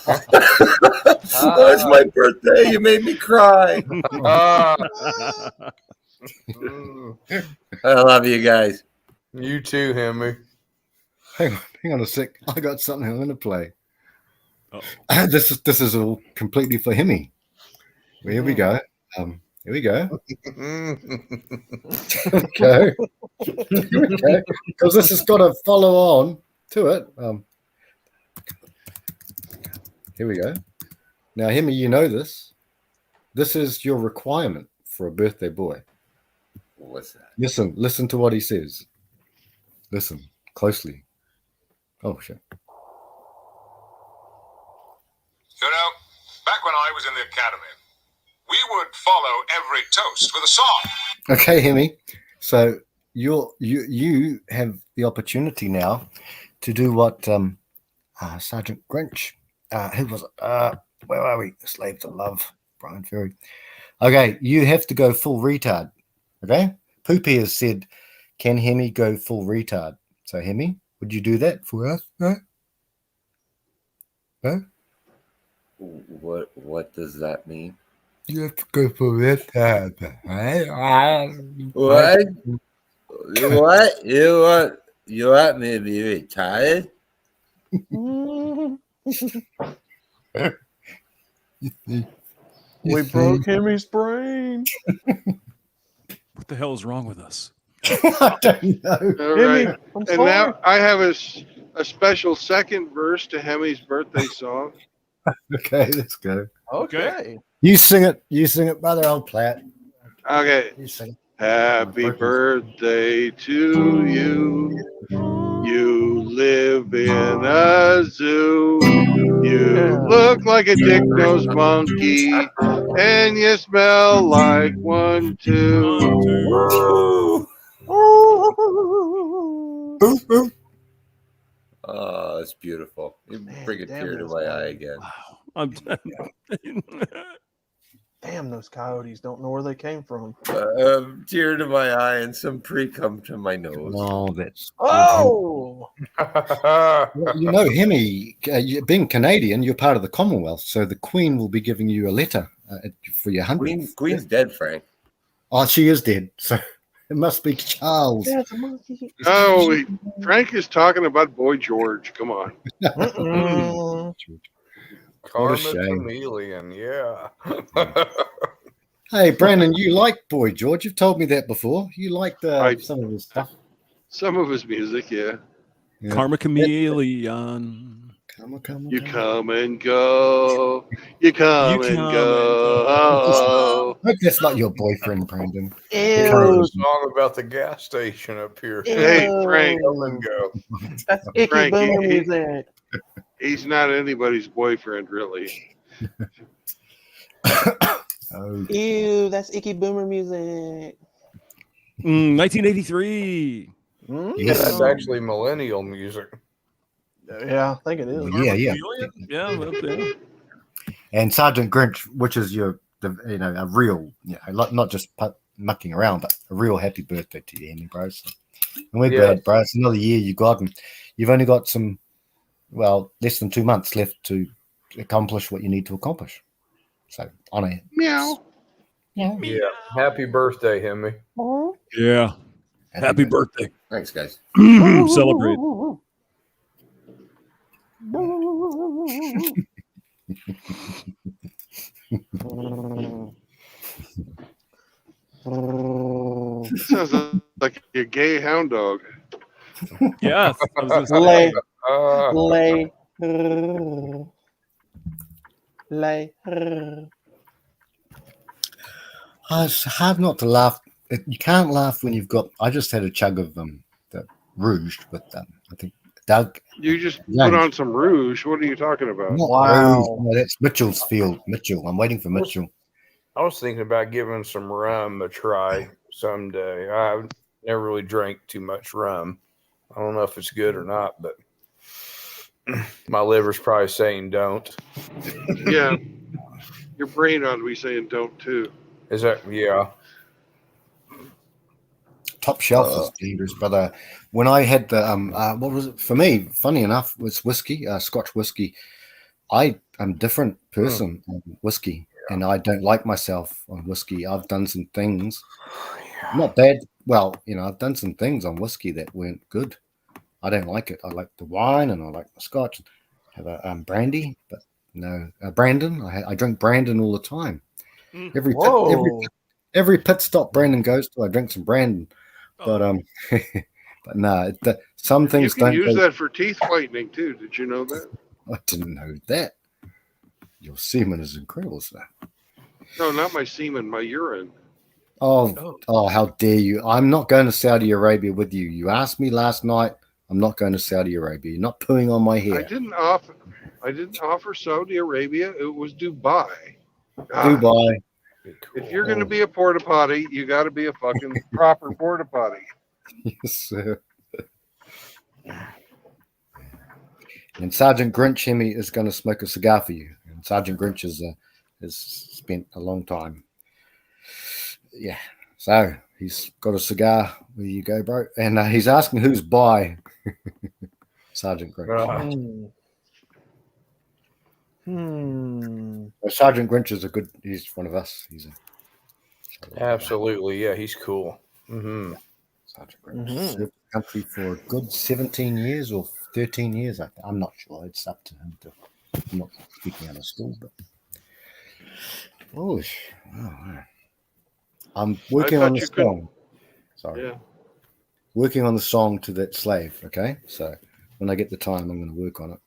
[SPEAKER 8] Oh, it's my birthday. You made me cry. I love you guys.
[SPEAKER 6] You too, Hemi.
[SPEAKER 10] Hang on a sec. I got something I'm going to play. This is all completely for Hemi. Well, here we go. Here we go. Okay. Here we go. Because this has got to follow on to it. Here we go. Now, Hemi, you know this. This is your requirement for a birthday boy.
[SPEAKER 8] What's that?
[SPEAKER 10] Listen to what he says. Listen closely. Oh, shit.
[SPEAKER 16] You know, back when I was in the academy, we would follow every toast with a song.
[SPEAKER 10] Okay, Hemi. So you have the opportunity now to do what Sergeant Grinch, who was where are we? Slave to Love, Brian Ferry. Okay, you have to go full retard. Okay, Poopy has said, "Can Hemi go full retard?" So Hemi, would you do that for us? No. No.
[SPEAKER 8] What does that mean?
[SPEAKER 10] You have to go full retard.
[SPEAKER 8] What? What? You want me to be retired?
[SPEAKER 3] We broke Hemi's brain.
[SPEAKER 15] What the hell is wrong with us?
[SPEAKER 10] I don't know.
[SPEAKER 4] All right. And now I have a special second verse to Hemi's birthday song.
[SPEAKER 10] Okay, let's go.
[SPEAKER 3] Okay.
[SPEAKER 10] You sing it, brother. I'll play it.
[SPEAKER 4] Okay.
[SPEAKER 10] You sing it.
[SPEAKER 4] Happy birthday to you. You live in a zoo. You look like a dick-nosed monkey, and you smell like one too.
[SPEAKER 8] Oh, it's beautiful. You bring a tear to my eye again.
[SPEAKER 15] I'm
[SPEAKER 3] Damn, those coyotes don't know where they came from.
[SPEAKER 8] Tear to my eye and some pre-cum to my nose.
[SPEAKER 10] Oh, that's.
[SPEAKER 3] Oh!
[SPEAKER 10] Well, you know, Hemi, being Canadian, you're part of the Commonwealth, so the Queen will be giving you a letter for your 100th.
[SPEAKER 8] Queen's dead, Frank.
[SPEAKER 10] Oh, she is dead. So it must be Charles.
[SPEAKER 4] Oh, Frank is talking about Boy George. Come on.
[SPEAKER 6] Karma
[SPEAKER 10] shame.
[SPEAKER 6] Chameleon, yeah.
[SPEAKER 10] Hey, Brandon, you like Boy George. You've told me that before. You liked some of his stuff.
[SPEAKER 4] Some of his music, yeah.
[SPEAKER 15] Karma Chameleon.
[SPEAKER 4] You come and go. You come and go.
[SPEAKER 10] Hope that's not your boyfriend, Brandon.
[SPEAKER 6] A song about the gas station up here.
[SPEAKER 4] Hey, Frank.
[SPEAKER 6] Go.
[SPEAKER 3] That's icky
[SPEAKER 4] Frank,
[SPEAKER 3] boomer music.
[SPEAKER 4] He's not anybody's boyfriend, really.
[SPEAKER 3] Ew, that's icky boomer music.
[SPEAKER 15] 1983.
[SPEAKER 6] That's actually millennial music.
[SPEAKER 3] Yeah, I think it is.
[SPEAKER 10] Yeah.
[SPEAKER 15] Yeah.
[SPEAKER 10] And Sergeant Grinch, which is a real, not just mucking around, but a real happy birthday to you, Andy, bro. So, and we're glad, bro. It's another year you got, and you've only got less than 2 months left to accomplish what you need to accomplish. So, on it.
[SPEAKER 4] Meow.
[SPEAKER 6] Yeah. Happy birthday, Hemi.
[SPEAKER 15] Yeah. Happy birthday.
[SPEAKER 8] Thanks, guys.
[SPEAKER 15] Celebrate.
[SPEAKER 4] Sounds like a gay hound dog.
[SPEAKER 15] Yeah.
[SPEAKER 10] It's hard not to laugh. You can't laugh when you've got. I just had a chug of the Rouge with I think Doug.
[SPEAKER 4] You just put on some Rouge. What are you talking about?
[SPEAKER 10] Rouge. No, that's Mitchell's field. Mitchell. I'm waiting for Mitchell.
[SPEAKER 6] I was thinking about giving some rum a try someday. I never really drank too much rum. I don't know if it's good or not, but my liver's probably saying don't.
[SPEAKER 4] Yeah. Your brain ought to be saying don't too.
[SPEAKER 6] Is that, yeah.
[SPEAKER 10] top shelf is dangerous, but when I had the what was it for me? Funny enough, was whiskey, Scotch whiskey. I am a different person on whiskey, and I don't like myself on whiskey. I've done some things, not bad. Well, I've done some things on whiskey that weren't good. I don't like it. I like the wine and I like the Scotch. Have a brandy, but no Brandon. I drink Brandon all the time. Every pit stop Brandon goes to, I drink some Brandon. But but no, some things
[SPEAKER 4] you can
[SPEAKER 10] don't
[SPEAKER 4] use
[SPEAKER 10] go.
[SPEAKER 4] that for teeth whitening too. Did you know that?
[SPEAKER 10] I didn't know that. Your semen is incredible, sir.
[SPEAKER 4] No, not my semen, my urine.
[SPEAKER 10] Oh, how dare you! I'm not going to Saudi Arabia with you. You asked me last night. I'm not going to Saudi Arabia. You're not pooing on my hair.
[SPEAKER 4] I didn't offer Saudi Arabia. It was Dubai.
[SPEAKER 10] Dubai.
[SPEAKER 4] If you're going to be a porta potty, you got to be a fucking proper porta potty.
[SPEAKER 10] Yes, sir. And Sergeant Grinch Hemi is going to smoke a cigar for you. And Sergeant Grinch has spent a long time. Yeah. So he's got a cigar. There you go, bro. And he's asking who's by Sergeant Grinch. Well, Sergeant Grinch is he's one of us.
[SPEAKER 6] Absolutely. Yeah, he's cool. Mm-hmm.
[SPEAKER 10] Sergeant Grinch served the country for a good 17 years or 13 years. I'm not sure. It's up to him. I'm not speaking out of school, but I'm working on the song. Sorry. Yeah. Working on the song to that slave. Okay. So when I get the time, I'm going to work on it.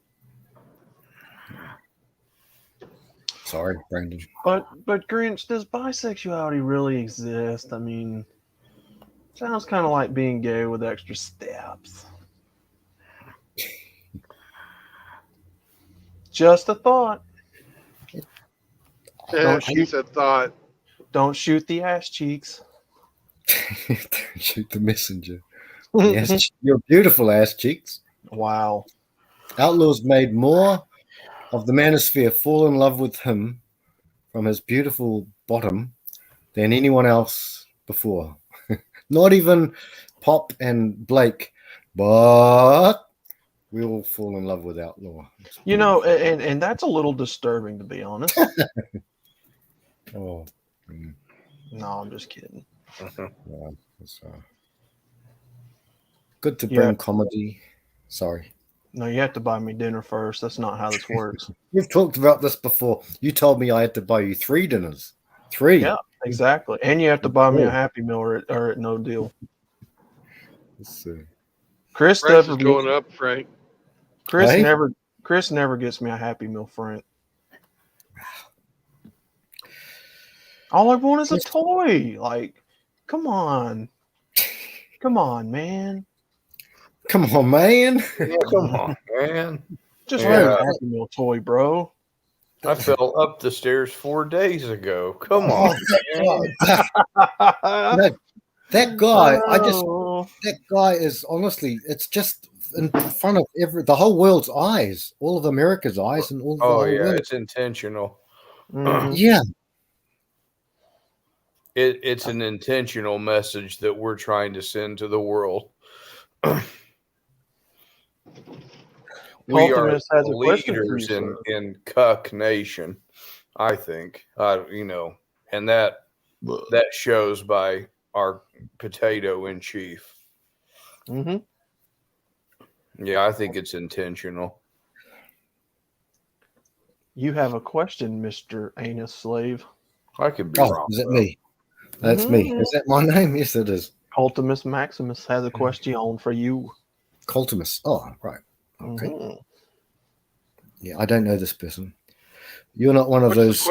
[SPEAKER 10] Sorry, Brandon.
[SPEAKER 3] But Grinch, does bisexuality really exist? I mean, sounds kind of like being gay with extra steps. Just a thought.
[SPEAKER 4] She said thought.
[SPEAKER 3] Don't shoot the ass cheeks.
[SPEAKER 10] Shoot the messenger. Yes, your beautiful ass cheeks.
[SPEAKER 3] Wow.
[SPEAKER 10] Outlaws made more of the manosphere fall in love with him from his beautiful bottom than anyone else before. Not even Pop and Blake, but we all fall in love with Outlaw.
[SPEAKER 3] And that's a little disturbing, to be honest.
[SPEAKER 10] No,
[SPEAKER 3] I'm just kidding.
[SPEAKER 10] Yeah, it's, good to bring comedy. Sorry.
[SPEAKER 3] No, you have to buy me dinner first. That's not how this works.
[SPEAKER 10] We've talked about this before. You told me I had to buy you 3 dinners. 3.
[SPEAKER 3] Yeah, exactly. And you have to buy me a Happy Meal or at no deal.
[SPEAKER 10] Let's see.
[SPEAKER 4] Price is going up, Frank.
[SPEAKER 3] Chris never gets me a Happy Meal, Frank. All I want is a toy. Like, come on. Come on, man.
[SPEAKER 10] Come on, man.
[SPEAKER 6] Yeah, come on, man.
[SPEAKER 3] Just want a Happy Meal toy, bro.
[SPEAKER 6] I fell up the stairs 4 days ago. Come on,
[SPEAKER 10] man. That guy, that guy is honestly, it's just in front of the whole world's eyes, all of America's eyes, and all.
[SPEAKER 6] It's intentional.
[SPEAKER 10] Yeah.
[SPEAKER 6] It's an intentional message that we're trying to send to the world. We are leaders in Cuck Nation, I think. And that shows by our potato in chief.
[SPEAKER 3] Mm-hmm.
[SPEAKER 6] Yeah, I think it's intentional.
[SPEAKER 3] You have a question, Mr. Anus Slave.
[SPEAKER 6] I could be wrong.
[SPEAKER 10] Is it me? That's me. Is that my name? Yes, it is.
[SPEAKER 3] Cultimus Maximus has a question for you.
[SPEAKER 10] Cultimus. Oh, right. Okay.
[SPEAKER 3] Mm-hmm.
[SPEAKER 10] Yeah, I don't know this person. You're not one of those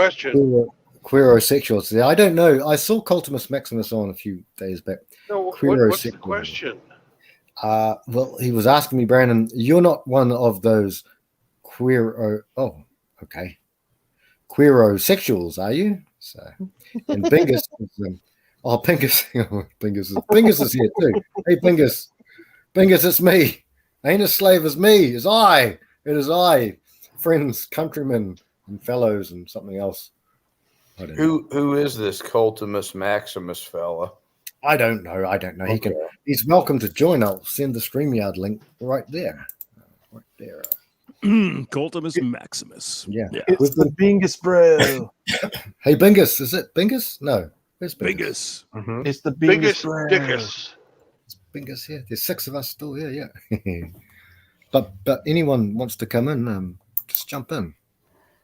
[SPEAKER 10] queerosexuals. I don't know. I saw Cultimus Maximus on a few days back.
[SPEAKER 4] No, what's the question?
[SPEAKER 10] Well, he was asking me, Brandon, you're not one of those queerosexuals, are you? So, and Bingus Bingus is here too. Hey, Bingus, it's me. Ain't a slave is me. It's I. It is I. Friends, countrymen, and fellows, and something else.
[SPEAKER 6] Who is this Cultimus Maximus fella?
[SPEAKER 10] I don't know. He can. He's welcome to join. I'll send the StreamYard link right there. Right there.
[SPEAKER 15] Coltimus Maximus.
[SPEAKER 10] Yeah.
[SPEAKER 3] It's the Bingus bro.
[SPEAKER 10] Hey, Bingus. Is it Bingus? No. Where's
[SPEAKER 15] Bingus?
[SPEAKER 3] It's the Bingus
[SPEAKER 4] Biggest
[SPEAKER 3] bro.
[SPEAKER 4] dickus.
[SPEAKER 10] It's Bingus here. There's 6 of us still here. Yeah. but anyone wants to come in, just jump in.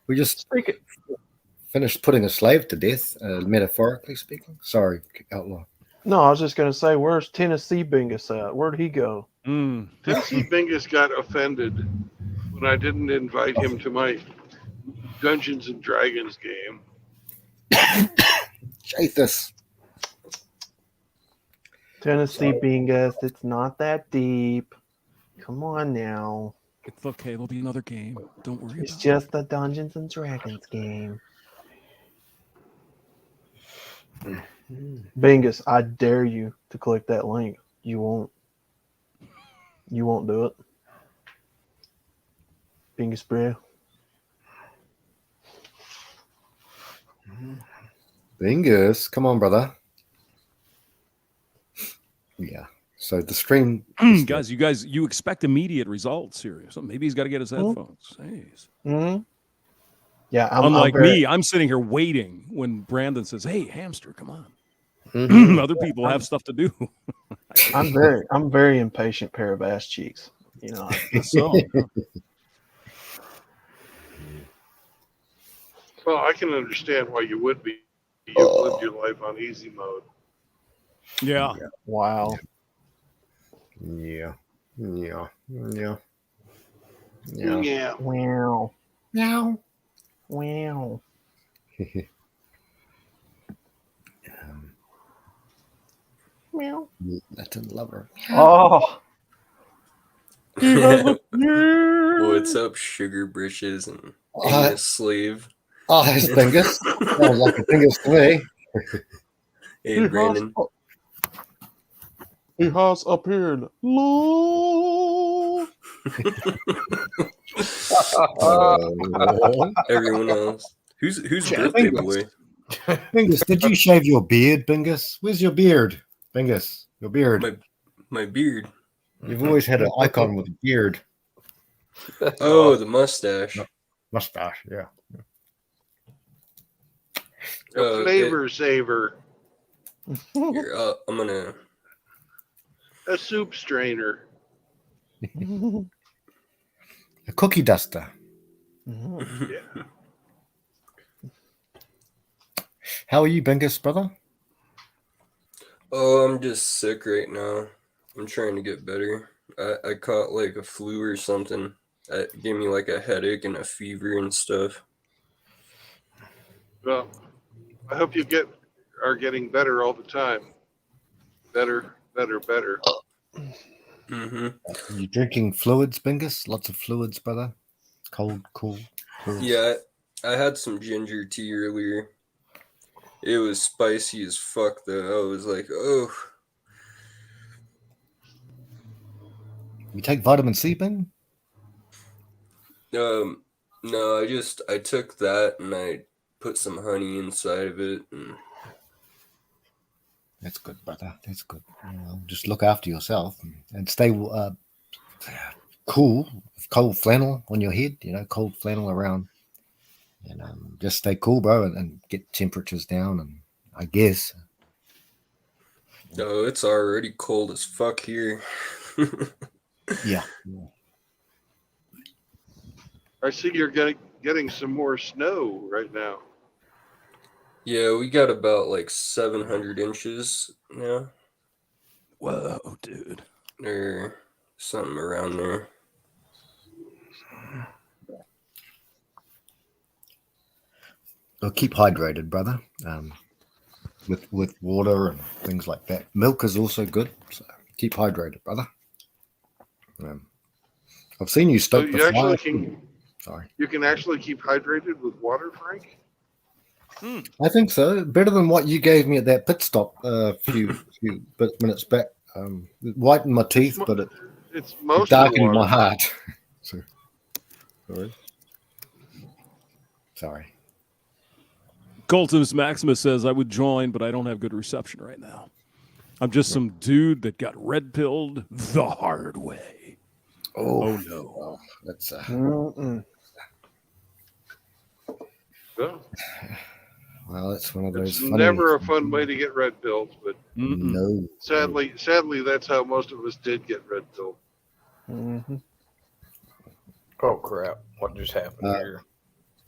[SPEAKER 10] We just finished putting a slave to death, metaphorically speaking. Sorry, Outlaw.
[SPEAKER 3] No, I was just gonna say, where's Tennessee Bingus at? Where'd he go?
[SPEAKER 4] Tennessee Bingus got offended when I didn't invite him to my Dungeons and Dragons game.
[SPEAKER 10] Jesus.
[SPEAKER 3] Tennessee Bingus, it's not that deep. Come on now.
[SPEAKER 15] It's okay. There'll be another game. Don't worry.
[SPEAKER 3] It's just the Dungeons and Dragons game. Bingus, I dare you to click that link. You won't. You won't do it. Bingus bro.
[SPEAKER 10] Bingus, come on, brother. Yeah. So the stream,
[SPEAKER 15] guys, you expect immediate results here. So maybe he's got to get his headphones.
[SPEAKER 3] Mm-hmm. Yeah,
[SPEAKER 15] unlike me, I'm sitting here waiting when Brandon says, "Hey, hamster, come on." Other people have stuff to do.
[SPEAKER 3] I'm very impatient pair of ass cheeks. You know.
[SPEAKER 15] So.
[SPEAKER 4] Well, I can understand why you would be. You've lived your life on easy mode.
[SPEAKER 15] Yeah.
[SPEAKER 3] Wow.
[SPEAKER 10] Yeah.
[SPEAKER 3] Meow.
[SPEAKER 10] Meow.
[SPEAKER 3] Wow. Meow.
[SPEAKER 10] Latin lover.
[SPEAKER 3] Oh.
[SPEAKER 13] What's up, sugar britches and anus sleeve?
[SPEAKER 10] Oh, there's Bingus. Sounds like a Bingus to me.
[SPEAKER 13] Hey, Brandon.
[SPEAKER 3] He has appeared.
[SPEAKER 13] Everyone else. Who's birthday boy?
[SPEAKER 10] Bingus, did you shave your beard, Bingus? Where's your beard, Bingus? Your beard.
[SPEAKER 13] My beard.
[SPEAKER 10] You've always had an icon with a beard.
[SPEAKER 13] Oh, the mustache.
[SPEAKER 10] Mustache, yeah.
[SPEAKER 4] A flavor saver.
[SPEAKER 13] Here, I'm gonna.
[SPEAKER 4] A soup strainer.
[SPEAKER 10] A cookie duster.
[SPEAKER 4] Yeah.
[SPEAKER 10] How are you, Bingus, brother?
[SPEAKER 13] Oh, I'm just sick right now. I'm trying to get better. I caught like a flu or something. It gave me like a headache and a fever and stuff.
[SPEAKER 4] Well, I hope you are getting better all the time. Better.
[SPEAKER 10] Are you drinking fluids, Bingus? Lots of fluids, brother. Cold, cool fluids.
[SPEAKER 13] Yeah, I had some ginger tea earlier. It was spicy as fuck, though. I was like, oh.
[SPEAKER 10] You take vitamin C, Ben?
[SPEAKER 13] No, I took that and I put some honey inside of it. And...
[SPEAKER 10] That's good, brother. That's good. You know, just look after yourself and stay cool. Cold flannel on your head, cold flannel around. And just stay cool, bro, and get temperatures down. And I guess.
[SPEAKER 13] No, it's already cold as fuck here.
[SPEAKER 10] Yeah.
[SPEAKER 4] I see you're getting some more snow right now.
[SPEAKER 13] Yeah, we got about like 700 inches now.
[SPEAKER 15] Whoa, dude.
[SPEAKER 13] Or something around there.
[SPEAKER 10] Well, keep hydrated, brother. With water and things like that. Milk is also good, so keep hydrated, brother. I've seen you stoke the fire. Sorry.
[SPEAKER 4] You can actually keep hydrated with water, Frank?
[SPEAKER 10] I think so. Better than what you gave me at that pit stop a few minutes back. It whitened my teeth, but
[SPEAKER 4] it's most
[SPEAKER 10] darkened my heart. Sorry.
[SPEAKER 15] Colton's Maximus says, I would join, but I don't have good reception right now. I'm just some dude that got red pilled the hard way.
[SPEAKER 10] Oh,
[SPEAKER 15] no.
[SPEAKER 10] Oh, that's well, it's one of those
[SPEAKER 4] It's
[SPEAKER 10] funny.
[SPEAKER 4] never a fun way to get red pills, but
[SPEAKER 10] No.
[SPEAKER 4] sadly, that's how most of us did get red pilled.
[SPEAKER 6] Oh crap! What just happened here?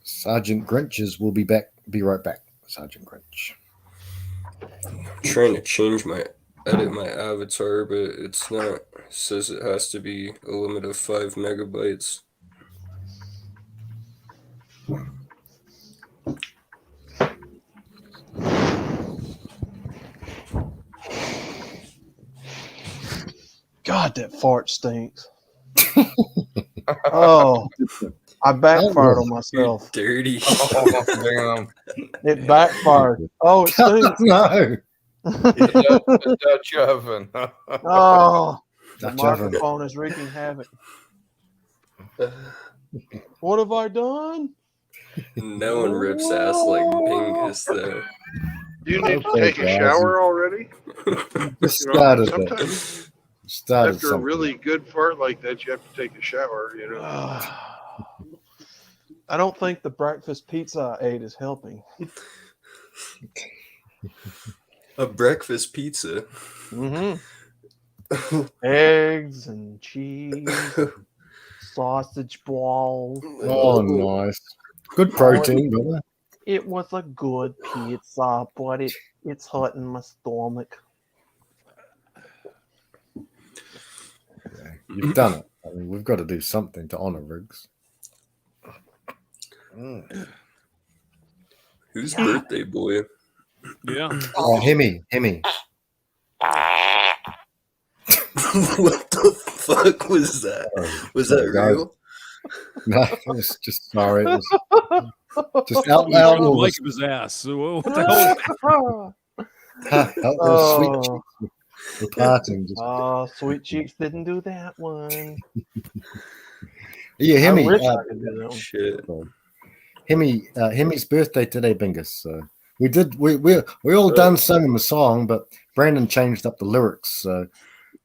[SPEAKER 10] Sergeant Grinches will be back. Be right back, Sergeant Grinch.
[SPEAKER 13] I'm trying to edit my avatar, but it's not. It says it has to be a limit of 5 megabytes.
[SPEAKER 3] God, that fart stinks. Oh, I backfired on myself.
[SPEAKER 13] You're dirty.
[SPEAKER 6] Oh, damn.
[SPEAKER 3] It backfired. Oh, it stinks.
[SPEAKER 10] No.
[SPEAKER 6] The Dutch oven.
[SPEAKER 3] Oh, the
[SPEAKER 10] Dutch oven.
[SPEAKER 3] microphone is wreaking havoc. What have I done?
[SPEAKER 13] No one rips ass like Bingus, though.
[SPEAKER 4] Do you need to
[SPEAKER 10] Okay,
[SPEAKER 4] take a
[SPEAKER 10] guys.
[SPEAKER 4] shower already?
[SPEAKER 10] Just
[SPEAKER 4] You know,
[SPEAKER 10] started it.
[SPEAKER 4] sometimes
[SPEAKER 10] Started
[SPEAKER 4] after a
[SPEAKER 10] something.
[SPEAKER 4] really good fart like that, you have to take a shower. You know.
[SPEAKER 3] I don't think the breakfast pizza I ate is helping.
[SPEAKER 13] A breakfast pizza.
[SPEAKER 3] Eggs and cheese, sausage balls.
[SPEAKER 10] Oh, nice. Good protein, brother.
[SPEAKER 3] It was a good pizza, but it's hurting my stomach.
[SPEAKER 10] You've done it. I mean, we've got to do something to honor Riggs.
[SPEAKER 13] Whose birthday boy?
[SPEAKER 15] Yeah.
[SPEAKER 10] Oh, Hemi.
[SPEAKER 13] What the fuck was that? Was that real?
[SPEAKER 10] No, it was just sorry. It was just out
[SPEAKER 15] He
[SPEAKER 10] loud.
[SPEAKER 15] the
[SPEAKER 10] All
[SPEAKER 15] mic
[SPEAKER 10] this,
[SPEAKER 15] of his ass. So what the hell is that?
[SPEAKER 10] out those sweet cheeks were parting. Just,
[SPEAKER 3] Oh, Sweet Cheeks didn't do that one.
[SPEAKER 10] yeah, Hemi.
[SPEAKER 3] I wish I could do that one.
[SPEAKER 13] Shit.
[SPEAKER 10] Hemi's birthday today, Bingus. So we all done sung him a song, but Brandon changed up the lyrics. So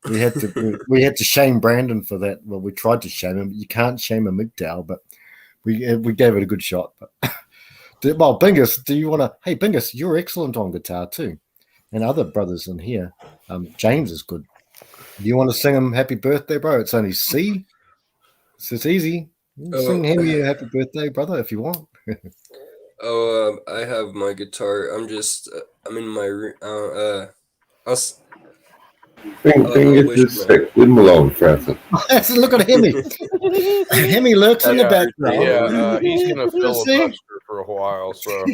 [SPEAKER 10] we had to shame Brandon for that. Well, we tried to shame him. You can't shame a MGTOW, but we gave it a good shot. But well, Bingus, do you want to? Hey, Bingus, you're excellent on guitar too, and other brothers in here. James is good. Do you want to sing him happy birthday, bro? It's only C. So it's easy. Sing Hemi a happy birthday, brother, if you want.
[SPEAKER 13] I have my guitar. I'm in my room.
[SPEAKER 8] Just sick. Leave him alone, Francis.
[SPEAKER 10] Look at Hemi. Hemi lurks in the background.
[SPEAKER 6] Yeah, he's gonna filibuster for a while, so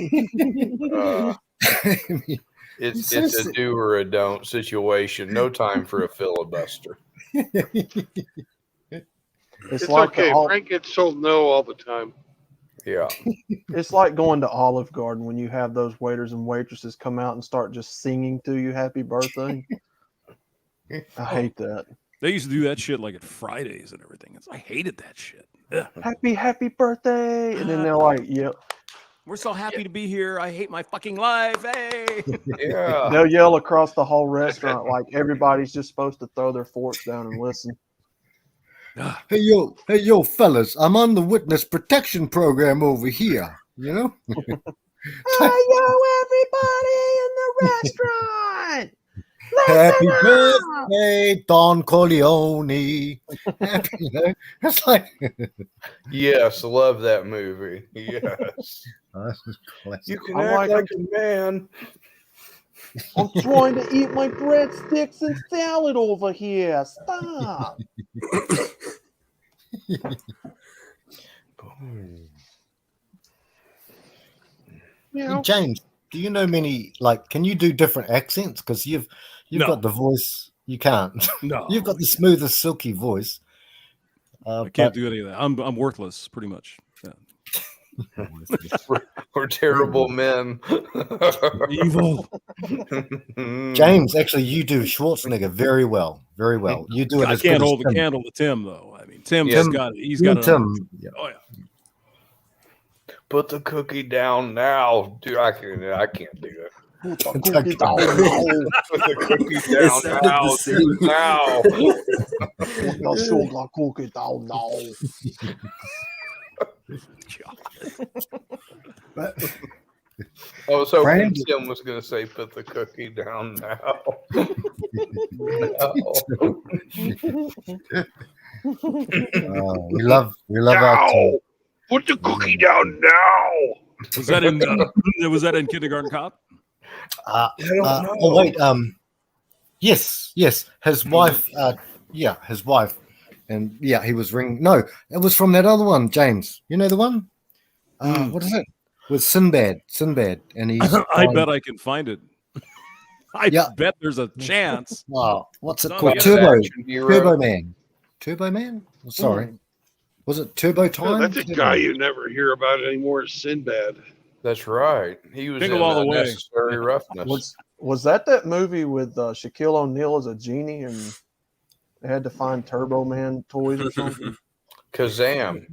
[SPEAKER 6] it's a do or a don't situation. No time for a filibuster.
[SPEAKER 3] It's
[SPEAKER 4] It's
[SPEAKER 3] like
[SPEAKER 4] okay. Frank gets told no all the time.
[SPEAKER 6] Yeah.
[SPEAKER 3] It's like going to Olive Garden when you have those waiters and waitresses come out and start just singing to you happy birthday. I hate that.
[SPEAKER 15] They used to do that shit like at Fridays and everything. I hated that shit. Ugh.
[SPEAKER 3] Happy birthday. And then they're like, yep.
[SPEAKER 15] We're so happy to be here. I hate my fucking life. Hey.
[SPEAKER 6] Yeah.
[SPEAKER 3] They'll yell across the whole restaurant like everybody's just supposed to throw their forks down and listen.
[SPEAKER 10] Hey yo, fellas! I'm on the witness protection program over here. You know.
[SPEAKER 3] Hey yo, everybody in the restaurant!
[SPEAKER 10] Happy birthday, Don Corleone. Happy, you know? It's like
[SPEAKER 6] Yes, love that movie. Yes.
[SPEAKER 10] This is classic.
[SPEAKER 6] You can act like a man.
[SPEAKER 3] I'm trying to eat my breadsticks and salad over here. Stop.
[SPEAKER 10] Hey, James, do you know many? Like, can you do different accents? Because you've
[SPEAKER 15] No.
[SPEAKER 10] got the voice. You can't.
[SPEAKER 15] No.
[SPEAKER 10] You've got the smoothest, silky voice.
[SPEAKER 15] I can't do any of that. I'm worthless, pretty much. Yeah.
[SPEAKER 6] We're terrible men.
[SPEAKER 15] Evil.
[SPEAKER 10] James, actually, you do Schwarzenegger very well. Very well. You do it.
[SPEAKER 15] I
[SPEAKER 10] as
[SPEAKER 15] can't
[SPEAKER 10] good as
[SPEAKER 15] hold the
[SPEAKER 10] Tim.
[SPEAKER 15] candle to Tim, though. I mean, Tim's
[SPEAKER 10] Tim-
[SPEAKER 15] got it. He's
[SPEAKER 10] you
[SPEAKER 15] got
[SPEAKER 10] and
[SPEAKER 15] it.
[SPEAKER 10] Tim, yeah.
[SPEAKER 15] Oh yeah.
[SPEAKER 6] Put the cookie down now, dude. I can't do it.
[SPEAKER 3] Put the cookie down now.
[SPEAKER 4] Put the cookie
[SPEAKER 8] It
[SPEAKER 4] down
[SPEAKER 8] sounded
[SPEAKER 4] now,
[SPEAKER 8] the same.
[SPEAKER 4] dude, now.
[SPEAKER 3] Put the sugar cookie down now.
[SPEAKER 4] I was hoping
[SPEAKER 10] Brandon.
[SPEAKER 4] Tim was going to say, "Put the cookie down now."
[SPEAKER 10] We love our team.
[SPEAKER 4] Put the cookie down now.
[SPEAKER 15] Was that in Kindergarten Cop?
[SPEAKER 10] I
[SPEAKER 4] don't know.
[SPEAKER 10] Oh wait, yes, his wife. His wife, and yeah, he was ringing. No, it was from that other one, James. You know the one? What is it? With Sinbad, and he's.
[SPEAKER 15] I bet I can find it. I bet there's a chance.
[SPEAKER 10] Oh, what's it
[SPEAKER 15] Son
[SPEAKER 10] called?
[SPEAKER 15] of a-
[SPEAKER 10] Turbo Man. Turbo Man? Sorry. Was it Turbo Time?
[SPEAKER 4] That's a guy you never hear about anymore. Sinbad.
[SPEAKER 6] That's right. He was
[SPEAKER 15] Jingle
[SPEAKER 6] in
[SPEAKER 15] all the way.
[SPEAKER 6] Necessary Roughness.
[SPEAKER 3] Was that movie with Shaquille O'Neal as a genie and they had to find Turbo Man toys or something?
[SPEAKER 6] Kazam,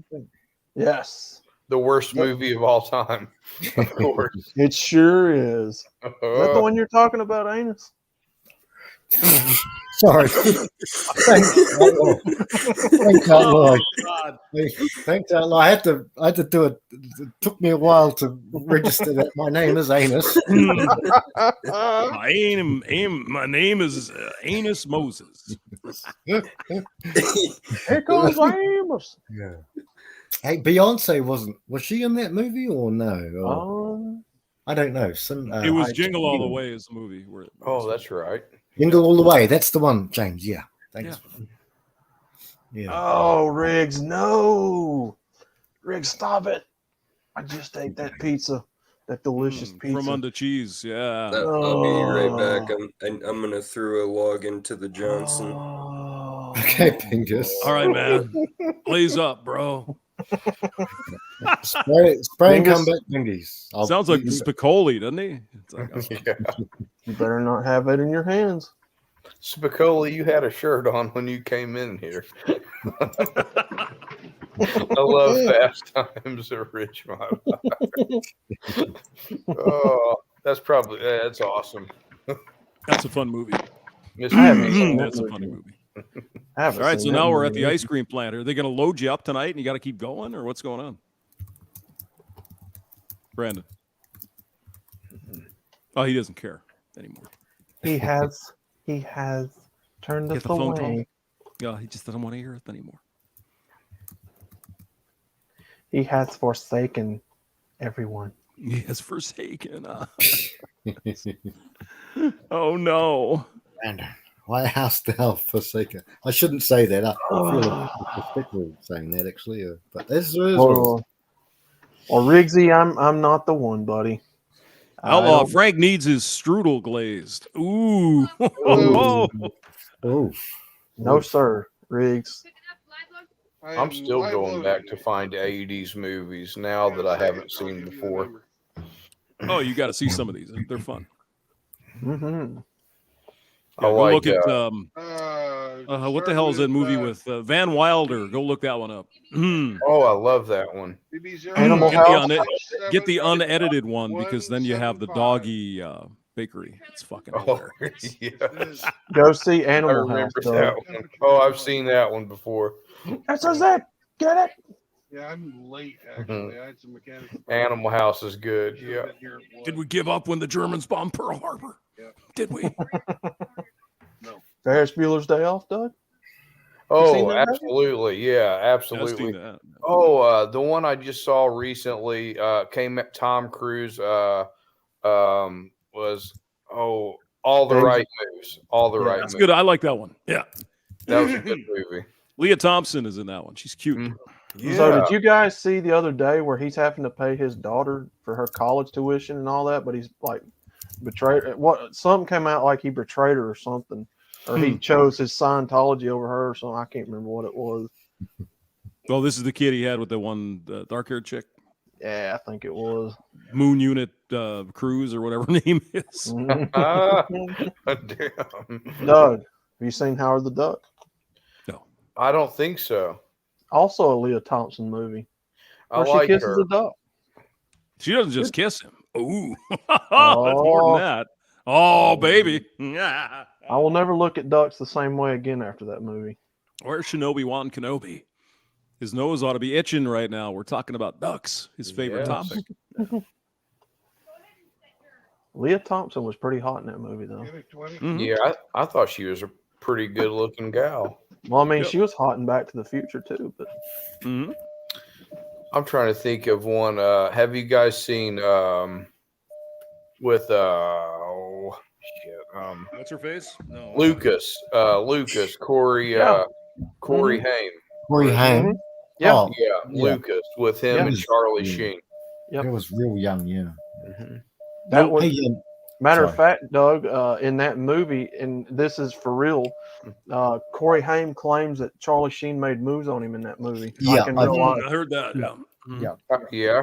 [SPEAKER 3] Yes.
[SPEAKER 6] the worst movie of all time. Of course.
[SPEAKER 3] It sure is. Is that the one you're talking about, Anus?
[SPEAKER 10] Sorry. Thanks, Lord. Thanks, Lord. I had to do it. It took me a while to register that my name is Anus.
[SPEAKER 15] My name is Anus Moses.
[SPEAKER 3] Here comes Amos.
[SPEAKER 10] Yeah. Hey, Beyonce was she in that movie or no? I don't know.
[SPEAKER 15] It was Jingle All the Way is the movie.
[SPEAKER 6] That's right.
[SPEAKER 10] Jingle All the Way. That's the one, James. Yeah. Thanks. Yeah.
[SPEAKER 3] Oh, Riggs, no. Riggs, stop it. I just ate that pizza. That delicious pizza.
[SPEAKER 15] From under cheese, yeah.
[SPEAKER 13] I'll be right back. I'm gonna throw a log into the Johnson.
[SPEAKER 10] Okay, Pingus.
[SPEAKER 15] All right, man. Blaze up, bro.
[SPEAKER 10] Spray and come back, Pingies.
[SPEAKER 15] Sounds like Spicoli, doesn't he? It's like,
[SPEAKER 3] You better not have it in your hands.
[SPEAKER 6] Spicoli, you had a shirt on when you came in here. I love Fast Times at Ridgemont. Oh, that's awesome.
[SPEAKER 15] That's a fun movie.
[SPEAKER 6] That's a
[SPEAKER 15] funny movie. All right, so now we're at the ice cream plant. Are they going to load you up tonight and you got to keep going, or what's going on? Brandon. Oh, he doesn't care anymore.
[SPEAKER 3] He has turned
[SPEAKER 15] Get
[SPEAKER 3] us
[SPEAKER 15] the phone
[SPEAKER 3] away.
[SPEAKER 15] call. Yeah, he just doesn't want to hear it anymore.
[SPEAKER 3] He has forsaken everyone.
[SPEAKER 15] He has forsaken. Oh no.
[SPEAKER 10] Brandon, why hast thou forsaken? I shouldn't say that. I feel respectful saying that actually, but this is
[SPEAKER 3] Well, Riggsy, I'm not the one, buddy.
[SPEAKER 15] Outlaw Frank needs his strudel glazed. Ooh.
[SPEAKER 10] Oh.
[SPEAKER 3] No, sir, Riggs.
[SPEAKER 6] I'm still going back to find 80s movies now that I haven't seen before.
[SPEAKER 15] Oh, you got to see some of these. They're fun.
[SPEAKER 3] Mm-hmm.
[SPEAKER 6] I like.
[SPEAKER 15] Look at what the hell is that movie with Van Wilder? Go look that one up.
[SPEAKER 6] Oh, I love that one.
[SPEAKER 3] Animal House.
[SPEAKER 15] Get the unedited one because then you have the doggy bakery. It's fucking hilarious.
[SPEAKER 6] Yes.
[SPEAKER 3] Go see
[SPEAKER 6] I
[SPEAKER 3] Animal House.
[SPEAKER 6] remember
[SPEAKER 3] Doug.
[SPEAKER 6] that one. Oh, I've seen that one before.
[SPEAKER 3] That's a zip. Get it?
[SPEAKER 1] Yeah, I'm late actually. I had some mechanics.
[SPEAKER 6] Animal House is good. Yeah.
[SPEAKER 15] Did we give up when the Germans bombed Pearl Harbor?
[SPEAKER 1] Yeah.
[SPEAKER 15] Did we?
[SPEAKER 3] Ferris Bueller's Day Off, Doug?
[SPEAKER 6] Oh, absolutely. Yeah, absolutely.
[SPEAKER 15] That.
[SPEAKER 6] Oh, the one I just saw recently came at Tom Cruise was All the Right Moves. All the Right
[SPEAKER 15] That's
[SPEAKER 6] Moves.
[SPEAKER 15] good. I like that one. Yeah.
[SPEAKER 6] That was a good movie.
[SPEAKER 15] Leah Thompson is in that one. She's cute.
[SPEAKER 6] Yeah.
[SPEAKER 3] So did you guys see the other day where he's having to pay his daughter for her college tuition and all that, but he's like betrayed? Something came out like he betrayed her or something, or he chose his Scientology over her or something. I can't remember what it was.
[SPEAKER 15] Well, this is the kid he had with the one dark-haired chick.
[SPEAKER 3] Yeah, I think it was
[SPEAKER 15] Moon Unit Cruise or whatever her name is.
[SPEAKER 6] Damn.
[SPEAKER 3] Doug, have you seen Howard the Duck?
[SPEAKER 15] No,
[SPEAKER 6] I don't think so.
[SPEAKER 3] Also a Leah Thompson movie.
[SPEAKER 6] I
[SPEAKER 3] Where
[SPEAKER 6] like
[SPEAKER 3] she kisses
[SPEAKER 6] her.
[SPEAKER 3] a duck.
[SPEAKER 15] She doesn't just kiss him. Ooh, that's more than that. Oh, baby.
[SPEAKER 3] I will never look at ducks the same way again after that movie.
[SPEAKER 15] Where's Shinobi Wan Kenobi? His nose ought to be itching right now. We're talking about ducks, his favorite topic.
[SPEAKER 3] Leah Thompson was pretty hot in that movie, though.
[SPEAKER 15] Mm-hmm.
[SPEAKER 6] Yeah, I thought she was a pretty good looking gal.
[SPEAKER 3] Well, I mean, she was hot in Back to the Future too, but
[SPEAKER 6] I'm trying to think of one. Have you guys seen with
[SPEAKER 15] what's her face? No.
[SPEAKER 6] Lucas, Corey, Corey Haim.
[SPEAKER 10] Corey Haim.
[SPEAKER 3] Yeah.
[SPEAKER 10] Oh,
[SPEAKER 6] Lucas with him and Charlie Sheen.
[SPEAKER 3] Yep.
[SPEAKER 10] It was real young, yeah.
[SPEAKER 3] That was
[SPEAKER 10] Hey,
[SPEAKER 3] matter of
[SPEAKER 10] sorry.
[SPEAKER 3] fact, Doug. In that movie, and this is for real. Corey Haim claims that Charlie Sheen made moves on him in that movie.
[SPEAKER 10] Yeah,
[SPEAKER 3] Like in real life.
[SPEAKER 15] I heard that. Yeah.
[SPEAKER 6] Yeah,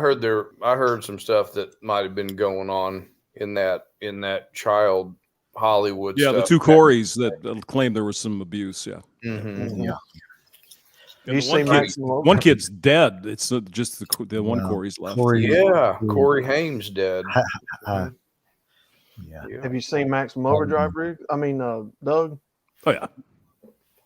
[SPEAKER 6] I heard some stuff that might have been going on in that child Hollywood
[SPEAKER 15] Yeah,
[SPEAKER 6] stuff.
[SPEAKER 15] the two Coreys that claimed there was some abuse. Yeah.
[SPEAKER 6] Mm-hmm.
[SPEAKER 10] Yeah.
[SPEAKER 15] And one kid's dead. It's just the one Corey's left.
[SPEAKER 6] Corey Haim's dead.
[SPEAKER 3] Have you seen Maximum Overdrive, Rick? I mean, Doug?
[SPEAKER 15] Oh, yeah.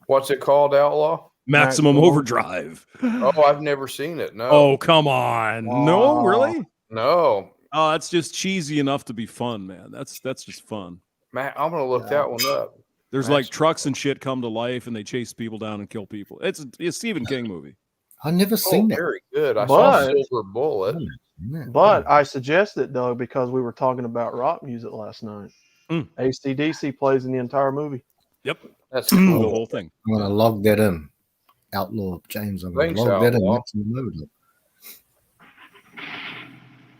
[SPEAKER 6] What's it called, Outlaw?
[SPEAKER 15] Maximum Overdrive.
[SPEAKER 6] Oh, I've never seen it. No.
[SPEAKER 15] Oh, come on. No, really?
[SPEAKER 6] No.
[SPEAKER 15] Oh, that's just cheesy enough to be fun, man. That's just fun.
[SPEAKER 6] Man, I'm gonna look that one up.
[SPEAKER 15] There's like trucks and shit come to life, and they chase people down and kill people. It's a Stephen King movie.
[SPEAKER 10] I've never seen that.
[SPEAKER 6] Very good. I saw Silver Bullet.
[SPEAKER 3] But I suggest it, Doug, because we were talking about rock music last night. AC/DC plays in the entire movie.
[SPEAKER 15] Yep.
[SPEAKER 6] That's
[SPEAKER 15] the whole thing.
[SPEAKER 10] I'm going to log that in. Outlaw James. I'm going to log that in. Maximum Overdrive.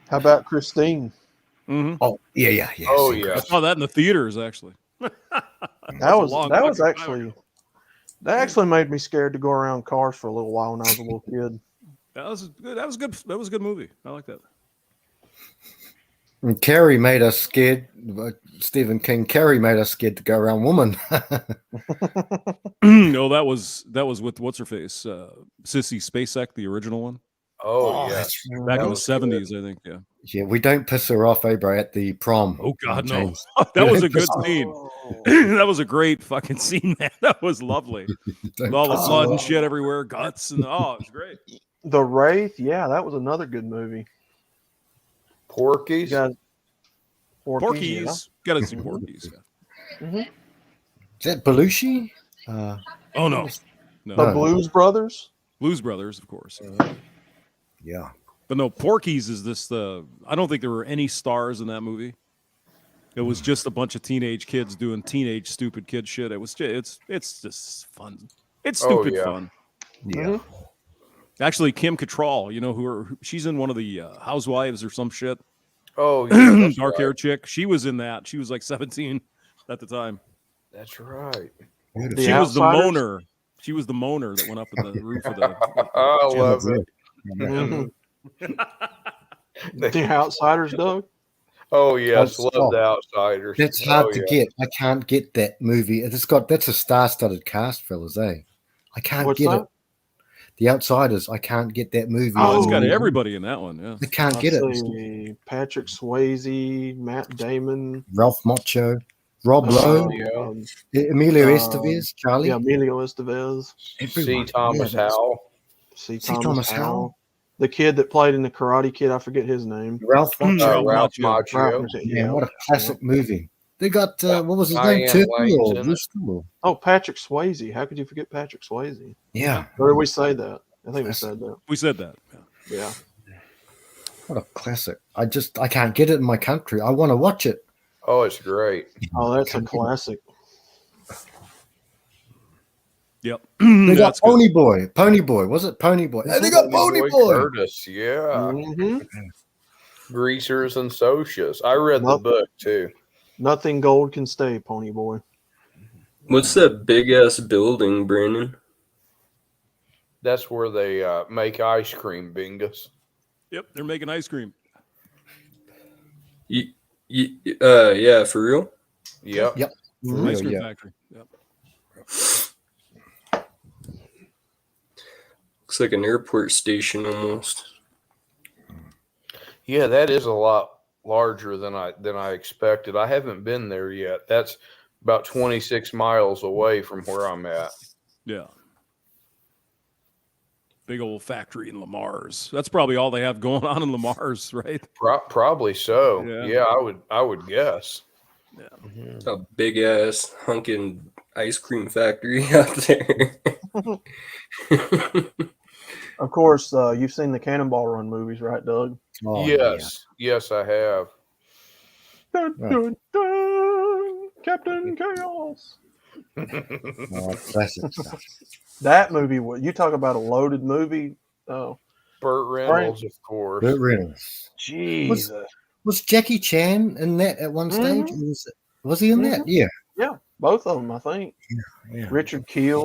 [SPEAKER 3] How about Christine?
[SPEAKER 15] Mm-hmm.
[SPEAKER 10] Oh, yeah.
[SPEAKER 6] Oh, yeah.
[SPEAKER 15] I saw that in the theaters, actually.
[SPEAKER 3] That actually made me scared to go around cars for a little while when I was a little kid.
[SPEAKER 15] That was good. That was a good movie. I like that.
[SPEAKER 10] And Carrie made us scared. Stephen King. Carrie made us scared to go around woman.
[SPEAKER 15] No, that was with what's her face, Sissy Spacek, the original one.
[SPEAKER 6] Oh yeah,
[SPEAKER 15] back in the 70s, I think. Yeah.
[SPEAKER 10] Yeah, we don't piss her off, bro, at the prom.
[SPEAKER 15] Oh God, no!
[SPEAKER 10] James.
[SPEAKER 15] That was a good scene. That was a great fucking scene, man. That was lovely. With all the blood and shit everywhere, guts, and it was great.
[SPEAKER 3] The Wraith, yeah, that was another good movie.
[SPEAKER 6] Porky's.
[SPEAKER 15] Porky's. Gotta see Porky's.
[SPEAKER 3] Yeah.
[SPEAKER 10] Is that Belushi?
[SPEAKER 15] Oh no.
[SPEAKER 3] The Blues Brothers.
[SPEAKER 15] Blues Brothers, of course.
[SPEAKER 10] Yeah.
[SPEAKER 15] But no, Porky's is this I don't think there were any stars in that movie. It was just a bunch of teenage kids doing teenage stupid kid shit. It's just fun. It's stupid fun.
[SPEAKER 10] Yeah.
[SPEAKER 15] Actually, Kim Cattrall, you know she's in one of the Housewives or some shit.
[SPEAKER 6] Oh, yeah,
[SPEAKER 15] dark hair chick. She was in that. She was like 17 at the time.
[SPEAKER 6] That's right.
[SPEAKER 15] She was the moaner. She was the moaner that went up in the roof of the.
[SPEAKER 6] I love it.
[SPEAKER 3] The Outsiders, Doug.
[SPEAKER 6] Oh yes, love The Outsiders.
[SPEAKER 10] That's hard to get. I can't get that movie. That's a star-studded cast, fellas. I can't get it. The Outsiders. I can't get that movie.
[SPEAKER 15] Oh, it's got everybody in that one. Yeah,
[SPEAKER 10] I can't get it.
[SPEAKER 3] Patrick Swayze, Matt Damon,
[SPEAKER 10] Ralph Macchio, Rob Lowe, Emilio Estevez, Charlie.
[SPEAKER 3] Yeah, Emilio Estevez.
[SPEAKER 6] C. Thomas Howell.
[SPEAKER 3] C. Thomas Howell. The kid that played in the Karate Kid, I forget his name.
[SPEAKER 10] Ralph
[SPEAKER 6] Macchio.
[SPEAKER 10] Yeah, what a classic movie. They got what was his name? Turkey.
[SPEAKER 3] Oh, Patrick Swayze. How could you forget Patrick Swayze?
[SPEAKER 10] Yeah.
[SPEAKER 3] Or did we say that? I think we said that.
[SPEAKER 15] We said that.
[SPEAKER 3] Yeah.
[SPEAKER 10] What a classic. I can't get it in my country. I want to watch it.
[SPEAKER 6] Oh, it's great.
[SPEAKER 3] Oh, that's a classic.
[SPEAKER 15] Yep.
[SPEAKER 10] They got Pony Boy. Pony Boy. Was it Pony Boy? Hey, they got Pony Boy.
[SPEAKER 6] Curtis, yeah. Greasers and Socias. I read the book too.
[SPEAKER 3] Nothing gold can stay, Pony Boy.
[SPEAKER 13] What's that big ass building, Brandon?
[SPEAKER 6] That's where they make ice cream, Bingus.
[SPEAKER 15] Yep, they're making ice cream.
[SPEAKER 13] Yeah, for real?
[SPEAKER 6] Yep.
[SPEAKER 15] Ice cream factory. Yep.
[SPEAKER 13] Looks like an airport station almost.
[SPEAKER 6] Yeah, that is a lot larger than I expected. I haven't been there yet. That's about 26 miles away from where I'm at.
[SPEAKER 15] Yeah. Big old factory in Lamar's. That's probably all they have going on in Lamar's, right?
[SPEAKER 6] Probably so.
[SPEAKER 15] Yeah.
[SPEAKER 6] Yeah, I would guess.
[SPEAKER 15] Yeah.
[SPEAKER 13] A big ass hunkin' ice cream factory out there.
[SPEAKER 3] Of course, you've seen the Cannonball Run movies, right, Doug?
[SPEAKER 10] Oh,
[SPEAKER 6] yes, yes, I have.
[SPEAKER 3] Dun, dun, dun, Captain Chaos.
[SPEAKER 10] Classic stuff.
[SPEAKER 3] That movie, you talk about a loaded movie. Oh,
[SPEAKER 6] Burt Reynolds, of course.
[SPEAKER 10] Burt Reynolds.
[SPEAKER 3] Jesus.
[SPEAKER 10] Was Jackie Chan in that at one stage? Was he in that? Yeah.
[SPEAKER 3] Yeah, both of them, I think.
[SPEAKER 10] Yeah.
[SPEAKER 3] Richard Keel.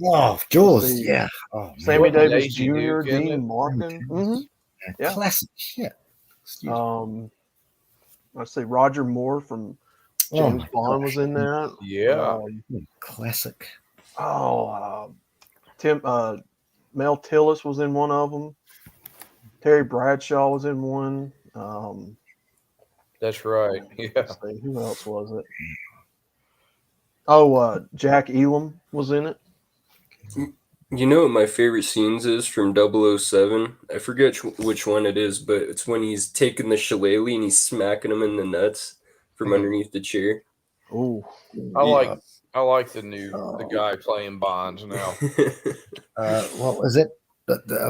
[SPEAKER 10] Oh, Jaws. Yeah. Oh,
[SPEAKER 3] Sammy
[SPEAKER 6] man.
[SPEAKER 3] Davis
[SPEAKER 6] Daisy
[SPEAKER 3] Jr.,
[SPEAKER 6] Duke in
[SPEAKER 3] Dean
[SPEAKER 6] it.
[SPEAKER 3] Martin. Yeah.
[SPEAKER 10] Classic shit.
[SPEAKER 3] Let's see, Roger Moore from James Bond was in that.
[SPEAKER 6] Yeah.
[SPEAKER 10] Classic.
[SPEAKER 3] Mel Tillis was in one of them. Terry Bradshaw was in one.
[SPEAKER 6] That's right. Yeah.
[SPEAKER 3] Let's see, who else was it? Oh, Jack Elam was in it.
[SPEAKER 13] You know what my favorite scenes is from 007? I forget which one it is, but it's when he's taking the shillelagh and he's smacking him in the nuts from underneath the chair.
[SPEAKER 3] Oh,
[SPEAKER 6] I like the guy playing Bonds now.
[SPEAKER 10] What was it?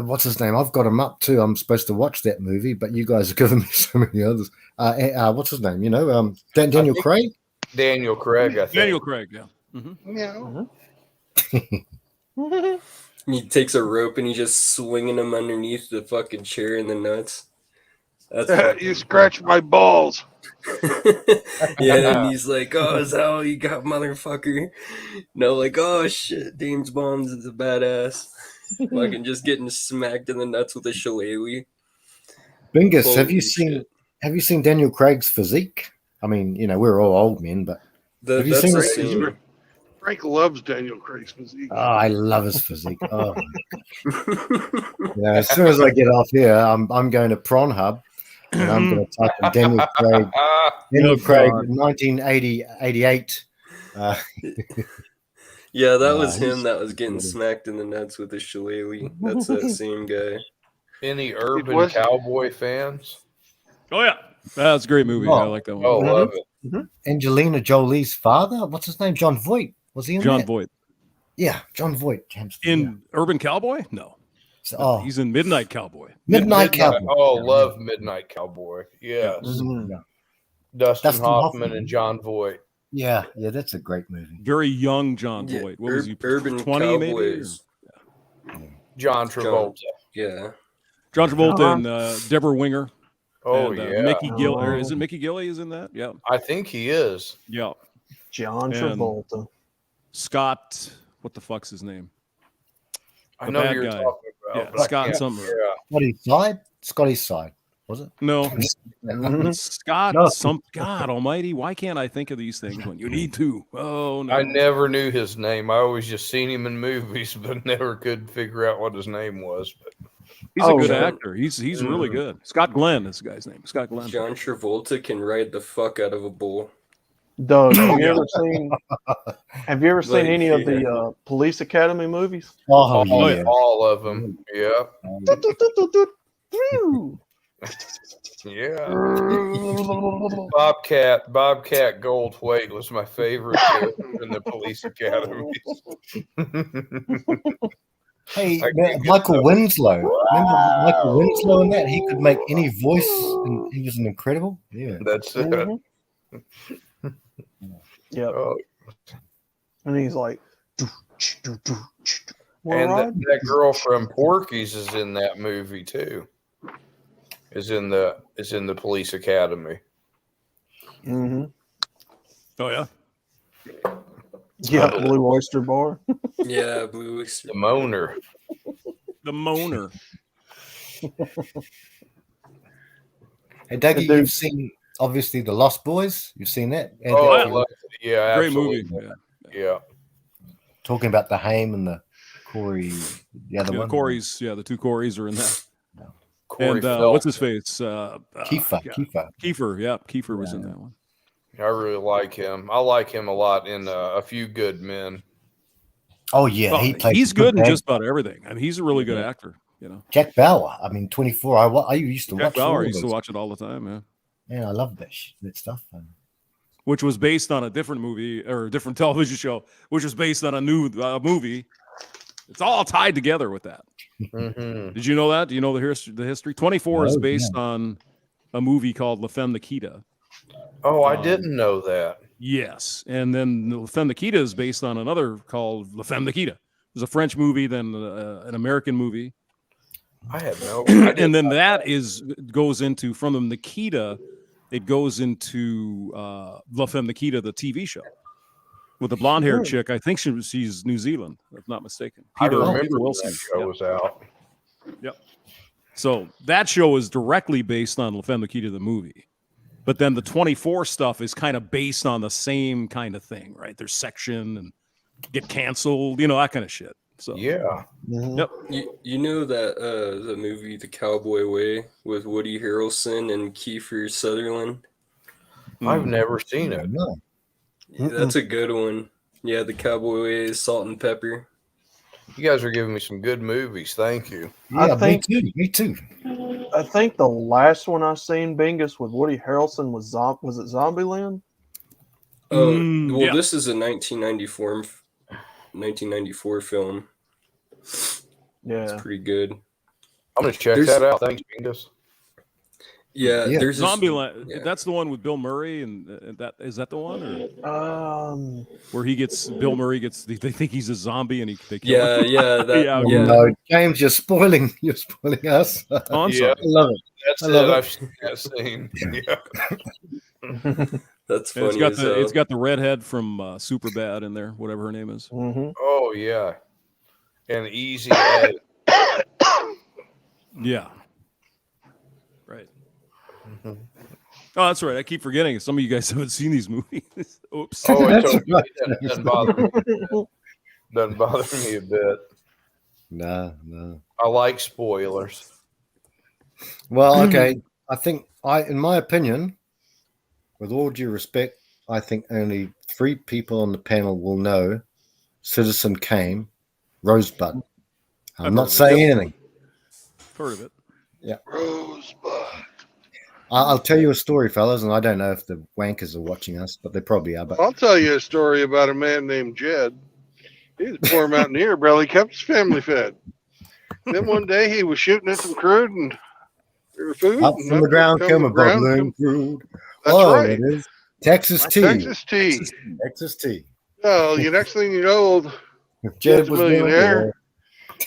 [SPEAKER 10] What's his name? I've got him up too. I'm supposed to watch that movie, but you guys are giving me so many others. What's his name? You know, Daniel Craig.
[SPEAKER 6] Daniel Craig, I think.
[SPEAKER 15] Daniel Craig, yeah.
[SPEAKER 13] He takes a rope and he's just swinging him underneath the fucking chair in the nuts. That's
[SPEAKER 1] You scratch my balls.
[SPEAKER 13] Yeah, and he's like, "Oh, is that all you got, motherfucker?" No, like, "Oh shit, James Bond is a badass." Fucking just getting smacked in the nuts with a shillelagh.
[SPEAKER 10] Bingus,
[SPEAKER 13] Holy
[SPEAKER 10] have you
[SPEAKER 13] shit.
[SPEAKER 10] seen Daniel Craig's physique? I mean, you know, we're all old men, but have you seen his physique?
[SPEAKER 1] Frank loves Daniel Craig's physique.
[SPEAKER 10] Oh, I love his physique. Oh, yeah. As soon as I get off here, I'm going to Pornhub and I'm going to type in Daniel Craig. Daniel Craig, 1988.
[SPEAKER 13] Yeah, that was him that was getting smacked in the nuts with a shillelagh. That's that same guy.
[SPEAKER 6] Any Urban Cowboy fans?
[SPEAKER 15] Oh yeah, that's a great movie. I like that one.
[SPEAKER 6] Oh, love it.
[SPEAKER 10] Angelina Jolie's father. What's his name? John Voight. Was he in
[SPEAKER 15] John
[SPEAKER 10] that?
[SPEAKER 15] Voight.
[SPEAKER 10] Yeah, John Voight.
[SPEAKER 15] In Urban Cowboy? No.
[SPEAKER 10] Oh,
[SPEAKER 15] he's in Midnight Cowboy.
[SPEAKER 10] Midnight Cowboy.
[SPEAKER 6] Oh, love Midnight Cowboy. Yes. Dustin Hoffman and John Voight.
[SPEAKER 10] Yeah, that's a great movie.
[SPEAKER 15] Very young John Voight. What was he?
[SPEAKER 13] Urban
[SPEAKER 15] 20 maybe?
[SPEAKER 6] John Travolta.
[SPEAKER 13] Yeah.
[SPEAKER 15] John Travolta and Deborah Winger.
[SPEAKER 6] Oh,
[SPEAKER 15] and, Mickey Gill. Or is it Mickey Gilley is in that? Yeah.
[SPEAKER 6] I think he is.
[SPEAKER 15] Yeah.
[SPEAKER 3] John Travolta.
[SPEAKER 15] Scott, what the fuck's his name?
[SPEAKER 6] I know who you're talking about.
[SPEAKER 15] Yeah, Scott something.
[SPEAKER 10] Scotty's side. Was it?
[SPEAKER 15] No. Scott, God almighty, why can't I think of these things when you need to? Oh, no.
[SPEAKER 6] I never knew his name. I always just seen him in movies, but never could figure out what his name was. But
[SPEAKER 15] he's a good actor. He's really good. Scott Glenn is the guy's name. Scott Glenn.
[SPEAKER 13] John Travolta can ride the fuck out of a bull.
[SPEAKER 3] Doug, have you ever seen any of the Police Academy movies?
[SPEAKER 10] Oh, yeah.
[SPEAKER 6] All of them. Yeah. Yeah. Bobcat Goldthwait was my favorite in the Police Academy.
[SPEAKER 10] Hey, Michael Winslow. Remember Michael Winslow in that? He could make any voice, and he was an incredible. Yeah,
[SPEAKER 6] that's it.
[SPEAKER 3] Yeah. And he's like,
[SPEAKER 6] and that girl from Porky's is in that movie too. Is in the Police Academy.
[SPEAKER 3] Mm-hmm.
[SPEAKER 15] Oh yeah.
[SPEAKER 3] Yeah, Blue Oyster Bar.
[SPEAKER 13] Yeah, Blue Oyster.
[SPEAKER 6] The Moaner.
[SPEAKER 15] The Moaner.
[SPEAKER 10] Hey, Dougie, you've seen obviously The Lost Boys. You've seen that?
[SPEAKER 6] I love it. Yeah,
[SPEAKER 15] great
[SPEAKER 6] absolutely.
[SPEAKER 15] movie.
[SPEAKER 6] Yeah.
[SPEAKER 10] Talking about the Haim and the Corey, the other one.
[SPEAKER 15] Corey's, the two Coreys are in that.
[SPEAKER 6] Corey
[SPEAKER 15] what's his
[SPEAKER 6] Feldman.
[SPEAKER 15] face?
[SPEAKER 10] Kiefer.
[SPEAKER 15] Yeah, Kiefer was in that one.
[SPEAKER 6] I really like him. I like him a lot in A Few Good Men.
[SPEAKER 10] Oh yeah,
[SPEAKER 15] he's good in just about everything. I mean, he's a really good actor. You know,
[SPEAKER 10] Jack Bauer. I mean, 24. I used to
[SPEAKER 15] Jack
[SPEAKER 10] watch.
[SPEAKER 15] Bauer. I used to watch it all the time. Yeah.
[SPEAKER 10] Yeah, I love that stuff.
[SPEAKER 15] Which was based on a different movie or a different television show, which was based on a new movie. It's all tied together with that.
[SPEAKER 6] Mm-hmm.
[SPEAKER 15] Did you know that? Do you know the history? 24 is based on a movie called La Femme Nikita.
[SPEAKER 6] Oh, I didn't know that.
[SPEAKER 15] Yes. And then La Femme Nikita is based on another called La Femme Nikita. It was a French movie, then an American movie.
[SPEAKER 6] I had no
[SPEAKER 15] and then that goes into, from the Nikita, it goes into La Femme Nikita, the TV show. With the blonde-haired chick. I think she's New Zealand, if not mistaken.
[SPEAKER 6] I remember when that show was out.
[SPEAKER 15] Yep. So that show is directly based on La Femme Nikita, the movie. But then the 24 stuff is kind of based on the same kind of thing, right? There's section and get canceled, that kind of shit. So
[SPEAKER 6] yeah.
[SPEAKER 15] Yep.
[SPEAKER 13] You know that the movie The Cowboy Way with Woody Harrelson and Kiefer Sutherland?
[SPEAKER 6] I've never seen it.
[SPEAKER 10] No.
[SPEAKER 13] Yeah, that's a good one. Yeah, The Cowboy Way is Salt and Pepper.
[SPEAKER 6] You guys are giving me some good movies. Thank you.
[SPEAKER 10] Yeah, me too.
[SPEAKER 3] I think the last one I seen, Bingus, with Woody Harrelson was it Zombieland?
[SPEAKER 13] This is a 1994 film.
[SPEAKER 3] Yeah,
[SPEAKER 13] it's pretty good.
[SPEAKER 6] I'm gonna check that out. Thanks, Bingus.
[SPEAKER 13] Yeah, there's
[SPEAKER 15] Zombieland. That's the one with Bill Murray, and that is that the one, or where Bill Murray gets. They think he's a zombie, and they kill him.
[SPEAKER 13] Yeah.
[SPEAKER 10] No, James, you're spoiling us.
[SPEAKER 15] Oh, I'm sorry.
[SPEAKER 10] I love it.
[SPEAKER 6] That's
[SPEAKER 10] I love it.
[SPEAKER 6] I've seen that scene. Yeah.
[SPEAKER 13] That's funny.
[SPEAKER 15] It's got the redhead from Superbad in there, whatever her name is.
[SPEAKER 3] Mm-hmm.
[SPEAKER 6] Oh yeah, and Easy Ed.
[SPEAKER 15] Yeah. Right. Oh, that's right. I keep forgetting. Some of you guys haven't seen these movies. Oops.
[SPEAKER 6] Oh, it's okay. That doesn't bother me. Doesn't bother me a bit.
[SPEAKER 10] No.
[SPEAKER 6] I like spoilers.
[SPEAKER 10] Well, okay. I think in my opinion, with all due respect, I think only 3 people on the panel will know Citizen Kane, Rosebud. I'm not saying anything.
[SPEAKER 15] Heard of it.
[SPEAKER 10] Yeah.
[SPEAKER 6] Rosebud.
[SPEAKER 10] I'll tell you a story, fellas, and I don't know if the wankers are watching us, but they probably are. But
[SPEAKER 4] I'll tell you a story about a man named Jed. He was a poor mountaineer, barely kept his family fed. Then one day he was shooting at some crude and food.
[SPEAKER 10] Up from the ground come a bubbling crude.
[SPEAKER 4] That's right.
[SPEAKER 10] It is Texas tea.
[SPEAKER 4] Texas tea.
[SPEAKER 10] Texas tea.
[SPEAKER 4] Well, the next thing you know,
[SPEAKER 10] If
[SPEAKER 4] Jed's a millionaire.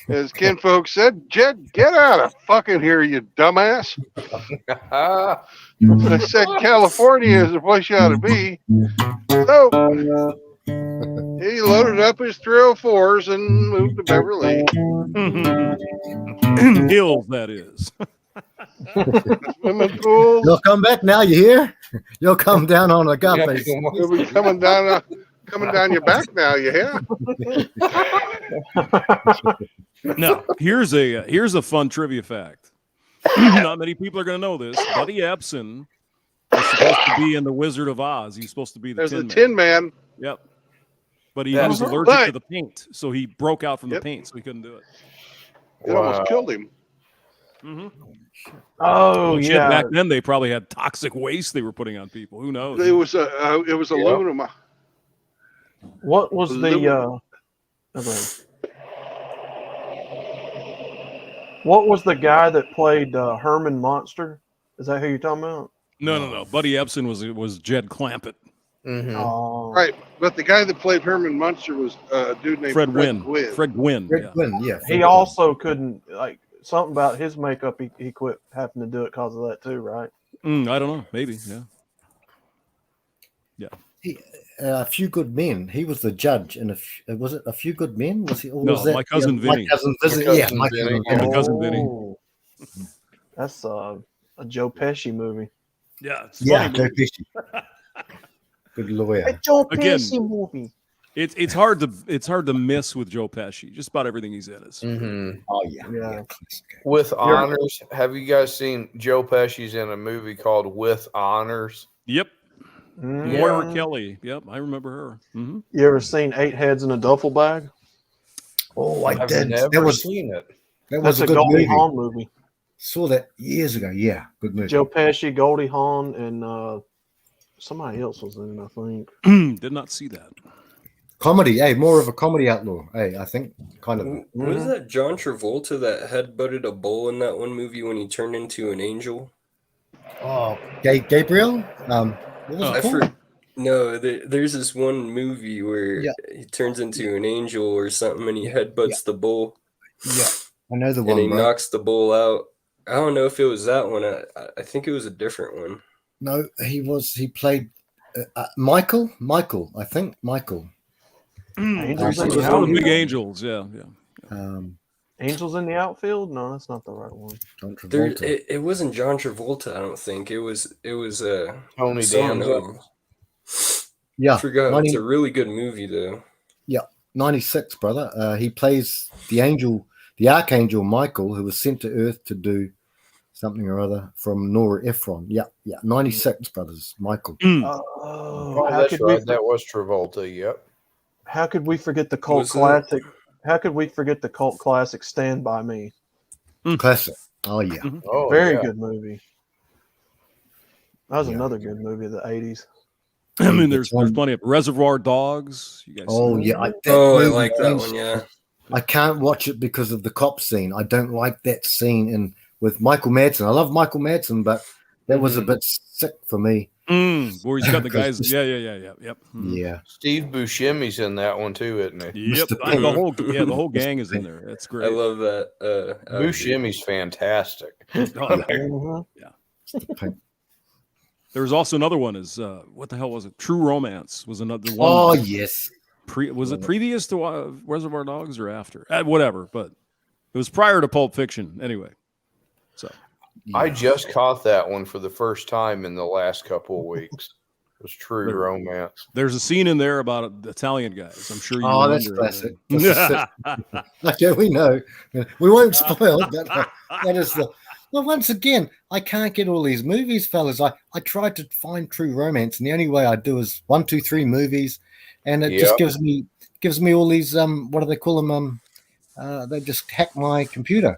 [SPEAKER 4] As Ken folks said, Jed, get out of fucking here, you dumbass. I said California is the place you ought to be. So he loaded up his 304s and moved to Beverly.
[SPEAKER 15] Hills, that is.
[SPEAKER 4] Swimming pool.
[SPEAKER 10] You'll come back now, you hear? You'll come down on a guppy.
[SPEAKER 4] He'll be coming down your back now, you hear?
[SPEAKER 15] Now, here's a fun trivia fact. Not many people are going to know this. Buddy Epson was supposed to be in The Wizard of Oz. He was supposed to be the
[SPEAKER 4] Tin Man.
[SPEAKER 15] Yep. But he was allergic to the paint, so he broke out from the paint, so he couldn't do it.
[SPEAKER 4] It almost killed him.
[SPEAKER 15] Mm-hmm.
[SPEAKER 3] Oh, yeah.
[SPEAKER 15] Back then, they probably had toxic waste they were putting on people. Who knows?
[SPEAKER 4] It was aluminum.
[SPEAKER 3] What was what was the guy that played Herman Monster? Is that who you're talking about?
[SPEAKER 15] No. Buddy Epson was Jed Clampett.
[SPEAKER 6] Mm-hmm.
[SPEAKER 3] Oh.
[SPEAKER 4] Right, but the guy that played Herman Munster was a dude named
[SPEAKER 15] Fred Gwynn.
[SPEAKER 4] Gwynn.
[SPEAKER 15] Fred Gwynn.
[SPEAKER 10] Yeah.
[SPEAKER 3] He also couldn't, something about his makeup, he quit having to do it because of that too, right?
[SPEAKER 15] I don't know. Maybe, yeah.
[SPEAKER 10] A Few Good Men. He was the judge in was it A Few Good Men? Was he? Or
[SPEAKER 15] No,
[SPEAKER 10] was that
[SPEAKER 15] My Cousin Vinny.
[SPEAKER 10] My Cousin Vinny. My Cousin Vinny.
[SPEAKER 3] That's a Joe Pesci movie.
[SPEAKER 15] Yeah, it's
[SPEAKER 10] Yeah,
[SPEAKER 15] funny
[SPEAKER 10] Joe
[SPEAKER 15] movie.
[SPEAKER 10] Pesci. Good lawyer.
[SPEAKER 3] A Joe Pesci movie.
[SPEAKER 15] It's hard to miss with Joe Pesci. Just about everything he's in is.
[SPEAKER 10] Oh yeah.
[SPEAKER 6] With honors, have you guys seen Joe Pesci's in a movie called With Honors?
[SPEAKER 15] Yep. Moira Kelly. Yep, I remember her. Mm-hmm.
[SPEAKER 3] You ever seen 8 Heads in a Duffel Bag?
[SPEAKER 10] Oh, I
[SPEAKER 6] I've
[SPEAKER 10] did.
[SPEAKER 6] never
[SPEAKER 10] That was
[SPEAKER 6] seen it.
[SPEAKER 10] That was
[SPEAKER 3] That's
[SPEAKER 10] a
[SPEAKER 3] a
[SPEAKER 10] good
[SPEAKER 3] Goldie
[SPEAKER 10] movie.
[SPEAKER 3] Hawn movie.
[SPEAKER 10] Saw that years ago. Yeah, good movie.
[SPEAKER 3] Joe Pesci, Goldie Hawn, and somebody else was in it, I think.
[SPEAKER 15] Did not see that.
[SPEAKER 10] Comedy, hey, more of a comedy outlaw. Hey, I think kind of.
[SPEAKER 13] What is that John Travolta that headbutted a bull in that one movie when he turned into an angel?
[SPEAKER 10] Oh, Gabriel. What was it called?
[SPEAKER 13] No, there's this one movie where he turns into an angel or something, and he headbutts the bull.
[SPEAKER 10] Yeah, I know the
[SPEAKER 13] and
[SPEAKER 10] one.
[SPEAKER 13] he
[SPEAKER 10] Bro.
[SPEAKER 13] knocks the bull out. I don't know if it was that one. I think it was a different one.
[SPEAKER 10] No, he played Michael. I think Michael.
[SPEAKER 3] Angels in
[SPEAKER 15] Those
[SPEAKER 3] the
[SPEAKER 15] are
[SPEAKER 3] outfield.
[SPEAKER 15] big angels. Yeah.
[SPEAKER 3] Angels in the outfield? No, that's not the right one.
[SPEAKER 10] John
[SPEAKER 13] There,
[SPEAKER 10] Travolta.
[SPEAKER 13] it wasn't John Travolta. I don't think it was.
[SPEAKER 6] Tony
[SPEAKER 13] someone
[SPEAKER 6] Danza.
[SPEAKER 13] else.
[SPEAKER 10] Yeah,
[SPEAKER 13] I forgot. It's a really good movie though.
[SPEAKER 10] Yeah, 96, brother. He plays the angel, the archangel Michael, who was sent to Earth to do something or other from Nora Ephron. Yeah, 96, brothers. Michael.
[SPEAKER 6] Oh, that's right. That was Travolta. Yep.
[SPEAKER 3] How could we forget the cult
[SPEAKER 13] Was it?
[SPEAKER 3] classic? How could we forget the cult classic Stand By Me?
[SPEAKER 10] Classic. Oh, yeah.
[SPEAKER 6] Oh,
[SPEAKER 3] Very
[SPEAKER 6] yeah.
[SPEAKER 3] good movie. That was another good movie of the 80s.
[SPEAKER 15] I mean, there's plenty of Reservoir Dogs. You guys
[SPEAKER 10] Oh,
[SPEAKER 15] seen
[SPEAKER 10] yeah.
[SPEAKER 15] that?
[SPEAKER 13] I like that one. Yeah.
[SPEAKER 10] I can't watch it because of the cop scene. I don't like that scene with Michael Madsen. I love Michael Madsen, but that was a bit sick for me.
[SPEAKER 15] Where he's got the guys. Yep.
[SPEAKER 10] Yeah.
[SPEAKER 6] Steve Buscemi's in that one too, isn't he?
[SPEAKER 15] Yep.
[SPEAKER 10] Mr. Pink.
[SPEAKER 15] The whole gang is in there. That's great.
[SPEAKER 13] I love that.
[SPEAKER 6] Buscemi's fantastic.
[SPEAKER 15] There was also another one. Is what the hell was it? True Romance was another one.
[SPEAKER 10] Oh, yes.
[SPEAKER 15] Was it previous to Reservoir Dogs or after? Whatever, but it was prior to Pulp Fiction. Anyway, so
[SPEAKER 6] I just caught that one for the first time in the last couple of weeks. It was True Romance.
[SPEAKER 15] There's a scene in there about Italian guys. I'm sure you
[SPEAKER 10] Oh, that's
[SPEAKER 15] remember.
[SPEAKER 10] classic. Okay, we know. We won't spoil it, but that is the. Well, once again, I can't get all these movies, fellas. I tried to find True Romance, and the only way I do is 1, 2, 3 movies, and it just gives me all these what do they call them? They just hack my computer.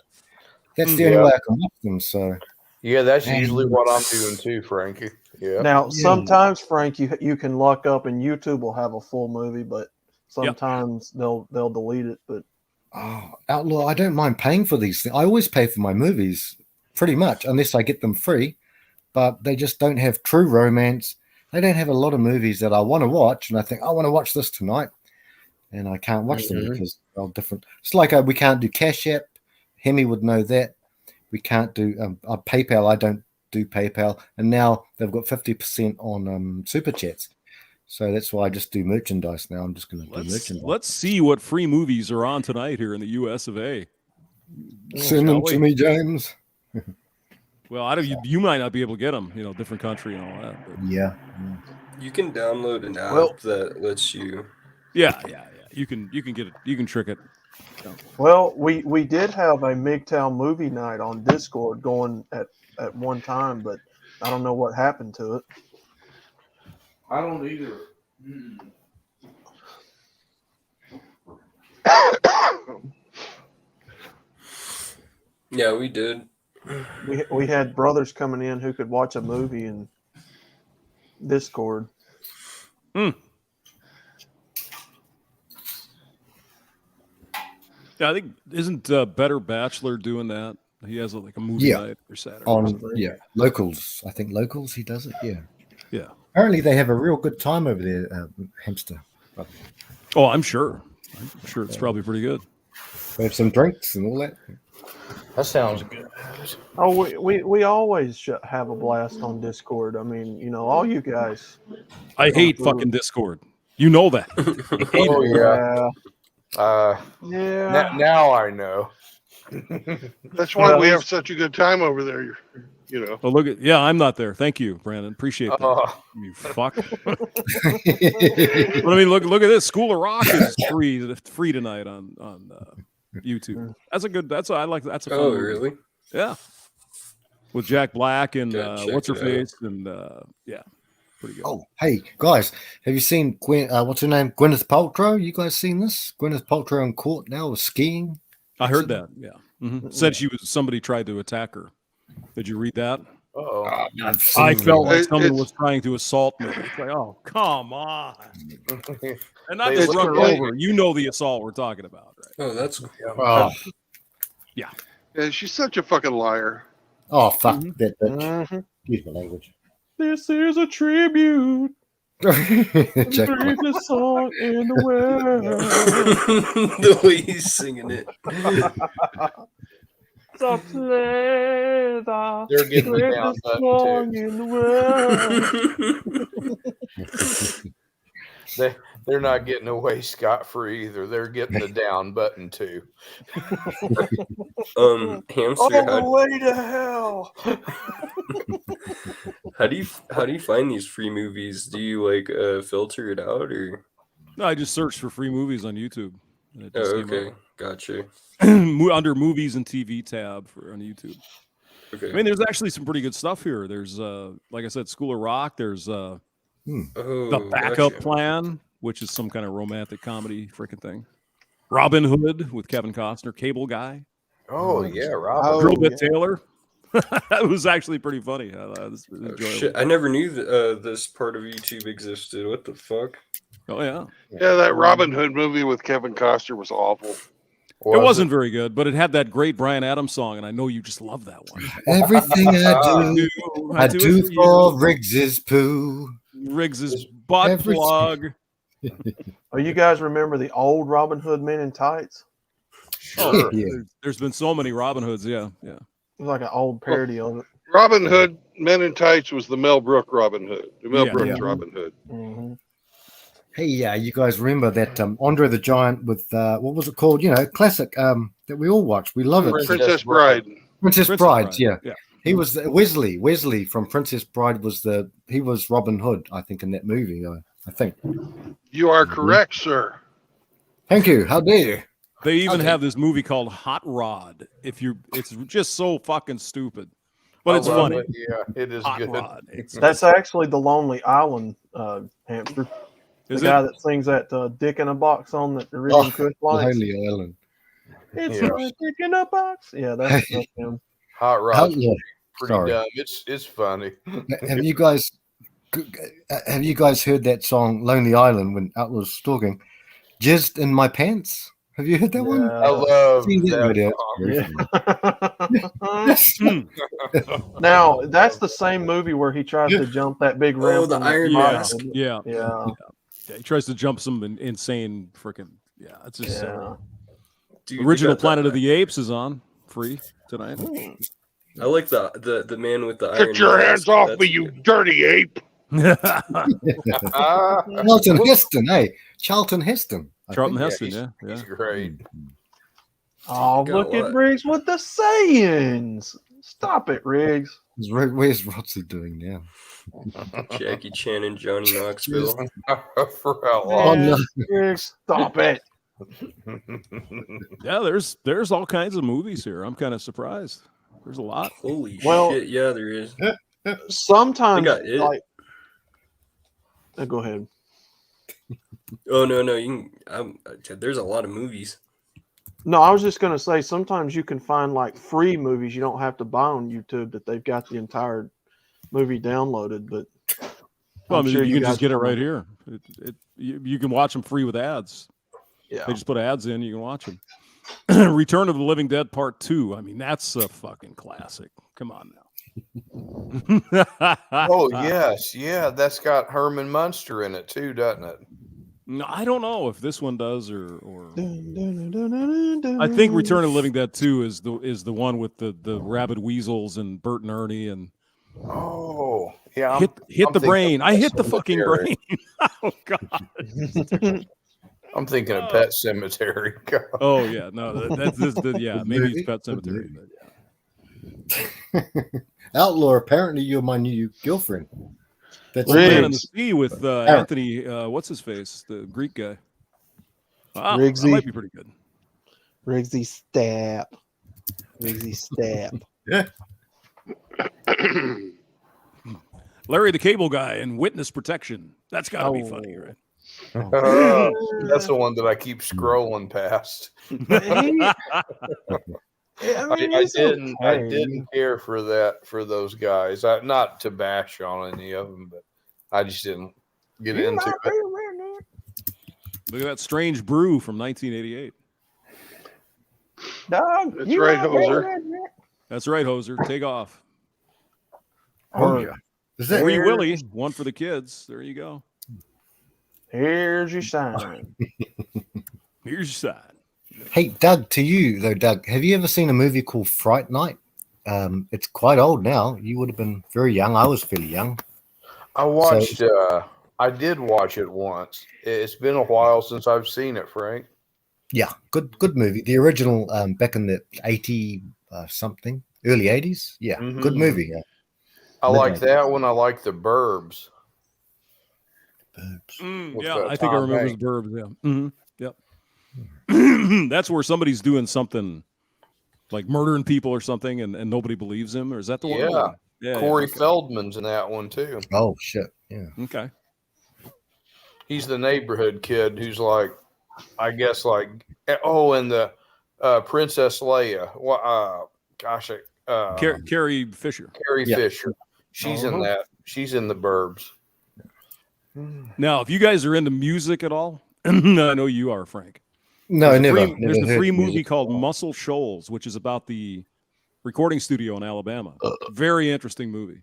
[SPEAKER 10] That's the only way I can watch them. So
[SPEAKER 6] yeah, that's usually what I'm doing too, Frankie. Yeah.
[SPEAKER 3] Now, sometimes, Frank, you can luck up and YouTube will have a full movie, but sometimes they'll delete it. But
[SPEAKER 10] Outlaw, I don't mind paying for these things. I always pay for my movies, pretty much, unless I get them free. But they just don't have True Romance. They don't have a lot of movies that I want to watch, and I think I want to watch this tonight, and I can't watch them because they're different. It's like we can't do Cash App. Hemi would know that. We can't do PayPal. I don't do PayPal, and now they've got 50% on Super Chats. So that's why I just do merchandise now. I'm just going to do merchandise.
[SPEAKER 15] Let's see what free movies are on tonight here in the U.S. of A.
[SPEAKER 10] Send them to me, James.
[SPEAKER 15] Well, you might not be able to get them. Different country and all that. But.
[SPEAKER 10] Yeah.
[SPEAKER 13] You can download an app that lets you.
[SPEAKER 15] Yeah. You can get it. You can trick it.
[SPEAKER 3] Well, we did have a MGTOW movie night on Discord going at one time, but I don't know what happened to it.
[SPEAKER 6] I don't either.
[SPEAKER 13] Yeah, we did.
[SPEAKER 3] We had brothers coming in who could watch a movie in Discord.
[SPEAKER 15] Yeah, I think isn't Better Bachelor doing that? He has a movie night or Saturday.
[SPEAKER 10] Locals. I think Locals. He does it.
[SPEAKER 15] Yeah.
[SPEAKER 10] Apparently, they have a real good time over there, Hamster.
[SPEAKER 15] Oh, I'm sure. I'm sure it's probably pretty good.
[SPEAKER 10] They have some drinks and all that.
[SPEAKER 6] That sounds good.
[SPEAKER 3] Oh, we always have a blast on Discord. I mean, all you guys.
[SPEAKER 15] I hate fucking Discord. You know that.
[SPEAKER 6] Yeah. Now I know.
[SPEAKER 4] That's why we have such a good time over there. You know.
[SPEAKER 15] Oh, look at I'm not there. Thank you, Brandon. Appreciate that. You fuck. But I mean, look at this. School of Rock is free tonight on YouTube. That's a good. That's a fun movie.
[SPEAKER 13] Really?
[SPEAKER 15] Yeah. With Jack Black and what's her
[SPEAKER 13] it
[SPEAKER 15] face and yeah, pretty good.
[SPEAKER 10] Oh, hey guys, have you seen what's her name? Gwyneth Paltrow. You guys seen this? Gwyneth Paltrow in court now with skiing.
[SPEAKER 15] I heard that. Yeah. Mm-hmm. Said somebody tried to attack her. Did you read that?
[SPEAKER 6] Oh,
[SPEAKER 15] I felt like someone was trying to assault me. It's like, oh, come on. And not just run over. You know the assault we're talking about, right?
[SPEAKER 13] Oh, that's
[SPEAKER 15] yeah.
[SPEAKER 4] Yeah, she's such a fucking liar.
[SPEAKER 10] Oh, fuck that bitch. Excuse my language.
[SPEAKER 3] This is a tribute. The greatest song in the world.
[SPEAKER 13] The way he's singing it.
[SPEAKER 6] They're getting the down button too.
[SPEAKER 3] In the world.
[SPEAKER 6] They're not getting away scot-free either. They're getting the down button too.
[SPEAKER 13] Hamster,
[SPEAKER 3] all the way to hell.
[SPEAKER 13] How do you find these free movies? Do you like filter it out or?
[SPEAKER 15] No, I just searched for free movies on YouTube. And it just came
[SPEAKER 13] okay,
[SPEAKER 15] up.
[SPEAKER 13] gotcha.
[SPEAKER 15] Under movies and TV tab on YouTube.
[SPEAKER 13] Okay.
[SPEAKER 15] I mean, there's actually some pretty good stuff here. There's like I said, School of Rock. There's the Backup Plan, which is some kind of romantic comedy freaking thing. Robin Hood with Kevin Costner, Cable Guy.
[SPEAKER 6] Oh yeah, Robin.
[SPEAKER 15] Drill Bit Taylor. That was actually pretty funny.
[SPEAKER 13] Shit, I never knew that this part of YouTube existed. What the fuck?
[SPEAKER 15] Oh yeah.
[SPEAKER 4] Yeah, that Robin Hood movie with Kevin Costner was awful.
[SPEAKER 15] It wasn't very good, but it had that great Bryan Adams song, and I know you just love that one.
[SPEAKER 10] Everything I do for Riggs's poo.
[SPEAKER 15] Riggs's butt plug.
[SPEAKER 3] Oh, you guys remember the old Robin Hood Men in Tights?
[SPEAKER 15] Sure. There's been so many Robin Hoods. Yeah.
[SPEAKER 3] It was like an old parody of it.
[SPEAKER 4] Robin Hood Men in Tights was the Mel Brooks Robin Hood. The Mel Brooks Robin Hood.
[SPEAKER 3] Mm-hmm.
[SPEAKER 10] Hey, you guys remember that Andre the Giant with what was it called? You know, classic that we all watched. We love it.
[SPEAKER 4] Princess Bride.
[SPEAKER 10] Princess Bride. Yeah. He was Wesley. Wesley from Princess Bride was Robin Hood, I think, in that movie. I think.
[SPEAKER 4] You are correct, sir.
[SPEAKER 10] Thank you. How dare you?
[SPEAKER 15] They even have this movie called Hot Rod. It's just so fucking stupid, but it's funny.
[SPEAKER 6] Yeah, it is
[SPEAKER 15] Hot
[SPEAKER 6] good.
[SPEAKER 15] Rod.
[SPEAKER 3] That's actually the Lonely Island hamster. The guy that sings that "Dick in a Box" on the original Kush Lights.
[SPEAKER 10] Lonely Island.
[SPEAKER 3] It's a dick in a box. Yeah, that's him.
[SPEAKER 6] Hot Rod. Pretty dumb. It's funny.
[SPEAKER 10] Have you guys heard that song "Lonely Island" when Outlaws was talking? Jizzed in my pants. Have you heard that one?
[SPEAKER 6] I love
[SPEAKER 3] that. Now that's the same movie where he tries to jump that big ramp.
[SPEAKER 13] Oh, the Iron Mask.
[SPEAKER 15] Yeah. He tries to jump some insane freaking. Yeah, it's just
[SPEAKER 13] Dude,
[SPEAKER 15] original Planet of the Apes is on free tonight.
[SPEAKER 13] I like the man with the iron.
[SPEAKER 4] Get your hands off me, you dirty ape!
[SPEAKER 10] Charlton Heston, hey, Charlton Heston.
[SPEAKER 15] Charlton Heston, yeah.
[SPEAKER 6] He's great.
[SPEAKER 3] Oh, look at Riggs with the sayings. Stop it, Riggs.
[SPEAKER 10] Where's Rotsy doing now?
[SPEAKER 13] Jackie Chan and Johnny Knoxville.
[SPEAKER 3] Riggs, stop it.
[SPEAKER 15] Yeah, there's all kinds of movies here. I'm kind of surprised. There's a lot.
[SPEAKER 13] Holy shit! Yeah, there is.
[SPEAKER 3] Sometimes, like, go ahead.
[SPEAKER 13] Oh no! You can. There's a lot of movies.
[SPEAKER 3] No, I was just gonna say sometimes you can find like free movies you don't have to buy on YouTube that they've got the entire movie downloaded. But
[SPEAKER 15] well, I mean, you can just get it right here. You can watch them free with ads.
[SPEAKER 3] Yeah,
[SPEAKER 15] they just put ads in. You can watch them. Return of the Living Dead Part 2. I mean, that's a fucking classic. Come on now.
[SPEAKER 6] Oh yes, yeah, that's got Herman Munster in it too, doesn't it?
[SPEAKER 15] No, I don't know if this one does or. I think Return of the Living Dead 2 is the one with the rabid weasels and Bert and Ernie and.
[SPEAKER 6] Oh yeah,
[SPEAKER 15] hit the brain. I hit the fucking brain. Oh god.
[SPEAKER 6] I'm thinking of Pet Cemetery.
[SPEAKER 15] Oh yeah, no, that's yeah. Maybe it's Pet Cemetery. But yeah.
[SPEAKER 10] Outlaw, apparently you're my new girlfriend. That's
[SPEAKER 15] Man in the Sea with Anthony. What's his face? The Greek guy. Wow, that might be pretty good.
[SPEAKER 3] Riggsy Stap. Riggsy Stap.
[SPEAKER 10] Yeah.
[SPEAKER 15] Larry the Cable Guy and Witness Protection. That's got to be funny, right?
[SPEAKER 6] That's the one that I keep scrolling past. I didn't care for that for those guys. Not to bash on any of them, but I just didn't get into it.
[SPEAKER 15] Look at that Strange Brew from 1988.
[SPEAKER 3] Dog,
[SPEAKER 4] that's right, Hoser.
[SPEAKER 15] That's right, Hoser. Take off.
[SPEAKER 10] Oh yeah.
[SPEAKER 15] Free Willy, one for the kids. There you go.
[SPEAKER 3] Here's your sign.
[SPEAKER 15] Here's your sign.
[SPEAKER 10] Hey, Doug, to you though, Doug, have you ever seen a movie called Fright Night? It's quite old now. You would have been very young. I was fairly young.
[SPEAKER 6] I watched. I did watch it once. It's been a while since I've seen it, Frank.
[SPEAKER 10] Yeah, good movie. The original, back in the 80 something, early 80s. Yeah, good movie. Yeah.
[SPEAKER 6] I like that one. I like The Burbs.
[SPEAKER 15] Yeah, I think I remember The Burbs. Yeah. Yep. That's where somebody's doing something like murdering people or something, and nobody believes him. Or is that the one?
[SPEAKER 6] Yeah.
[SPEAKER 15] Yeah.
[SPEAKER 6] Corey Feldman's in that one too.
[SPEAKER 10] Oh shit! Yeah.
[SPEAKER 15] Okay.
[SPEAKER 6] He's the neighborhood kid who's like, I guess, like, and the Princess Leia.
[SPEAKER 15] Carrie Fisher.
[SPEAKER 6] Carrie Fisher. She's in that. She's in The Burbs.
[SPEAKER 15] Now, if you guys are into music at all, I know you are, Frank.
[SPEAKER 10] No, never.
[SPEAKER 15] There's a free movie called Muscle Shoals, which is about the recording studio in Alabama. Very interesting movie.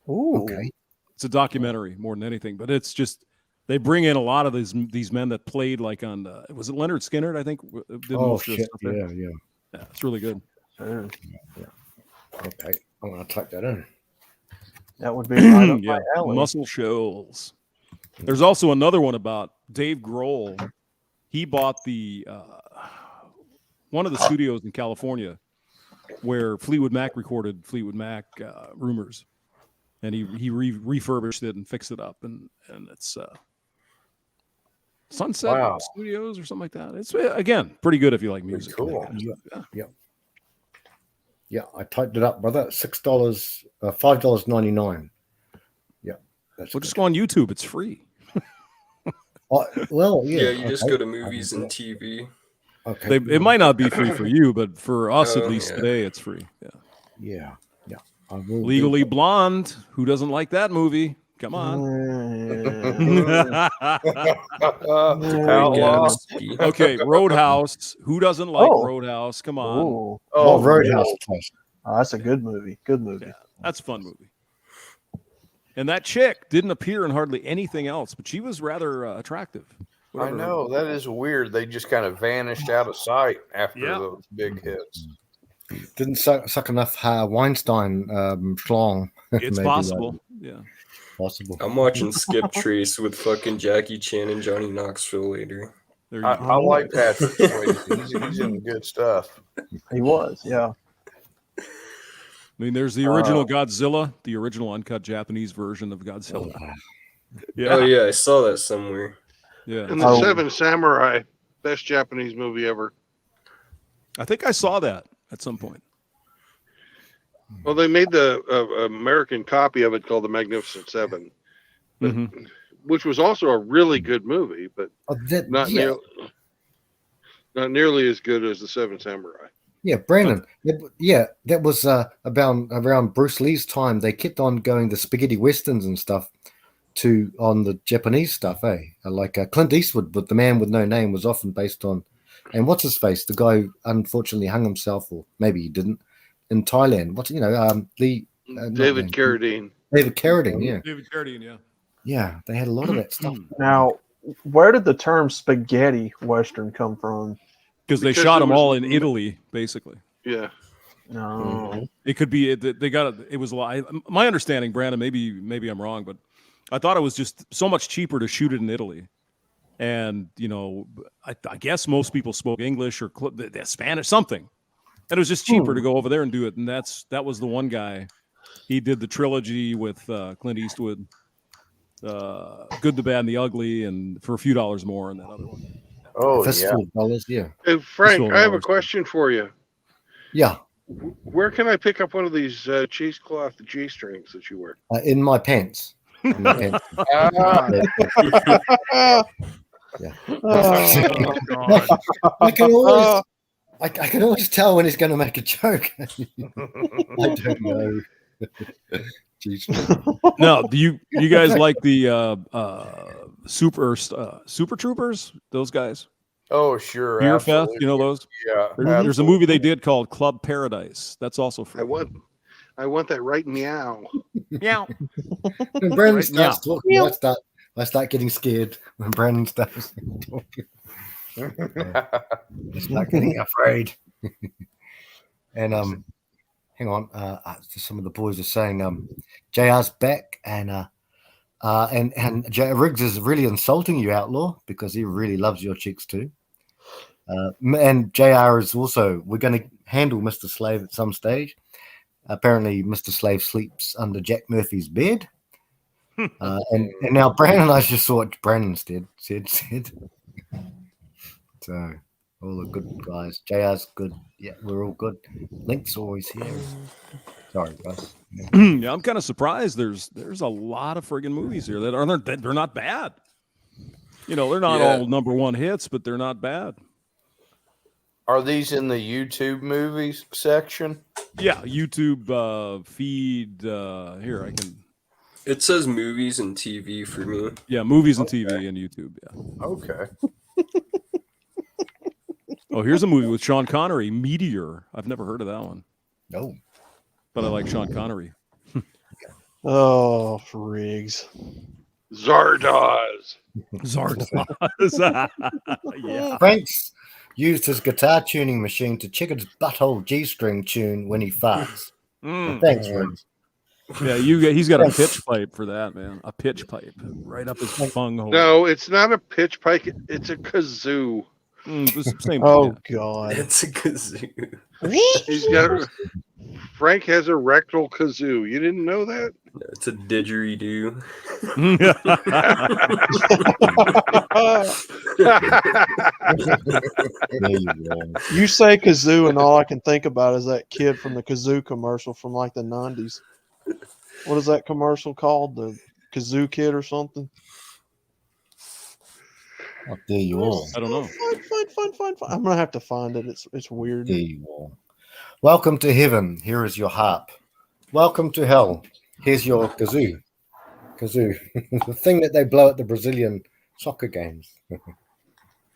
[SPEAKER 3] Ooh.
[SPEAKER 10] Okay.
[SPEAKER 15] It's a documentary more than anything, but it's just they bring in a lot of these men that played like on was it Leonard Skinner? I think did most of the stuff there.
[SPEAKER 10] Yeah.
[SPEAKER 15] Yeah, it's really good.
[SPEAKER 10] Yeah. Okay, I'm gonna type that in.
[SPEAKER 3] That would be right up my alley.
[SPEAKER 15] Muscle Shoals. There's also another one about Dave Grohl. He bought the one of the studios in California where Fleetwood Mac recorded Fleetwood Mac Rumors, and he refurbished it and fixed it up, and it's Sunset Studios or something like that. It's again pretty good if you like music.
[SPEAKER 6] Cool.
[SPEAKER 10] Yeah, I typed it up, brother. $6, $5.99. Yeah,
[SPEAKER 15] just go on YouTube. It's free.
[SPEAKER 10] Well, yeah.
[SPEAKER 13] Yeah, you just go to movies and TV.
[SPEAKER 10] Okay.
[SPEAKER 15] It might not be free for you, but for us at least today, it's free.
[SPEAKER 10] Yeah.
[SPEAKER 15] Legally Blonde. Who doesn't like that movie? Come on. Okay, Roadhouse. Who doesn't like Roadhouse? Come on.
[SPEAKER 10] Roadhouse.
[SPEAKER 3] Oh, that's a good movie. Good movie.
[SPEAKER 15] Yeah, that's a fun movie. And that chick didn't appear in hardly anything else, but she was rather attractive.
[SPEAKER 6] I know, that is weird. They just kind of vanished out of sight after those big hits.
[SPEAKER 10] Didn't suck enough Weinstein schlong.
[SPEAKER 15] It's possible. Yeah.
[SPEAKER 10] Possible.
[SPEAKER 13] I'm watching Skip Trace with fucking Jackie Chan and Johnny Knoxville later.
[SPEAKER 6] I like Patrick Swayze. He's in good stuff.
[SPEAKER 3] He was, yeah.
[SPEAKER 15] I mean, there's the original Godzilla, the original uncut Japanese version of Godzilla.
[SPEAKER 13] Yeah. Oh yeah, I saw that somewhere.
[SPEAKER 15] Yeah.
[SPEAKER 4] And the Seven Samurai, best Japanese movie ever.
[SPEAKER 15] I think I saw that at some point.
[SPEAKER 4] Well, they made the American copy of it called The Magnificent Seven, but, which was also a really good movie, but not nearly as good as the Seven Samurai.
[SPEAKER 10] Yeah, Brandon. Yeah, that was around Bruce Lee's time. They kept on going the spaghetti westerns and stuff on the Japanese stuff, eh? Like Clint Eastwood, but The Man with No Name was often based on, and what's his face? The guy who unfortunately hung himself, or maybe he didn't, in Thailand.
[SPEAKER 4] David Carradine.
[SPEAKER 10] David Carradine, yeah.
[SPEAKER 15] David Carradine, yeah.
[SPEAKER 10] Yeah, they had a lot of that stuff.
[SPEAKER 3] Now, where did the term spaghetti western come from?
[SPEAKER 15] Because they shot them all in Italy, basically.
[SPEAKER 4] Yeah.
[SPEAKER 3] No.
[SPEAKER 15] It could be they got it. It was a lot. My understanding, Brandon. Maybe I'm wrong, but I thought it was just so much cheaper to shoot it in Italy. and I guess most people spoke English or Spanish, something, and it was just cheaper to go over there and do it. And that was the one guy. He did the trilogy with Clint Eastwood, Good, the Bad, and the Ugly, and for a few dollars more on that other one.
[SPEAKER 6] Oh,
[SPEAKER 10] Fistful of dollars, yeah.
[SPEAKER 4] Hey, Frank, I have a question for you.
[SPEAKER 10] Yeah.
[SPEAKER 4] Where can I pick up one of these cheesecloth G-strings that you wear?
[SPEAKER 10] In my pants. In my pants. Yeah.
[SPEAKER 1] Oh, God.
[SPEAKER 10] I can always tell when he's going to make a joke. I don't know.
[SPEAKER 15] No, do you guys like the Super Troopers? Those guys?
[SPEAKER 6] Oh, sure.
[SPEAKER 15] Beer
[SPEAKER 6] absolutely.
[SPEAKER 15] Fest, you know those?
[SPEAKER 6] Yeah.
[SPEAKER 15] There's a movie they did called Club Paradise. That's also free.
[SPEAKER 4] I want that right meow.
[SPEAKER 2] Meow.
[SPEAKER 10] When Brandon
[SPEAKER 4] Right
[SPEAKER 10] starts
[SPEAKER 4] now.
[SPEAKER 10] talking, I start getting scared when Brandon starts talking. I start getting afraid. And hang on, some of the boys are saying JR's back, and Riggs is really insulting you, Outlaw, because he really loves your chicks too. And JR is also, we're going to handle Mr. Slave at some stage. Apparently, Mr. Slave sleeps under Jack Murphy's bed. And now Brandon, I just saw what Brandon said. So, all the good guys. JR's good. Yeah, we're all good. Link's always here. Sorry, guys.
[SPEAKER 15] Yeah, I'm kind of surprised. There's a lot of friggin' movies here that they're not bad. They're not all number one hits, but they're not bad.
[SPEAKER 6] Are these in the YouTube movies section?
[SPEAKER 15] Yeah, YouTube feed. Here, I can.
[SPEAKER 13] It says movies and TV for me.
[SPEAKER 15] Yeah, movies and TV and YouTube. Yeah.
[SPEAKER 6] Okay.
[SPEAKER 15] Oh, here's a movie with Sean Connery, Meteor. I've never heard of that one.
[SPEAKER 10] No.
[SPEAKER 15] But I like Sean Connery.
[SPEAKER 3] Oh, Riggs.
[SPEAKER 4] Zardoz.
[SPEAKER 15] Yeah.
[SPEAKER 10] Frank's used his guitar tuning machine to check his butthole G-string tune when he farts. Thanks, Riggs.
[SPEAKER 15] Yeah, he's got a pitch pipe for that, man. A pitch pipe right up his bung hole.
[SPEAKER 4] No, it's not a pitch pipe. It's a kazoo.
[SPEAKER 15] Same
[SPEAKER 3] oh, God.
[SPEAKER 13] It's a kazoo.
[SPEAKER 4] Frank has a rectal kazoo. You didn't know that?
[SPEAKER 13] No, it's a didgeridoo.
[SPEAKER 3] You say kazoo, and all I can think about is that kid from the kazoo commercial from like the 90s. What is that commercial called? The Kazoo Kid or something?
[SPEAKER 10] Oh, there you are.
[SPEAKER 15] I don't know.
[SPEAKER 3] Fine. I'm gonna have to find it. It's weird.
[SPEAKER 10] There you are. Welcome to heaven. Here is your harp. Welcome to hell. Here's your kazoo. Kazoo, the thing that they blow at the Brazilian soccer games.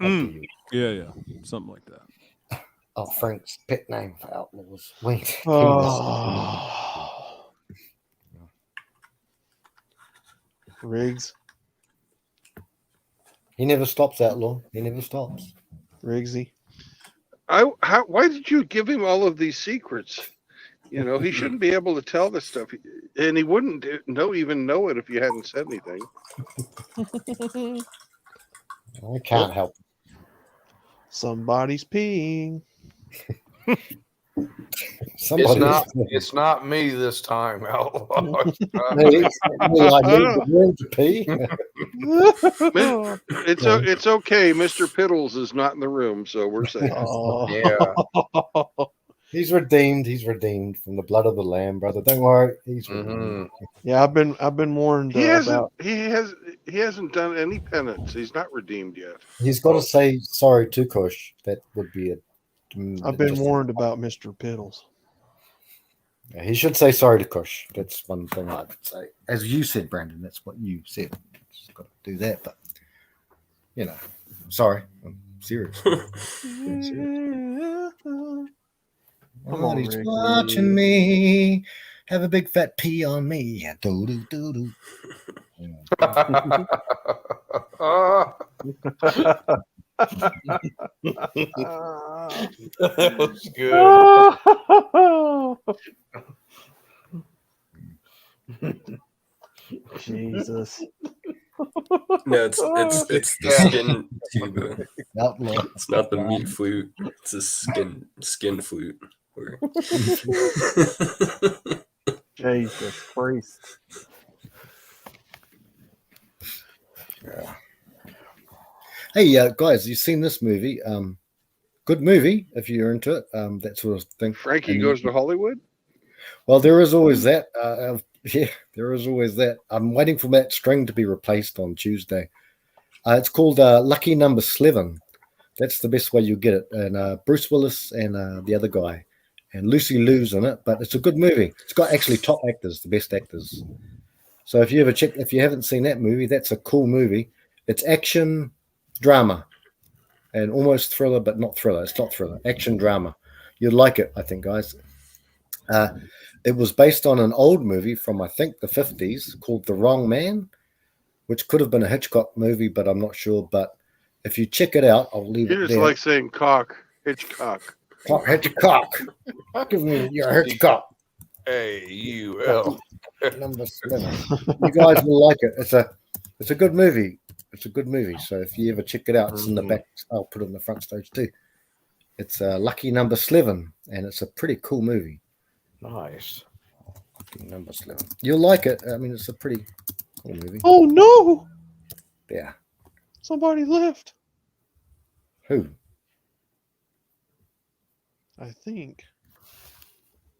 [SPEAKER 15] Yeah, something like that.
[SPEAKER 10] Oh, Frank's pet name for Outlaws. Wait.
[SPEAKER 3] Riggs.
[SPEAKER 10] He never stops, Outlaw. He never stops.
[SPEAKER 3] Riggsy.
[SPEAKER 4] Why did you give him all of these secrets? He shouldn't be able to tell this stuff, and he wouldn't even know it if you hadn't said anything.
[SPEAKER 10] I can't help.
[SPEAKER 3] Somebody's peeing.
[SPEAKER 6] It's not me this time, Outlaw.
[SPEAKER 10] I need the room to pee.
[SPEAKER 4] It's okay. Mr. Piddles is not in the room, so we're safe.
[SPEAKER 6] Yeah.
[SPEAKER 10] He's redeemed. He's redeemed from the blood of the Lamb, brother. Don't worry. He's redeemed.
[SPEAKER 3] Yeah, I've been warned.
[SPEAKER 4] He hasn't done any penance. He's not redeemed yet.
[SPEAKER 10] He's got to say sorry to Kush. That would be it.
[SPEAKER 3] I've been warned about Mr. Piddles.
[SPEAKER 10] Yeah, he should say sorry to Kush. That's one thing I would say. As you said, Brandon, that's what you said. Just got to do that, but sorry. I'm serious.
[SPEAKER 3] Come on,
[SPEAKER 10] He's
[SPEAKER 3] Rick.
[SPEAKER 10] watching me. Have a big fat pee on me. Do do do do.
[SPEAKER 6] That was good.
[SPEAKER 3] Jesus.
[SPEAKER 13] No, it's the skin tuba.
[SPEAKER 10] Outlaw.
[SPEAKER 13] It's not the meat flute. It's a skin flute.
[SPEAKER 3] Jesus Christ.
[SPEAKER 10] Yeah. Hey, guys, you seen this movie? Good movie if you're into it. That sort of thing.
[SPEAKER 4] Frankie
[SPEAKER 10] And
[SPEAKER 4] Goes to Hollywood?
[SPEAKER 10] Well, there is always that. Yeah, there is always that. I'm waiting for that string to be replaced on Tuesday. It's called Lucky Number 11. That's the best way you get it. And Bruce Willis and the other guy. And Lucy Liu's in it. But it's a good movie. It's got actually top actors, the best actors. So if you haven't seen that movie, that's a cool movie. It's action, drama, and almost thriller, but not thriller. It's not thriller. Action drama. You'd like it, I think, guys. It was based on an old movie from, I think, the 50s called The Wrong Man, which could have been a Hitchcock movie, but I'm not sure. But if you check it out, I'll leave
[SPEAKER 4] You
[SPEAKER 10] it
[SPEAKER 4] just
[SPEAKER 10] there.
[SPEAKER 4] like saying cock. Hitchcock.
[SPEAKER 10] Hitchcock. Give me your Hitchcock.
[SPEAKER 6] H-U-L.
[SPEAKER 10] Number 11. You guys will like it. It's a good movie. It's a good movie. So if you ever check it out, it's in the back. I'll put it on the front stage too. It's Lucky Number 11, and it's a pretty cool movie.
[SPEAKER 6] Nice.
[SPEAKER 10] Lucky Number 11. You'll like it. I mean, it's a pretty cool movie.
[SPEAKER 3] Oh no!
[SPEAKER 10] Yeah.
[SPEAKER 3] Somebody left.
[SPEAKER 10] Who?
[SPEAKER 3] I think.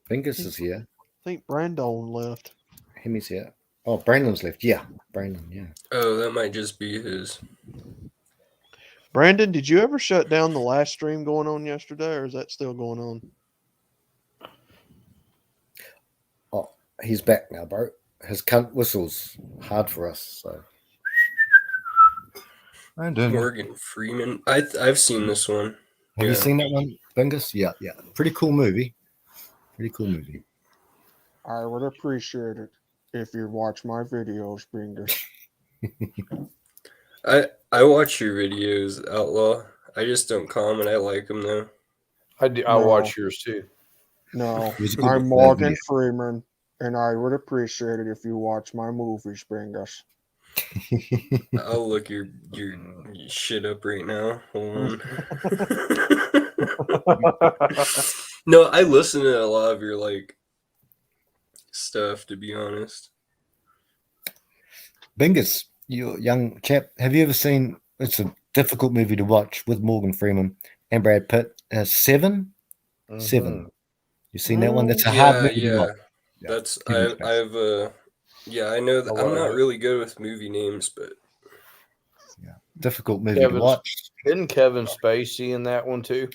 [SPEAKER 10] Fingers is here.
[SPEAKER 3] I think Brandon left.
[SPEAKER 10] Hemi's here. Oh, Brandon's left. Yeah, Brandon. Yeah.
[SPEAKER 13] Oh, that might just be his.
[SPEAKER 3] Brandon, did you ever shut down the last stream going on yesterday, or is that still going on?
[SPEAKER 10] Oh, he's back now, bro. His cunt whistle's hard for us. So.
[SPEAKER 13] Morgan Freeman. I've seen this one.
[SPEAKER 10] Have you seen that one, Bingus? Yeah, yeah. Pretty cool movie. Pretty cool movie.
[SPEAKER 3] I would appreciate it if you watch my videos, Bringers.
[SPEAKER 13] I watch your videos, Outlaw. I just don't comment. I like them though.
[SPEAKER 6] I watch yours too.
[SPEAKER 3] No, I'm Morgan Freeman, and I would appreciate it if you watch my movies, Bringers.
[SPEAKER 13] I'll look your shit up right now. Hold on. No, I listen to a lot of your like stuff, to be honest.
[SPEAKER 10] Bingus, you young chap, have you ever seen? It's a difficult movie to watch with Morgan Freeman and Brad Pitt. Seven. You seen that one? That's a hard movie to watch. Yeah.
[SPEAKER 13] That's I've yeah, I know that I'm not really good with movie names, but
[SPEAKER 10] difficult movie to watch.
[SPEAKER 6] Isn't Kevin Spacey in that one too?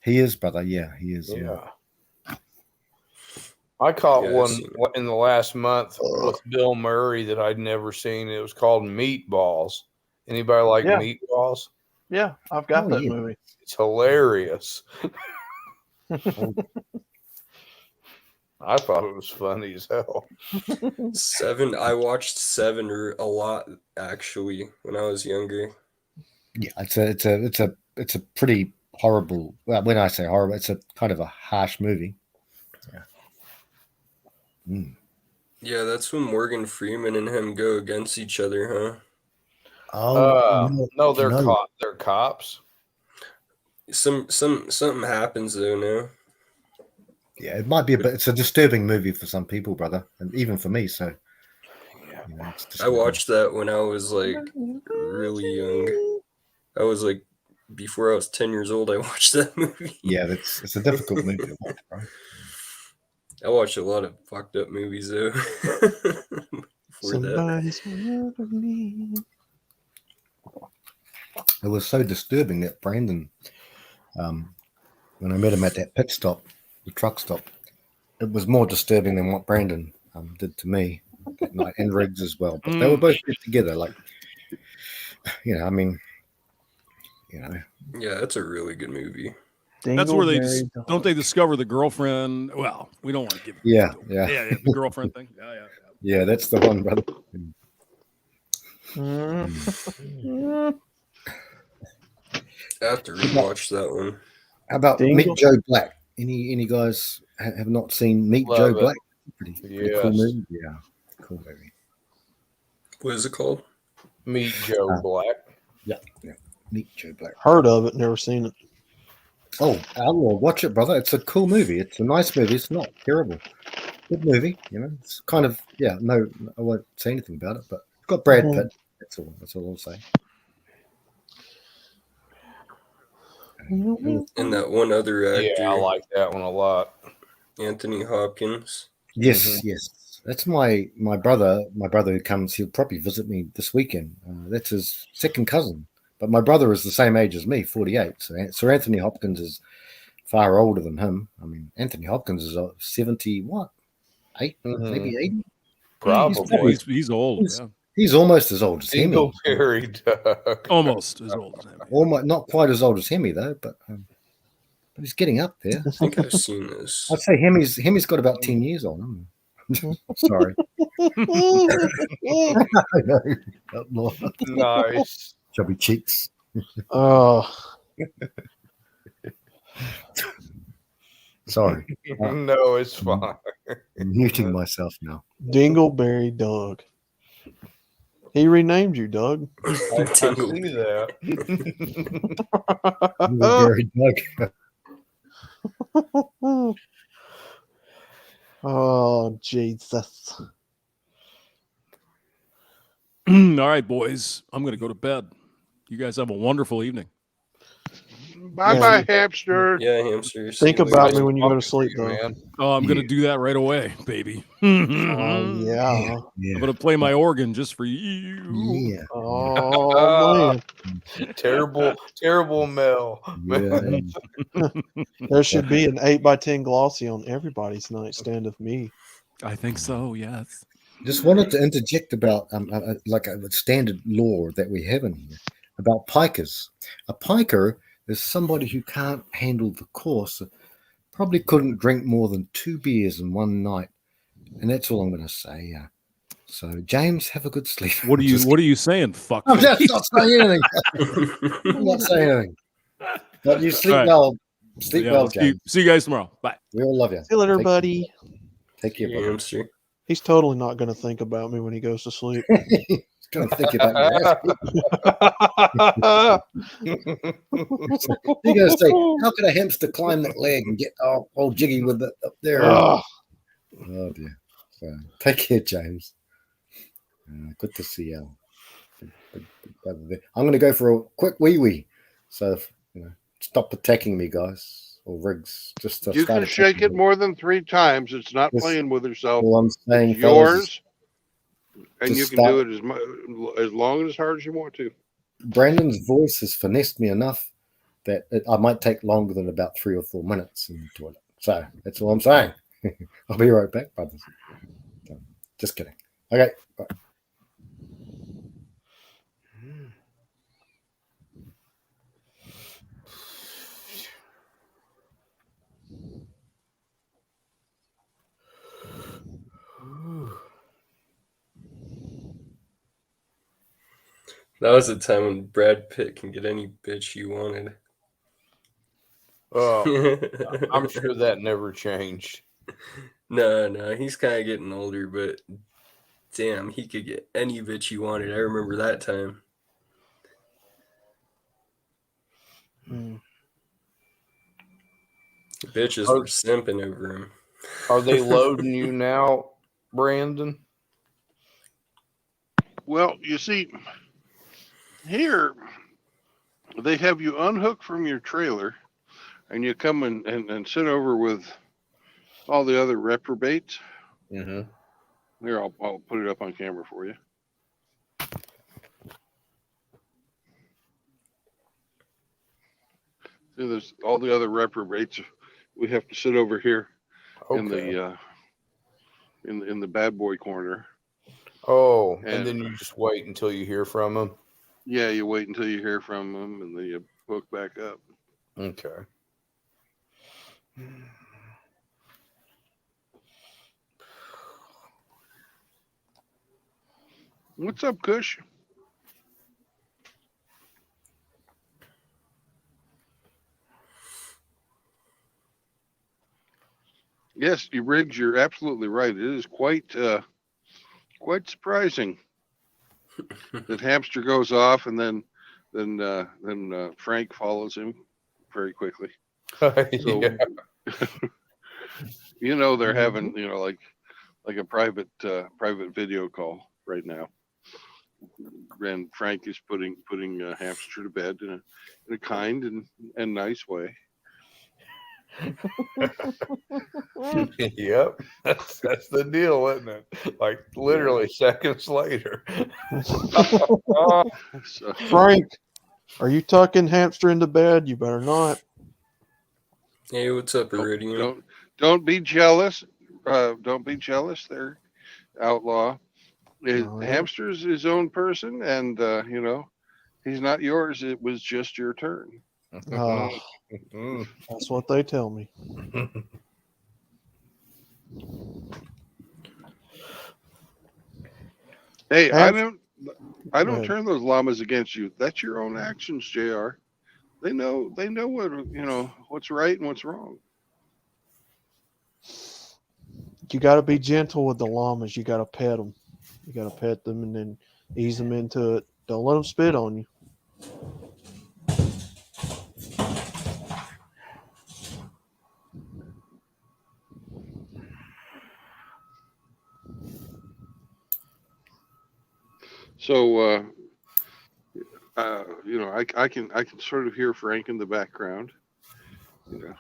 [SPEAKER 10] He is, brother. Yeah, he is. Yeah.
[SPEAKER 6] I caught one in the last month with Bill Murray that I'd never seen. It was called Meatballs. Anybody like Meatballs?
[SPEAKER 3] Yeah, I've got that movie.
[SPEAKER 6] It's hilarious. I thought it was funny as hell.
[SPEAKER 13] Seven. I watched Seven a lot actually when I was younger.
[SPEAKER 10] Yeah, it's a pretty horrible. Well, when I say horrible, it's a kind of a harsh movie. Yeah.
[SPEAKER 13] Yeah, that's when Morgan Freeman and him go against each other, huh?
[SPEAKER 10] Oh
[SPEAKER 6] no, they're they're cops.
[SPEAKER 13] Something happens though now.
[SPEAKER 10] Yeah, it might be, but it's a disturbing movie for some people, brother, and even for me. So,
[SPEAKER 13] I watched that when I was like really young. I was like before I was 10 years old. I watched that movie.
[SPEAKER 10] Yeah, it's a difficult movie to watch, bro.
[SPEAKER 13] I watched a lot of fucked up movies though.
[SPEAKER 3] Somebody's heard of me.
[SPEAKER 10] It was so disturbing that Brandon, when I met him at that pit stop, the truck stop, it was more disturbing than what Brandon did to me that night, and Riggs as well. But they were both good together. Like, I mean,
[SPEAKER 13] Yeah, that's a really good movie.
[SPEAKER 15] That's where they don't they discover the girlfriend. Well, we don't want to give.
[SPEAKER 10] Yeah,
[SPEAKER 15] the girlfriend thing.
[SPEAKER 10] Yeah, that's the one, brother.
[SPEAKER 13] I have to rewatch that one.
[SPEAKER 10] How about Meet Joe Black? Any guys have not seen Meet Joe Black? Pretty cool movie. Yeah, cool movie.
[SPEAKER 13] What is it called?
[SPEAKER 6] Meet Joe Black.
[SPEAKER 10] Yeah. Meet Joe Black.
[SPEAKER 3] Heard of it, never seen it.
[SPEAKER 10] Oh, Outlaw, watch it, brother. It's a cool movie. It's a nice movie. It's not terrible. Good movie. It's kind of No, I won't say anything about it, but it's got Brad Pitt. That's all. That's all I'll say.
[SPEAKER 13] And that one other actor.
[SPEAKER 6] Yeah, I like that one a lot.
[SPEAKER 13] Anthony Hopkins.
[SPEAKER 10] Yes, yes. That's my brother. My brother who comes, he'll probably visit me this weekend. That's his second cousin. But my brother is the same age as me, 48. So Anthony Hopkins is far older than him. I mean, Anthony Hopkins is 70, what? 8, maybe 80?
[SPEAKER 6] Probably.
[SPEAKER 15] He's old.
[SPEAKER 10] He's almost as old as Hemi.
[SPEAKER 6] Dingleberry Doug.
[SPEAKER 15] Almost as old as Hemi.
[SPEAKER 10] Almost, not quite as old as Hemi, though, but he's getting up there.
[SPEAKER 13] I think I've seen this.
[SPEAKER 10] I'd say Hemi's got about 10 years on him. Sorry. I know.
[SPEAKER 6] Nice.
[SPEAKER 10] Chubby cheeks.
[SPEAKER 3] Oh.
[SPEAKER 10] Sorry.
[SPEAKER 6] No, it's fine.
[SPEAKER 10] I'm muting myself now.
[SPEAKER 3] Dingleberry Doug. He renamed you, Doug.
[SPEAKER 6] I see that.
[SPEAKER 10] Dingleberry Doug.
[SPEAKER 3] Oh, Jesus.
[SPEAKER 15] All right, boys. I'm going to go to bed. You guys have a wonderful evening.
[SPEAKER 1] Bye, hamster.
[SPEAKER 13] Yeah, hamster.
[SPEAKER 3] Think about me when you go to sleep, though.
[SPEAKER 6] Man.
[SPEAKER 15] Oh, I'm going to do that right away, baby.
[SPEAKER 3] Oh, yeah.
[SPEAKER 15] I'm going to play my organ just for you.
[SPEAKER 10] Yeah.
[SPEAKER 3] Oh, man.
[SPEAKER 6] Terrible Mel.
[SPEAKER 10] Yeah.
[SPEAKER 3] There should be an 8x10 glossy on everybody's nightstand of me.
[SPEAKER 15] I think so, yes.
[SPEAKER 10] Just wanted to interject about like a standard law that we have in here about pikers. A piker is somebody who can't handle the course, probably couldn't drink more than 2 beers in one night, and that's all I'm going to say. So, James, have a good sleep.
[SPEAKER 15] What are you saying? Fuck.
[SPEAKER 10] I'm just not saying anything. I'm not saying anything. But you sleep well. Sleep well, James.
[SPEAKER 15] See you guys tomorrow. Bye.
[SPEAKER 10] We all love you.
[SPEAKER 3] See you later, buddy.
[SPEAKER 10] Take care, buddy.
[SPEAKER 13] Hamster.
[SPEAKER 3] He's totally not going to think about me when he goes to sleep.
[SPEAKER 10] He's going to think about your ass. You're going to say, how could a hamster climb that leg and get all jiggy with it up there? Oh dear. So, take care, James. Good to see you. I'm going to go for a quick wee. So, stop attacking me, guys. Or Riggs.
[SPEAKER 1] You can shake it more than 3 times. It's not playing with herself.
[SPEAKER 10] Well, I'm saying,
[SPEAKER 1] it's yours, and you
[SPEAKER 10] just
[SPEAKER 1] can do it as long and as hard as you want to.
[SPEAKER 10] Brandon's voice has finessed me enough that I might take longer than about 3 or 4 minutes in the toilet. So that's all I'm saying. I'll be right back, brothers. Just kidding. Okay. Bye.
[SPEAKER 13] That was the time when Brad Pitt can get any bitch he wanted.
[SPEAKER 6] Oh, I'm sure that never changed.
[SPEAKER 13] No, he's kind of getting older, but damn, he could get any bitch he wanted. I remember that time. Bitches were simping over him.
[SPEAKER 6] Are they loading you now, Brandon?
[SPEAKER 1] Well, you see, here they have you unhook from your trailer, and you come and sit over with all the other reprobates.
[SPEAKER 6] Mm-hmm.
[SPEAKER 1] Here, I'll put it up on camera for you. See, there's all the other reprobates. We have to sit over here in the bad boy corner.
[SPEAKER 6] Oh, and then you just wait until you hear from them.
[SPEAKER 1] Yeah, you wait until you hear from them, and then you hook back up.
[SPEAKER 6] Okay.
[SPEAKER 1] What's up, Kush? Yes, Riggs, you're absolutely right. It is quite surprising.
[SPEAKER 4] The hamster goes off, and then Frank follows him very quickly. So, you know, they're having, you know, like a private video call right now. And Frank is putting hamster to bed in a kind and nice way.
[SPEAKER 6] Yep, that's the deal, isn't it? Like literally seconds later.
[SPEAKER 3] Frank, are you tucking hamster into bed? You better not.
[SPEAKER 13] Hey, what's up, Iridium?
[SPEAKER 4] Don't be jealous. Don't be jealous there, Outlaw. Hamster's his own person, and you know, he's not yours. It was just your turn.
[SPEAKER 3] That's what they tell me.
[SPEAKER 4] Hey, I don't turn those llamas against you. That's your own actions, JR. They know what, you know, what's right and what's wrong.
[SPEAKER 3] You got to be gentle with the llamas. You got to pet them. You got to pet them and then ease them into it. Don't let them spit on you.
[SPEAKER 4] So, you know, I can sort of hear Frank in the background. You know,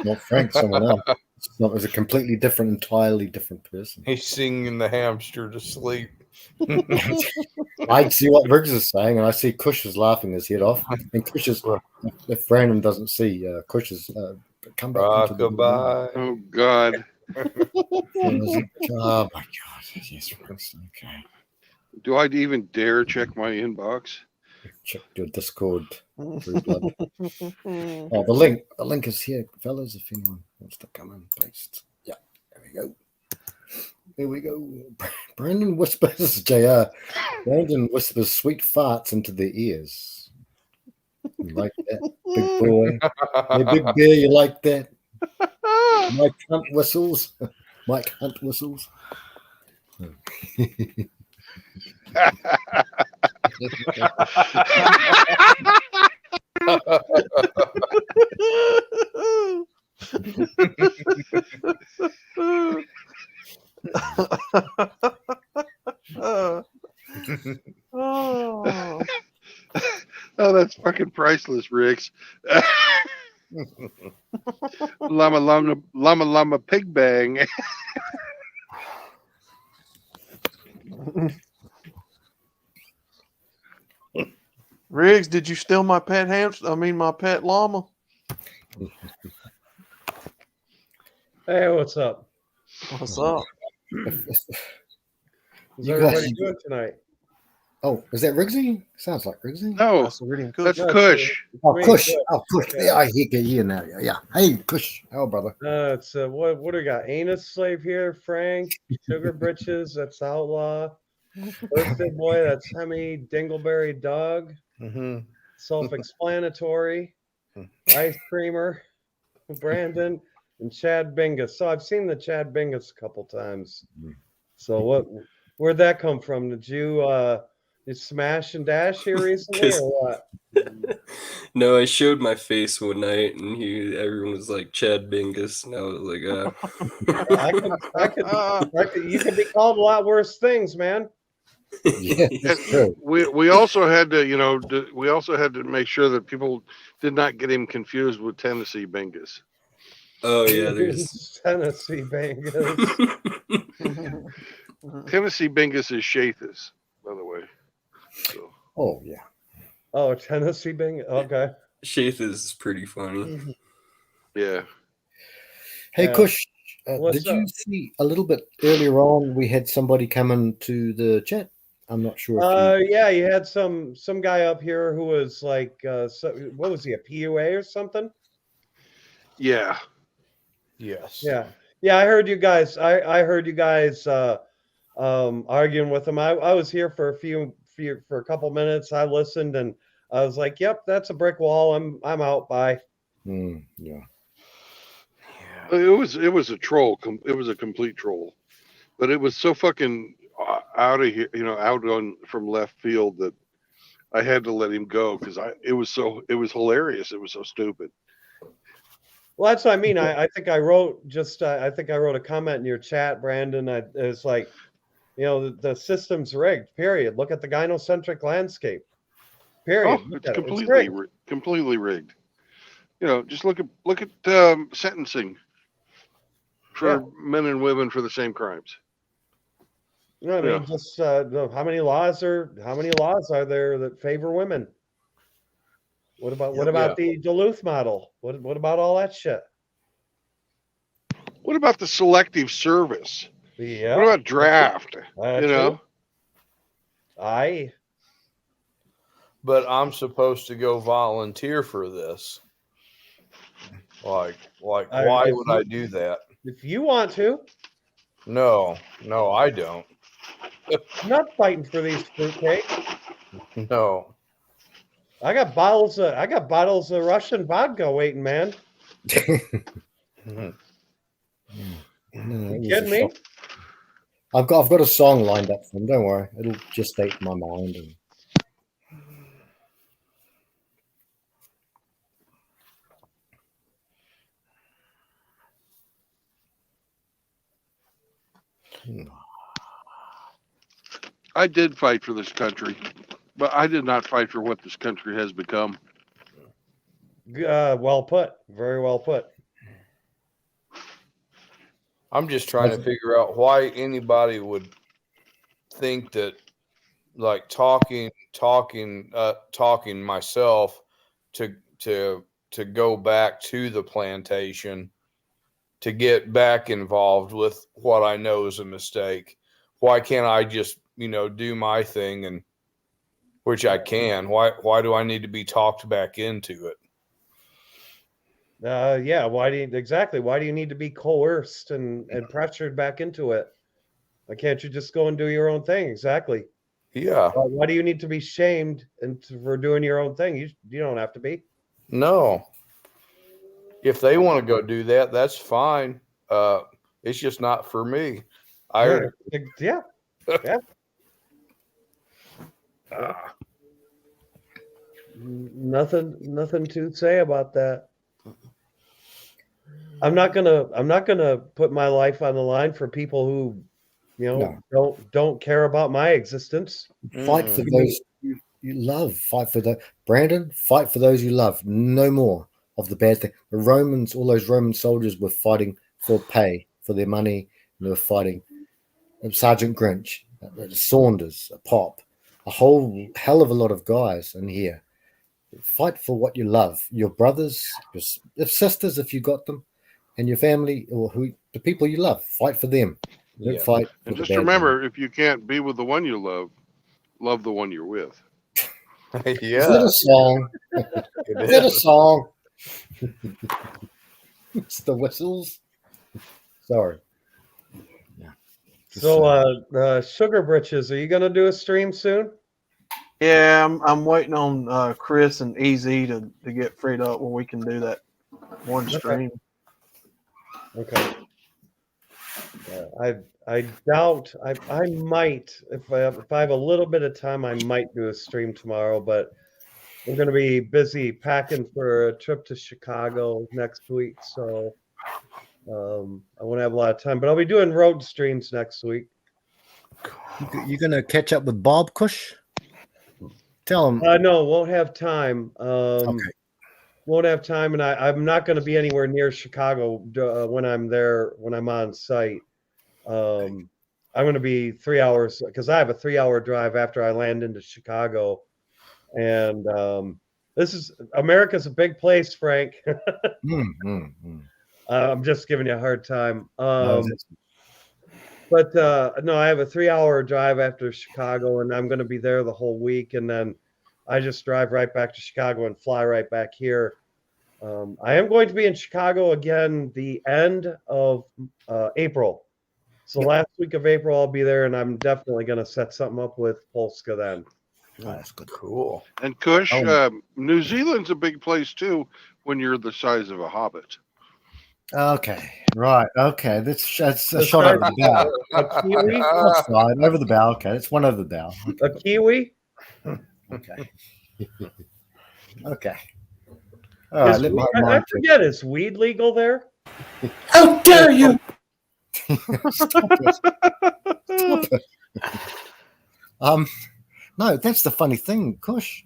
[SPEAKER 10] Not Frank, someone else. It was a completely different, entirely different person.
[SPEAKER 6] He's singing the hamster to sleep.
[SPEAKER 10] I see what Riggs is saying, and I see Kush is laughing his head off. And Kush is, if Brandon doesn't see, Kush is come back into the room.
[SPEAKER 4] Oh God!
[SPEAKER 10] Oh my God! Yes, Riggs. Okay.
[SPEAKER 4] Do I even dare check my inbox?
[SPEAKER 10] Check your Discord. Oh, the link is here, fellas. If anyone wants to come and paste, yeah, there we go. There we go. Brandon whispers, JR. Brandon whispers sweet farts into their ears. You like that, big boy? Hey, big bear, you like that? Mike Hunt whistles. Mike Hunt whistles.
[SPEAKER 4] Oh, that's fucking priceless, Riggs. llama pig bang.
[SPEAKER 3] Riggs, did you steal my pet hamster? I mean, my pet llama.
[SPEAKER 17] Hey, what's up?
[SPEAKER 3] What's up?
[SPEAKER 17] What's
[SPEAKER 10] You
[SPEAKER 17] everybody
[SPEAKER 10] guys-
[SPEAKER 17] doing tonight?
[SPEAKER 10] Oh, is that Riggsy? Sounds like Riggsy.
[SPEAKER 4] No,
[SPEAKER 3] that's
[SPEAKER 4] Kush.
[SPEAKER 10] Oh,
[SPEAKER 17] Wait,
[SPEAKER 10] Kush.
[SPEAKER 17] Kush.
[SPEAKER 10] Oh, Kush. Yeah, I hear you now. Yeah. Hey, Kush. Oh, brother.
[SPEAKER 17] It's what do we got? Anus Slave here, Frank, Sugar Britches, that's Outlaw, Birthday Boy, that's Hemi, Dingleberry Dog, Self-Explanatory, Ice Creamer, Brandon, and Chad Bingus. So I've seen the Chad Bingus a couple times. So where'd that come from? Did you smash and dash here recently or what?
[SPEAKER 13] No, I showed my face one night, and everyone was like Chad Bingus, and I was like,
[SPEAKER 17] You could be called a lot worse things, man.
[SPEAKER 10] Yeah, that's true.
[SPEAKER 4] We also had to, you know, we also had to make sure that people did not get him confused with Tennessee Bingus.
[SPEAKER 13] Oh yeah, there's
[SPEAKER 17] Tennessee Bingus.
[SPEAKER 4] Tennessee Bingus is Shathis, by the way. So.
[SPEAKER 10] Oh yeah.
[SPEAKER 17] Oh, Tennessee Bingus. Okay.
[SPEAKER 13] Shaith is pretty funny.
[SPEAKER 4] Yeah.
[SPEAKER 10] Hey, Kush,
[SPEAKER 17] What's
[SPEAKER 10] did you
[SPEAKER 17] up?
[SPEAKER 10] see a little bit earlier on? We had somebody come into the chat. I'm not sure. If
[SPEAKER 17] Yeah, you had some guy up here who was like, what was he, a PUA or something?
[SPEAKER 4] Yeah.
[SPEAKER 6] Yes.
[SPEAKER 17] Yeah. I heard you guys. I heard you guys arguing with him. I was here for a couple minutes. I listened and I was like, "Yep, that's a brick wall. I'm out." Bye.
[SPEAKER 10] Yeah.
[SPEAKER 4] It was a troll. It was a complete troll, but it was so fucking out of here, out on from left field that I had to let him go because it was hilarious. It was so stupid.
[SPEAKER 17] Well, that's what I mean. I think I wrote a comment in your chat, Brandon. It's like, the system's rigged. Period. Look at the gynocentric landscape. Period.
[SPEAKER 4] Oh,
[SPEAKER 17] Look
[SPEAKER 4] it's
[SPEAKER 17] at it.
[SPEAKER 4] completely rigged. Just look at sentencing for men and women for the same crimes.
[SPEAKER 17] I mean, just how many laws are there that favor women? What about the Duluth model? What about all that shit?
[SPEAKER 4] What about the selective service?
[SPEAKER 17] Yeah.
[SPEAKER 4] What about draft?
[SPEAKER 6] But I'm supposed to go volunteer for this. Like, why would I do that?
[SPEAKER 17] If you want to.
[SPEAKER 6] No, I don't.
[SPEAKER 17] I'm not fighting for these fruitcakes.
[SPEAKER 6] No.
[SPEAKER 17] I got bottles of Russian vodka waiting, man. You kidding me?
[SPEAKER 10] I've got a song lined up for him. Don't worry, it'll just stay in my mind.
[SPEAKER 4] I did fight for this country, but I did not fight for what this country has become.
[SPEAKER 17] Well put. Very well put.
[SPEAKER 6] I'm just trying to figure out why anybody would think that, like, talking myself to go back to the plantation, to get back involved with what I know is a mistake. Why can't I just, do my thing, and which I can? Why do I need to be talked back into it?
[SPEAKER 17] Yeah. Why do you need to be coerced and pressured back into it? Why can't you just go and do your own thing? Exactly.
[SPEAKER 6] Yeah.
[SPEAKER 17] Why do you need to be shamed for doing your own thing? You don't have to be.
[SPEAKER 6] No. If they want to go do that, that's fine. It's just not for me.
[SPEAKER 17] Yeah. Nothing to say about that. I'm not gonna put my life on the line for people who, don't care about my existence.
[SPEAKER 10] Fight for those you love. Fight for Brandon. Fight for those you love. No more of the bad thing. The Romans, all those Roman soldiers were fighting for pay, for their money. And they were fighting. Sergeant Grinch, Saunders, Pop, a whole hell of a lot of guys in here. Fight for what you love. Your brothers, your sisters, if you got them, and your family, or the people you love. Fight for them. Don't fight.
[SPEAKER 4] And just remember, if you can't be with the one you love the one you're with.
[SPEAKER 6] Yeah.
[SPEAKER 10] Is that a song? Is that a song? It's the whistles. Sorry.
[SPEAKER 17] So, Sugar Britches, are you gonna do a stream soon?
[SPEAKER 3] Yeah, I'm waiting on Chris and Easy to get freed up where we can do that one stream.
[SPEAKER 17] Okay. I doubt I might if I have a little bit of time, I might do a stream tomorrow, but we're gonna be busy packing for a trip to Chicago next week, so I won't have a lot of time. But I'll be doing road streams next week.
[SPEAKER 10] You're gonna catch up with Bob Cush? Tell him.
[SPEAKER 17] No, won't have time. Okay. Won't have time, and I'm not going to be anywhere near Chicago when I'm there, when I'm on site. I'm going to be 3 hours, because I have a 3-hour drive after I land into Chicago. And America's a big place, Frank. I'm just giving you a hard time. But no, I have a 3-hour drive after Chicago, and I'm going to be there the whole week. And then I just drive right back to Chicago and fly right back here. I am going to be in Chicago again the end of April. So last week of April, I'll be there, and I'm definitely going to set something up with Polska then.
[SPEAKER 10] Oh, that's good.
[SPEAKER 6] Cool.
[SPEAKER 4] And Kush, New Zealand's a big place too when you're the size of a hobbit.
[SPEAKER 10] Okay, right. Okay, that's a shot over the bow.
[SPEAKER 17] A kiwi?
[SPEAKER 10] That's fine. Over the bow. Okay, that's one over the bow.
[SPEAKER 17] A kiwi?
[SPEAKER 10] Okay. Okay. All right. Let my
[SPEAKER 17] I
[SPEAKER 10] mind
[SPEAKER 17] forget, is weed legal there?
[SPEAKER 8] How dare you?
[SPEAKER 10] Stop it. Stop it. No, that's the funny thing, Kush.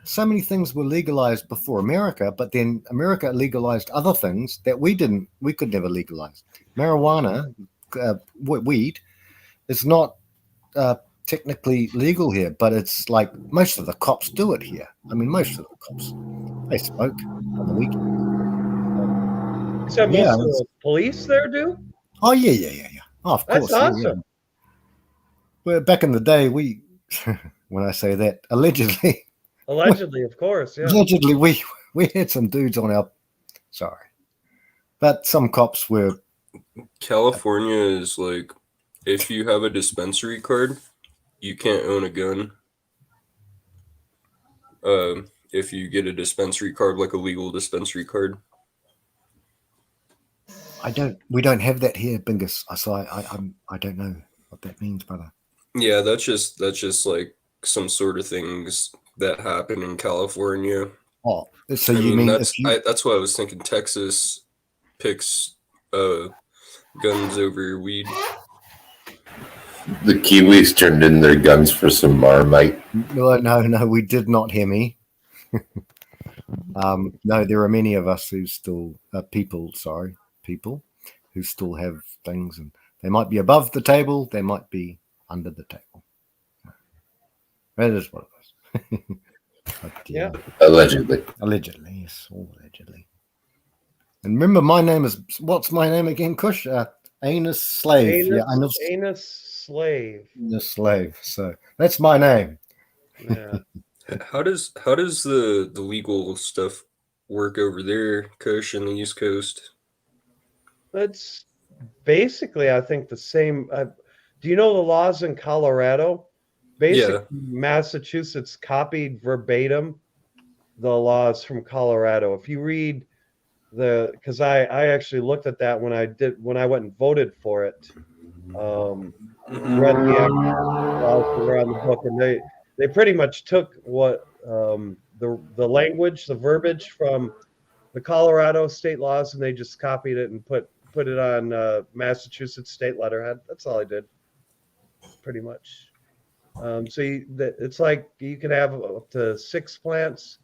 [SPEAKER 10] So many things were legalized before America, but then America legalized other things that we could never legalize. Marijuana, weed, is not technically legal here, but it's like most of the cops do it here. I mean, most of the cops, they smoke on the weekend.
[SPEAKER 17] So most of the police there do?
[SPEAKER 10] Oh, yeah. Oh, of
[SPEAKER 17] That's
[SPEAKER 10] course.
[SPEAKER 17] awesome.
[SPEAKER 10] Yeah. Well, back in the day, when I say that, allegedly,
[SPEAKER 17] Allegedly, of course, yeah.
[SPEAKER 10] allegedly, we had some dudes on our, sorry, but some cops were.
[SPEAKER 13] California is like, if you have a dispensary card, you can't own a gun. If you get a dispensary card, like a legal dispensary card.
[SPEAKER 10] We don't have that here, Bingus. So I don't know what that means, brother.
[SPEAKER 13] Yeah, that's just like some sort of things that happen in California.
[SPEAKER 10] Oh, so you mean
[SPEAKER 13] that's what I was thinking. Texas picks guns over weed.
[SPEAKER 8] The Kiwis turned in their guns for some Marmite.
[SPEAKER 10] No, we did not hear me. No, there are many of us who still people who still have things, and they might be above the table, they might be under the table. That is what it was. But,
[SPEAKER 17] yeah.
[SPEAKER 8] Allegedly,
[SPEAKER 10] yes, all allegedly. And remember, my name is what's my name again, Kush? Anus Slave.
[SPEAKER 17] Anus Slave.
[SPEAKER 10] Anus Slave. So that's my name.
[SPEAKER 17] Yeah.
[SPEAKER 13] How does the legal stuff work over there, Kush, in the East Coast?
[SPEAKER 17] It's basically, I think, the same. Do you know the laws in Colorado? Basically, Massachusetts copied verbatim the laws from Colorado. If you read because I actually looked at that when I went and voted for it. Read the actual laws that were on the book, and they pretty much took what the language, the verbiage from the Colorado state laws, and they just copied it and put it on Massachusetts state letterhead. That's all I did, pretty much. So it's like you can have up to 6 plants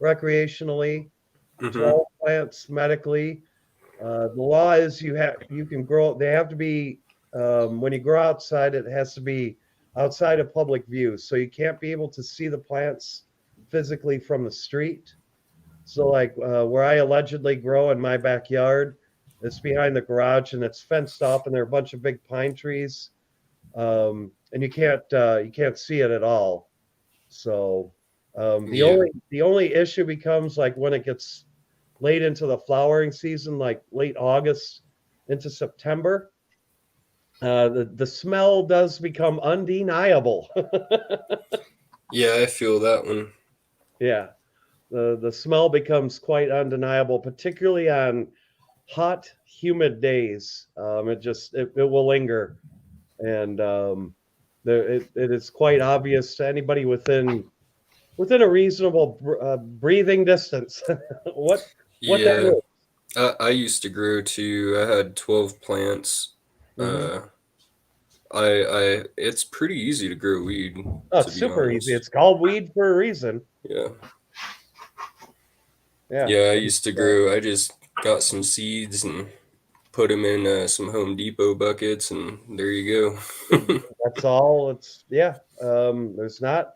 [SPEAKER 17] recreationally, 12 plants medically. The law is you can grow. They have to be when you grow outside. It has to be outside of public view, so you can't be able to see the plants physically from the street. So like where I allegedly grow in my backyard, it's behind the garage and it's fenced off, and there are a bunch of big pine trees, and you can't see it at all. So the only issue becomes like when it gets late into the flowering season, like late August into September. The smell does become undeniable.
[SPEAKER 13] Yeah, I feel that one.
[SPEAKER 17] Yeah, the smell becomes quite undeniable, particularly on hot, humid days. It will linger, and it is quite obvious to anybody within a reasonable breathing distance what that is.
[SPEAKER 13] I used to grow too. I had 12 plants. It's pretty easy to grow weed.
[SPEAKER 17] Oh, super easy. It's called weed for a reason.
[SPEAKER 13] Yeah.
[SPEAKER 17] Yeah.
[SPEAKER 13] I used to grow. I just got some seeds and put them in some Home Depot buckets, and there you
[SPEAKER 17] go. That's all. There's not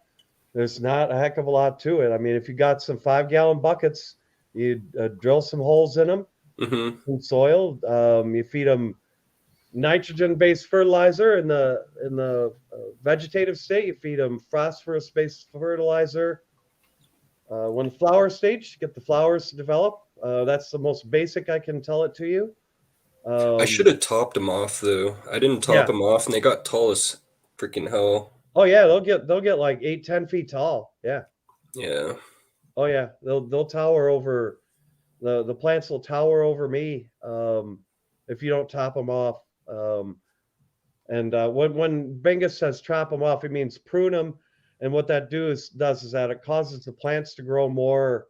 [SPEAKER 17] a heck of a lot to it. I mean, if you got some 5-gallon buckets, you drill some holes in them, in soil. You feed them nitrogen-based fertilizer in the vegetative state. You feed them phosphorus-based fertilizer. When the flower stage, get the flowers to develop. That's the most basic I can tell it to you.
[SPEAKER 13] I should have topped them off though. I didn't top them off, and they got tall as freaking hell.
[SPEAKER 17] Oh yeah, they'll get like 8-10 feet tall. Yeah.
[SPEAKER 13] Yeah.
[SPEAKER 17] Oh yeah, they'll tower over The plants will tower over me if you don't top them off. And when Bingus says chop them off, it means prune them. And what that does is that it causes the plants to grow more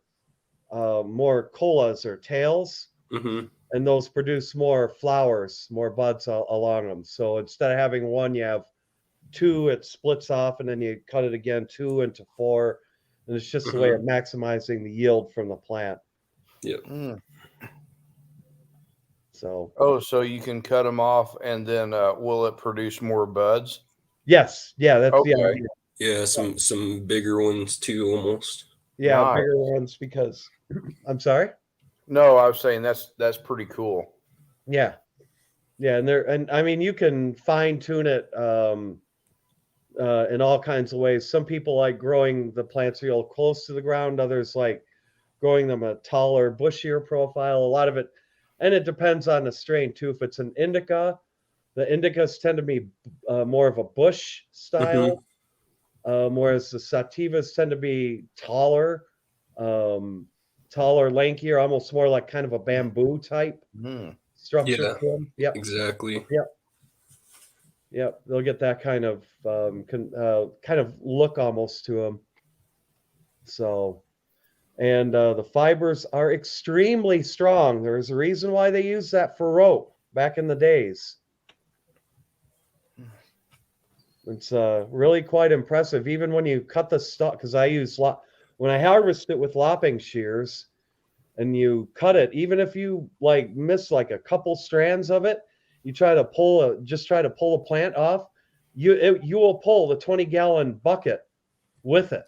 [SPEAKER 17] colas or tails, and those produce more flowers, more buds along them. So instead of having one, you have two. It splits off, and then you cut it again, 2 into 4, and it's just a way of maximizing the yield from the plant.
[SPEAKER 13] Yep.
[SPEAKER 17] So.
[SPEAKER 6] Oh, so you can cut them off, and then will it produce more buds?
[SPEAKER 17] Yes. Yeah. That's
[SPEAKER 6] okay.
[SPEAKER 17] yeah.
[SPEAKER 13] Yeah, some bigger ones too, almost.
[SPEAKER 17] Yeah,
[SPEAKER 6] Nice.
[SPEAKER 17] bigger ones because I'm sorry.
[SPEAKER 6] No, I was saying that's pretty cool.
[SPEAKER 17] Yeah, and I mean you can fine tune it in all kinds of ways. Some people like growing the plants real close to the ground. Others like growing them a taller, bushier profile. A lot of it, and it depends on the strain too. If it's an indica, the indicas tend to be more of a bush style. Whereas the sativas tend to be taller, lankier, almost more like kind of a bamboo type structure
[SPEAKER 13] Yeah,
[SPEAKER 17] to them. Yep.
[SPEAKER 13] exactly.
[SPEAKER 17] Yep. They'll get that kind of look almost to them. So, and the fibers are extremely strong. There's a reason why they used that for rope back in the days. It's really quite impressive. Even when you cut the stalk, because I use when I harvest it with lopping shears, and you cut it, even if you like miss like a couple strands of it, you try to pull a plant off, you will pull the 20-gallon bucket with it.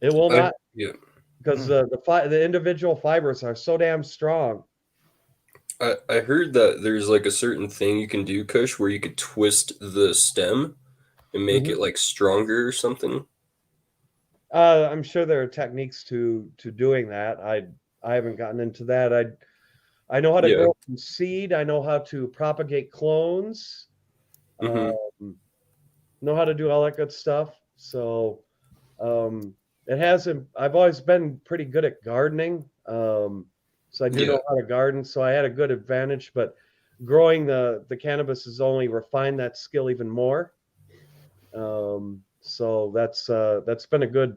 [SPEAKER 17] It will not, because the individual fibers are so damn strong.
[SPEAKER 13] I heard that there's like a certain thing you can do, Kush, where you could twist the stem and make it like stronger or something.
[SPEAKER 17] I'm sure there are techniques to doing that. I haven't gotten into that. I know how to grow from seed. I know how to propagate clones. Know how to do all that good stuff. So it hasn't. I've always been pretty good at gardening. So I do know how to garden. So I had a good advantage. But growing the cannabis has only refined that skill even more. So that's been a good.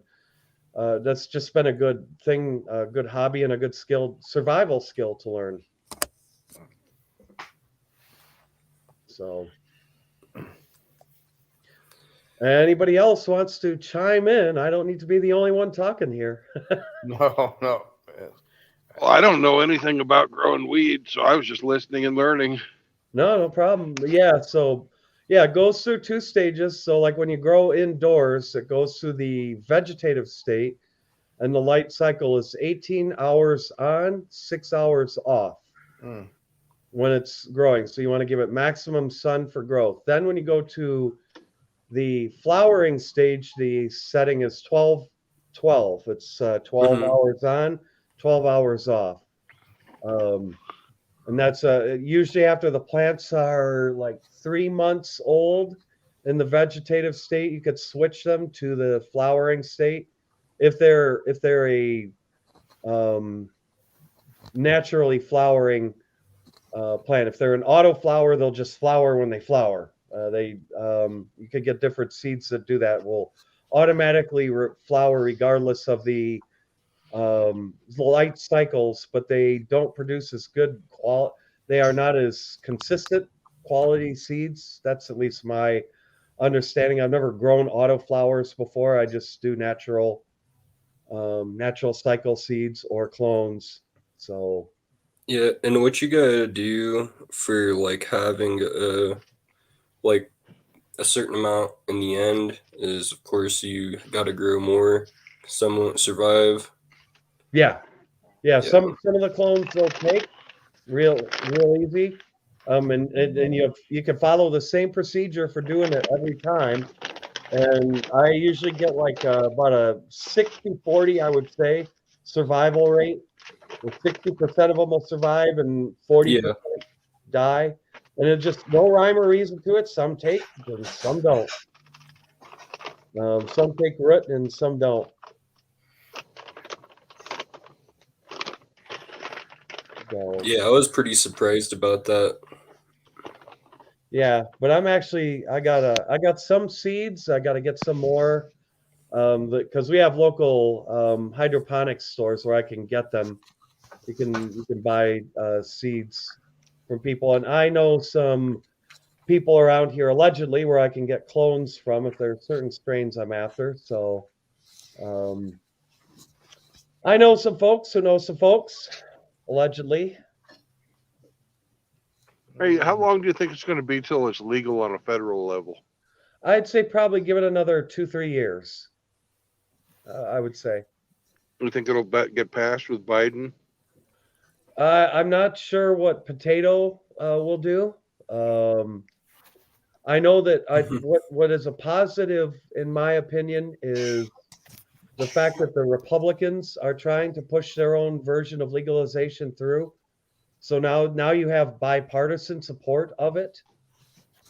[SPEAKER 17] That's just been a good thing, a good hobby, and a good survival skill to learn. So, anybody else wants to chime in? I don't need to be the only one talking here.
[SPEAKER 6] No.
[SPEAKER 4] Well, I don't know anything about growing weed, so I was just listening and learning.
[SPEAKER 17] No problem. Yeah, so it goes through 2 stages. So like when you grow indoors, it goes through the vegetative state, and the light cycle is 18 hours on, 6 hours off when it's growing. So you want to give it maximum sun for growth. Then when you go to the flowering stage, the setting is 12-12. It's 12 hours on, 12 hours off. And that's usually after the plants are like 3 months old in the vegetative state. You could switch them to the flowering state if they're a naturally flowering plant. If they're an auto flower, they'll just flower when they flower. You could get different seeds that do that. Will automatically flower regardless of the light cycles, but they don't produce as good quality. They are not as consistent quality seeds. That's at least my understanding. I've never grown auto flowers before. I just do natural cycle seeds or clones. So
[SPEAKER 13] yeah, and what you gotta do for like having a certain amount in the end is, of course, you gotta grow more. Some won't survive.
[SPEAKER 17] Yeah. Some of the clones will take real easy. And you can follow the same procedure for doing it every time. And I usually get like about a 60-40, I would say, survival rate. 60% of them will survive and 40% die. And it's just no rhyme or reason to it. Some take and some don't. Some take root and some don't. So
[SPEAKER 13] yeah, I was pretty surprised about that.
[SPEAKER 17] yeah, but I'm actually I got some seeds. I got to get some more because we have local hydroponics stores where I can get them. You can buy seeds from people, and I know some people around here allegedly where I can get clones from if there are certain strains I'm after. So I know some folks who know some folks allegedly.
[SPEAKER 4] Hey, how long do you think it's going to be till it's legal on a federal level?
[SPEAKER 17] I'd say probably give it another 2-3 years. I would say.
[SPEAKER 4] Do you think it'll get passed with Biden?
[SPEAKER 17] I'm not sure what potato will do. I know that what is a positive, in my opinion, is the fact that the Republicans are trying to push their own version of legalization through. So now you have bipartisan support of it.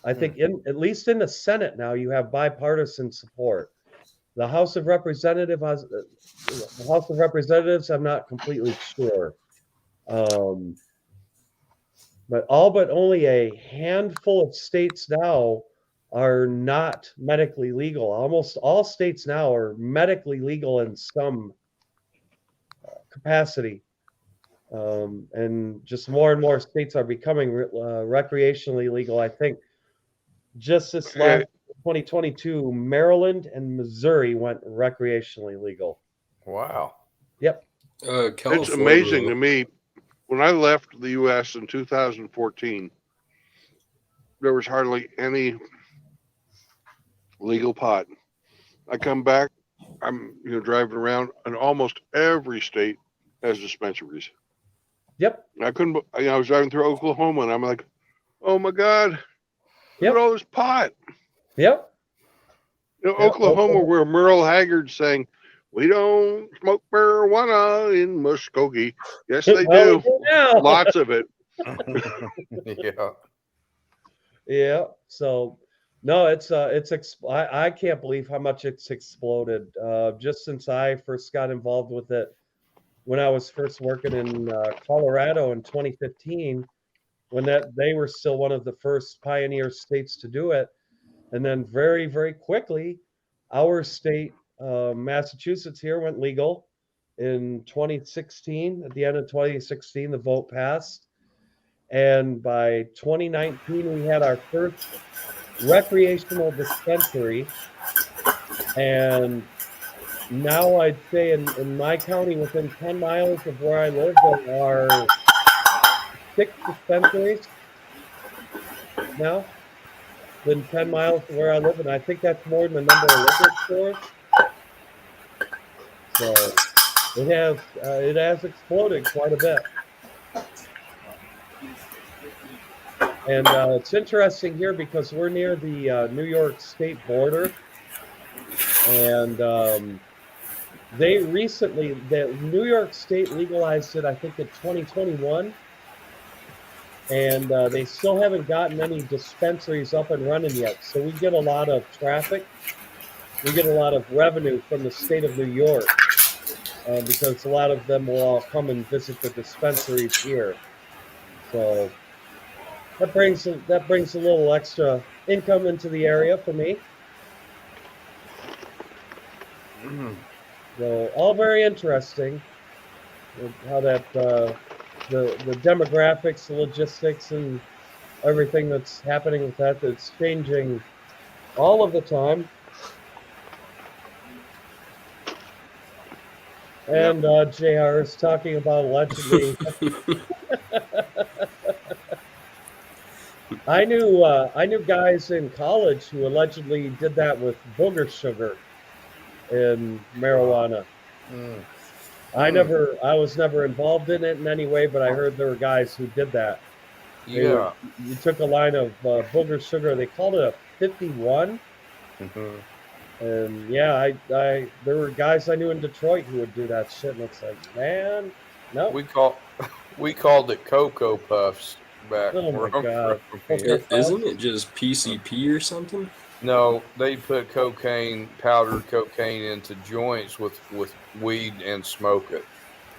[SPEAKER 17] I think at least in the Senate now you have bipartisan support. The House of Representatives, I'm not completely sure. But all but only a handful of states now are not medically legal. Almost all states now are medically legal in some capacity. And just more and more states are becoming recreationally legal. I think just this last 2022, Maryland and Missouri went recreationally legal.
[SPEAKER 6] Wow.
[SPEAKER 17] Yep.
[SPEAKER 4] It's amazing to me. When I left the U.S. in 2014, there was hardly any legal pot. I come back, I'm driving around, and almost every state has dispensaries.
[SPEAKER 17] Yep.
[SPEAKER 4] I was driving through Oklahoma, and I'm like, oh my God, look at all this pot.
[SPEAKER 17] Yep.
[SPEAKER 4] Oklahoma, where Merle Haggard's saying, we don't smoke marijuana in Muskogee. Yes, they do. Lots of it.
[SPEAKER 6] Yeah.
[SPEAKER 17] Yeah. So, no, I can't believe how much it's exploded. Just since I first got involved with it, when I was first working in Colorado in 2015, when they were still one of the first pioneer states to do it, and then very, very quickly, our state, Massachusetts here, went legal in 2016. At the end of 2016, the vote passed. And by 2019, we had our first recreational dispensary. And now I'd say in my county, within 10 miles of where I live, there are 6 dispensaries now. Within 10 miles of where I live, and I think that's more than the number of liquor stores. So it has exploded quite a bit. And it's interesting here because we're near the New York State border, and the New York State legalized it, I think, in 2021, and they still haven't gotten any dispensaries up and running yet. So we get a lot of traffic. We get a lot of revenue from the state of New York because a lot of them will all come and visit the dispensaries here. So that brings a little extra income into the area for me. So all very interesting. How that the demographics, the logistics, and everything that's happening with that. It's changing all of the time. And JR is talking about allegedly. I knew guys in college who allegedly did that with booger sugar in marijuana. I was never involved in it in any way, but I heard there were guys who did that. You took a line of booger sugar. They called it a 51. And yeah, there were guys I knew in Detroit who would do that shit, and it's like, man, no.
[SPEAKER 6] We called it Cocoa Puffs back.
[SPEAKER 17] Oh my God!
[SPEAKER 13] Isn't it just PCP or something?
[SPEAKER 6] No, they put powdered cocaine into joints with weed and smoke it.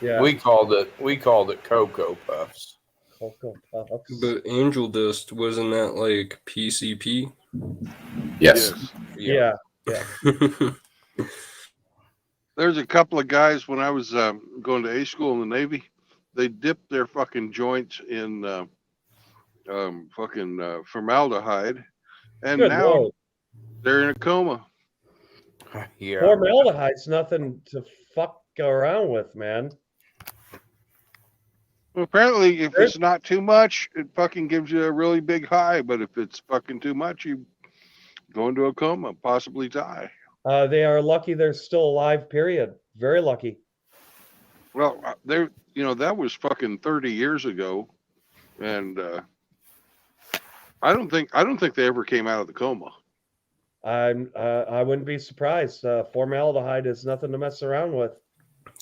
[SPEAKER 17] Yeah.
[SPEAKER 6] We called it Cocoa Puffs.
[SPEAKER 17] Cocoa Puffs.
[SPEAKER 13] But Angel Dust, wasn't that like PCP?
[SPEAKER 8] Yes.
[SPEAKER 17] Yeah.
[SPEAKER 4] There's a couple of guys when I was going to A school in the Navy. They dipped their fucking joints in formaldehyde, and
[SPEAKER 17] Good
[SPEAKER 4] now
[SPEAKER 17] Lord.
[SPEAKER 4] they're in a coma.
[SPEAKER 6] Yeah.
[SPEAKER 17] Formaldehyde's nothing to fuck around with, man.
[SPEAKER 4] Well, apparently, if it's not too much, it fucking gives you a really big high. But if it's fucking too much, you go into a coma, possibly die.
[SPEAKER 17] They are lucky they're still alive, period. Very lucky.
[SPEAKER 4] Well, that was fucking 30 years ago, and I don't think they ever came out of the coma.
[SPEAKER 17] I wouldn't be surprised. Formaldehyde is nothing to mess around with.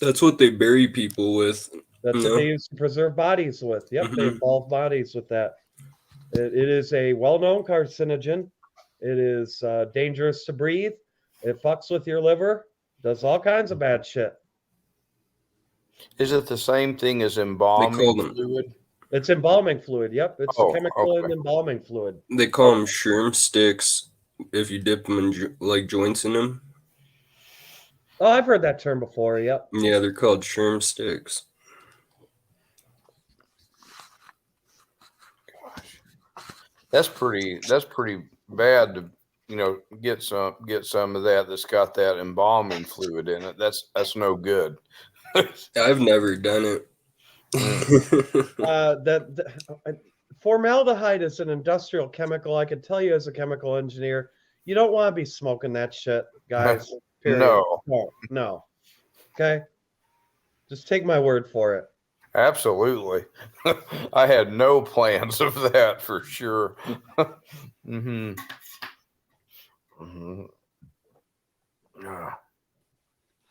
[SPEAKER 13] That's what they bury people with.
[SPEAKER 17] That's what they use to preserve bodies with. Yep, they involve bodies with that. It is a well-known carcinogen. It is dangerous to breathe. It fucks with your liver. Does all kinds of bad shit.
[SPEAKER 6] Is it the same thing as embalming fluid?
[SPEAKER 17] It's embalming fluid. Yep, it's a chemical in embalming fluid.
[SPEAKER 13] They call them sherm sticks if you dip them in like joints in them.
[SPEAKER 17] Oh, I've heard that term before. Yep.
[SPEAKER 13] Yeah, they're called sherm sticks.
[SPEAKER 6] That's pretty bad to get some of that's got that embalming fluid in it. That's no good.
[SPEAKER 13] I've never done it.
[SPEAKER 17] Formaldehyde is an industrial chemical. I can tell you as a chemical engineer, you don't want to be smoking that shit, guys. Period. No. Okay, just take my word for it.
[SPEAKER 6] Absolutely. I had no plans of that for sure.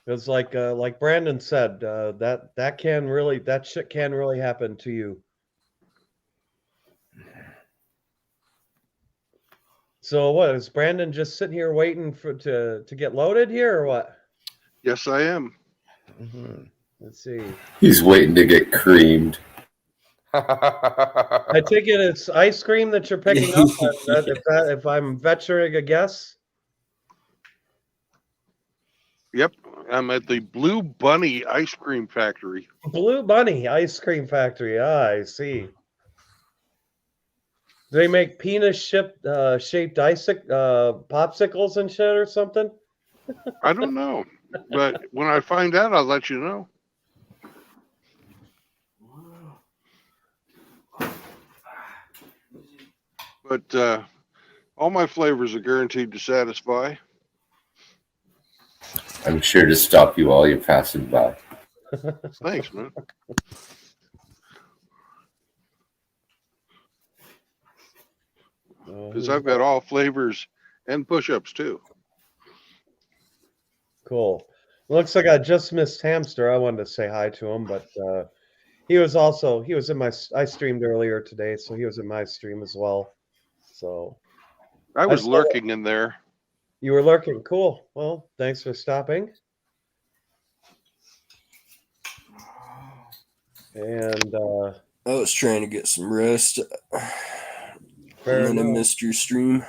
[SPEAKER 17] Because like Brandon said, that shit can really happen to you. So what is Brandon just sitting here waiting to get loaded here or what?
[SPEAKER 4] Yes, I am.
[SPEAKER 17] Let's see.
[SPEAKER 8] He's waiting to get creamed.
[SPEAKER 17] I take it it's ice cream that you're picking up. If I'm venturing a guess.
[SPEAKER 4] Yep, I'm at the Blue Bunny Ice Cream Factory.
[SPEAKER 17] Blue Bunny Ice Cream Factory. Ah, I see. Do they make penis shaped popsicles and shit or something?
[SPEAKER 4] I don't know, but when I find out, I'll let you know. But all my flavors are guaranteed to satisfy.
[SPEAKER 8] I'm sure to stop you while you're passing by.
[SPEAKER 4] Thanks, man. Because I've got all flavors and push-ups too.
[SPEAKER 17] Cool. Looks like I just missed Hamster. I wanted to say hi to him, but he was in my. I streamed earlier today, so he was in my stream as well. So
[SPEAKER 4] I was lurking in there.
[SPEAKER 17] You were lurking. Cool. Well, thanks for stopping. And
[SPEAKER 13] I was trying to get some rest. And then I missed your stream.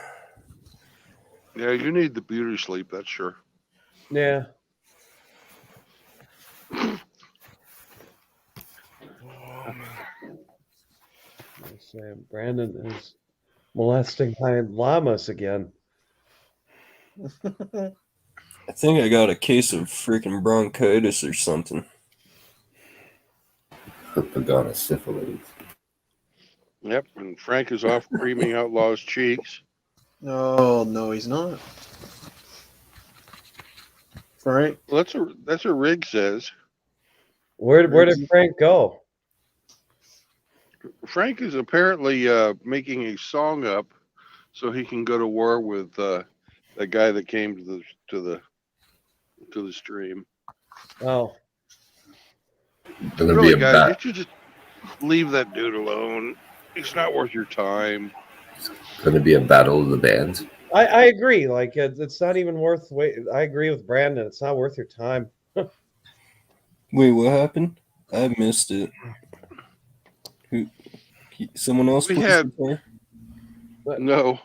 [SPEAKER 4] Yeah, you need the beauty sleep, that's sure.
[SPEAKER 17] Yeah. Brandon is molesting my llamas again.
[SPEAKER 13] I think I got a case of freaking bronchitis or something.
[SPEAKER 8] Hypogonosyphilis.
[SPEAKER 4] Yep, and Frank is off creaming Outlaw's cheeks.
[SPEAKER 3] Oh no, he's not. Frank?
[SPEAKER 4] Well, that's what Rig says.
[SPEAKER 17] Where did Frank go?
[SPEAKER 4] Frank is apparently making a song up so he can go to war with that guy that came to the stream.
[SPEAKER 17] Oh.
[SPEAKER 4] Really, guys, you should just leave that dude alone. It's not worth your time.
[SPEAKER 8] It's going to be a battle of the bands.
[SPEAKER 17] I agree. Like it's not even worth wait. I agree with Brandon. It's not worth your time.
[SPEAKER 13] Wait, what happened? I missed it. Someone else?
[SPEAKER 4] We
[SPEAKER 13] please?
[SPEAKER 4] had no.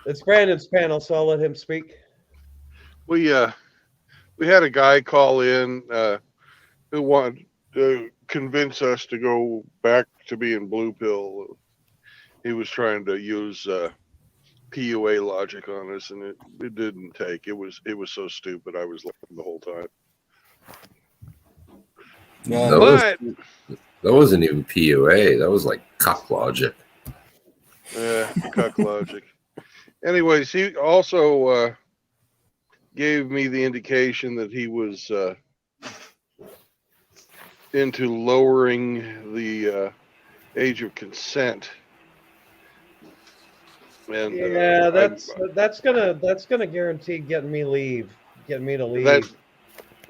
[SPEAKER 17] It's Brandon's panel, so I'll let him speak.
[SPEAKER 4] We had a guy call in who wanted to convince us to go back to being blue pill. He was trying to use PUA logic on us, and it didn't take. It was so stupid. I was laughing the whole time.
[SPEAKER 8] That wasn't even PUA. That was like cock logic.
[SPEAKER 4] Cuck logic. Anyways, he also gave me the indication that he was into lowering the age of consent. And
[SPEAKER 17] yeah, that's gonna guarantee getting me to leave.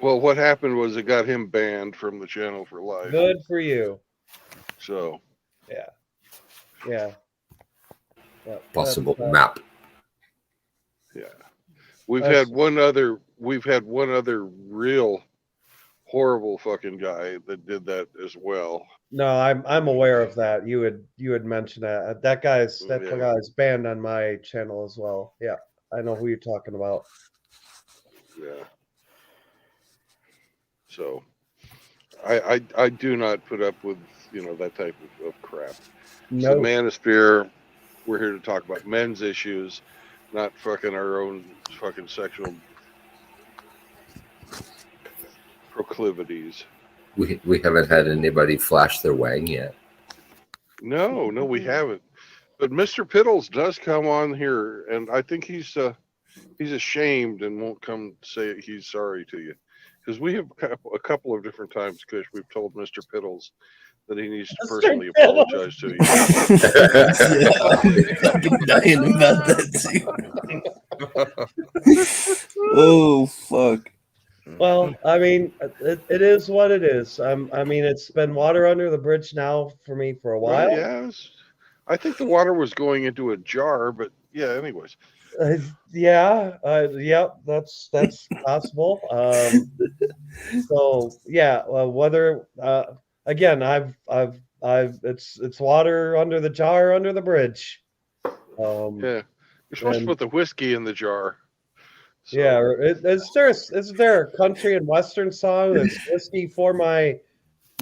[SPEAKER 4] Well, what happened was it got him banned from the channel for life.
[SPEAKER 17] Good for you.
[SPEAKER 4] So
[SPEAKER 17] yeah.
[SPEAKER 8] Possible map.
[SPEAKER 4] Yeah, we've had one other real horrible fucking guy that did that as well.
[SPEAKER 17] No, I'm aware of that. You had mentioned that. That guy's banned on my channel as well. Yeah, I know who you're talking about.
[SPEAKER 4] Yeah. So I do not put up with that type of crap.
[SPEAKER 17] No.
[SPEAKER 4] So Manosphere, we're here to talk about men's issues, not fucking our own fucking sexual proclivities.
[SPEAKER 8] We haven't had anybody flash their wang yet.
[SPEAKER 4] No, we haven't. But Mr. Piddles does come on here, and I think he's ashamed and won't come say he's sorry to you, because we have a couple of different times, Kush, we've told Mr. Piddles that he needs to personally apologize to you.
[SPEAKER 13] Yeah, I've been dying about that too. Oh fuck.
[SPEAKER 17] Well, I mean, it is what it is. I mean, it's been water under the bridge now for me for a while.
[SPEAKER 4] Well, yeah, I think the water was going into a jar, but yeah. Anyways.
[SPEAKER 17] Yep, that's possible. So yeah, whether again, I've it's water under the jar under the bridge.
[SPEAKER 4] Yeah, you're supposed to put the whiskey in the jar.
[SPEAKER 17] So. Yeah, is there a country and western song that's whiskey for my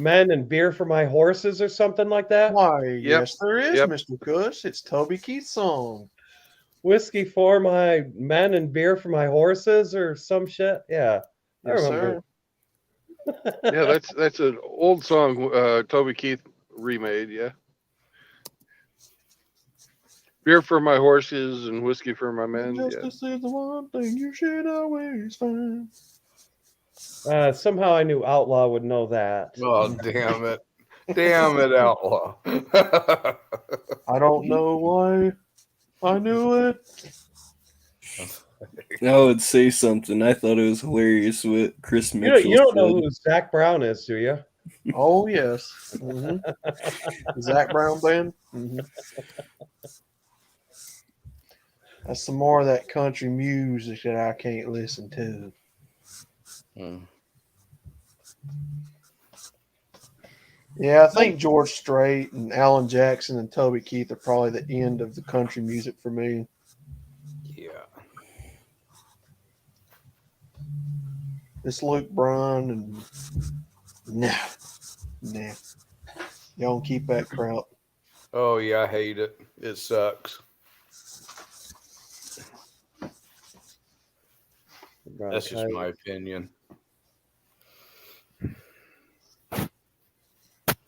[SPEAKER 17] men and beer for my horses or something like that?
[SPEAKER 3] Why, yes, there is, Mr. Kush. It's Toby Keith's song.
[SPEAKER 17] Whiskey for my men and beer for my horses or some shit. Yeah, I remember.
[SPEAKER 4] Yeah, that's an old song Toby Keith remade. Yeah, beer for my horses and whiskey for my men.
[SPEAKER 3] Justice is the one thing you should always find.
[SPEAKER 17] Somehow I knew Outlaw would know that.
[SPEAKER 6] Oh, damn it. Damn it, Outlaw.
[SPEAKER 3] I don't know why I knew it.
[SPEAKER 13] I would say something. I thought it was hilarious with Chris Mitchell.
[SPEAKER 17] You don't know who Zach Brown is, do you?
[SPEAKER 3] Oh, yes. Mm-hmm. Zach Brown Band? Mm-hmm. That's some more of that country music that I can't listen to. Yeah, I think George Strait and Alan Jackson and Toby Keith are probably the end of the country music for me.
[SPEAKER 6] Yeah.
[SPEAKER 3] This Luke Bryan and nah. Y'all don't keep that crowd.
[SPEAKER 6] Oh yeah, I hate it. It sucks. That's just my opinion.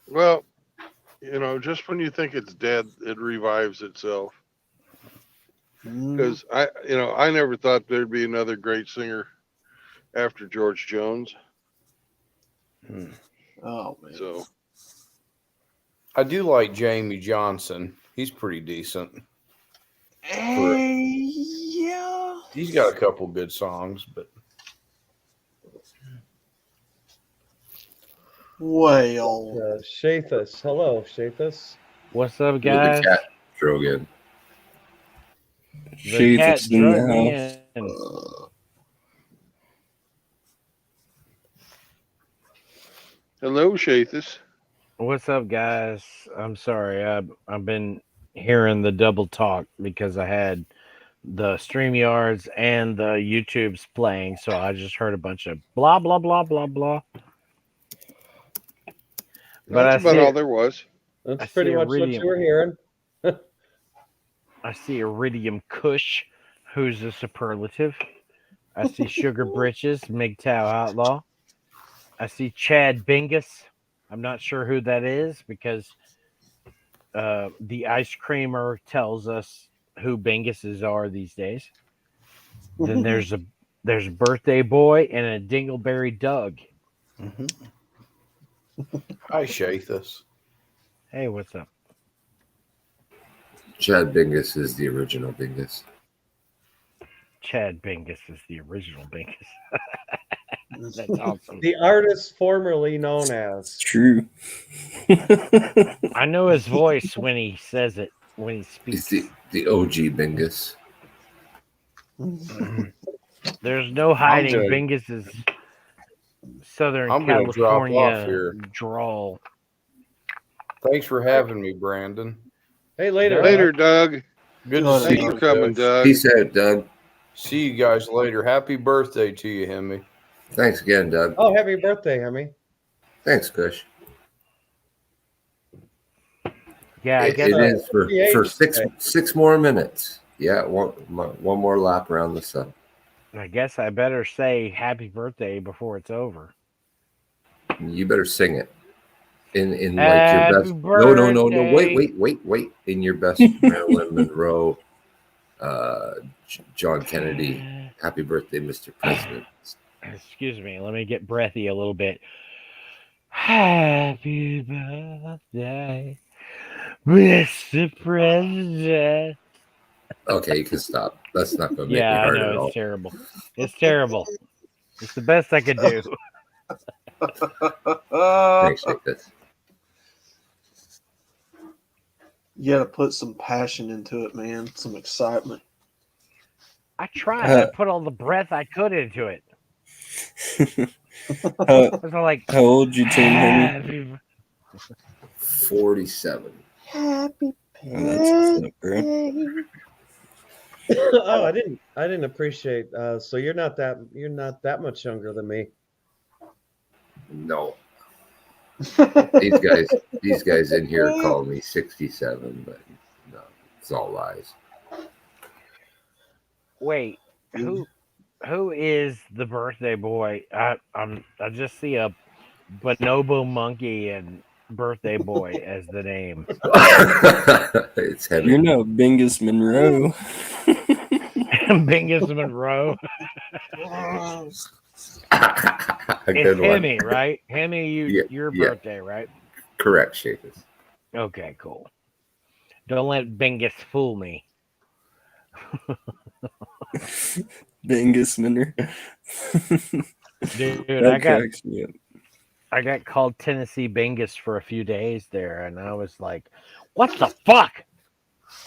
[SPEAKER 4] Well, just when you think it's dead, it revives itself. Because I never thought there'd be another great singer after George Jones.
[SPEAKER 3] Oh man.
[SPEAKER 4] So
[SPEAKER 6] I do like Jamie Johnson. He's pretty decent.
[SPEAKER 3] Yeah.
[SPEAKER 6] He's got a couple good songs, but
[SPEAKER 3] well,
[SPEAKER 17] Shathus. Hello, Shathus.
[SPEAKER 2] What's up, guys?
[SPEAKER 8] The cat drove in.
[SPEAKER 2] The cat drug me in.
[SPEAKER 4] Hello, Shathis.
[SPEAKER 2] What's up, guys? I'm sorry. I've been hearing the double talk because I had the StreamYards and the YouTube's playing, so I just heard a bunch of blah blah blah blah blah. But
[SPEAKER 4] That's about all there was.
[SPEAKER 17] That's pretty much what you were hearing.
[SPEAKER 2] I see Iridium Kush, who's a superlative. I see Sugar Britches, MGTOW Outlaw. I see Chad Bingus. I'm not sure who that is because the ice creamer tells us who Binguses are these days. Then there's Birthday Boy and a Dingleberry Doug.
[SPEAKER 6] Hi, Shathis.
[SPEAKER 2] Hey, what's up?
[SPEAKER 8] Chad Bingus is the original Bingus.
[SPEAKER 2] Chad Bingus is the original Bingus. That's awesome.
[SPEAKER 17] The artist formerly known as.
[SPEAKER 13] True.
[SPEAKER 2] I know his voice when he says it, when he speaks.
[SPEAKER 8] He's the OG Bingus.
[SPEAKER 2] There's no hiding
[SPEAKER 6] I'm
[SPEAKER 2] Bingus's Southern
[SPEAKER 6] I'm gonna drop off
[SPEAKER 2] California
[SPEAKER 6] here.
[SPEAKER 2] drawl.
[SPEAKER 6] Thanks for having me, Brandon.
[SPEAKER 17] Hey, later.
[SPEAKER 4] Later, Doug.
[SPEAKER 6] Good to see
[SPEAKER 4] Thanks
[SPEAKER 6] you.
[SPEAKER 4] for coming,
[SPEAKER 6] Coach.
[SPEAKER 4] Doug.
[SPEAKER 8] Peace out, Doug.
[SPEAKER 6] See you guys later. Happy birthday to you, Hemi.
[SPEAKER 8] Thanks again, Doug.
[SPEAKER 17] Oh, happy birthday, Hemi.
[SPEAKER 8] Thanks, Kush.
[SPEAKER 2] Yeah, I guess
[SPEAKER 8] it is for
[SPEAKER 17] 68
[SPEAKER 8] six more minutes. Yeah, one more lap around the sun.
[SPEAKER 2] I guess I better say happy birthday before it's over.
[SPEAKER 8] You better sing it in like your
[SPEAKER 2] Happy
[SPEAKER 8] best. No.
[SPEAKER 2] birthday.
[SPEAKER 8] Wait. In your best Marilyn Monroe, John Kennedy. Happy birthday, Mr. President.
[SPEAKER 2] Excuse me, let me get breathy a little bit. Happy birthday, Mr. President.
[SPEAKER 8] Okay, you can stop. That's not going to make me
[SPEAKER 2] Yeah, I
[SPEAKER 8] hard at
[SPEAKER 2] know
[SPEAKER 8] all.
[SPEAKER 2] it's terrible. It's terrible. It's the best I could do.
[SPEAKER 8] Thanks, Nicholas.
[SPEAKER 3] You got to put some passion into it, man. Some excitement.
[SPEAKER 2] I tried. I put all the breath I could into it.
[SPEAKER 13] How old you turn, Henry?
[SPEAKER 8] 47.
[SPEAKER 3] Happy
[SPEAKER 13] That's what's up, bro.
[SPEAKER 17] Oh, I didn't appreciate. So you're not that much younger than me.
[SPEAKER 8] No. These guys in here call me 67, but no, it's all lies.
[SPEAKER 2] Wait, who is the birthday boy? I just see a bonobo monkey and birthday boy as the name.
[SPEAKER 8] It's heavy.
[SPEAKER 13] You're no Bingus Monroe.
[SPEAKER 2] Bingus Monroe. It's Hemi, right? Hemi, your birthday, right?
[SPEAKER 8] Correct, Shakers.
[SPEAKER 2] Okay, cool. Don't let Bingus fool me.
[SPEAKER 13] Bingus Monroe.
[SPEAKER 2] Dude, I got called Tennessee Bingus for a few days there, and I was like, what the fuck?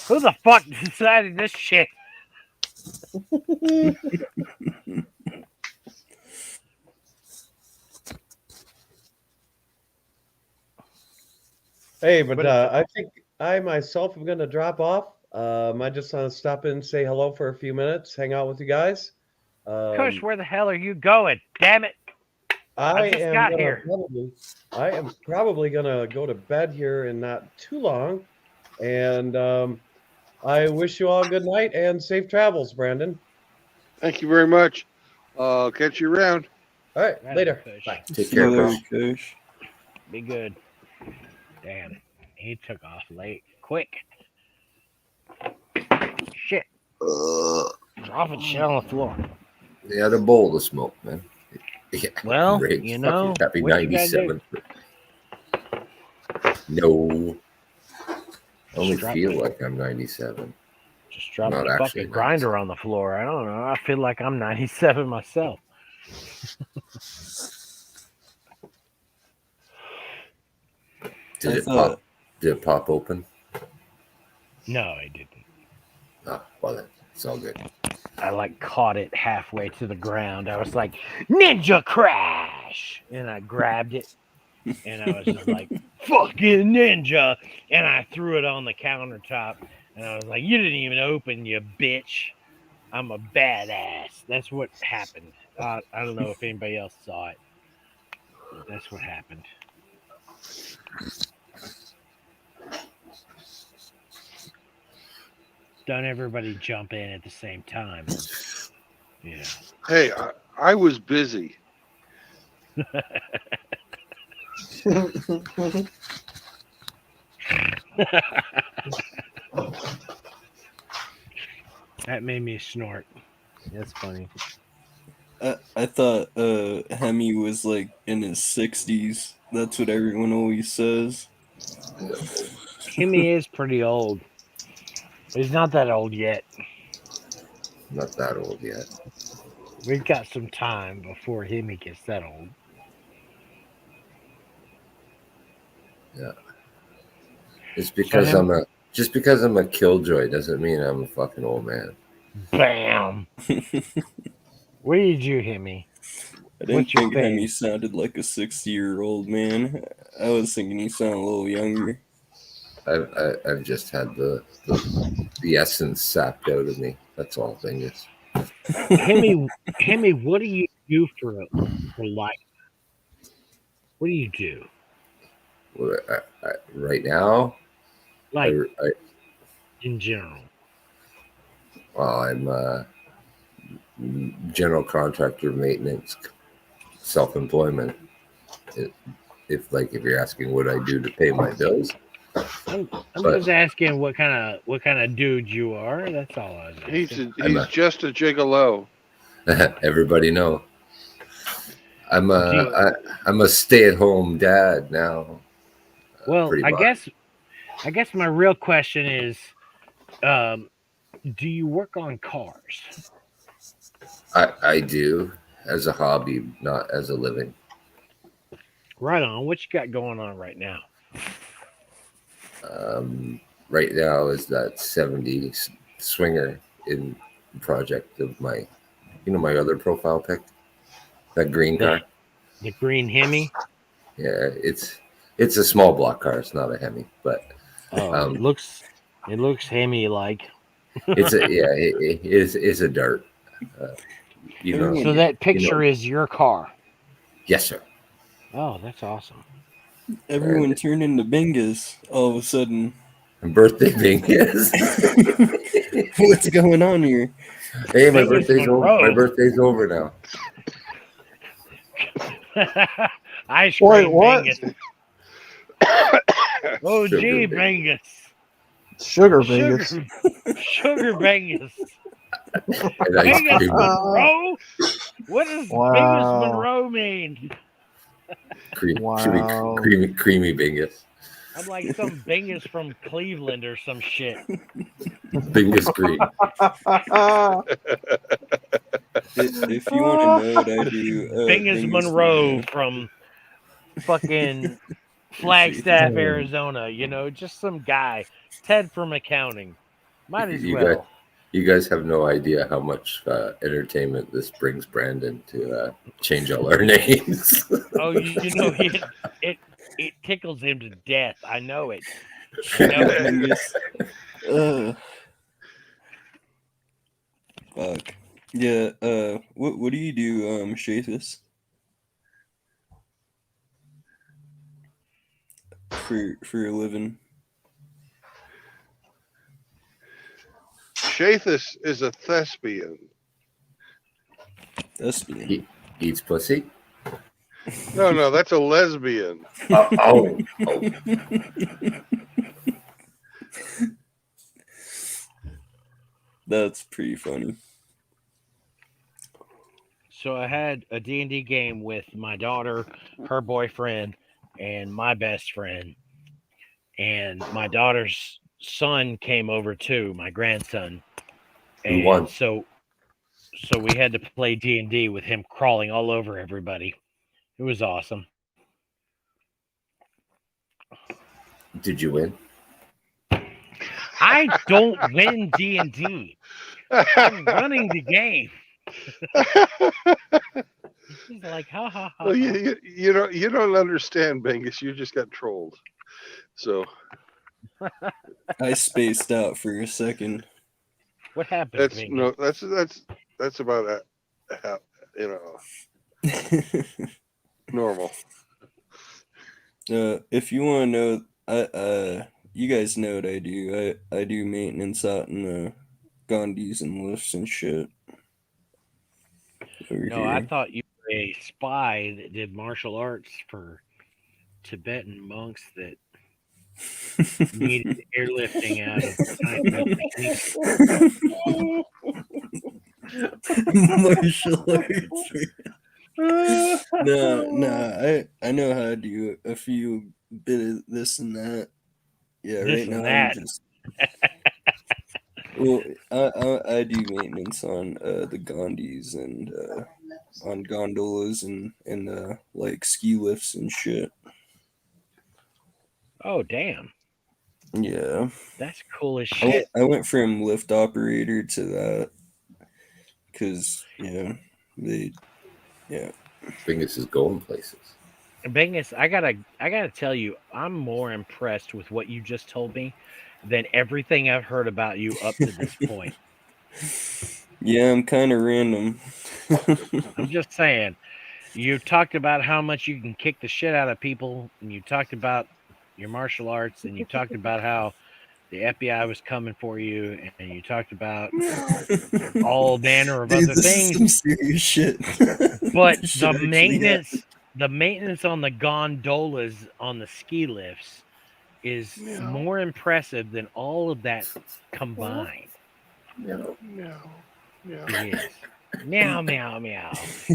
[SPEAKER 2] Who the fuck decided this shit?
[SPEAKER 17] Hey, but I think I myself am going to drop off. I just want to stop in and say hello for a few minutes, hang out with you guys.
[SPEAKER 2] Kush, where the hell are you going? Damn it. I just got here.
[SPEAKER 17] I am probably going to go to bed here in not too long. And I wish you all a good night and safe travels, Brandon.
[SPEAKER 4] Thank you very much. I'll catch you around.
[SPEAKER 17] All right, later.
[SPEAKER 8] Bye. Take care,
[SPEAKER 13] Kush.
[SPEAKER 2] Be good. Damn, he took off late. Quick. Shit. Drop it shit on the floor.
[SPEAKER 8] They had a bowl to smoke, man. Yeah,
[SPEAKER 2] well,
[SPEAKER 8] great.
[SPEAKER 2] You know,
[SPEAKER 8] happy 97. No. I only feel like I'm 97.
[SPEAKER 2] Just drop
[SPEAKER 8] Not
[SPEAKER 2] the
[SPEAKER 8] actually
[SPEAKER 2] fucking grinder on the floor. I don't know. I feel like I'm 97 myself.
[SPEAKER 8] Did it pop? Did it pop open?
[SPEAKER 2] No, I didn't.
[SPEAKER 8] Oh, well, then it's all good.
[SPEAKER 2] I like caught it halfway to the ground. I was like, Ninja Crash! And I grabbed it. And I was just like, fucking ninja. And I threw it on the countertop. And I was like, you didn't even open, you bitch. I'm a badass. That's what happened. I don't know if anybody else saw it. But that's what happened. Don't everybody jump in at the same time. Yeah.
[SPEAKER 4] Hey, I was busy.
[SPEAKER 2] That made me snort.
[SPEAKER 13] That's funny. I thought Hemi was like in his 60s. That's what everyone always says.
[SPEAKER 2] Hemi is pretty old. He's not that old yet.
[SPEAKER 8] Not that old yet.
[SPEAKER 2] We've got some time before Hemi gets that old.
[SPEAKER 8] Yeah. It's because just because I'm a killjoy doesn't mean I'm a fucking old man.
[SPEAKER 2] Bam. What did you hit me?
[SPEAKER 13] I didn't think Hemi sounded like a 60-year-old man. I was thinking he sounded a little younger.
[SPEAKER 8] I've just had the essence sapped out of me. That's all thing is.
[SPEAKER 2] Hemi, what do you do for life? What do you do?
[SPEAKER 8] Well, right now,
[SPEAKER 2] like in general.
[SPEAKER 8] Well, I'm general contractor, maintenance, self-employment. If you're asking what I do to pay my bills,
[SPEAKER 2] I'm just asking what kind of dude you are. That's all I was asking.
[SPEAKER 4] He's just a gigolo.
[SPEAKER 8] Everybody know. I'm a stay-at-home dad now.
[SPEAKER 2] Well, I guess my real question is, do you work on cars?
[SPEAKER 8] I do as a hobby, not as a living.
[SPEAKER 2] Right on. What you got going on right now?
[SPEAKER 8] Right now is that 70 Swinger in project of my other profile pic, that green car.
[SPEAKER 2] The green Hemi.
[SPEAKER 8] Yeah, it's a small block car. It's not a Hemi, but
[SPEAKER 2] it looks Hemi like.
[SPEAKER 8] It's a dart.
[SPEAKER 2] So that picture is your car.
[SPEAKER 8] Yes, sir.
[SPEAKER 2] Oh, that's awesome.
[SPEAKER 13] Everyone turned into Bingus all of a sudden.
[SPEAKER 8] Birthday Bingus.
[SPEAKER 13] What's going on here?
[SPEAKER 8] Hey, my birthday's over. My birthday's over now.
[SPEAKER 2] Ice cream.
[SPEAKER 3] Wait, what?
[SPEAKER 2] Bingus. Oh, gee, Bingus.
[SPEAKER 3] Sugar Bingus.
[SPEAKER 2] Sugar Bingus.
[SPEAKER 8] Bingus
[SPEAKER 2] Monroe? What does Bingus Monroe mean?
[SPEAKER 8] Creamy Bingus.
[SPEAKER 2] I'm like some Bingus from Cleveland or some shit.
[SPEAKER 8] Bingus cream.
[SPEAKER 13] If you want to know what I do,
[SPEAKER 2] Bingus Monroe from fucking Flagstaff, Arizona. Just some guy. Ted from accounting. Might as well.
[SPEAKER 8] You guys have no idea how much entertainment this brings Brandon to change all our names.
[SPEAKER 2] Oh, it tickles him to death. I know it.
[SPEAKER 13] Fuck. Yeah. What do you do, Shafis? For your living?
[SPEAKER 4] Shathis is a thespian.
[SPEAKER 13] Thespian?
[SPEAKER 8] He eats pussy?
[SPEAKER 4] No, that's a lesbian.
[SPEAKER 8] Oh.
[SPEAKER 13] That's pretty funny.
[SPEAKER 2] So I had a D&D game with my daughter, her boyfriend, and my best friend. And my daughter's son came over too, my grandson. And
[SPEAKER 8] Who won?
[SPEAKER 2] So we had to play D&D with him crawling all over everybody. It was awesome.
[SPEAKER 8] Did you win?
[SPEAKER 2] I don't win D&D. I'm running the game. He's like, ha ha ha.
[SPEAKER 4] Well, you don't understand, Bengus. You just got trolled. So
[SPEAKER 13] I spaced out for a second.
[SPEAKER 2] What happened?
[SPEAKER 4] That's about normal.
[SPEAKER 13] If you want to know, you guys know what I do. I do maintenance out in the Gandhis and lifts and shit.
[SPEAKER 2] No, I thought you were a spy that did martial arts for Tibetan monks that needed airlifting out of
[SPEAKER 13] martial arts. No, I know how to do a few bit of this and that. Yeah,
[SPEAKER 2] this
[SPEAKER 13] right now
[SPEAKER 2] that.
[SPEAKER 13] I'm just. Well, I do maintenance on the Gandhis and on gondolas and like ski lifts and shit.
[SPEAKER 2] Oh damn!
[SPEAKER 13] Yeah,
[SPEAKER 2] that's cool as shit.
[SPEAKER 13] I went from lift operator to that because
[SPEAKER 8] Bingus is going places.
[SPEAKER 2] Bingus, I gotta tell you, I'm more impressed with what you just told me than everything I've heard about you up to this point.
[SPEAKER 13] Yeah, I'm kind of random.
[SPEAKER 2] I'm just saying. You talked about how much you can kick the shit out of people, and you talked about your martial arts, and you talked about how the FBI was coming for you, and you talked about all manner of other things.
[SPEAKER 13] Some serious shit.
[SPEAKER 2] But the maintenance on the gondolas on the ski lifts is more impressive than all of that combined.
[SPEAKER 8] No.
[SPEAKER 2] It is. Meow, meow, meow.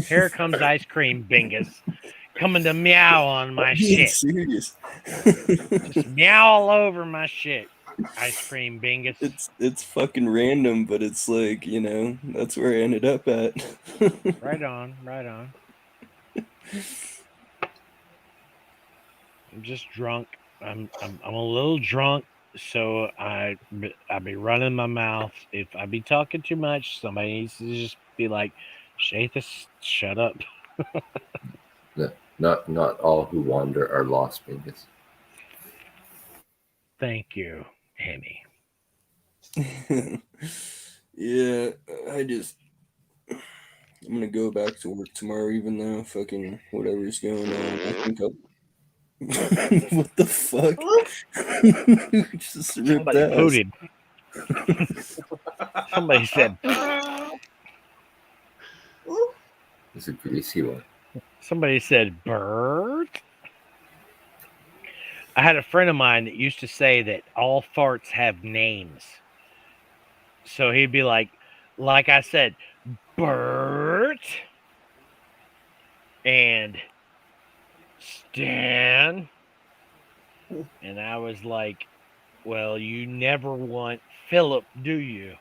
[SPEAKER 2] Here comes ice cream Bingus coming to meow on my shit.
[SPEAKER 13] Serious.
[SPEAKER 2] Just meow all over my shit. Ice cream Bingus.
[SPEAKER 13] It's fucking random, but it's like, that's where I ended up at.
[SPEAKER 2] Right on. I'm just drunk. I'm a little drunk, so I be running my mouth. If I be talking too much, somebody needs to just be like, Shathis, shut up.
[SPEAKER 8] Not all who wander are lost, Bingus.
[SPEAKER 2] Thank you, Hemi.
[SPEAKER 13] Yeah, I'm gonna go back to work tomorrow, even though fucking whatever's going on. I think I'll. What the fuck? Just ripped
[SPEAKER 2] Somebody
[SPEAKER 13] ass.
[SPEAKER 2] pooted. Somebody said.
[SPEAKER 8] It's a greasy one.
[SPEAKER 2] Somebody said bird. I had a friend of mine that used to say that all farts have names. So he'd be like I said, Bert and Stan. And I was like, well, you never want Philip, do you?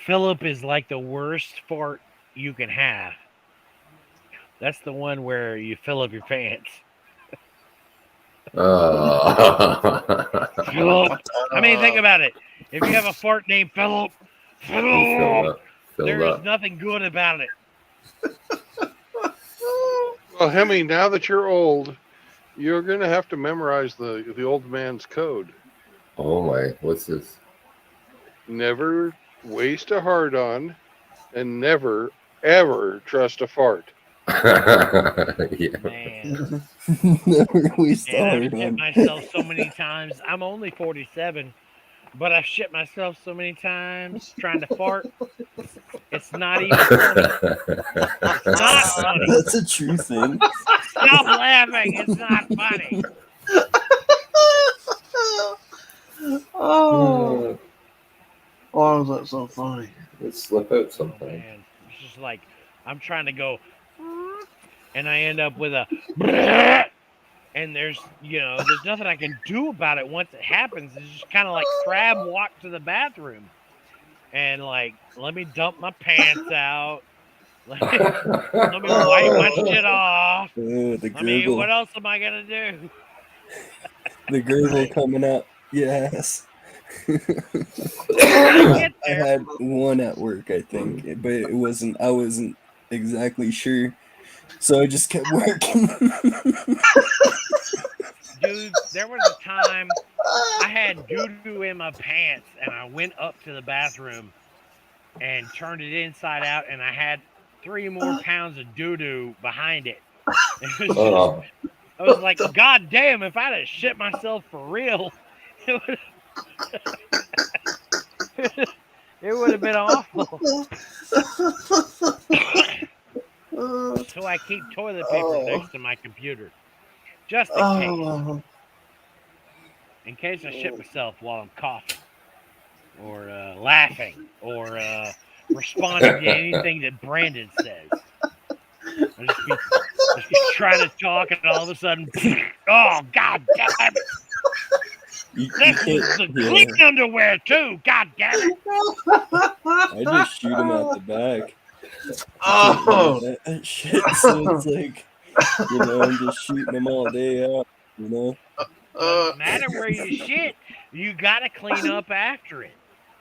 [SPEAKER 2] Philip is like the worst fart you can have. That's the one where you fill up your pants. Philip. I mean, think about it. If you have a fart named Philip, there's nothing good about it.
[SPEAKER 4] Well, Hemi, now that you're old, you're going to have to memorize the old man's code.
[SPEAKER 8] Oh my, what's this?
[SPEAKER 4] Never waste a hard-on, and never, ever trust a fart.
[SPEAKER 8] Yeah.
[SPEAKER 2] Man.
[SPEAKER 13] Never waste a
[SPEAKER 2] I've
[SPEAKER 13] hard-on.
[SPEAKER 2] shit myself so many times. I'm only 47, but I've shit myself so many times trying to fart. It's not even funny. It's not funny.
[SPEAKER 13] That's a true thing.
[SPEAKER 2] Stop laughing. It's not funny.
[SPEAKER 3] Oh, why was that so funny?
[SPEAKER 8] It slip out sometimes.
[SPEAKER 2] Oh, man. It's just like I'm trying to go, and I end up with a, and there's nothing I can do about it once it happens. It's just kind of like crab walk to the bathroom, and like let me dump my pants out. Let me wipe my shit off.
[SPEAKER 13] The
[SPEAKER 2] I mean,
[SPEAKER 13] gurgle.
[SPEAKER 2] what else am I gonna do?
[SPEAKER 13] The gurgle coming out. Yes. I had one at work, I think, but I wasn't exactly sure So I just kept working.
[SPEAKER 2] Dude, there was a time I had doo-doo in my pants, and I went up to the bathroom and turned it inside out, and I had 3 more pounds of doo-doo behind it. It was
[SPEAKER 8] Oh,
[SPEAKER 2] I was like, God damn, if I'd have shit myself for real, it would have been awful. So I keep toilet paper next to my computer, just in case I shit myself while I'm coughing, or laughing, or responding to anything that Brandon says. I'll just be trying to talk, and all of a sudden, oh, God damn it! This is the clean underwear, too! God damn it!
[SPEAKER 13] I just shoot him out the back.
[SPEAKER 8] Oh.
[SPEAKER 13] That shit, so it's like, I'm just shooting them all day out,
[SPEAKER 2] Doesn't matter where you shit, you gotta clean up after it.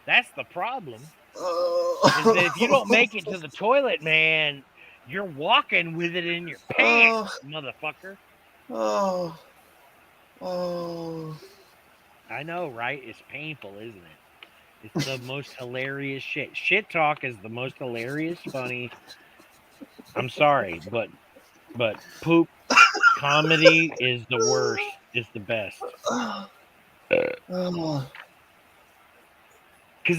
[SPEAKER 2] That's the problem. Is that if you don't make it to the toilet, man, you're walking with it in your pants, motherfucker.
[SPEAKER 3] Oh.
[SPEAKER 2] I know, right? It's painful, isn't it? It's the most hilarious shit. Shit talk is the most hilarious, funny. I'm sorry, but poop comedy is the worst. Is the best. Because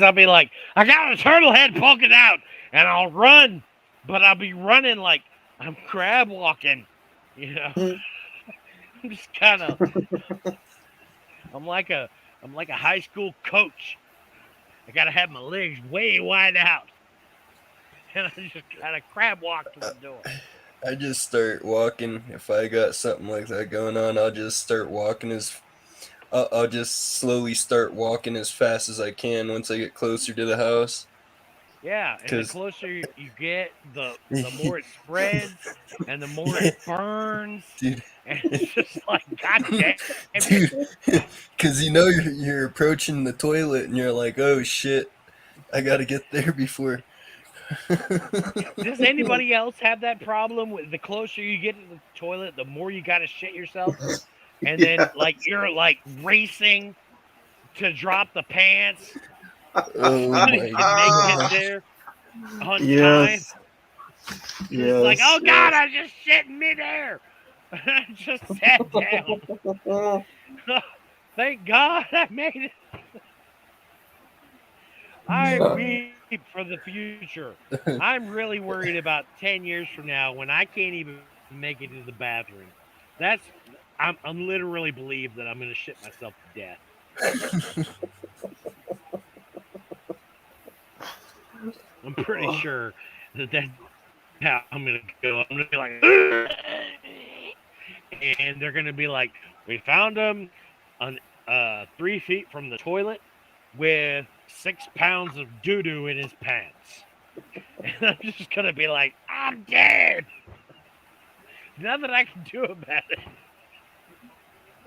[SPEAKER 2] I'll be like, I got a turtle head poking out, and I'll run, but I'll be running like I'm crab walking, I'm just kind of, I'm like a high school coach. I gotta have my legs way wide out, and I just kind of crab walk to the door.
[SPEAKER 13] I just start walking. If I got something like that going on, I'll just start walking I'll just slowly start walking as fast as I can once I get closer to the house.
[SPEAKER 2] Yeah, and the closer you get, the more it spreads, and the more it burns.
[SPEAKER 13] Dude.
[SPEAKER 2] And it's just like, God damn it.
[SPEAKER 13] Dude, because you're approaching the toilet, and you're like, oh shit, I gotta get there before.
[SPEAKER 2] Does anybody else have that problem with the closer you get to the toilet, the more you gotta shit yourself? And then you're racing to drop the pants
[SPEAKER 13] Oh
[SPEAKER 2] so
[SPEAKER 13] my
[SPEAKER 2] you can make it there on time. It's like, oh God, I just shit in midair. I just sat down. Thank God I made it. I weep for the future. I'm really worried about 10 years from now when I can't even make it to the bathroom. I'm literally believe that I'm going to shit myself to death. I'm pretty sure that's how I'm going to go. I'm going to be like, and they're going to be like, we found him on 3 feet from the toilet with 6 pounds of doo-doo in his pants. And I'm just going to be like, I'm dead. Nothing I can do about it.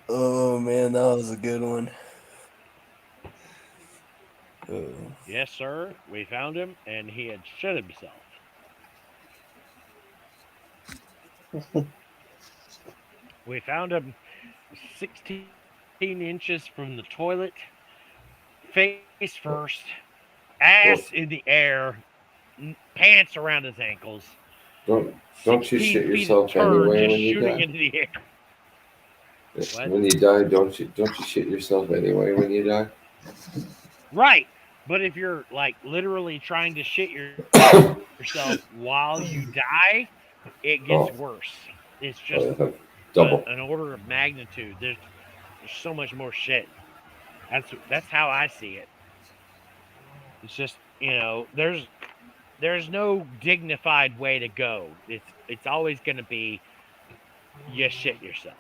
[SPEAKER 13] Oh man, that was a good one.
[SPEAKER 2] Yes, sir. We found him, and he had shit himself. We found him 16 inches from the toilet, face first, ass in the air, pants around his ankles.
[SPEAKER 8] Don't you shit yourself
[SPEAKER 2] turn,
[SPEAKER 8] anyway
[SPEAKER 2] just
[SPEAKER 8] when you
[SPEAKER 2] shooting
[SPEAKER 8] die?
[SPEAKER 2] into the air. What?
[SPEAKER 8] When you die, don't you shit yourself anyway when you die?
[SPEAKER 2] Right. But if you're literally trying to shit yourself while you die, it gets worse. It's just
[SPEAKER 8] double.
[SPEAKER 2] an order of magnitude. There's so much more shit. That's how I see it. It's just, there's no dignified way to go. It's always going to be you shit yourself.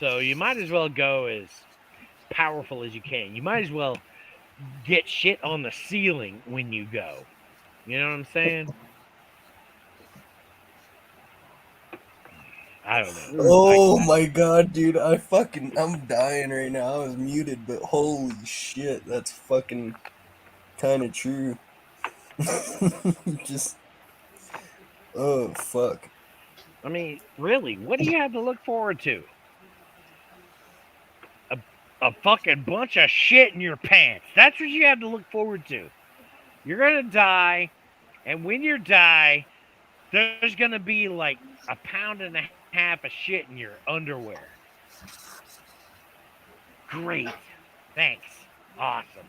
[SPEAKER 2] So you might as well go as powerful as you can. You might as well get shit on the ceiling when you go. You know what I'm saying? I don't know.
[SPEAKER 13] Oh my god, dude, I'm dying right now. I was muted, but holy shit, that's fucking kind of true. Just, oh fuck.
[SPEAKER 2] I mean, really, what do you have to look forward to? A fucking bunch of shit in your pants. That's what you have to look forward to. You're gonna die, and when you die, there's gonna be like a pound and a half of shit in your underwear. Great. Thanks. Awesome.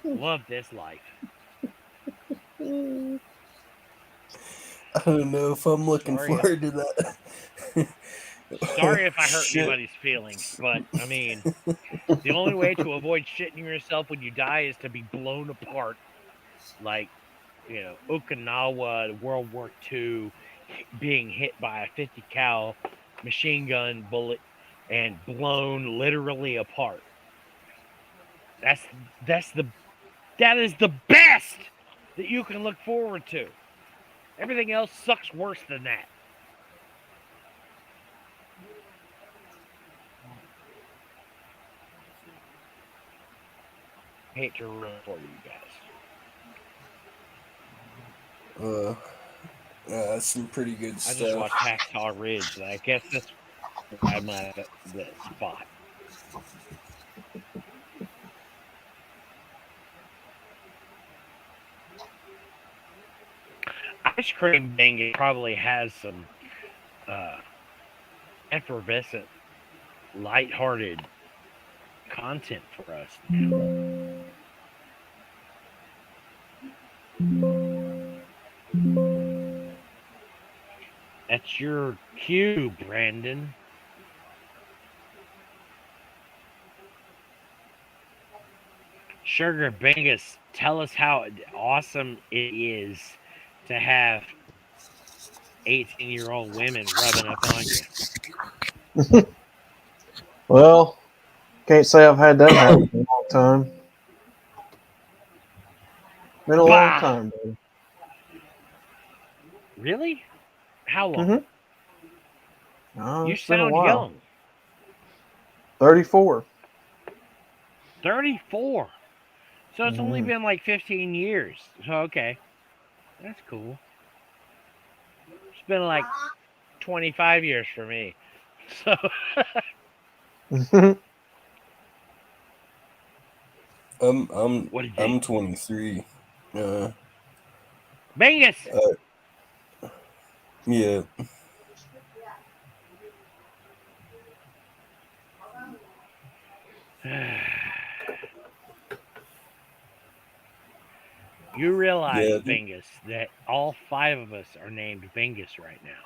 [SPEAKER 2] Love this life.
[SPEAKER 13] I don't know if I'm looking
[SPEAKER 2] Sorry.
[SPEAKER 13] forward to that.
[SPEAKER 2] Sorry if I hurt
[SPEAKER 13] Shit.
[SPEAKER 2] anybody's feelings, but I mean, the only way to avoid shitting yourself when you die is to be blown apart, like, you know, Okinawa, World War II, being hit by a 50 cal machine gun bullet and blown literally apart. That is the best that you can look forward to. Everything else sucks worse than that. Hate to ruin it for you guys.
[SPEAKER 13] That's some pretty good
[SPEAKER 2] I
[SPEAKER 13] stuff.
[SPEAKER 2] just watched Hacksaw Ridge, and I guess that's why I'm at the spot. Ice Cream Bingo probably has some effervescent, lighthearted content for us now. That's your cue, Brandon. Sugar Bingus, tell us how awesome it is to have 18-year-old women rubbing up on you.
[SPEAKER 3] Well, can't say I've had that happen in a long time. Been a long time, baby.
[SPEAKER 2] Really? How long? You
[SPEAKER 3] It's been a
[SPEAKER 2] sound
[SPEAKER 3] while.
[SPEAKER 2] young.
[SPEAKER 3] 34.
[SPEAKER 2] 34. So it's only been like 15 years. So, okay. That's cool. It's been like 25 years for me. So.
[SPEAKER 13] I'm 23.
[SPEAKER 2] Bingus.
[SPEAKER 13] Yeah.
[SPEAKER 2] You realize,
[SPEAKER 13] Yeah,
[SPEAKER 2] Bingus, that all 5 of us are named Bingus right now.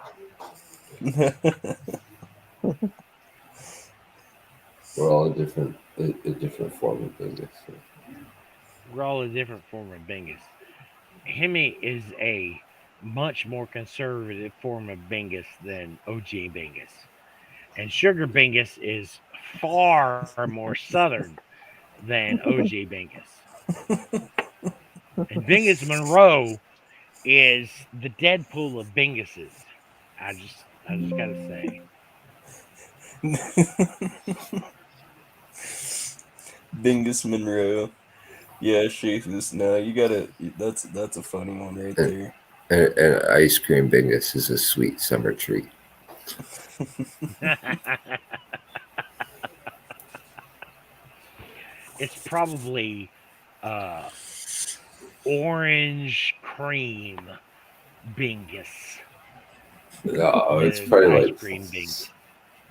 [SPEAKER 8] We're all a different form of Bingus. So.
[SPEAKER 2] We're all a different form of Bingus. Hemi is a much more conservative form of Bingus than OG Bingus. And Sugar Bingus is far more southern than OG Bingus. And Bingus Monroe is the Deadpool of Binguses. I just gotta say.
[SPEAKER 13] Bingus Monroe. Yeah, Shafus. No, you gotta. That's a funny one right there.
[SPEAKER 8] And ice cream Bingus is a sweet summer treat.
[SPEAKER 2] It's probably orange cream Bingus.
[SPEAKER 8] No, it's probably
[SPEAKER 2] ice
[SPEAKER 8] like
[SPEAKER 2] cream Bingus.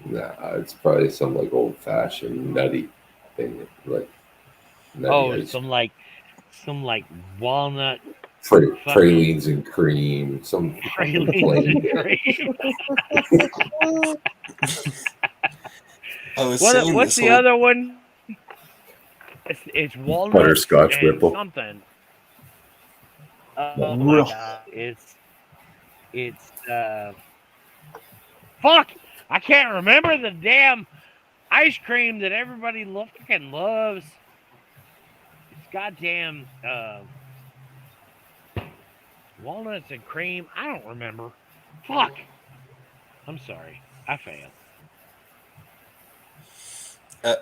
[SPEAKER 8] Nah, it's probably some like old fashioned nutty thing, like nutty ice.
[SPEAKER 2] some like walnut
[SPEAKER 8] pralines and cream, some
[SPEAKER 2] pralines and cream. What's the other one? It's walnuts
[SPEAKER 8] butterscotch
[SPEAKER 2] and
[SPEAKER 8] ripple.
[SPEAKER 2] Something. Oh my god! It's fuck! I can't remember the damn ice cream that everybody fucking loves. It's goddamn walnuts and cream. I don't remember. Fuck! I'm sorry. I failed.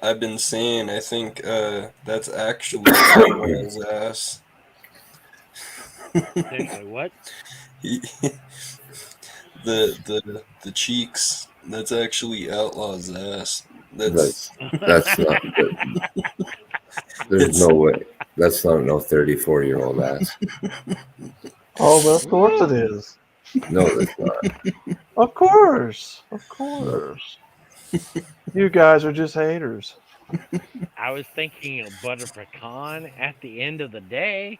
[SPEAKER 13] I've been saying. I think that's actually his ass.
[SPEAKER 2] What?
[SPEAKER 13] The cheeks. That's actually Outlaw's ass.
[SPEAKER 8] That's not. There's no way. That's not no 34-year-old ass.
[SPEAKER 3] Oh, of course it is.
[SPEAKER 8] No, it's not.
[SPEAKER 3] Of course. Of course. You guys are just haters.
[SPEAKER 2] I was thinking of butter pecan at the end of the day.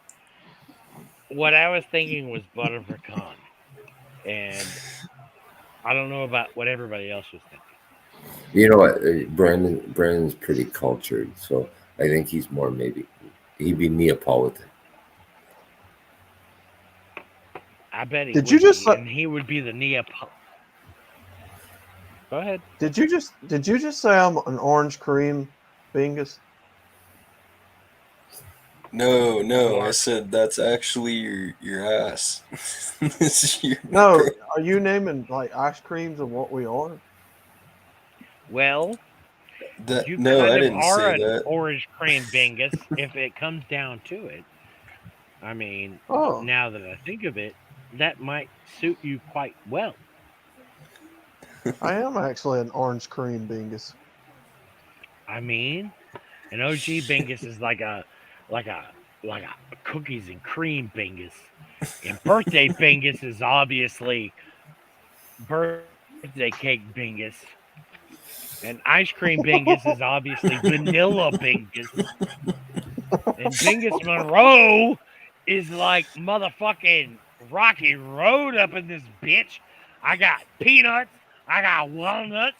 [SPEAKER 2] What I was thinking was butter pecan. And I don't know about what everybody else was thinking.
[SPEAKER 8] You know what? Brandon's pretty cultured, so I think he's more maybe he'd be Neapolitan.
[SPEAKER 2] I bet he
[SPEAKER 3] Did
[SPEAKER 2] would
[SPEAKER 3] you just
[SPEAKER 2] be, and he would be the Neapolitan. Go ahead.
[SPEAKER 3] Did you just say I'm an orange cream Bingus?
[SPEAKER 13] No, I said that's actually your ass. This is your
[SPEAKER 3] No, are you naming like ice creams of what we are?
[SPEAKER 2] Well, you
[SPEAKER 13] no,
[SPEAKER 2] kind
[SPEAKER 13] I
[SPEAKER 2] of
[SPEAKER 13] didn't
[SPEAKER 2] are
[SPEAKER 13] say
[SPEAKER 2] an
[SPEAKER 13] that.
[SPEAKER 2] orange cream Bingus if it comes down to it. I mean,
[SPEAKER 3] Oh.
[SPEAKER 2] now that I think of it, that might suit you quite well.
[SPEAKER 3] I am actually an orange cream Bingus.
[SPEAKER 2] I mean, an OG Bingus is like a cookies and cream Bingus. And birthday Bingus is obviously birthday cake Bingus. And ice cream Bingus is obviously vanilla Bingus. And Bingus Monroe is like motherfucking Rocky Road up in this bitch. I got peanuts. I got walnuts.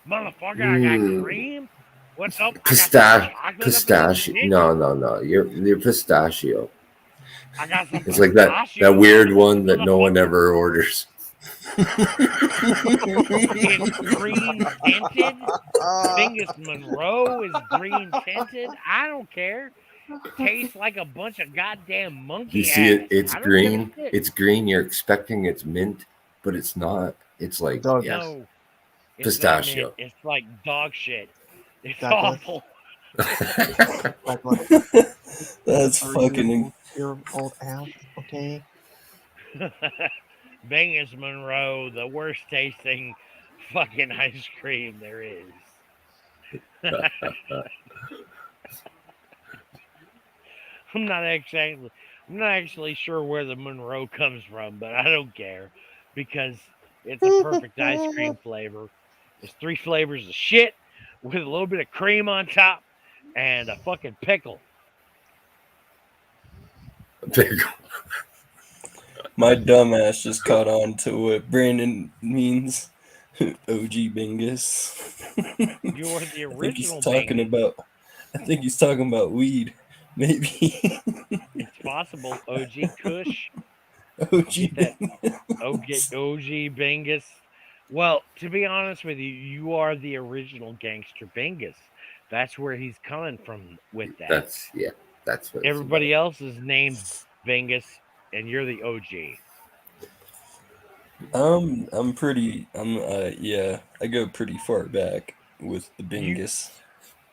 [SPEAKER 2] Motherfucker, I got cream. What's up? I got some chocolate up in this
[SPEAKER 8] Pistachio.
[SPEAKER 2] bitch.
[SPEAKER 8] No. You're pistachio.
[SPEAKER 2] I got some
[SPEAKER 8] It's like that weird one that no one ever orders.
[SPEAKER 2] It's green tinted. Bingus Monroe is green tinted. I don't care. Tastes like a bunch of goddamn monkey
[SPEAKER 8] You see it?
[SPEAKER 2] ass.
[SPEAKER 8] It's
[SPEAKER 2] I don't give a
[SPEAKER 8] green.
[SPEAKER 2] shit.
[SPEAKER 8] It's green. You're expecting it's mint, but it's not. It's like
[SPEAKER 2] No, it's not
[SPEAKER 8] pistachio.
[SPEAKER 2] mint. It's like dog shit. It's
[SPEAKER 3] Douglas.
[SPEAKER 2] awful.
[SPEAKER 13] That's fucking.
[SPEAKER 3] Your old ass, okay?
[SPEAKER 2] Bingus Monroe, the worst tasting fucking ice cream there is. I'm not actually sure where the Monroe comes from, but I don't care because it's a perfect ice cream flavor. It's 3 flavors of shit with a little bit of cream on top and a fucking pickle.
[SPEAKER 13] My dumbass just caught on to what Brandon means. OG Bingus.
[SPEAKER 2] You're the original
[SPEAKER 13] I think he's talking
[SPEAKER 2] Bingus.
[SPEAKER 13] about. I think he's talking about weed. Maybe.
[SPEAKER 2] It's possible. OG Kush.
[SPEAKER 13] OG
[SPEAKER 2] Get OG Bingus. Well, to be honest with you, you are the original gangster Bingus. That's where he's coming from with that.
[SPEAKER 8] That's what
[SPEAKER 2] Everybody else is named Bingus, and you're the OG.
[SPEAKER 13] Yeah, I go pretty far back with the Bingus.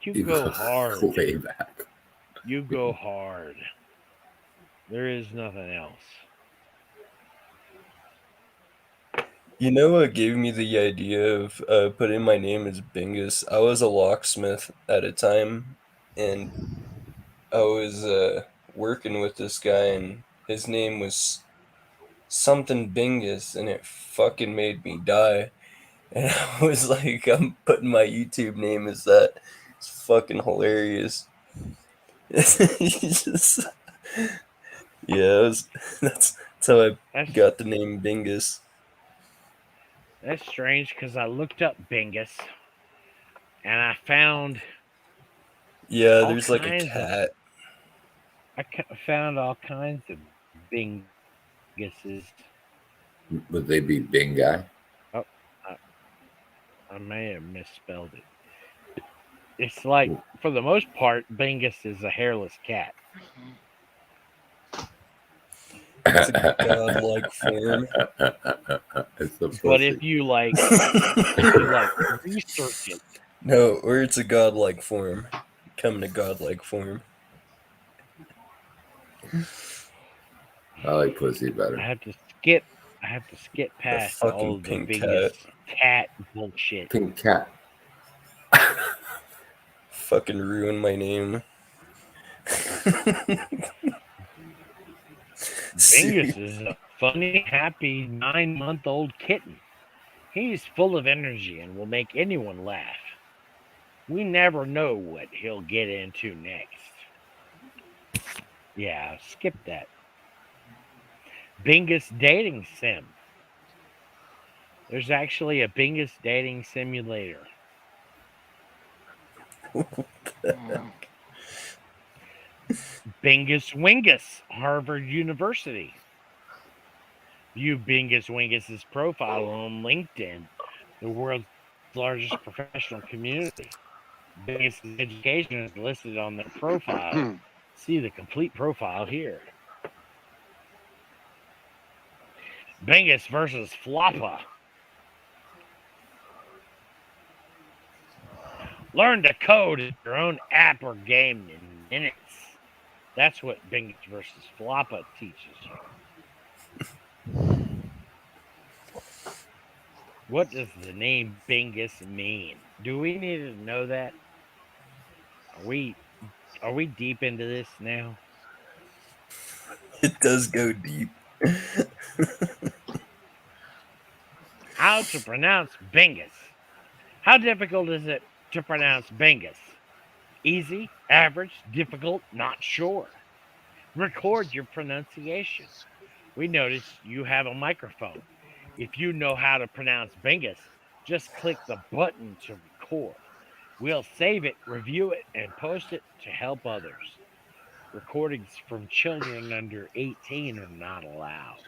[SPEAKER 2] You go hard.
[SPEAKER 8] Way back.
[SPEAKER 2] You go hard. There is nothing else.
[SPEAKER 13] You know what gave me the idea of putting my name as Bingus? I was a locksmith at a time, and I was working with this guy, and his name was something Bingus, and it fucking made me die. And I was like, I'm putting my YouTube name as that. It's fucking hilarious. That's how I got the name Bingus.
[SPEAKER 2] That's strange because I looked up Bingus and I found.
[SPEAKER 13] Yeah, there's like a cat.
[SPEAKER 2] I found all kinds of Binguses.
[SPEAKER 8] Would they be Bing guy?
[SPEAKER 2] Oh, I may have misspelled it. It's like, for the most part, Bingus is a hairless cat.
[SPEAKER 13] It's a godlike form.
[SPEAKER 2] But if you like research it.
[SPEAKER 13] No, or it's a godlike form. Come to godlike form.
[SPEAKER 8] I like pussy better.
[SPEAKER 2] I have to skip
[SPEAKER 13] The
[SPEAKER 2] past all
[SPEAKER 13] fucking
[SPEAKER 2] of the
[SPEAKER 13] pink
[SPEAKER 2] biggest cat bullshit.
[SPEAKER 8] Pink cat.
[SPEAKER 13] Fucking ruin my name.
[SPEAKER 2] Bingus is a funny, happy 9-month-old kitten. He's full of energy and will make anyone laugh. We never know what he'll get into next. Yeah, skip that. Bingus dating sim. There's actually a Bingus dating simulator. Bingus Wingus, Harvard University. View Bingus Wingus's profile on LinkedIn, the world's largest professional community. Bingus's education is listed on their profile. See the complete profile here. Bingus versus Floppa. Learn to code your own app or game in minutes. That's what Bingus versus Floppa teaches you. What does the name Bingus mean? Do we need to know that? Are we deep into this now?
[SPEAKER 13] It does go deep.
[SPEAKER 2] How to pronounce Bingus. How difficult is it to pronounce Bingus? Easy, average, difficult, not sure. Record your pronunciation. We notice you have a microphone. If you know how to pronounce Bingus, just click the button to record. We'll save it, review it, and post it to help others. Recordings from children under 18 are not allowed.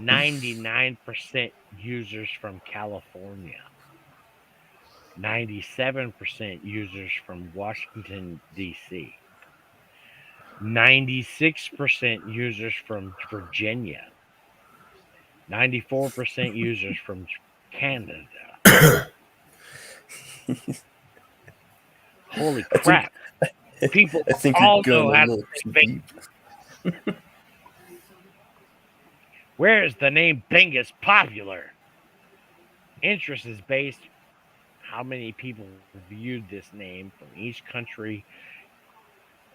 [SPEAKER 2] 99% users from California. 97% users from Washington, D.C. 96% users from Virginia. 94% users from Canada. Holy crap. People
[SPEAKER 13] I think
[SPEAKER 2] all
[SPEAKER 13] you're
[SPEAKER 2] know
[SPEAKER 13] going
[SPEAKER 2] how
[SPEAKER 13] a
[SPEAKER 2] to
[SPEAKER 13] little
[SPEAKER 2] say
[SPEAKER 13] too
[SPEAKER 2] Bingus.
[SPEAKER 13] deep.
[SPEAKER 2] Where is the name Bingus popular? Interest is based how many people viewed this name from each country,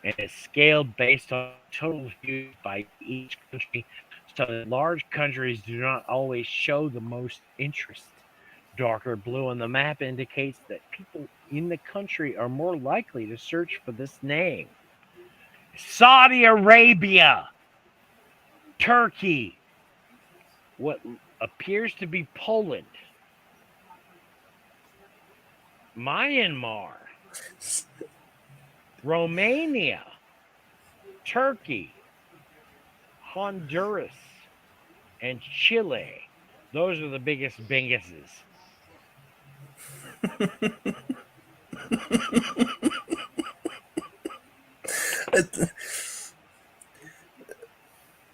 [SPEAKER 2] and is scaled based on total views by each country, so that large countries do not always show the most interest. Darker blue on the map indicates that people in the country are more likely to search for this name. Saudi Arabia, Turkey, what appears to be Poland, Myanmar, Romania, Turkey, Honduras, and Chile. Those are the biggest Binguses.
[SPEAKER 13] I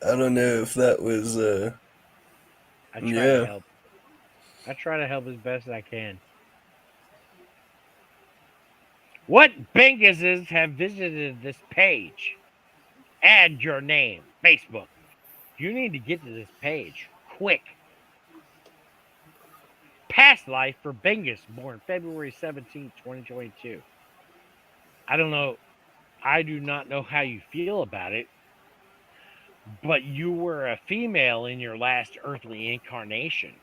[SPEAKER 13] don't know if that was
[SPEAKER 2] I try to help. I try to help as best I can. What Binguses have visited this page? Add your name. Facebook. You need to get to this page quick. Past life for Bingus, born February 17, 2022. I don't know. I do not know how you feel about it, but you were a female in your last earthly incarnation.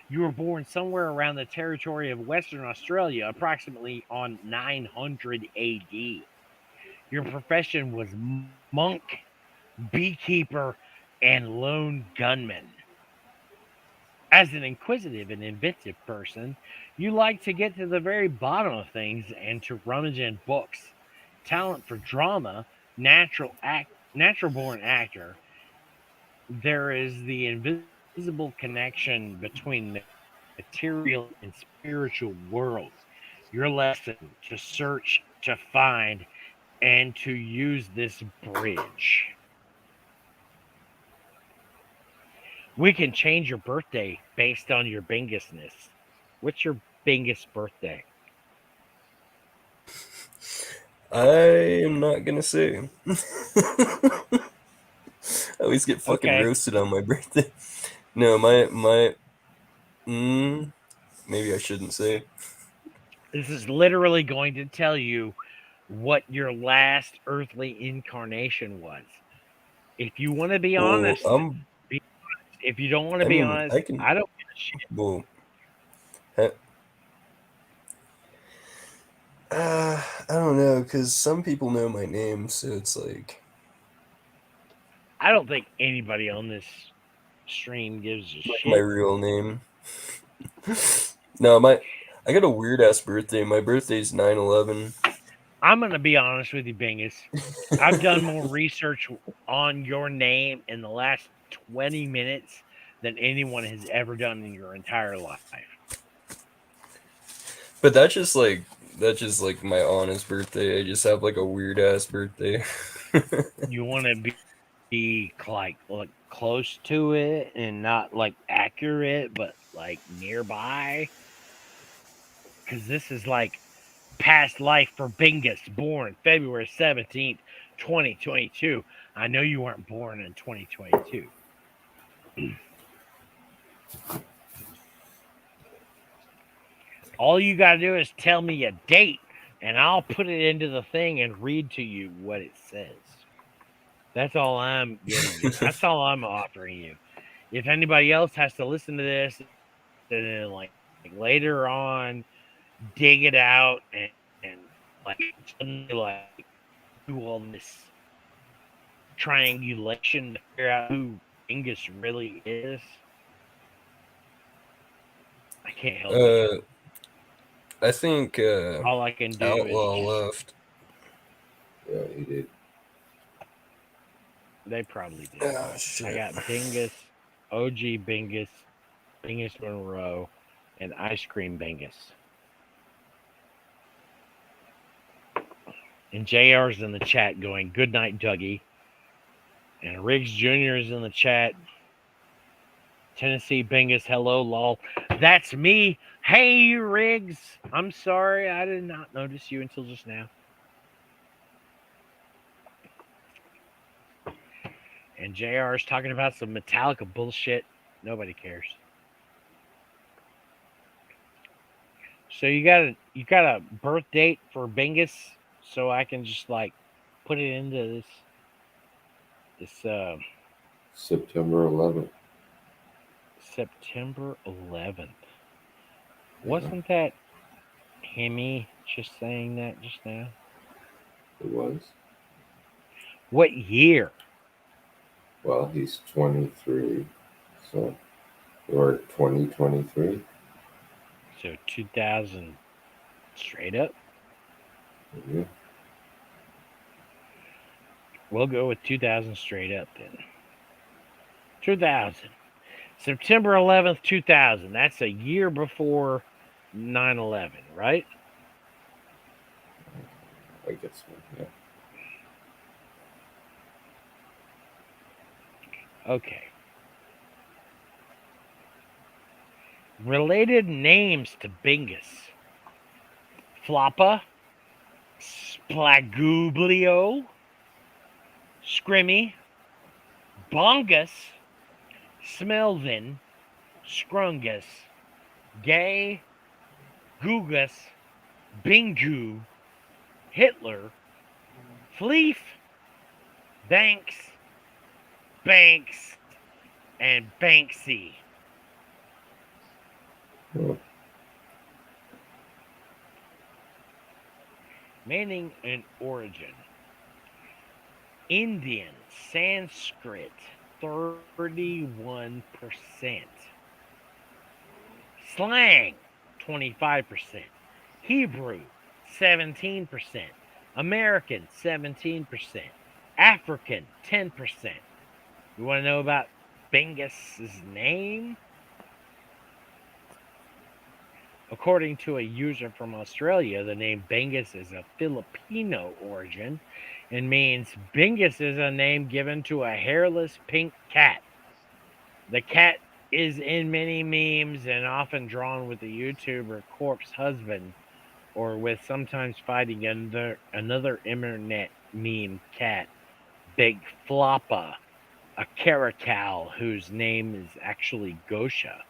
[SPEAKER 2] You were born somewhere around the territory of Western Australia, approximately on 900 AD. Your profession was monk, beekeeper, and lone gunman. As an inquisitive and inventive person, you like to get to the very bottom of things and to rummage in books. Talent for drama, natural-born actor. There is the invisible connection between the material and spiritual world. Your lesson to search, to find, and to use this bridge. We can change your birthday based on your Bingusness. What's your Bingus birthday?
[SPEAKER 13] I am not gonna say. I always get fucking
[SPEAKER 2] Okay.
[SPEAKER 13] roasted on my birthday. No, maybe I shouldn't say.
[SPEAKER 2] This is literally going to tell you what your last earthly incarnation was. If you want to be
[SPEAKER 13] Well,
[SPEAKER 2] honest, be honest. If you don't want to
[SPEAKER 13] I
[SPEAKER 2] be
[SPEAKER 13] mean,
[SPEAKER 2] honest,
[SPEAKER 13] I can.
[SPEAKER 2] I don't give a shit.
[SPEAKER 13] Well, I don't know, because some people know my name, so it's like.
[SPEAKER 2] I don't think anybody on this stream gives a shit.
[SPEAKER 13] My real name. No, I got a weird ass birthday. My birthday's 9/11.
[SPEAKER 2] I'm gonna be honest with you, Bingus. I've done more research on your name in the last 20 minutes than anyone has ever done in your entire life.
[SPEAKER 13] But that's just like my honest birthday. I just have like a weird ass birthday.
[SPEAKER 2] You want to be like close to it and not like accurate, but like nearby. Because this is like past life for Bingus, born February 17th, 2022. I know you weren't born in 2022. All you got to do is tell me a date, and I'll put it into the thing and read to you what it says. That's all I'm giving you. That's all I'm offering you. If anybody else has to listen to this and then like later on dig it out and like do all this triangulation to figure out who Angus really is, I can't help you.
[SPEAKER 13] I think
[SPEAKER 2] all I can do
[SPEAKER 13] Outlaw
[SPEAKER 2] is
[SPEAKER 13] left.
[SPEAKER 8] Yeah, he did.
[SPEAKER 2] They probably did.
[SPEAKER 13] Oh, shit.
[SPEAKER 2] I got Bingus, OG Bingus, Bingus Monroe, and Ice Cream Bingus. And JR's in the chat going, "Good night, Dougie." And Riggs Jr. is in the chat. Tennessee Bingus, hello, lol. That's me. Hey, Riggs. I'm sorry. I did not notice you until just now. And JR is talking about some Metallica bullshit. Nobody cares. So you got a birth date for Bingus, so I can just like put it into this
[SPEAKER 8] September 11th.
[SPEAKER 2] September 11th. Wasn't that Hemi just saying that just now?
[SPEAKER 8] It was.
[SPEAKER 2] What year?
[SPEAKER 8] Well, he's 23, so or 2023.
[SPEAKER 2] So 2000 straight up?
[SPEAKER 8] Yeah.
[SPEAKER 2] We'll go with 2000 straight up then. 2000. September 11th, 2000. That's a year before 9/11, right?
[SPEAKER 8] I guess so, yeah.
[SPEAKER 2] Okay. Related names to Bingus: Floppa, Splagublio, Scrimmy, Bongus, Smelvin, Scrungus, Gay, Gugus, Bingu, Hitler, Fleef, Banks, Banks, and Banksy. Meaning and origin: Indian, Sanskrit, 31%. Slang, 25%. Hebrew, 17%. American, 17%. African, 10%. You want to know about Bingus's name? According to a user from Australia, the name Bingus is of Filipino origin and means Bingus is a name given to a hairless pink cat. The cat is in many memes and often drawn with the YouTuber corpse husband or with sometimes fighting another internet meme cat, Big Floppa. a caracal whose name is actually Gosha.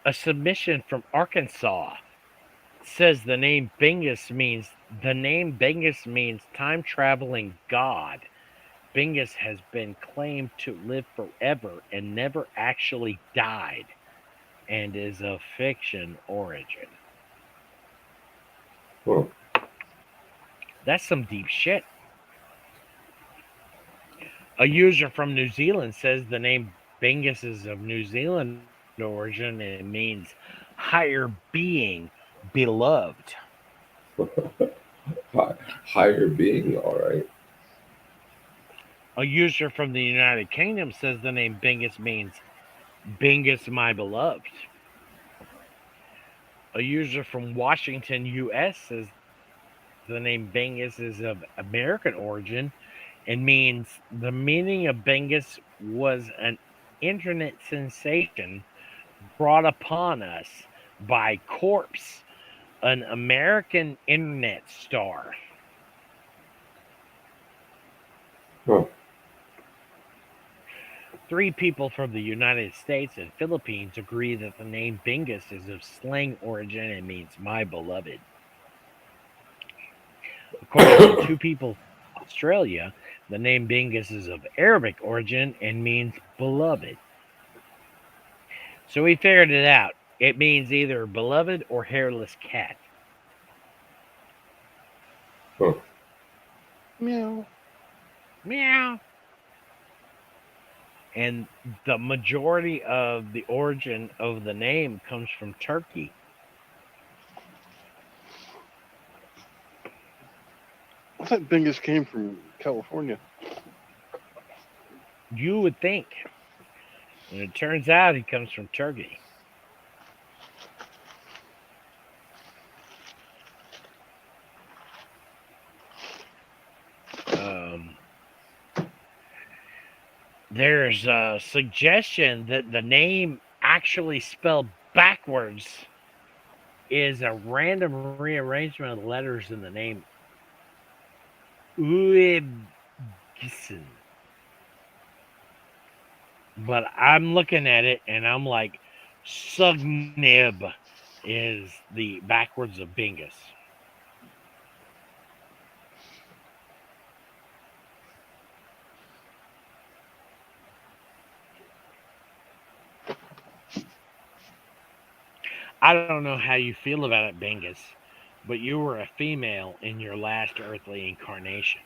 [SPEAKER 2] A submission from Arkansas says the name Bingus means time traveling god. Bingus has been claimed to live forever and never actually died, and is of fiction origin.
[SPEAKER 8] Well,
[SPEAKER 2] That's some deep shit. A user from New Zealand says the name Bingus is of New Zealand origin and it means higher being, beloved.
[SPEAKER 8] higher being, all right.
[SPEAKER 2] A user from the United Kingdom says the name Bingus means Bingus, my beloved. A user from Washington, U.S. says the name Bingus is of American origin and means the meaning of Bingus was an internet sensation brought upon us by Corpse, an American internet star.
[SPEAKER 8] Oh.
[SPEAKER 2] 3 people from the United States and Philippines agree that the name Bingus is of slang origin and means my beloved. According to 2 people from Australia, the name Bingus is of Arabic origin and means beloved. So we figured it out. It means either beloved or hairless cat.
[SPEAKER 8] Oh.
[SPEAKER 2] Meow. Meow. And the majority of the origin of the name comes from Turkey.
[SPEAKER 18] I thought Bingus came from California.
[SPEAKER 2] You would think. And it turns out he comes from Turkey. There's a suggestion that the name actually spelled backwards is a random rearrangement of the letters in the name Uibgisen. But I'm looking at it and I'm like, Sugnib is the backwards of Bingus. I don't know how you feel about it, Bingus, but you were a female in your last earthly incarnation.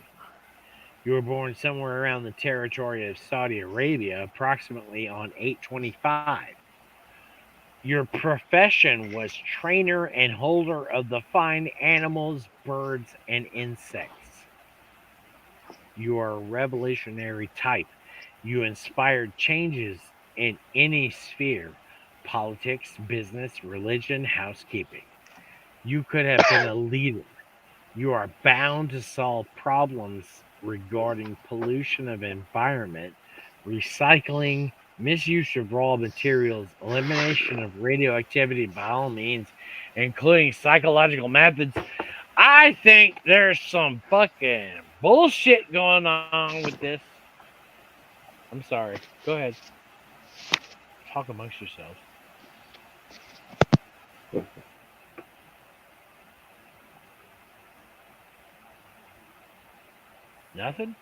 [SPEAKER 2] You were born somewhere around the territory of Saudi Arabia, approximately on 825. Your profession was trainer and holder of the fine animals, birds, and insects. You are a revolutionary type. You inspired changes in any sphere: politics, business, religion, housekeeping. You could have been a leader. You are bound to solve problems regarding pollution of environment, recycling, misuse of raw materials, elimination of radioactivity by all means, including psychological methods. I think there's some fucking bullshit going on with this. I'm sorry. Go ahead. Talk amongst yourselves. Nothing?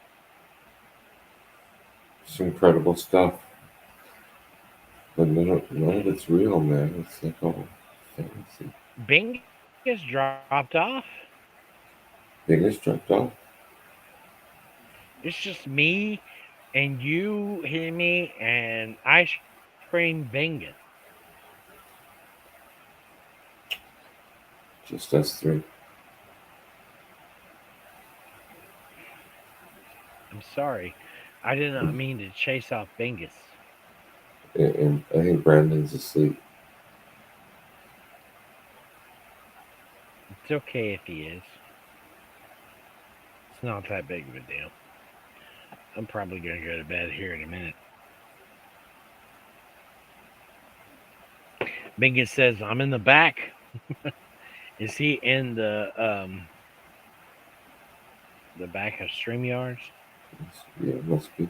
[SPEAKER 8] It's incredible stuff. But none of it's real, man. It's like all fantasy.
[SPEAKER 2] Bing gets dropped off.
[SPEAKER 8] Bingus dropped off.
[SPEAKER 2] It's just me and you hitting me and ice cream Bingus.
[SPEAKER 8] Just us 3.
[SPEAKER 2] I'm sorry. I did not mean to chase off Bingus.
[SPEAKER 8] And I think Brandon's asleep.
[SPEAKER 2] It's okay if he is. It's not that big of a deal. I'm probably going to go to bed here in a minute. Bingus says, I'm in the back. Is he in the the back of StreamYards?
[SPEAKER 8] Yeah, must be.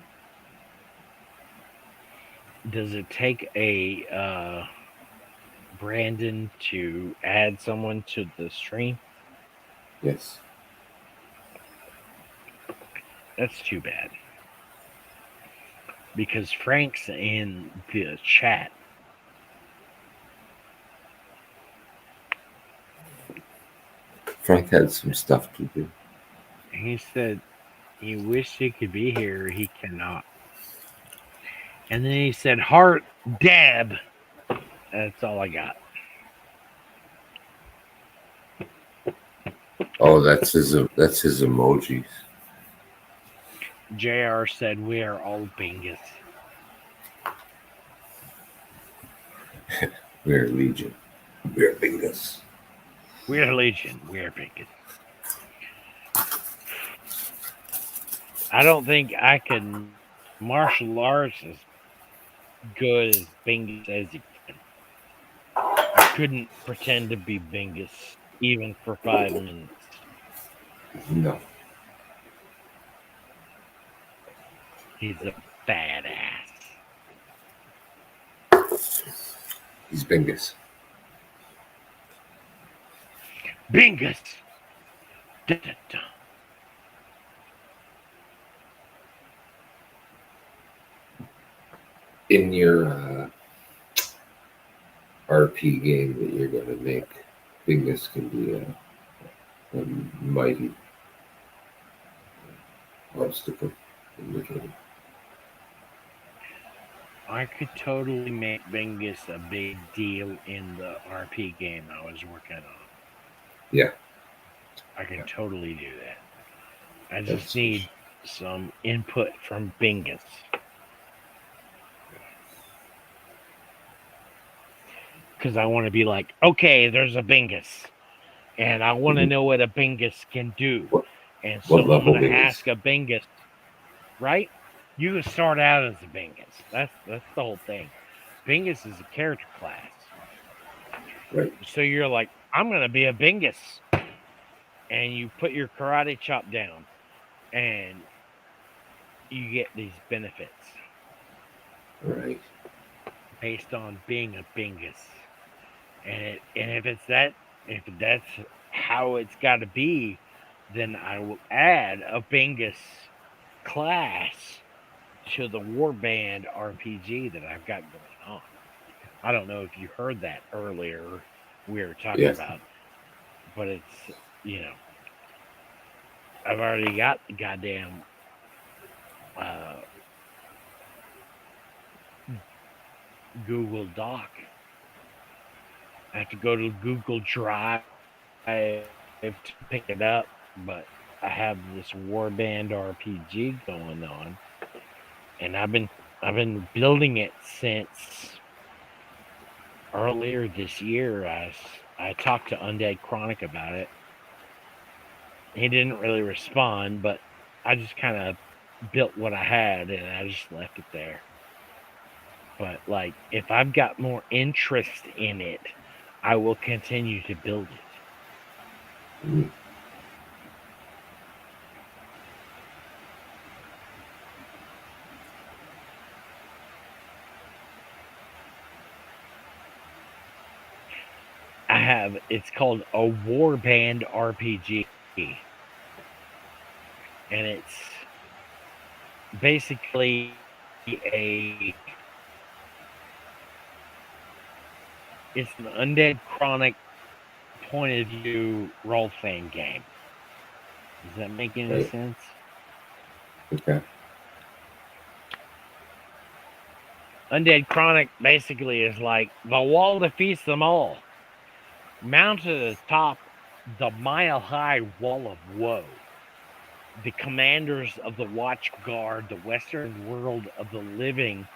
[SPEAKER 2] Does it take a Brandon to add someone to the stream?
[SPEAKER 8] Yes.
[SPEAKER 2] That's too bad. Because Frank's in the chat.
[SPEAKER 8] Frank had some stuff to do.
[SPEAKER 2] He said he wished he could be here. He cannot. And then he said, "Heart dab." That's all I got.
[SPEAKER 8] Oh, that's his emojis.
[SPEAKER 2] JR said, "We are all Bingus."
[SPEAKER 8] We're Legion. We're Bingus.
[SPEAKER 2] We're Legion. We're Bingus. I don't think I can martial arts as good as Bingus as he can. I couldn't pretend to be Bingus even for 5 minutes.
[SPEAKER 8] No.
[SPEAKER 2] He's a badass.
[SPEAKER 8] He's Bingus.
[SPEAKER 2] Bingus. Da, da, da.
[SPEAKER 8] In your RP game that you're going to make, Bingus can be a mighty obstacle in the game.
[SPEAKER 2] I could totally make Bingus a big deal in the RP game I was working on.
[SPEAKER 8] Yeah.
[SPEAKER 2] I can totally do that. I just need some input from Bingus. Because I want to be like, okay, there's a Bingus. And I want to know what a Bingus can do. And so I'm going to ask a Bingus, right? You can start out as a Bingus. That's the whole thing. Bingus is a character class.
[SPEAKER 8] Right.
[SPEAKER 2] So you're like, I'm going to be a Bingus. And you put your karate chop down. And you get these benefits.
[SPEAKER 8] Right.
[SPEAKER 2] Based on being a Bingus. And if that's how it's got to be, then I will add a Bingus class to the Warband RPG that I've got going on. I don't know if you heard that earlier. We were talking about, but it's I've already got the goddamn Google Doc. I have to go to Google Drive to pick it up, but I have this Warband RPG going on, and I've been building it since earlier this year. I talked to Undead Chronic about it. He didn't really respond, but I just kind of built what I had, and I just left it there. But like, if I've got more interest in it, I will continue to build it.
[SPEAKER 8] Mm.
[SPEAKER 2] It's called a Warband RPG. And it's basically it's an Undead Chronic point of view role-playing game. Does that make any sense?
[SPEAKER 8] Okay.
[SPEAKER 2] Undead Chronic basically is like the wall defeats them all. Mounted atop the mile-high wall of woe, the commanders of the Watch guard the western world of the living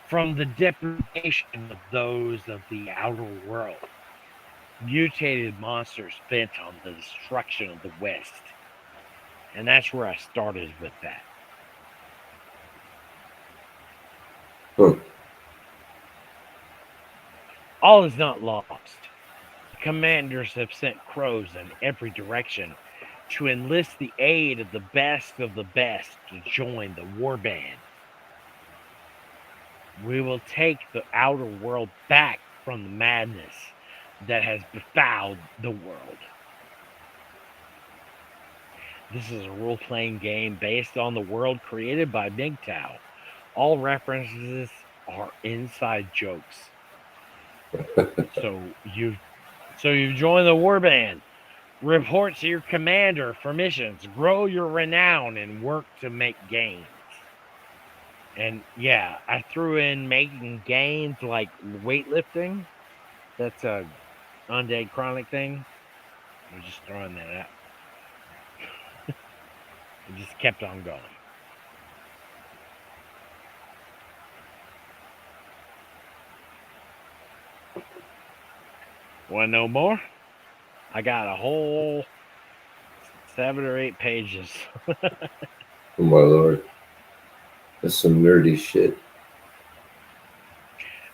[SPEAKER 2] from the deprivation of those of the outer world. Mutated monsters bent on the destruction of the West. And that's where I started with that. All is not lost. Commanders have sent crows in every direction to enlist the aid of the best to join the warband. We will take the outer world back from the madness that has befouled the world. This is a role-playing game based on the world created by MGTOW. All references are inside jokes. So you've joined the warband. Report to your commander for missions. Grow your renown and work to make gains. And yeah, I threw in making gains like weightlifting. That's a undead chronic thing. I'm just throwing that out. It just kept on going. Want to know more? I got a whole 7 or 8 pages.
[SPEAKER 8] Oh my lord. That's some nerdy shit.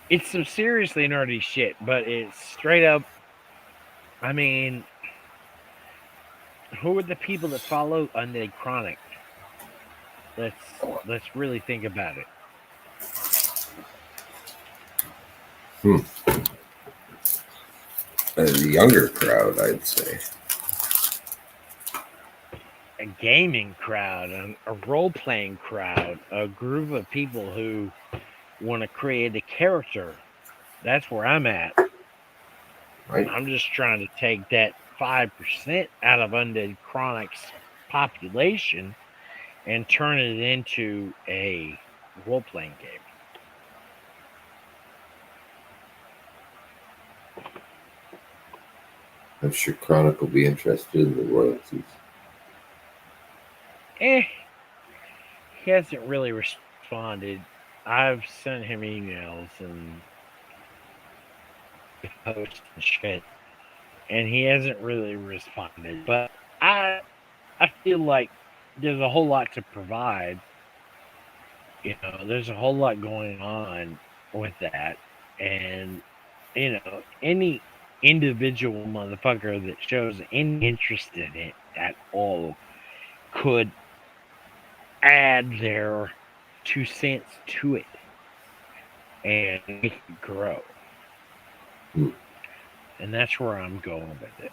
[SPEAKER 2] It's some seriously nerdy shit, but it's straight up. I mean, who are the people that follow Undead Chronic? Let's really think about it.
[SPEAKER 8] The younger crowd, I'd say.
[SPEAKER 2] A gaming crowd, a role-playing crowd, a group of people who want to create a character. That's where I'm at.
[SPEAKER 8] Right.
[SPEAKER 2] I'm just trying to take that 5% out of Undead Chronic's population and turn it into a role-playing game.
[SPEAKER 8] I'm sure Chronic will be interested in the royalties.
[SPEAKER 2] He hasn't really responded. I've sent him emails and posts and shit, and he hasn't really responded. But I feel like there's a whole lot to provide. You know, there's a whole lot going on with that, and you know, any individual motherfucker that shows any interest in it at all could add their 2 cents to it and make it grow. And that's where I'm going with it.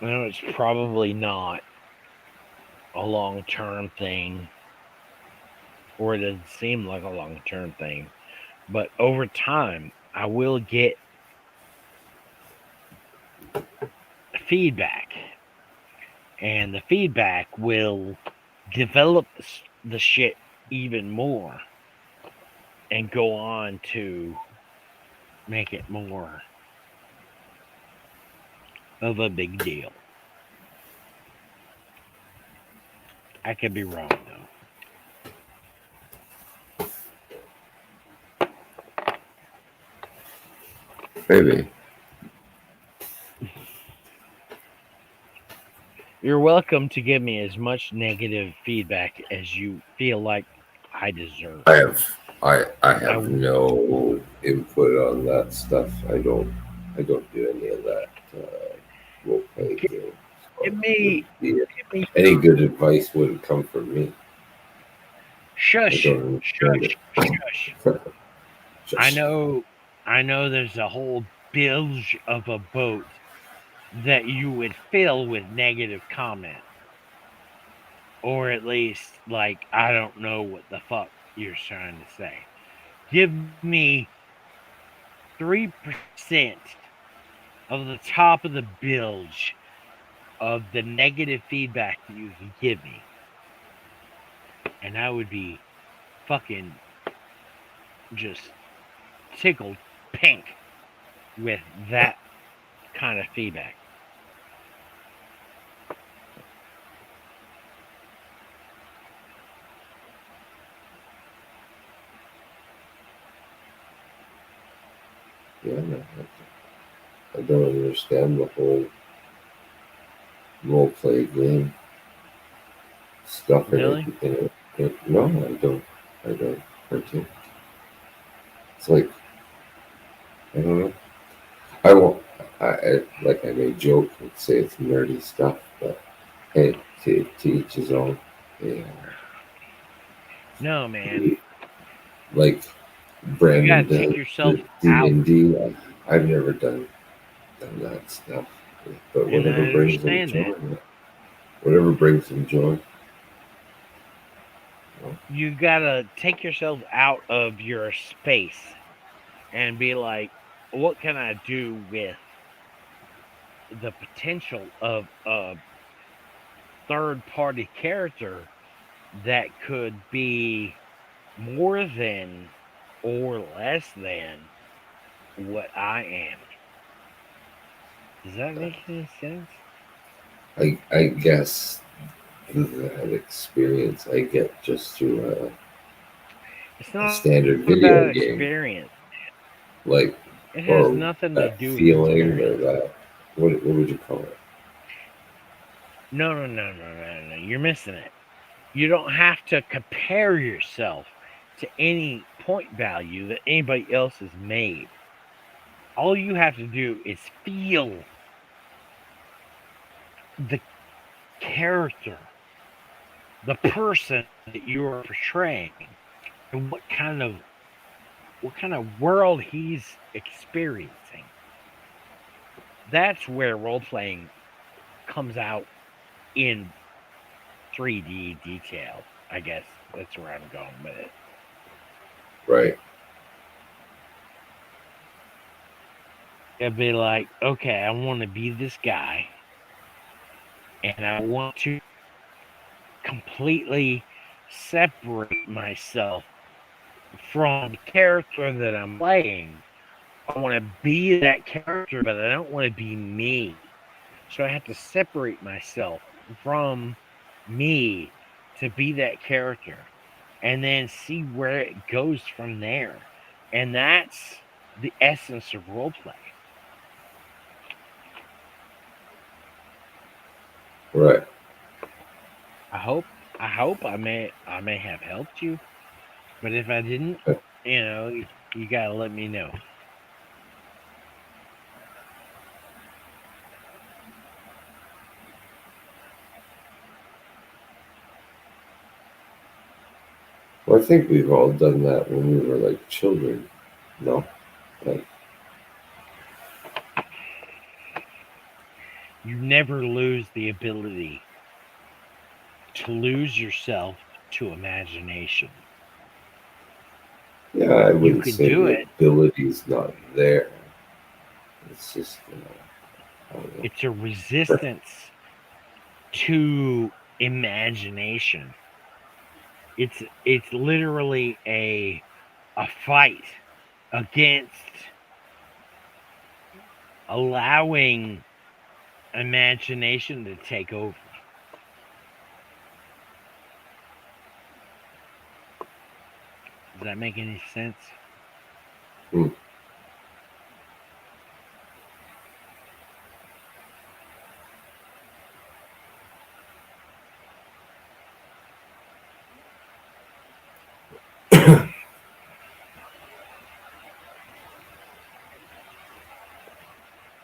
[SPEAKER 2] No, it's probably not a long-term thing, or it doesn't seem like a long-term thing. But over time, I will get feedback, and the feedback will develop the shit even more and go on to make it more of a big deal. I could be wrong, though.
[SPEAKER 8] Maybe.
[SPEAKER 2] You're welcome to give me as much negative feedback as you feel like I deserve.
[SPEAKER 8] I have no input on that stuff. I don't do any of that role playing games.
[SPEAKER 2] Give me
[SPEAKER 8] Any good advice wouldn't come from me.
[SPEAKER 2] Shush.
[SPEAKER 8] Shush.
[SPEAKER 2] I know there's a whole bilge of a boat that you would fill with negative comment. Or at least, like, I don't know what the fuck you're trying to say. Give me 3% of the top of the bilge of the negative feedback that you can give me. And I would be fucking just tickled pink with that kind of feedback.
[SPEAKER 8] Yeah, no, I don't understand the whole role play game stuff and
[SPEAKER 2] Really?
[SPEAKER 8] everything. No, I don't. I don't partake. It's like I don't know. I won't. Like I may joke and say it's nerdy stuff, but hey, to each his own. Yeah.
[SPEAKER 2] No, man.
[SPEAKER 8] Like
[SPEAKER 2] You
[SPEAKER 8] Brandon
[SPEAKER 2] gotta take
[SPEAKER 8] does
[SPEAKER 2] yourself
[SPEAKER 8] the
[SPEAKER 2] out,
[SPEAKER 8] D&D. I've never done that stuff, but
[SPEAKER 2] and
[SPEAKER 8] whatever
[SPEAKER 2] I
[SPEAKER 8] brings them
[SPEAKER 2] understand
[SPEAKER 8] joy,
[SPEAKER 2] that.
[SPEAKER 8] whatever brings them joy.
[SPEAKER 2] You gotta take yourself out of your space and be like, what can I do with the potential of a third party character that could be more than or less than what I am? Does that make any sense?
[SPEAKER 8] I guess that experience I get just through
[SPEAKER 2] It's
[SPEAKER 8] a
[SPEAKER 2] not
[SPEAKER 8] standard video
[SPEAKER 2] about
[SPEAKER 8] game,
[SPEAKER 2] experience.
[SPEAKER 8] like
[SPEAKER 2] It has
[SPEAKER 8] or
[SPEAKER 2] nothing to
[SPEAKER 8] that
[SPEAKER 2] do with
[SPEAKER 8] feeling or
[SPEAKER 2] experience.
[SPEAKER 8] that what would you call it?
[SPEAKER 2] No. You're missing it. You don't have to compare yourself to any point value that anybody else has made. All you have to do is feel the character, the person that you are portraying, and what kind of world he's experiencing. That's where role playing comes out in 3D detail. I guess that's where I'm going with it.
[SPEAKER 8] Right.
[SPEAKER 2] It'd be like, okay, I want to be this guy, and I want to completely separate myself from the character that I'm playing. I want to be that character, but I don't want to be me. So I have to separate myself from me to be that character and then see where it goes from there. And that's the essence of roleplay.
[SPEAKER 8] Right.
[SPEAKER 2] I hope I may have helped you, but if I didn't, you gotta let me know.
[SPEAKER 8] Well, I think we've all done that when we were like children. No, like
[SPEAKER 2] You never lose the ability to lose yourself to imagination.
[SPEAKER 8] yeah, I
[SPEAKER 2] You
[SPEAKER 8] wouldn't
[SPEAKER 2] can
[SPEAKER 8] say
[SPEAKER 2] do
[SPEAKER 8] the
[SPEAKER 2] it.
[SPEAKER 8] ability's not there. It's just I don't know.
[SPEAKER 2] It's a resistance to imagination. It's literally a fight against allowing imagination to take over. Does that make any sense?
[SPEAKER 8] Hmm.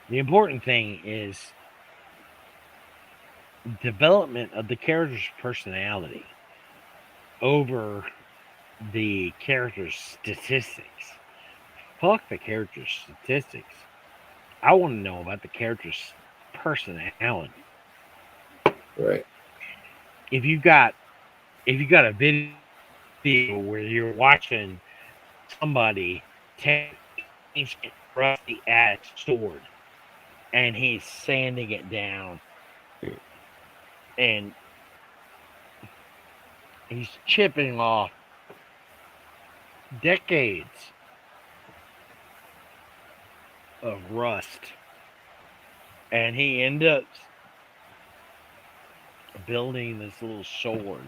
[SPEAKER 2] The important thing is development of the character's personality over the character's statistics. Fuck the character's statistics. I want to know about the character's personality.
[SPEAKER 8] Right.
[SPEAKER 2] If you got a video where you're watching somebody take ancient rusty ass sword and he's sanding it down and he's chipping off decades of rust, and he ends up building this little sword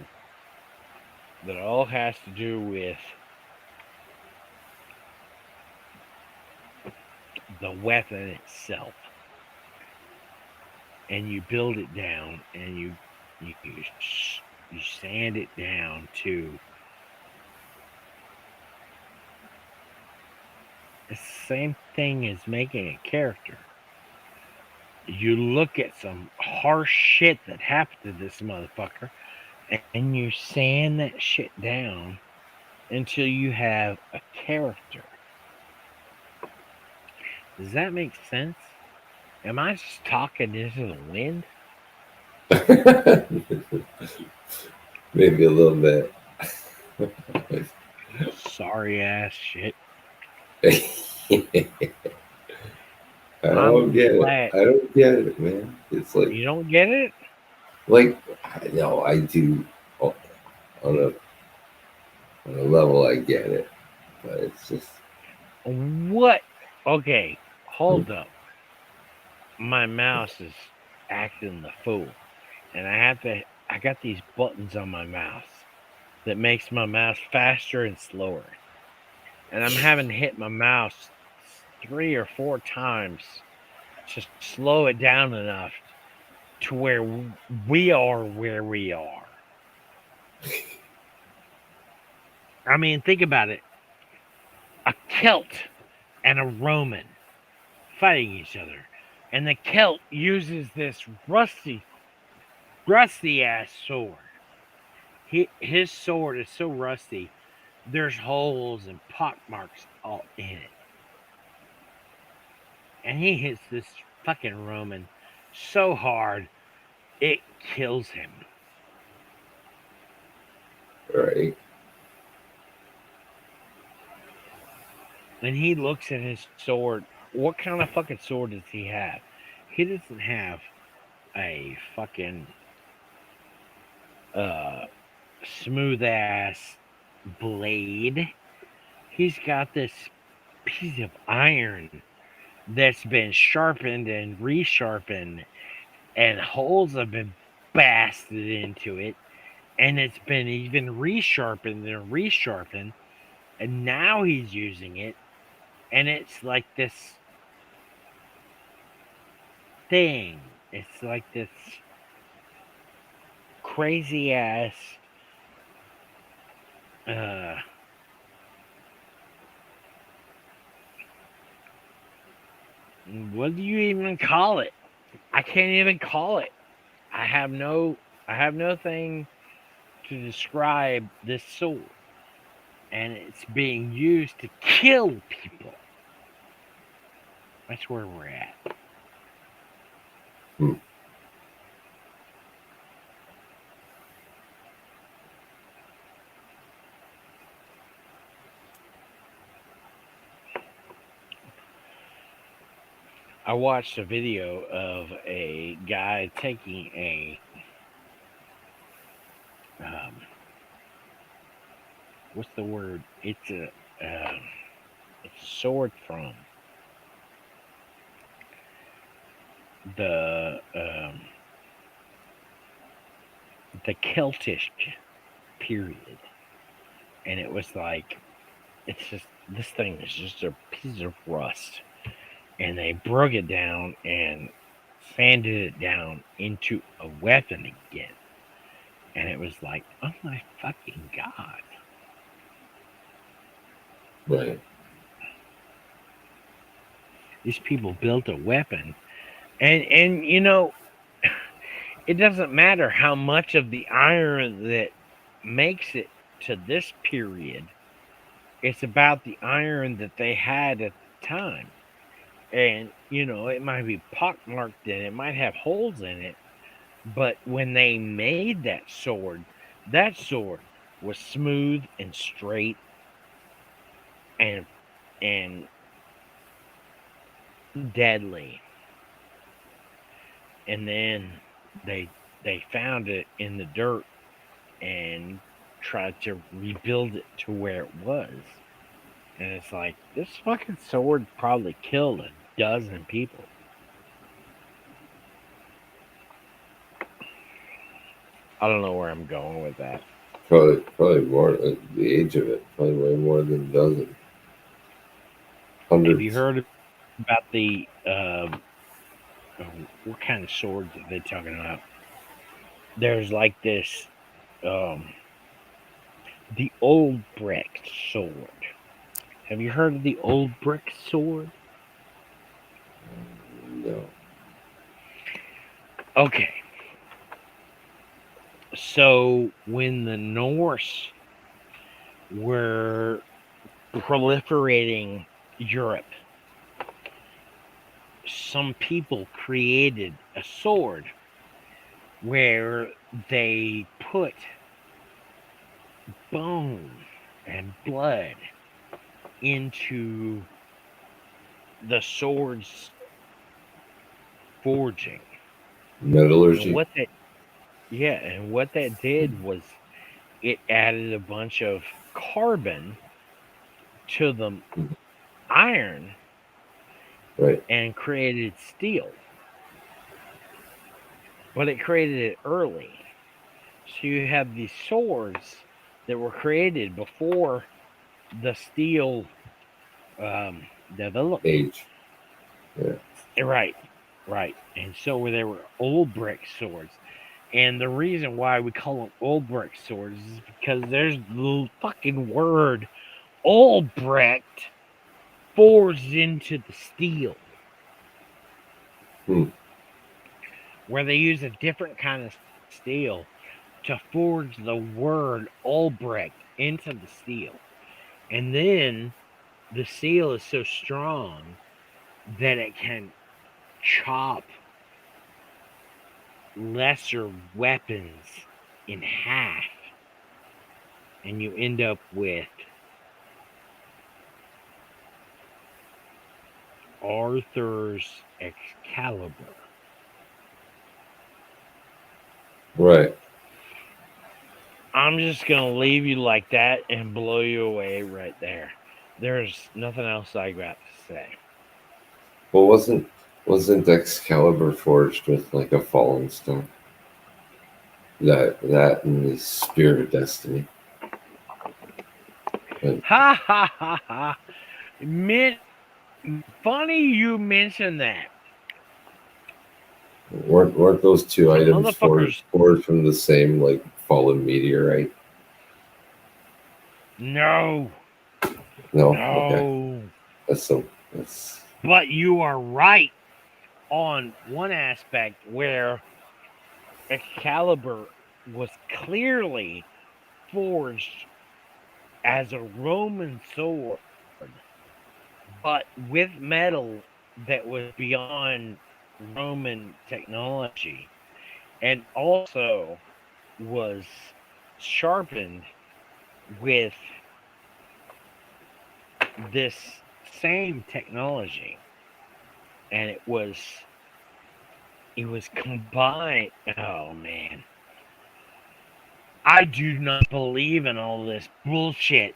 [SPEAKER 2] that all has to do with the weapon itself. And you build it down, and you sand it down to the same thing as making a character. You look at some harsh shit that happened to this motherfucker, and you sand that shit down until you have a character. Does that make sense? Am I just talking into the wind?
[SPEAKER 8] Maybe a little bit.
[SPEAKER 2] Sorry ass shit.
[SPEAKER 8] I don't get it. I don't get it, man. It's like
[SPEAKER 2] you don't get it.
[SPEAKER 8] Like, no, I do on a level. I get it, but it's just
[SPEAKER 2] what? Okay, hold up. My mouse is acting the fool, and I got these buttons on my mouse that makes my mouse faster and slower, and I'm having to hit my mouse 3 or 4 times to slow it down enough to where we are where we are. I mean, think about it. A Celt and a Roman fighting each other, and the Celt uses this rusty ass sword. His sword is so rusty, there's holes and pock marks all in it. And he hits this fucking Roman so hard, it kills him.
[SPEAKER 8] Right.
[SPEAKER 2] And he looks at his sword. What kind of fucking sword does he have? He doesn't have a fucking smooth ass blade. He's got this piece of iron that's been sharpened and resharpened, and holes have been blasted into it, and it's been even resharpened and resharpened, and now he's using it, and it's like this thing. It's like this crazy ass what do you even call it? I can't even call it. I have no thing to describe this sword, and it's being used to kill people. That's where we're at. I watched a video of a guy taking a what's the word? It's a sword from the Celtic period, and it was like, it's just, this thing is just a piece of rust, and they broke it down and sanded it down into a weapon again, and it was like, oh my fucking god.
[SPEAKER 8] Right.
[SPEAKER 2] These people built a weapon, and you know, it doesn't matter how much of the iron that makes it to this period. It's about the iron that they had at the time. And, you know, it might be pockmarked and it might have holes in it. But when they made that sword was smooth and straight and deadly. And then they found it in the dirt and tried to rebuild it to where it was. And it's like, this fucking sword probably killed a dozen people. I don't know where I'm going with that.
[SPEAKER 8] Probably more. The age of it, probably way more than a dozen. Hundreds.
[SPEAKER 2] Have you heard about the what kind of swords are they talking about? There's like this the old brick sword. Have you heard of the old brick sword?
[SPEAKER 8] No.
[SPEAKER 2] Okay. So when the Norse were proliferating Europe, some people created a sword where they put bone and blood into the sword's forging.
[SPEAKER 8] Metallurgy.
[SPEAKER 2] And what that did was it added a bunch of carbon to the iron,
[SPEAKER 8] right,
[SPEAKER 2] and created steel. But it created it early. So you have these swords that were created before the steel developed.
[SPEAKER 8] Age. Yeah.
[SPEAKER 2] Right. And so there were old brick swords. And the reason why we call them old brick swords is because there's the fucking word old brick forged into the steel. Where they use a different kind of steel to forge the word Albrecht into the steel. And then the steel is so strong that it can chop lesser weapons in half. And you end up with Arthur's Excalibur.
[SPEAKER 8] Right.
[SPEAKER 2] I'm just going to leave you like that and blow you away right there. There's nothing else I got to say.
[SPEAKER 8] Well, wasn't Excalibur forged with like a falling stone? That and the Spear of Destiny. But,
[SPEAKER 2] Ha ha ha ha. Funny you mentioned that.
[SPEAKER 8] weren't those two items forged from the same like fallen meteorite?
[SPEAKER 2] No.
[SPEAKER 8] No.
[SPEAKER 2] No.
[SPEAKER 8] Okay.
[SPEAKER 2] But you are right on one aspect where Excalibur was clearly forged as a Roman sword, but with metal that was beyond Roman technology, and also was sharpened with this same technology, and it was combined. Oh man, I do not believe in all this bullshit.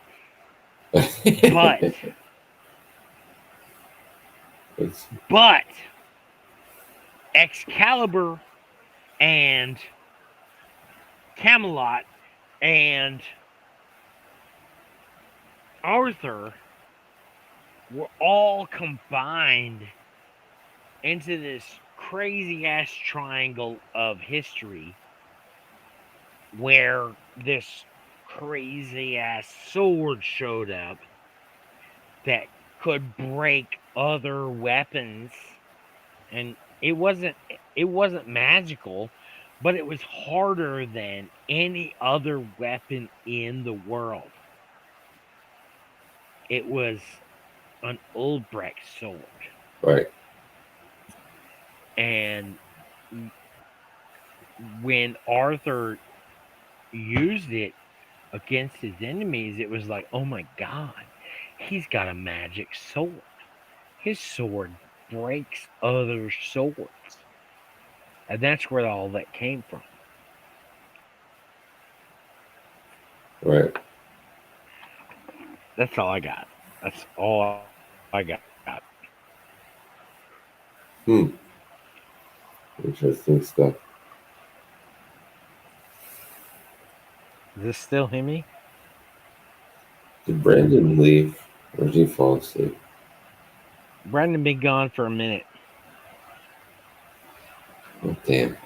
[SPEAKER 2] But Excalibur and Camelot and Arthur were all combined into this crazy ass triangle of history where this crazy ass sword showed up that could break other weapons, and it wasn't magical, but it was harder than any other weapon in the world. It was an Ulbrecht sword.
[SPEAKER 8] Right.
[SPEAKER 2] And when Arthur used it against his enemies, it was like, oh my God, he's got a magic sword. His sword breaks other swords. And that's where all that came from.
[SPEAKER 8] Right.
[SPEAKER 2] That's all I got. That's all I got.
[SPEAKER 8] Interesting stuff.
[SPEAKER 2] Is this still Himmy?
[SPEAKER 8] Did Brandon leave or did he fall asleep?
[SPEAKER 2] Brandon been gone for a minute.
[SPEAKER 8] Oh, damn.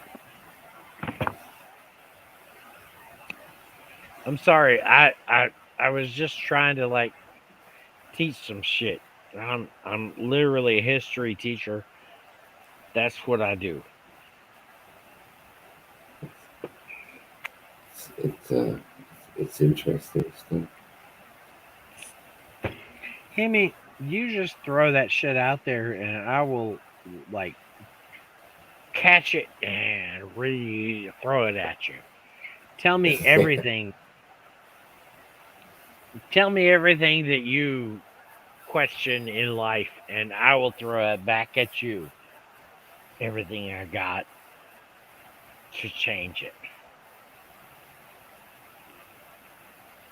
[SPEAKER 2] I'm sorry. I was just trying to like teach some shit. I'm literally a history teacher. That's what I do.
[SPEAKER 8] It's interesting stuff.
[SPEAKER 2] Himmy, you just throw that shit out there and I will like catch it and throw it at you. Tell me everything. Tell me everything that you question in life and I will throw it back at you. Everything I got to change it.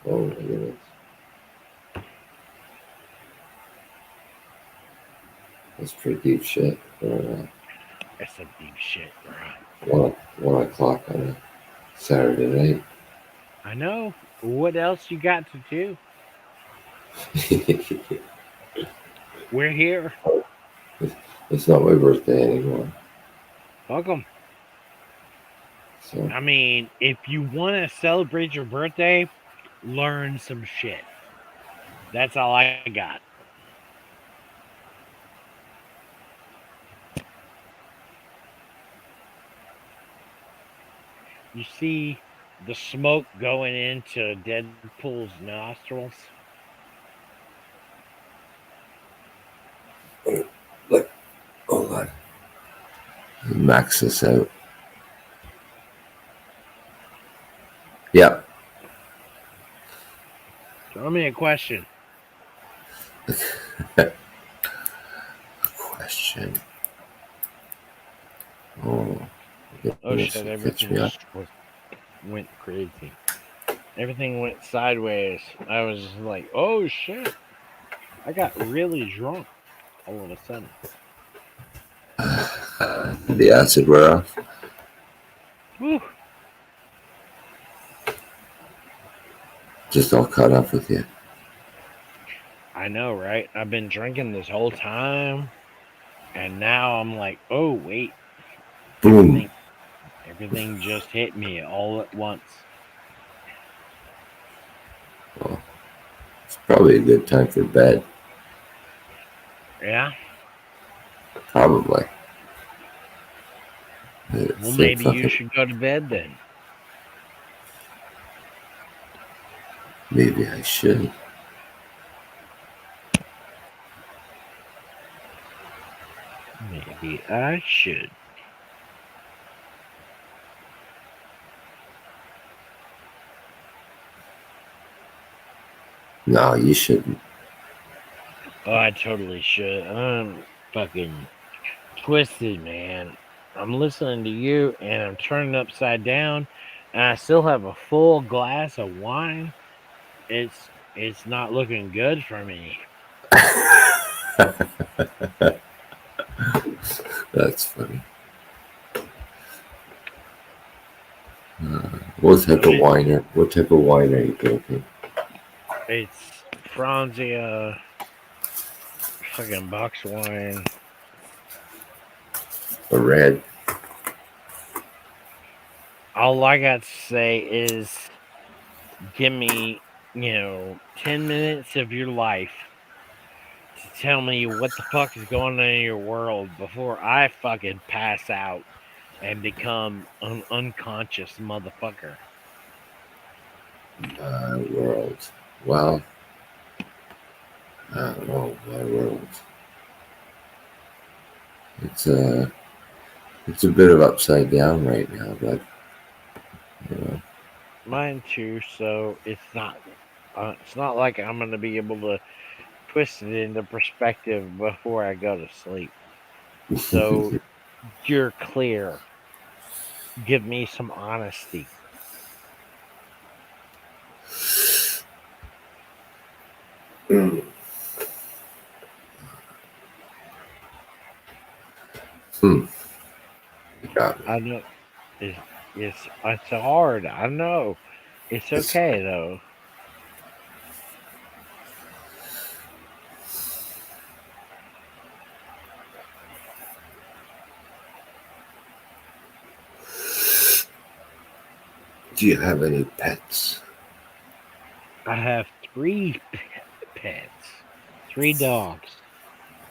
[SPEAKER 8] Oh my goodness. That's pretty deep shit.
[SPEAKER 2] That's some deep shit, bro.
[SPEAKER 8] 1 o'clock on a Saturday night.
[SPEAKER 2] I know. What else you got to do? We're here.
[SPEAKER 8] It's not my birthday anymore.
[SPEAKER 2] Welcome.
[SPEAKER 8] So
[SPEAKER 2] I mean, if you want to celebrate your birthday, learn some shit. That's all I got. You see the smoke going into Deadpool's nostrils?
[SPEAKER 8] like, hold on. Max this out. Yep.
[SPEAKER 2] Throw me a question.
[SPEAKER 8] Question. Oh.
[SPEAKER 2] Oh shit! Everything just went crazy. Everything went sideways. I was just like, "Oh shit!" I got really drunk all of a sudden.
[SPEAKER 8] The acid wear off.
[SPEAKER 2] Whew.
[SPEAKER 8] Just all caught up with you.
[SPEAKER 2] I know, right? I've been drinking this whole time, and now I'm like, "Oh wait!"
[SPEAKER 8] Boom.
[SPEAKER 2] Everything just hit me all at once.
[SPEAKER 8] Well, it's probably a good time for bed.
[SPEAKER 2] Yeah.
[SPEAKER 8] Probably.
[SPEAKER 2] Well, maybe you should go to bed then.
[SPEAKER 8] Maybe I should.
[SPEAKER 2] Maybe I should.
[SPEAKER 8] No, you shouldn't.
[SPEAKER 2] Oh, I totally should. I'm fucking twisted, man. I'm listening to you and I'm turning upside down and I still have a full glass of wine. It's not looking good for me.
[SPEAKER 8] That's funny. What type of wine are you drinking?
[SPEAKER 2] It's Franzia fucking box wine.
[SPEAKER 8] A red.
[SPEAKER 2] All I got to say is give me, 10 minutes of your life to tell me what the fuck is going on in your world before I fucking pass out and become an unconscious motherfucker.
[SPEAKER 8] World. Well, I don't know. My world. It's a bit of upside down right now, but
[SPEAKER 2] Mine too. So it's not like I'm gonna be able to twist it into perspective before I go to sleep. So you're clear. Give me some honesty. I know it's hard. I know. It's okay though.
[SPEAKER 8] Do you have any pets?
[SPEAKER 2] I have 3 pets, 3 dogs.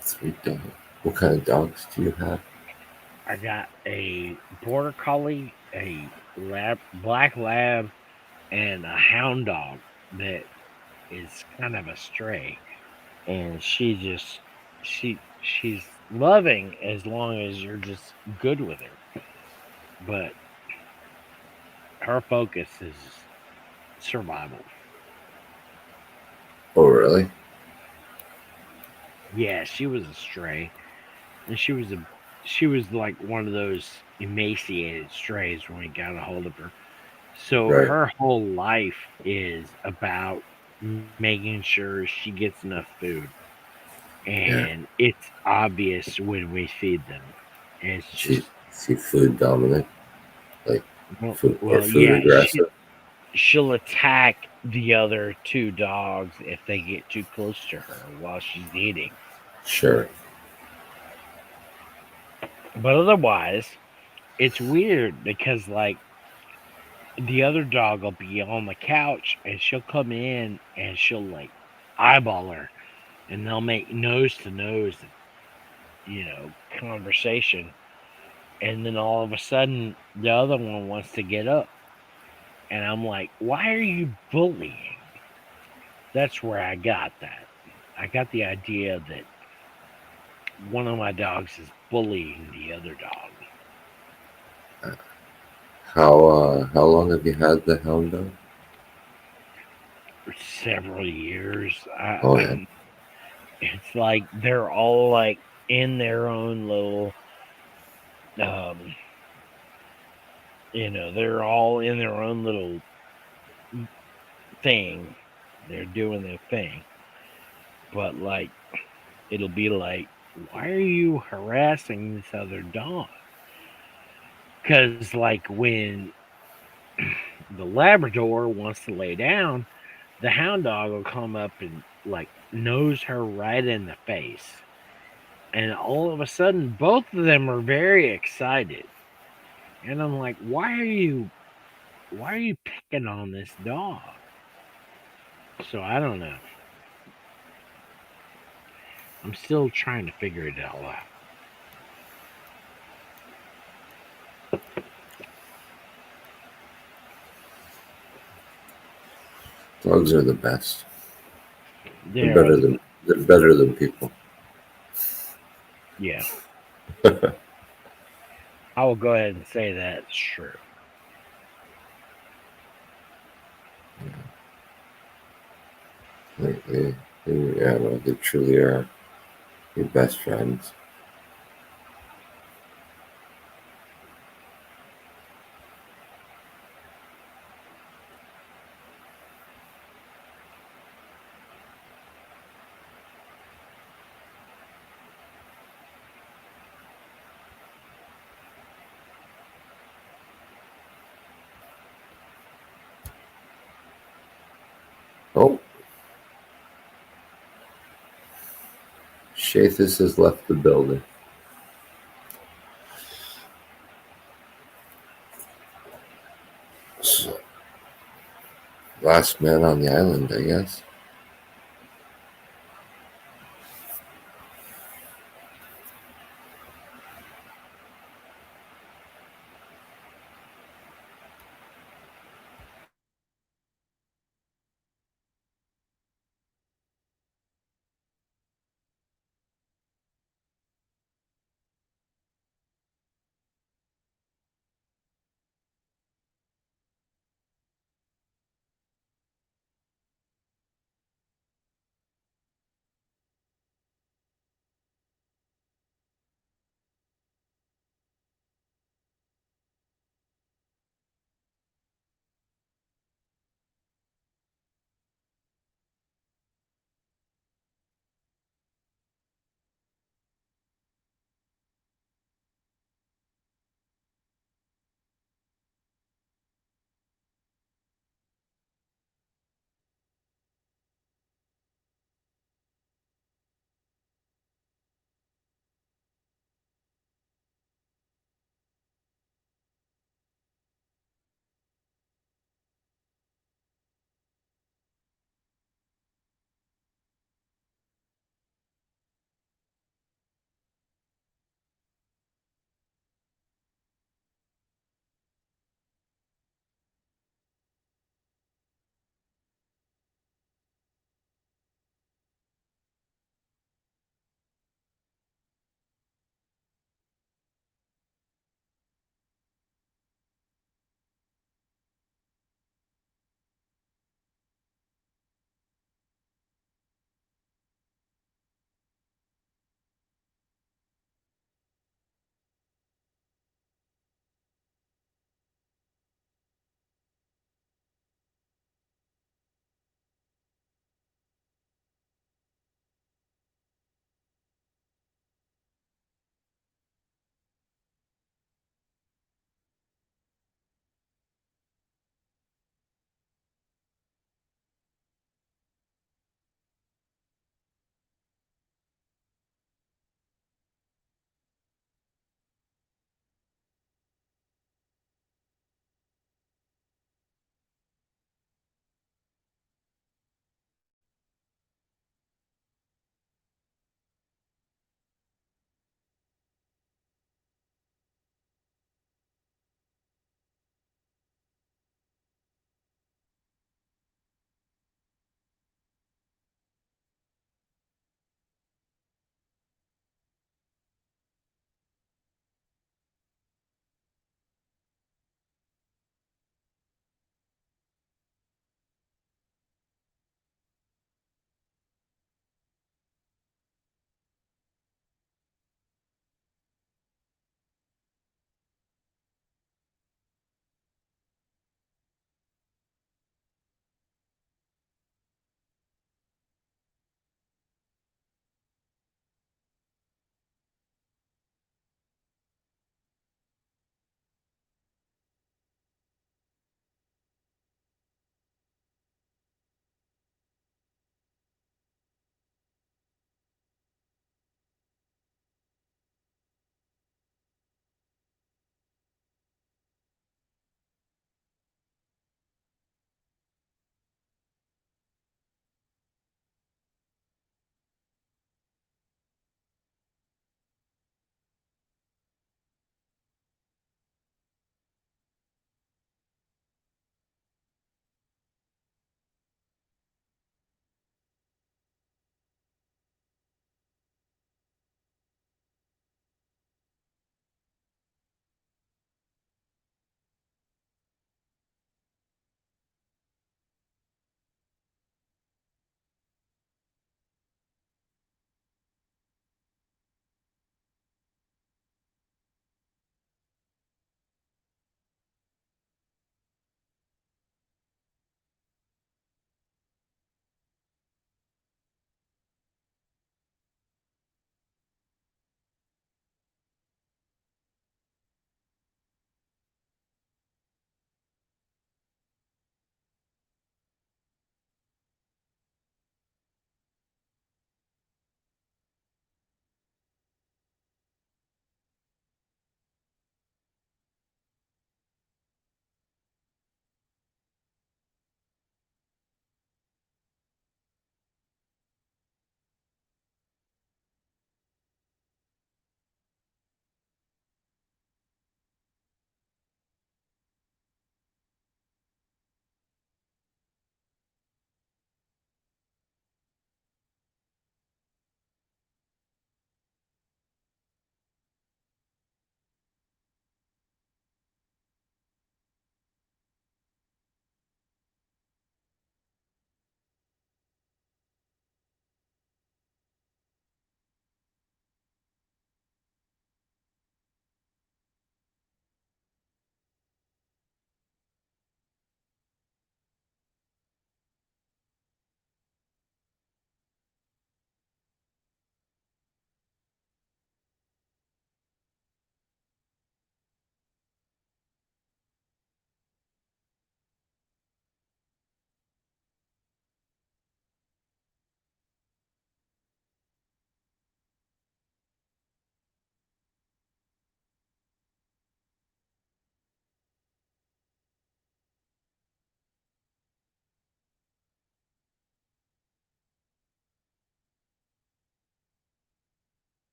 [SPEAKER 8] 3 dogs. What kind of dogs do you have?
[SPEAKER 2] I got a border collie, a black lab, and a hound dog that is kind of a stray. And she's loving as long as you're just good with her. But her focus is survival.
[SPEAKER 8] Oh, really?
[SPEAKER 2] Yeah, she was a stray, and she was like one of those emaciated strays when we got a hold of her. So
[SPEAKER 8] Right.
[SPEAKER 2] her whole life is about making sure she gets enough food, and it's obvious when we feed them. It's just
[SPEAKER 8] She food dominant, like food
[SPEAKER 2] yeah,
[SPEAKER 8] aggressive.
[SPEAKER 2] she'll attack the other 2 dogs if they get too close to her while she's eating.
[SPEAKER 8] Sure.
[SPEAKER 2] But otherwise, it's weird because like the other dog will be on the couch and she'll come in and she'll like eyeball her, and they'll make nose to nose, conversation. And then all of a sudden, the other one wants to get up. And I'm like, why are you bullying? That's where I got that. I got the idea that one of my dogs is bullying the other dog.
[SPEAKER 8] How long have you had the hound dog?
[SPEAKER 2] For several years.
[SPEAKER 8] Oh, yeah.
[SPEAKER 2] It's like they're all like in their own little, they're all in their own little thing. They're doing their thing. But like, it'll be like, why are you harassing this other dog? Because like when the Labrador wants to lay down, the hound dog will come up and like nose her right in the face. And all of a sudden, both of them are very excited. And I'm like, why are you picking on this dog? So I don't know. I'm still trying to figure it all out.
[SPEAKER 8] Dogs are the best.
[SPEAKER 2] They're
[SPEAKER 8] They're better than people.
[SPEAKER 2] Yeah. I will go ahead and say that's true.
[SPEAKER 8] They truly are your best friends. Oh. Shathis has left the building. So, last man on the island, I guess.